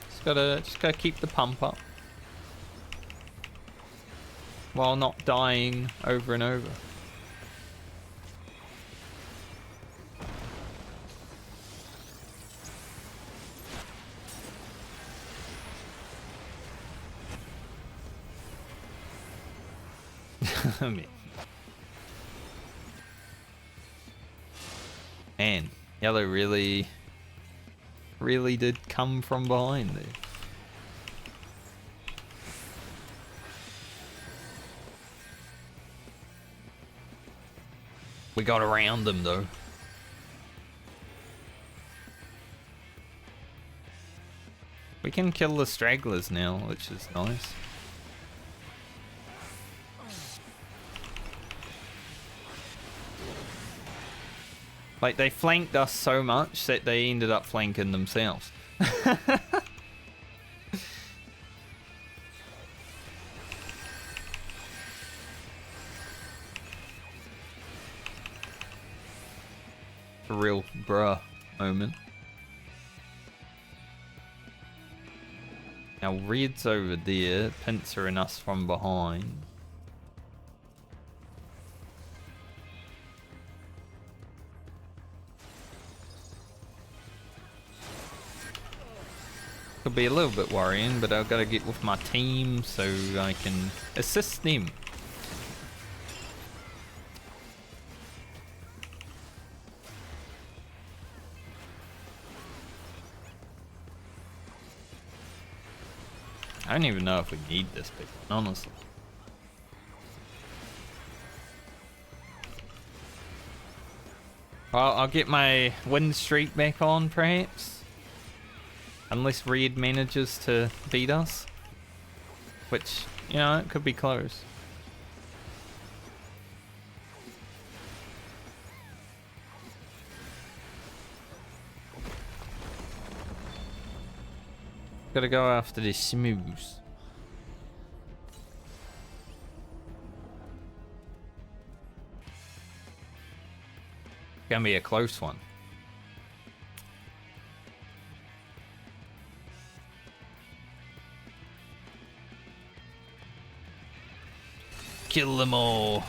Just gotta keep the pump up. While not dying over and over. Man, yellow really did come from behind there. We got around them though. We can kill the stragglers now, which is nice. Like, they flanked us so much that they ended up flanking themselves. A real bruh moment. Now Red's over there, pincering us from behind. Could be a little bit worrying, but I've got to get with my team so I can assist them. I don't even know if we need this big one, honestly. Well, I'll get my win streak back on, perhaps. Unless Red manages to beat us. Which, you know, it could be close. Gotta go after this smooth. Gonna be a close one. Kill them all.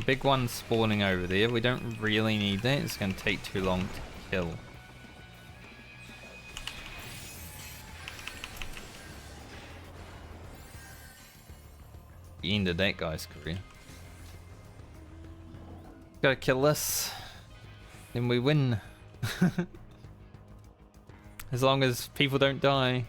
Big one spawning over there. We don't really need that. It's going to take too long to kill. The end of that guy's career. Gotta kill this. Then we win. As long as people don't die.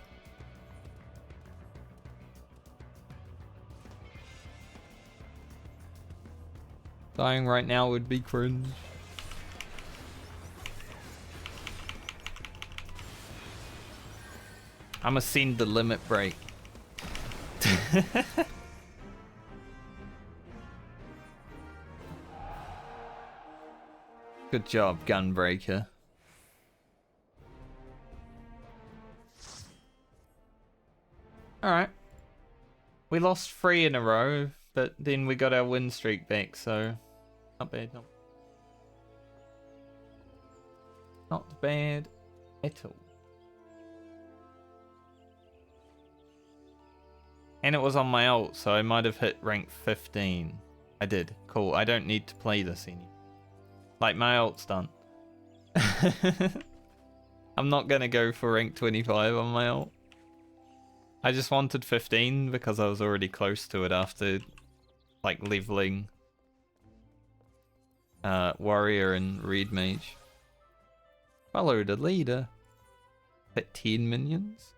Dying right now would be cringe. I'ma send the limit break. Good job, Gunbreaker. Alright. We lost 3 in a row, but then we got our win streak back, so not bad. Not bad at all. And it was on my ult, so I might have hit rank 15. I did. Cool. I don't need to play this anymore. Like, my ult's done. I'm not gonna go for rank 25 on my ult. I just wanted 15 because I was already close to it after, like, leveling Warrior and Red Mage. Follow the leader. Hit 10 minions.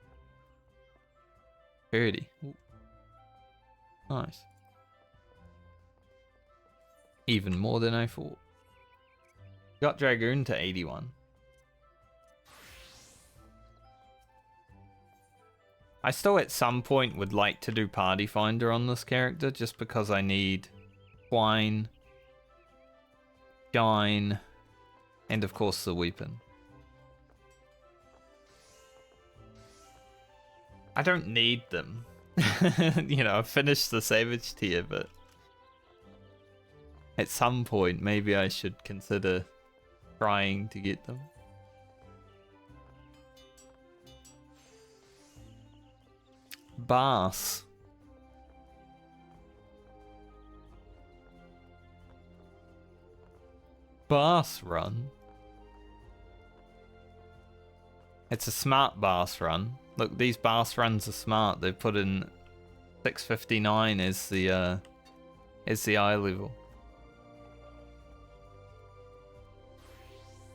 30. Ooh. Nice. Even more than I thought. Got Dragoon to 81. I still at some point would like to do Party Finder on this character just because I need Twine, Shine, and of course the weapon. I don't need them. You know, I've finished the Savage tier, but at some point maybe I should consider trying to get them. Bass. Bass run. It's a smart bass run. Look, these bass runs are smart. They put in 659 as the eye level.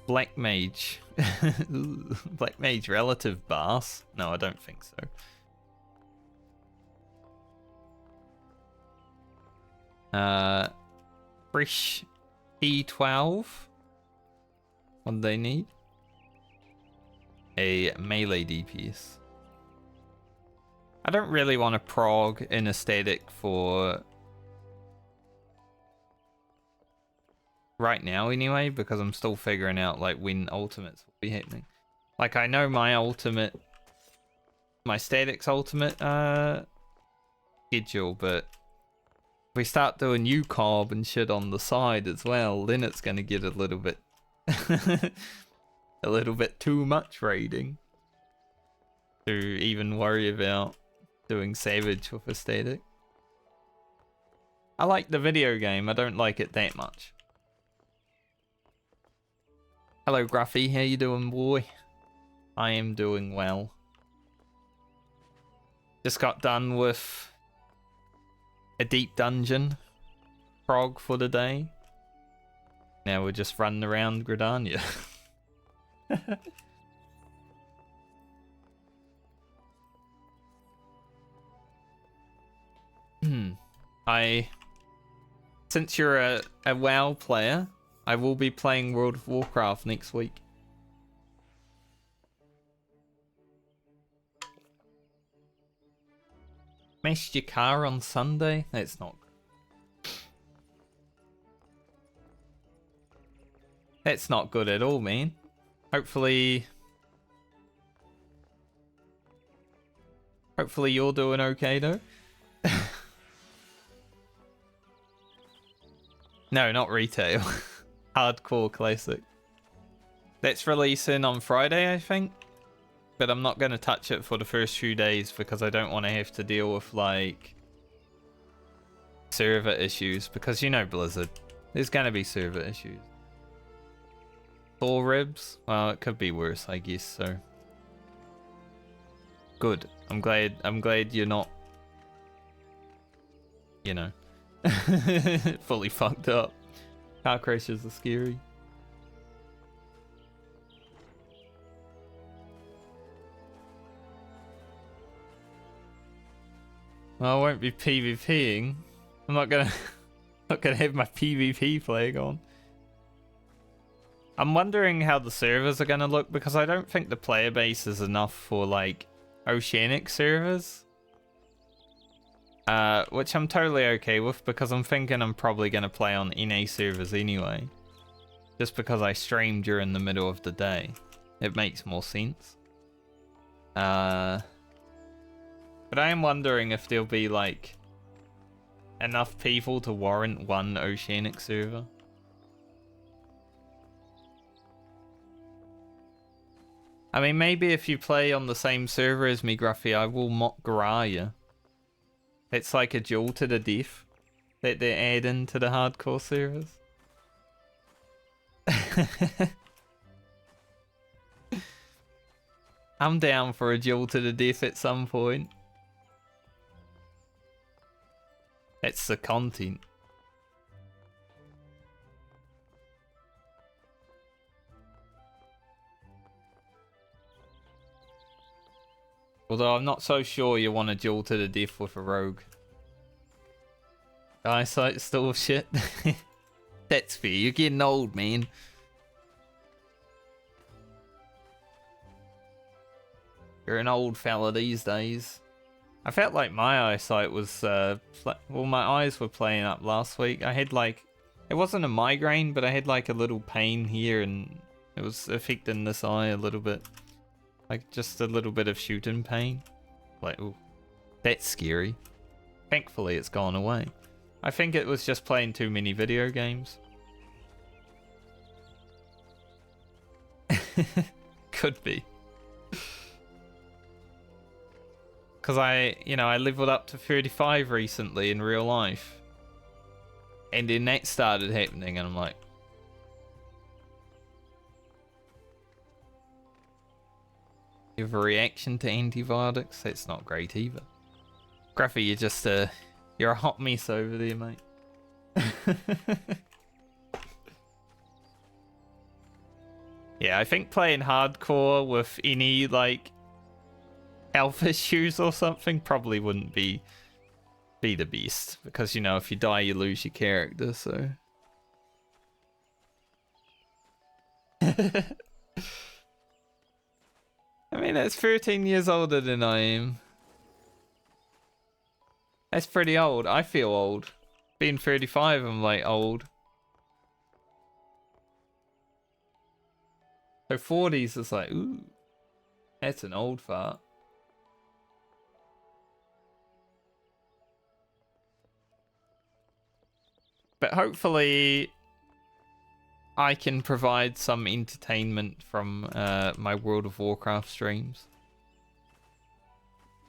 Black Mage. Black Mage relative bass? No, I don't think so. Fresh E12. What do they need? A melee DPS. I don't really want a prog in a static for right now anyway, because I'm still figuring out like when ultimates will be happening. Like I know my ultimate, my statics ultimate schedule, but we start doing UCOB and shit on the side as well, then it's gonna get a little bit a little bit too much raiding to even worry about doing Savage with a static. I like the video game, I don't like it that much. Hello Gruffy, how you doing, boy? I am doing well. Just got done with a deep dungeon prog for the day. Now we're just running around Gridania. Since you're a WoW player, I will be playing World of Warcraft next week. Smashed your car on Sunday? That's not good. That's not good at all, man. Hopefully you're doing okay though. No, not retail. Hardcore classic. That's releasing on Friday, I think. But I'm not going to touch it for the first few days because I don't want to have to deal with like server issues, because you know Blizzard, there's going to be server issues. 4 ribs? Well, it could be worse, I guess, so. Good. I'm glad you're not, you know, fully fucked up. Car crashes are scary. Well, I won't be PvPing. I'm not gonna have my PvP flag on. I'm wondering how the servers are gonna look, because I don't think the player base is enough for like Oceanic servers. Which I'm totally okay with, because I'm thinking I'm probably gonna play on NA servers anyway. Just because I stream during the middle of the day. It makes more sense. But I am wondering if there'll be like enough people to warrant one Oceanic server. I mean, maybe if you play on the same server as me, Gruffy, I will mock Garaya. It's like a duel to the death that they're adding to the hardcore servers. I'm down for a duel to the death at some point. It's the content. Although I'm not so sure you want to duel to the death with a rogue. Eyesight's still shit. That's fair, you're getting old, man. You're an old fella these days. I felt like my eyesight was, well, my eyes were playing up last week. I had like, it wasn't a migraine, but I had like a little pain here and it was affecting this eye a little bit. Like just a little bit of shooting pain. Like, ooh, that's scary. Thankfully it's gone away. I think it was just playing too many video games. Could be. Because I leveled up to 35 recently in real life. And then that started happening and I'm like... You have a reaction to antibiotics? That's not great either. Gruffy, you're just you're a hot mess over there, mate. Yeah, I think playing hardcore with any, like, health issues or something probably wouldn't be the best. Because, you know, if you die, you lose your character, so... I mean, that's 13 years older than I am. That's pretty old. I feel old. Being 35, I'm like old. So 40s is like, ooh. That's an old fart. But hopefully I can provide some entertainment from my World of Warcraft streams.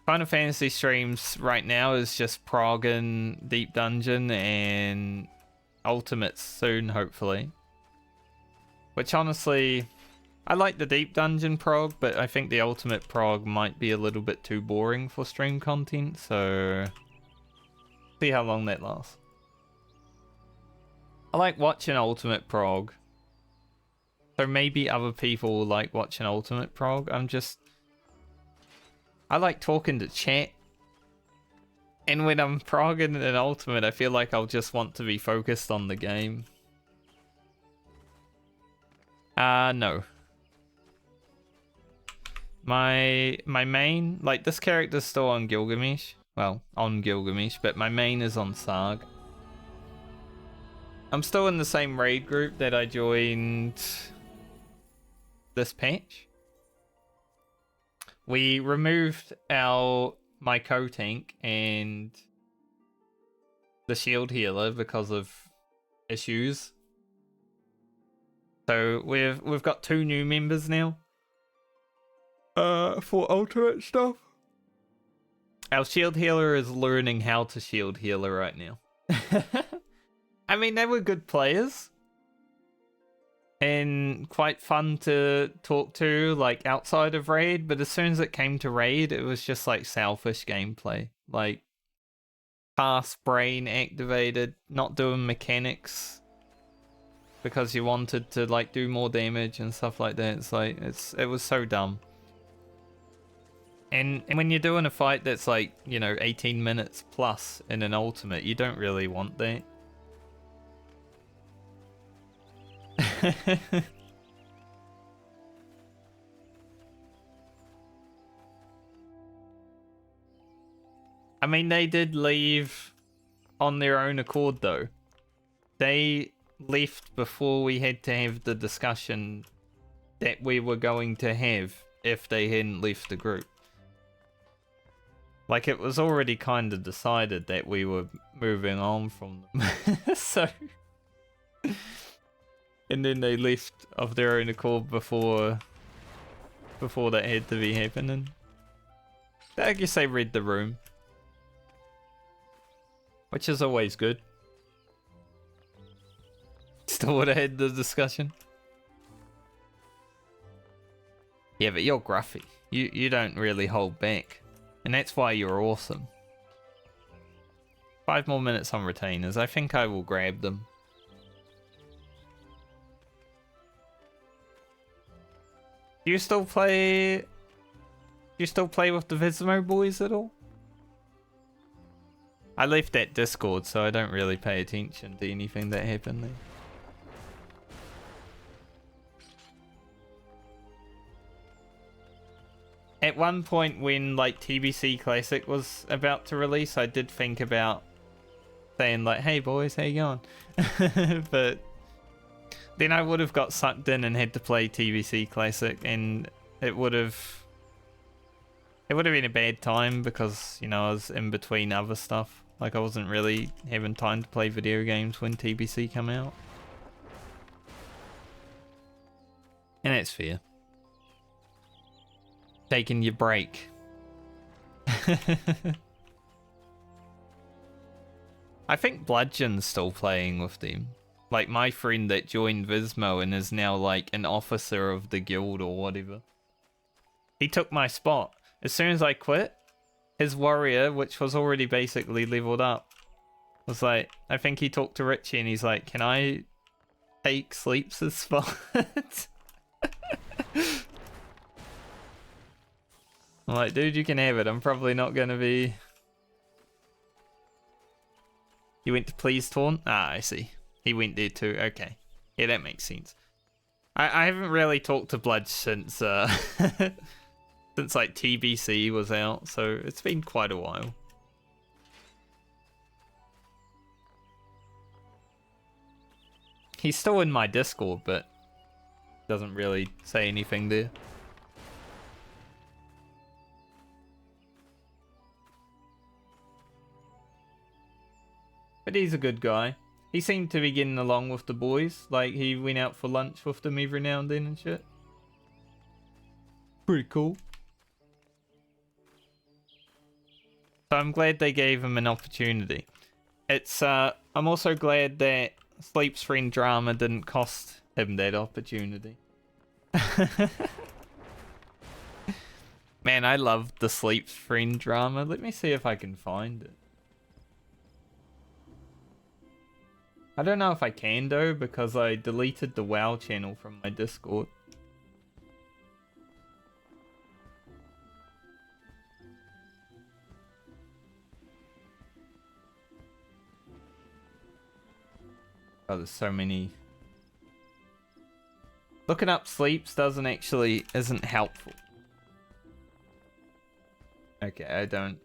Final Fantasy streams right now is just Prog and Deep Dungeon and Ultimates soon, hopefully. Which honestly, I like the Deep Dungeon Prog, but I think the Ultimate Prog might be a little bit too boring for stream content, so see how long that lasts. I like watching Ultimate Prog, so maybe other people will like watching Ultimate Prog. I like talking to chat, and when I'm progging an Ultimate, I feel like I'll just want to be focused on the game. No. My main, like this character's still on Gilgamesh. Well, on Gilgamesh, but my main is on Sarg. I'm still in the same raid group that I joined this patch. We removed my co-tank and the shield healer because of issues. So we've got 2 new members now. For ultimate stuff. Our shield healer is learning how to shield healer right now. I mean, they were good players. And quite fun to talk to, like, outside of raid. But as soon as it came to raid, it was just, like, selfish gameplay. Like, fast brain activated, not doing mechanics. Because you wanted to, like, do more damage and stuff like that. It's like, it was so dumb. And when you're doing a fight that's, like, you know, 18 minutes plus in an ultimate, you don't really want that. I mean, they did leave on their own accord, though. They left before we had to have the discussion that we were going to have if they hadn't left the group. Like, it was already kind of decided that we were moving on from them. So... And then they left of their own accord before that had to be happening. I guess they read the room. Which is always good. Still would have had the discussion. Yeah, but you're gruffy. You don't really hold back. And that's why you're awesome. 5 more minutes on retainers. I think I will grab them. Do you still play with the Vizmo boys at all? I left that Discord, so I don't really pay attention to anything that happened there. At one point when, like, TBC Classic was about to release, I did think about saying, like, hey boys, how you going? But then I would have got sucked in and had to play TBC Classic, and it would have been a bad time because, you know, I was in between other stuff. Like, I wasn't really having time to play video games when TBC come out. And that's fair. Taking your break. I think Bludgeon's still playing with them. Like, my friend that joined Vizmo and is now, like, an officer of the guild or whatever. He took my spot. As soon as I quit, his warrior, which was already basically leveled up, was like, I think he talked to Richie and he's like, can I take Sleeps' spot? I'm like, dude, you can have it. I'm probably not going to be... You went to Please Taunt? Ah, I see. He went there too. Okay. Yeah, that makes sense. I haven't really talked to Bludge since since like TBC was out, so it's been quite a while. He's still in my Discord, but doesn't really say anything there. But he's a good guy. He seemed to be getting along with the boys. Like, he went out for lunch with them every now and then and shit. Pretty cool. So I'm glad they gave him an opportunity. It's, I'm also glad that Sleep's Friend drama didn't cost him that opportunity. Man, I loved the Sleep's Friend drama. Let me see if I can find it. I don't know if I can though, because I deleted the WoW channel from my Discord. Oh, there's so many. Looking up sleeps isn't helpful. Okay, I don't.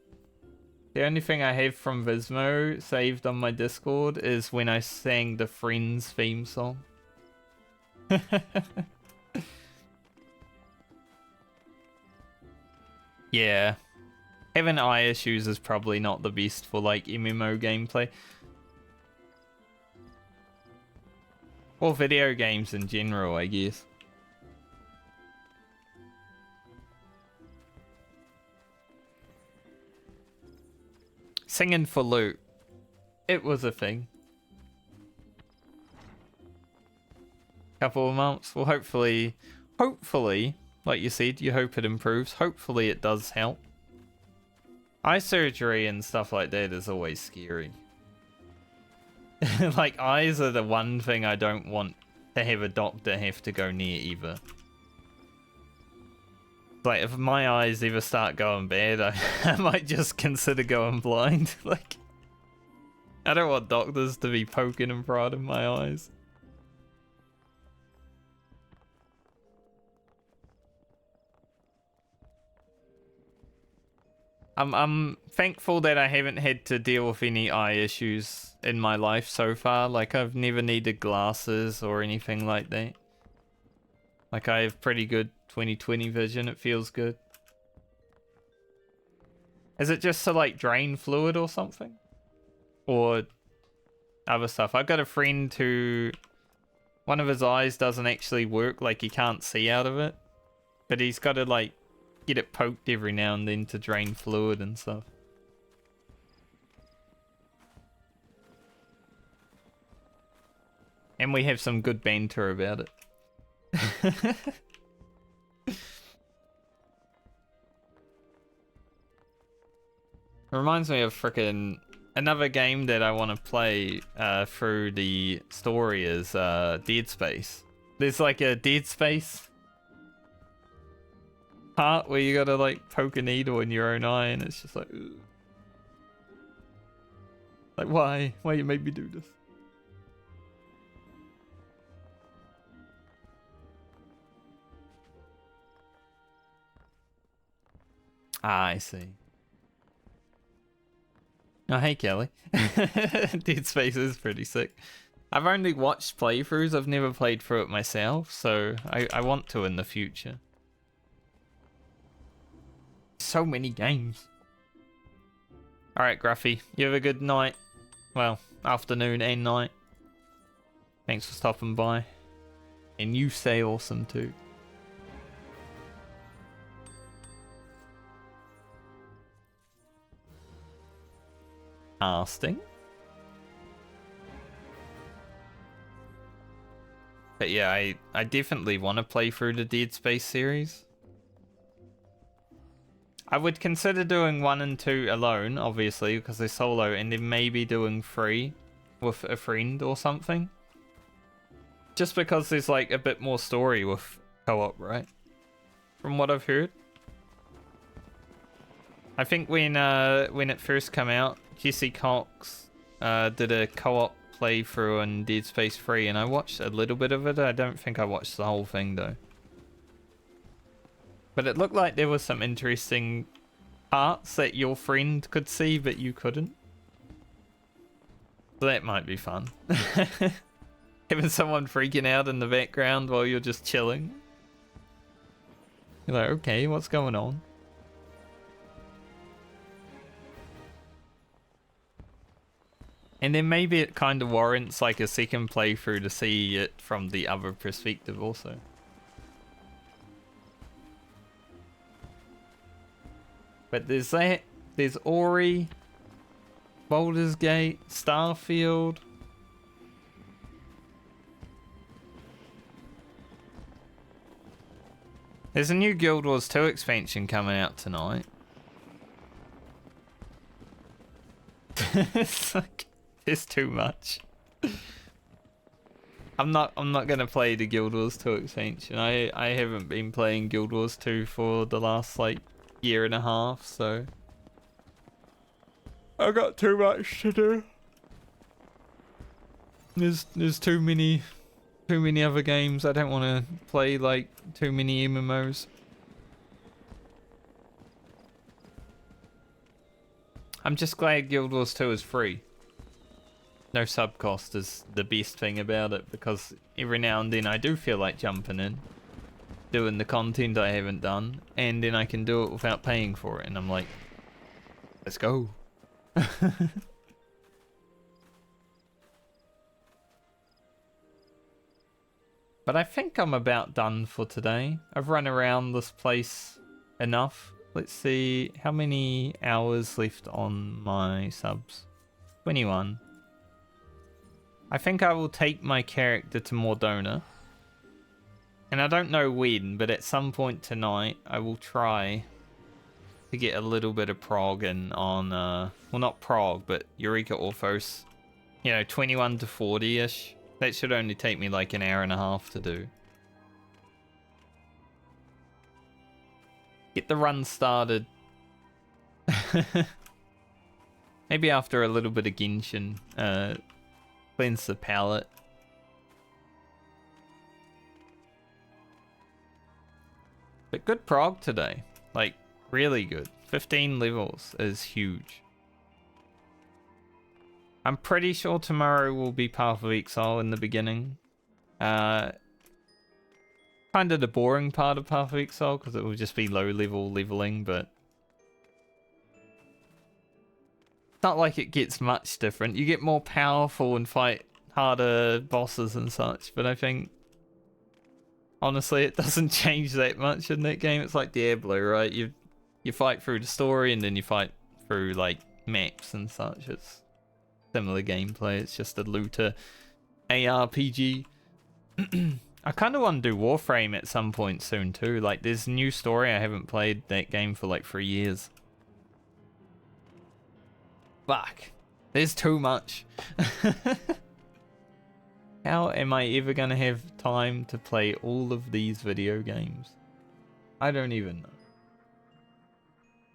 The only thing I have from Vismo saved on my Discord is when I sang the Friends theme song. Yeah. Having eye issues is probably not the best for like MMO gameplay. Or video games in general, I guess. Singing for loot. It was a thing. Couple of months. Well, hopefully, like you said, you hope it improves. Hopefully it does help. Eye surgery and stuff like that is always scary. Like, eyes are the one thing I don't want to have a doctor have to go near either. Like, if my eyes ever start going bad, I might just consider going blind. Like, I don't want doctors to be poking and prodding my eyes. I'm thankful that I haven't had to deal with any eye issues in my life so far. Like, I've never needed glasses or anything like that. Like, I have pretty good 20/20 vision. It feels good. Is it just to, like, drain fluid or something? Or other stuff? I've got a friend who... one of his eyes doesn't actually work. Like, he can't see out of it. But he's got to, like, get it poked every now and then to drain fluid and stuff. And we have some good banter about it. It reminds me of frickin' another game that I want to play through the story is Dead Space. There's like a Dead Space part where you gotta like poke a needle in your own eye and it's just like, ugh. Like, why? Why you made me do this? Ah, I see. Oh, hey, Kelly. Dead Space is pretty sick. I've only watched playthroughs. I've never played through it myself, so I want to in the future. So many games. Alright, Gruffy. You have a good night. Well, afternoon and night. Thanks for stopping by. And you stay awesome too. Casting. But yeah, I definitely want to play through the Dead Space series. I would consider doing 1 and 2 alone, obviously, because they're solo, and then maybe doing 3 with a friend or something. Just because there's like a bit more story with co-op, right? From what I've heard. I think when it first came out, Jesse Cox did a co-op playthrough on Dead Space 3, and I watched a little bit of it. I don't think I watched the whole thing though. But it looked like there was some interesting parts that your friend could see, but you couldn't. So that might be fun. Having someone freaking out in the background while you're just chilling. You're like, okay, what's going on? And then maybe it kind of warrants like a second playthrough to see it from the other perspective also. But there's that, there's Ori, Baldur's Gate, Starfield. There's a new Guild Wars 2 expansion coming out tonight. It's like, it's too much. I'm not gonna play the Guild Wars 2 expansion. I haven't been playing Guild Wars 2 for the last like year and a half, so I got too much to do. There's too many other games. I don't want to play like too many MMOs. I'm just glad Guild Wars 2 is free. No sub cost is the best thing about it, because every now and then I do feel like jumping in, doing the content I haven't done, and then I can do it without paying for it, and I'm like, let's go. But I think I'm about done for today. I've run around this place enough. Let's see, how many hours left on my subs? 21. I think I will take my character to Mordona. And I don't know when, but at some point tonight, I will try to get a little bit of Prog in on, well, not Prog, but Eureka Orthos. You know, 21 to 40-ish. That should only take me like an hour and a half to do. Get the run started. Maybe after a little bit of Genshin. Cleanse the palate. But good prog today. Like, really good. 15 levels is huge. I'm pretty sure tomorrow will be Path of Exile in the beginning. Kind of the boring part of Path of Exile, because it will just be low level leveling, but it's not like it gets much different. You get more powerful and fight harder bosses and such, but I think honestly it doesn't change that much in that game. It's like Diablo, right? You fight through the story and then you fight through like maps and such. It's similar gameplay. It's just a looter ARPG. I kind of want to do Warframe at some point soon too. Like, there's a new story. I haven't played that game for like 3 years. Fuck. There's too much. How am I ever going to have time to play all of these video games? I don't even know.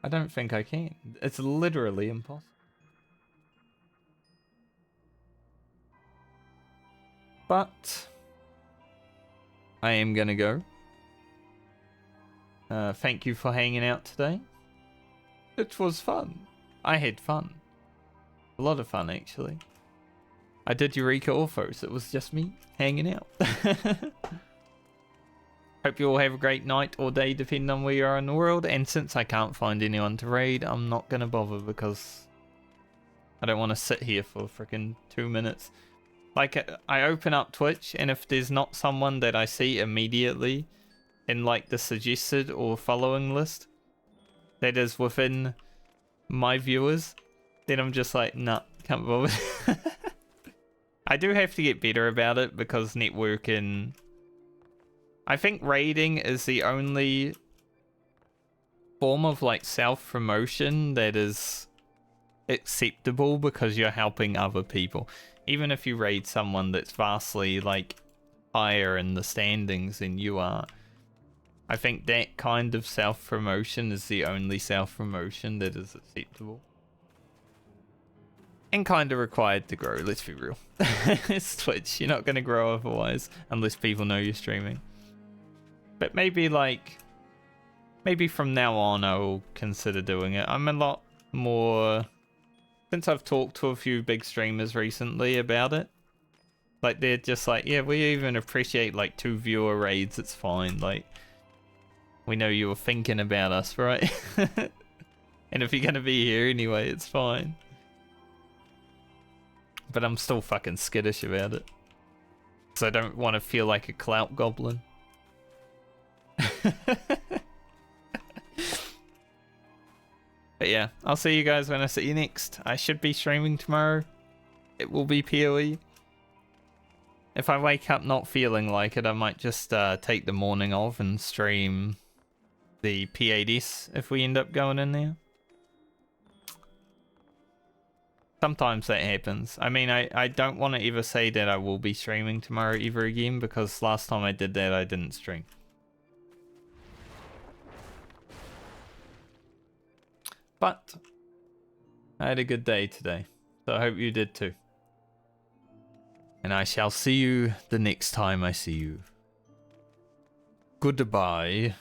I don't think I can. It's literally impossible. But I am gonna go. Thank you for hanging out today. It was fun. I had fun. A lot of fun, actually. I did Eureka Orthos. It was just me hanging out. Hope you all have a great night or day, depending on where you are in the world. And since I can't find anyone to raid, I'm not gonna bother, because I don't want to sit here for freaking 2 minutes. Like, I open up Twitch, and if there's not someone that I see immediately in, like, the suggested or following list that is within my viewers, then I'm just like, nah, can't bother. I do have to get better about it, because networking... I think raiding is the only form of, like, self-promotion that is acceptable, because you're helping other people. Even if you raid someone that's vastly, like, higher in the standings than you are, I think that kind of self-promotion is the only self-promotion that is acceptable. And kind of required to grow, let's be real. It's Twitch, you're not going to grow otherwise, unless people know you're streaming. But maybe, like, maybe from now on I'll consider doing it. I'm a lot more... Since I've talked to a few big streamers recently about it, like, they're just like, yeah, we even appreciate, like, 2 viewer raids, it's fine, like, we know you were thinking about us, right? And if you're gonna be here anyway, it's fine. But I'm still fucking skittish about it. Because I don't want to feel like a clout goblin. But yeah, I'll see you guys when I see you next. I should be streaming tomorrow. It will be PoE. If I wake up not feeling like it, I might just take the morning off and stream the P8S if we end up going in there. Sometimes that happens. I mean, I don't want to ever say that I will be streaming tomorrow ever again, because last time I did that, I didn't stream. But I had a good day today, so I hope you did too. And I shall see you the next time I see you. Goodbye.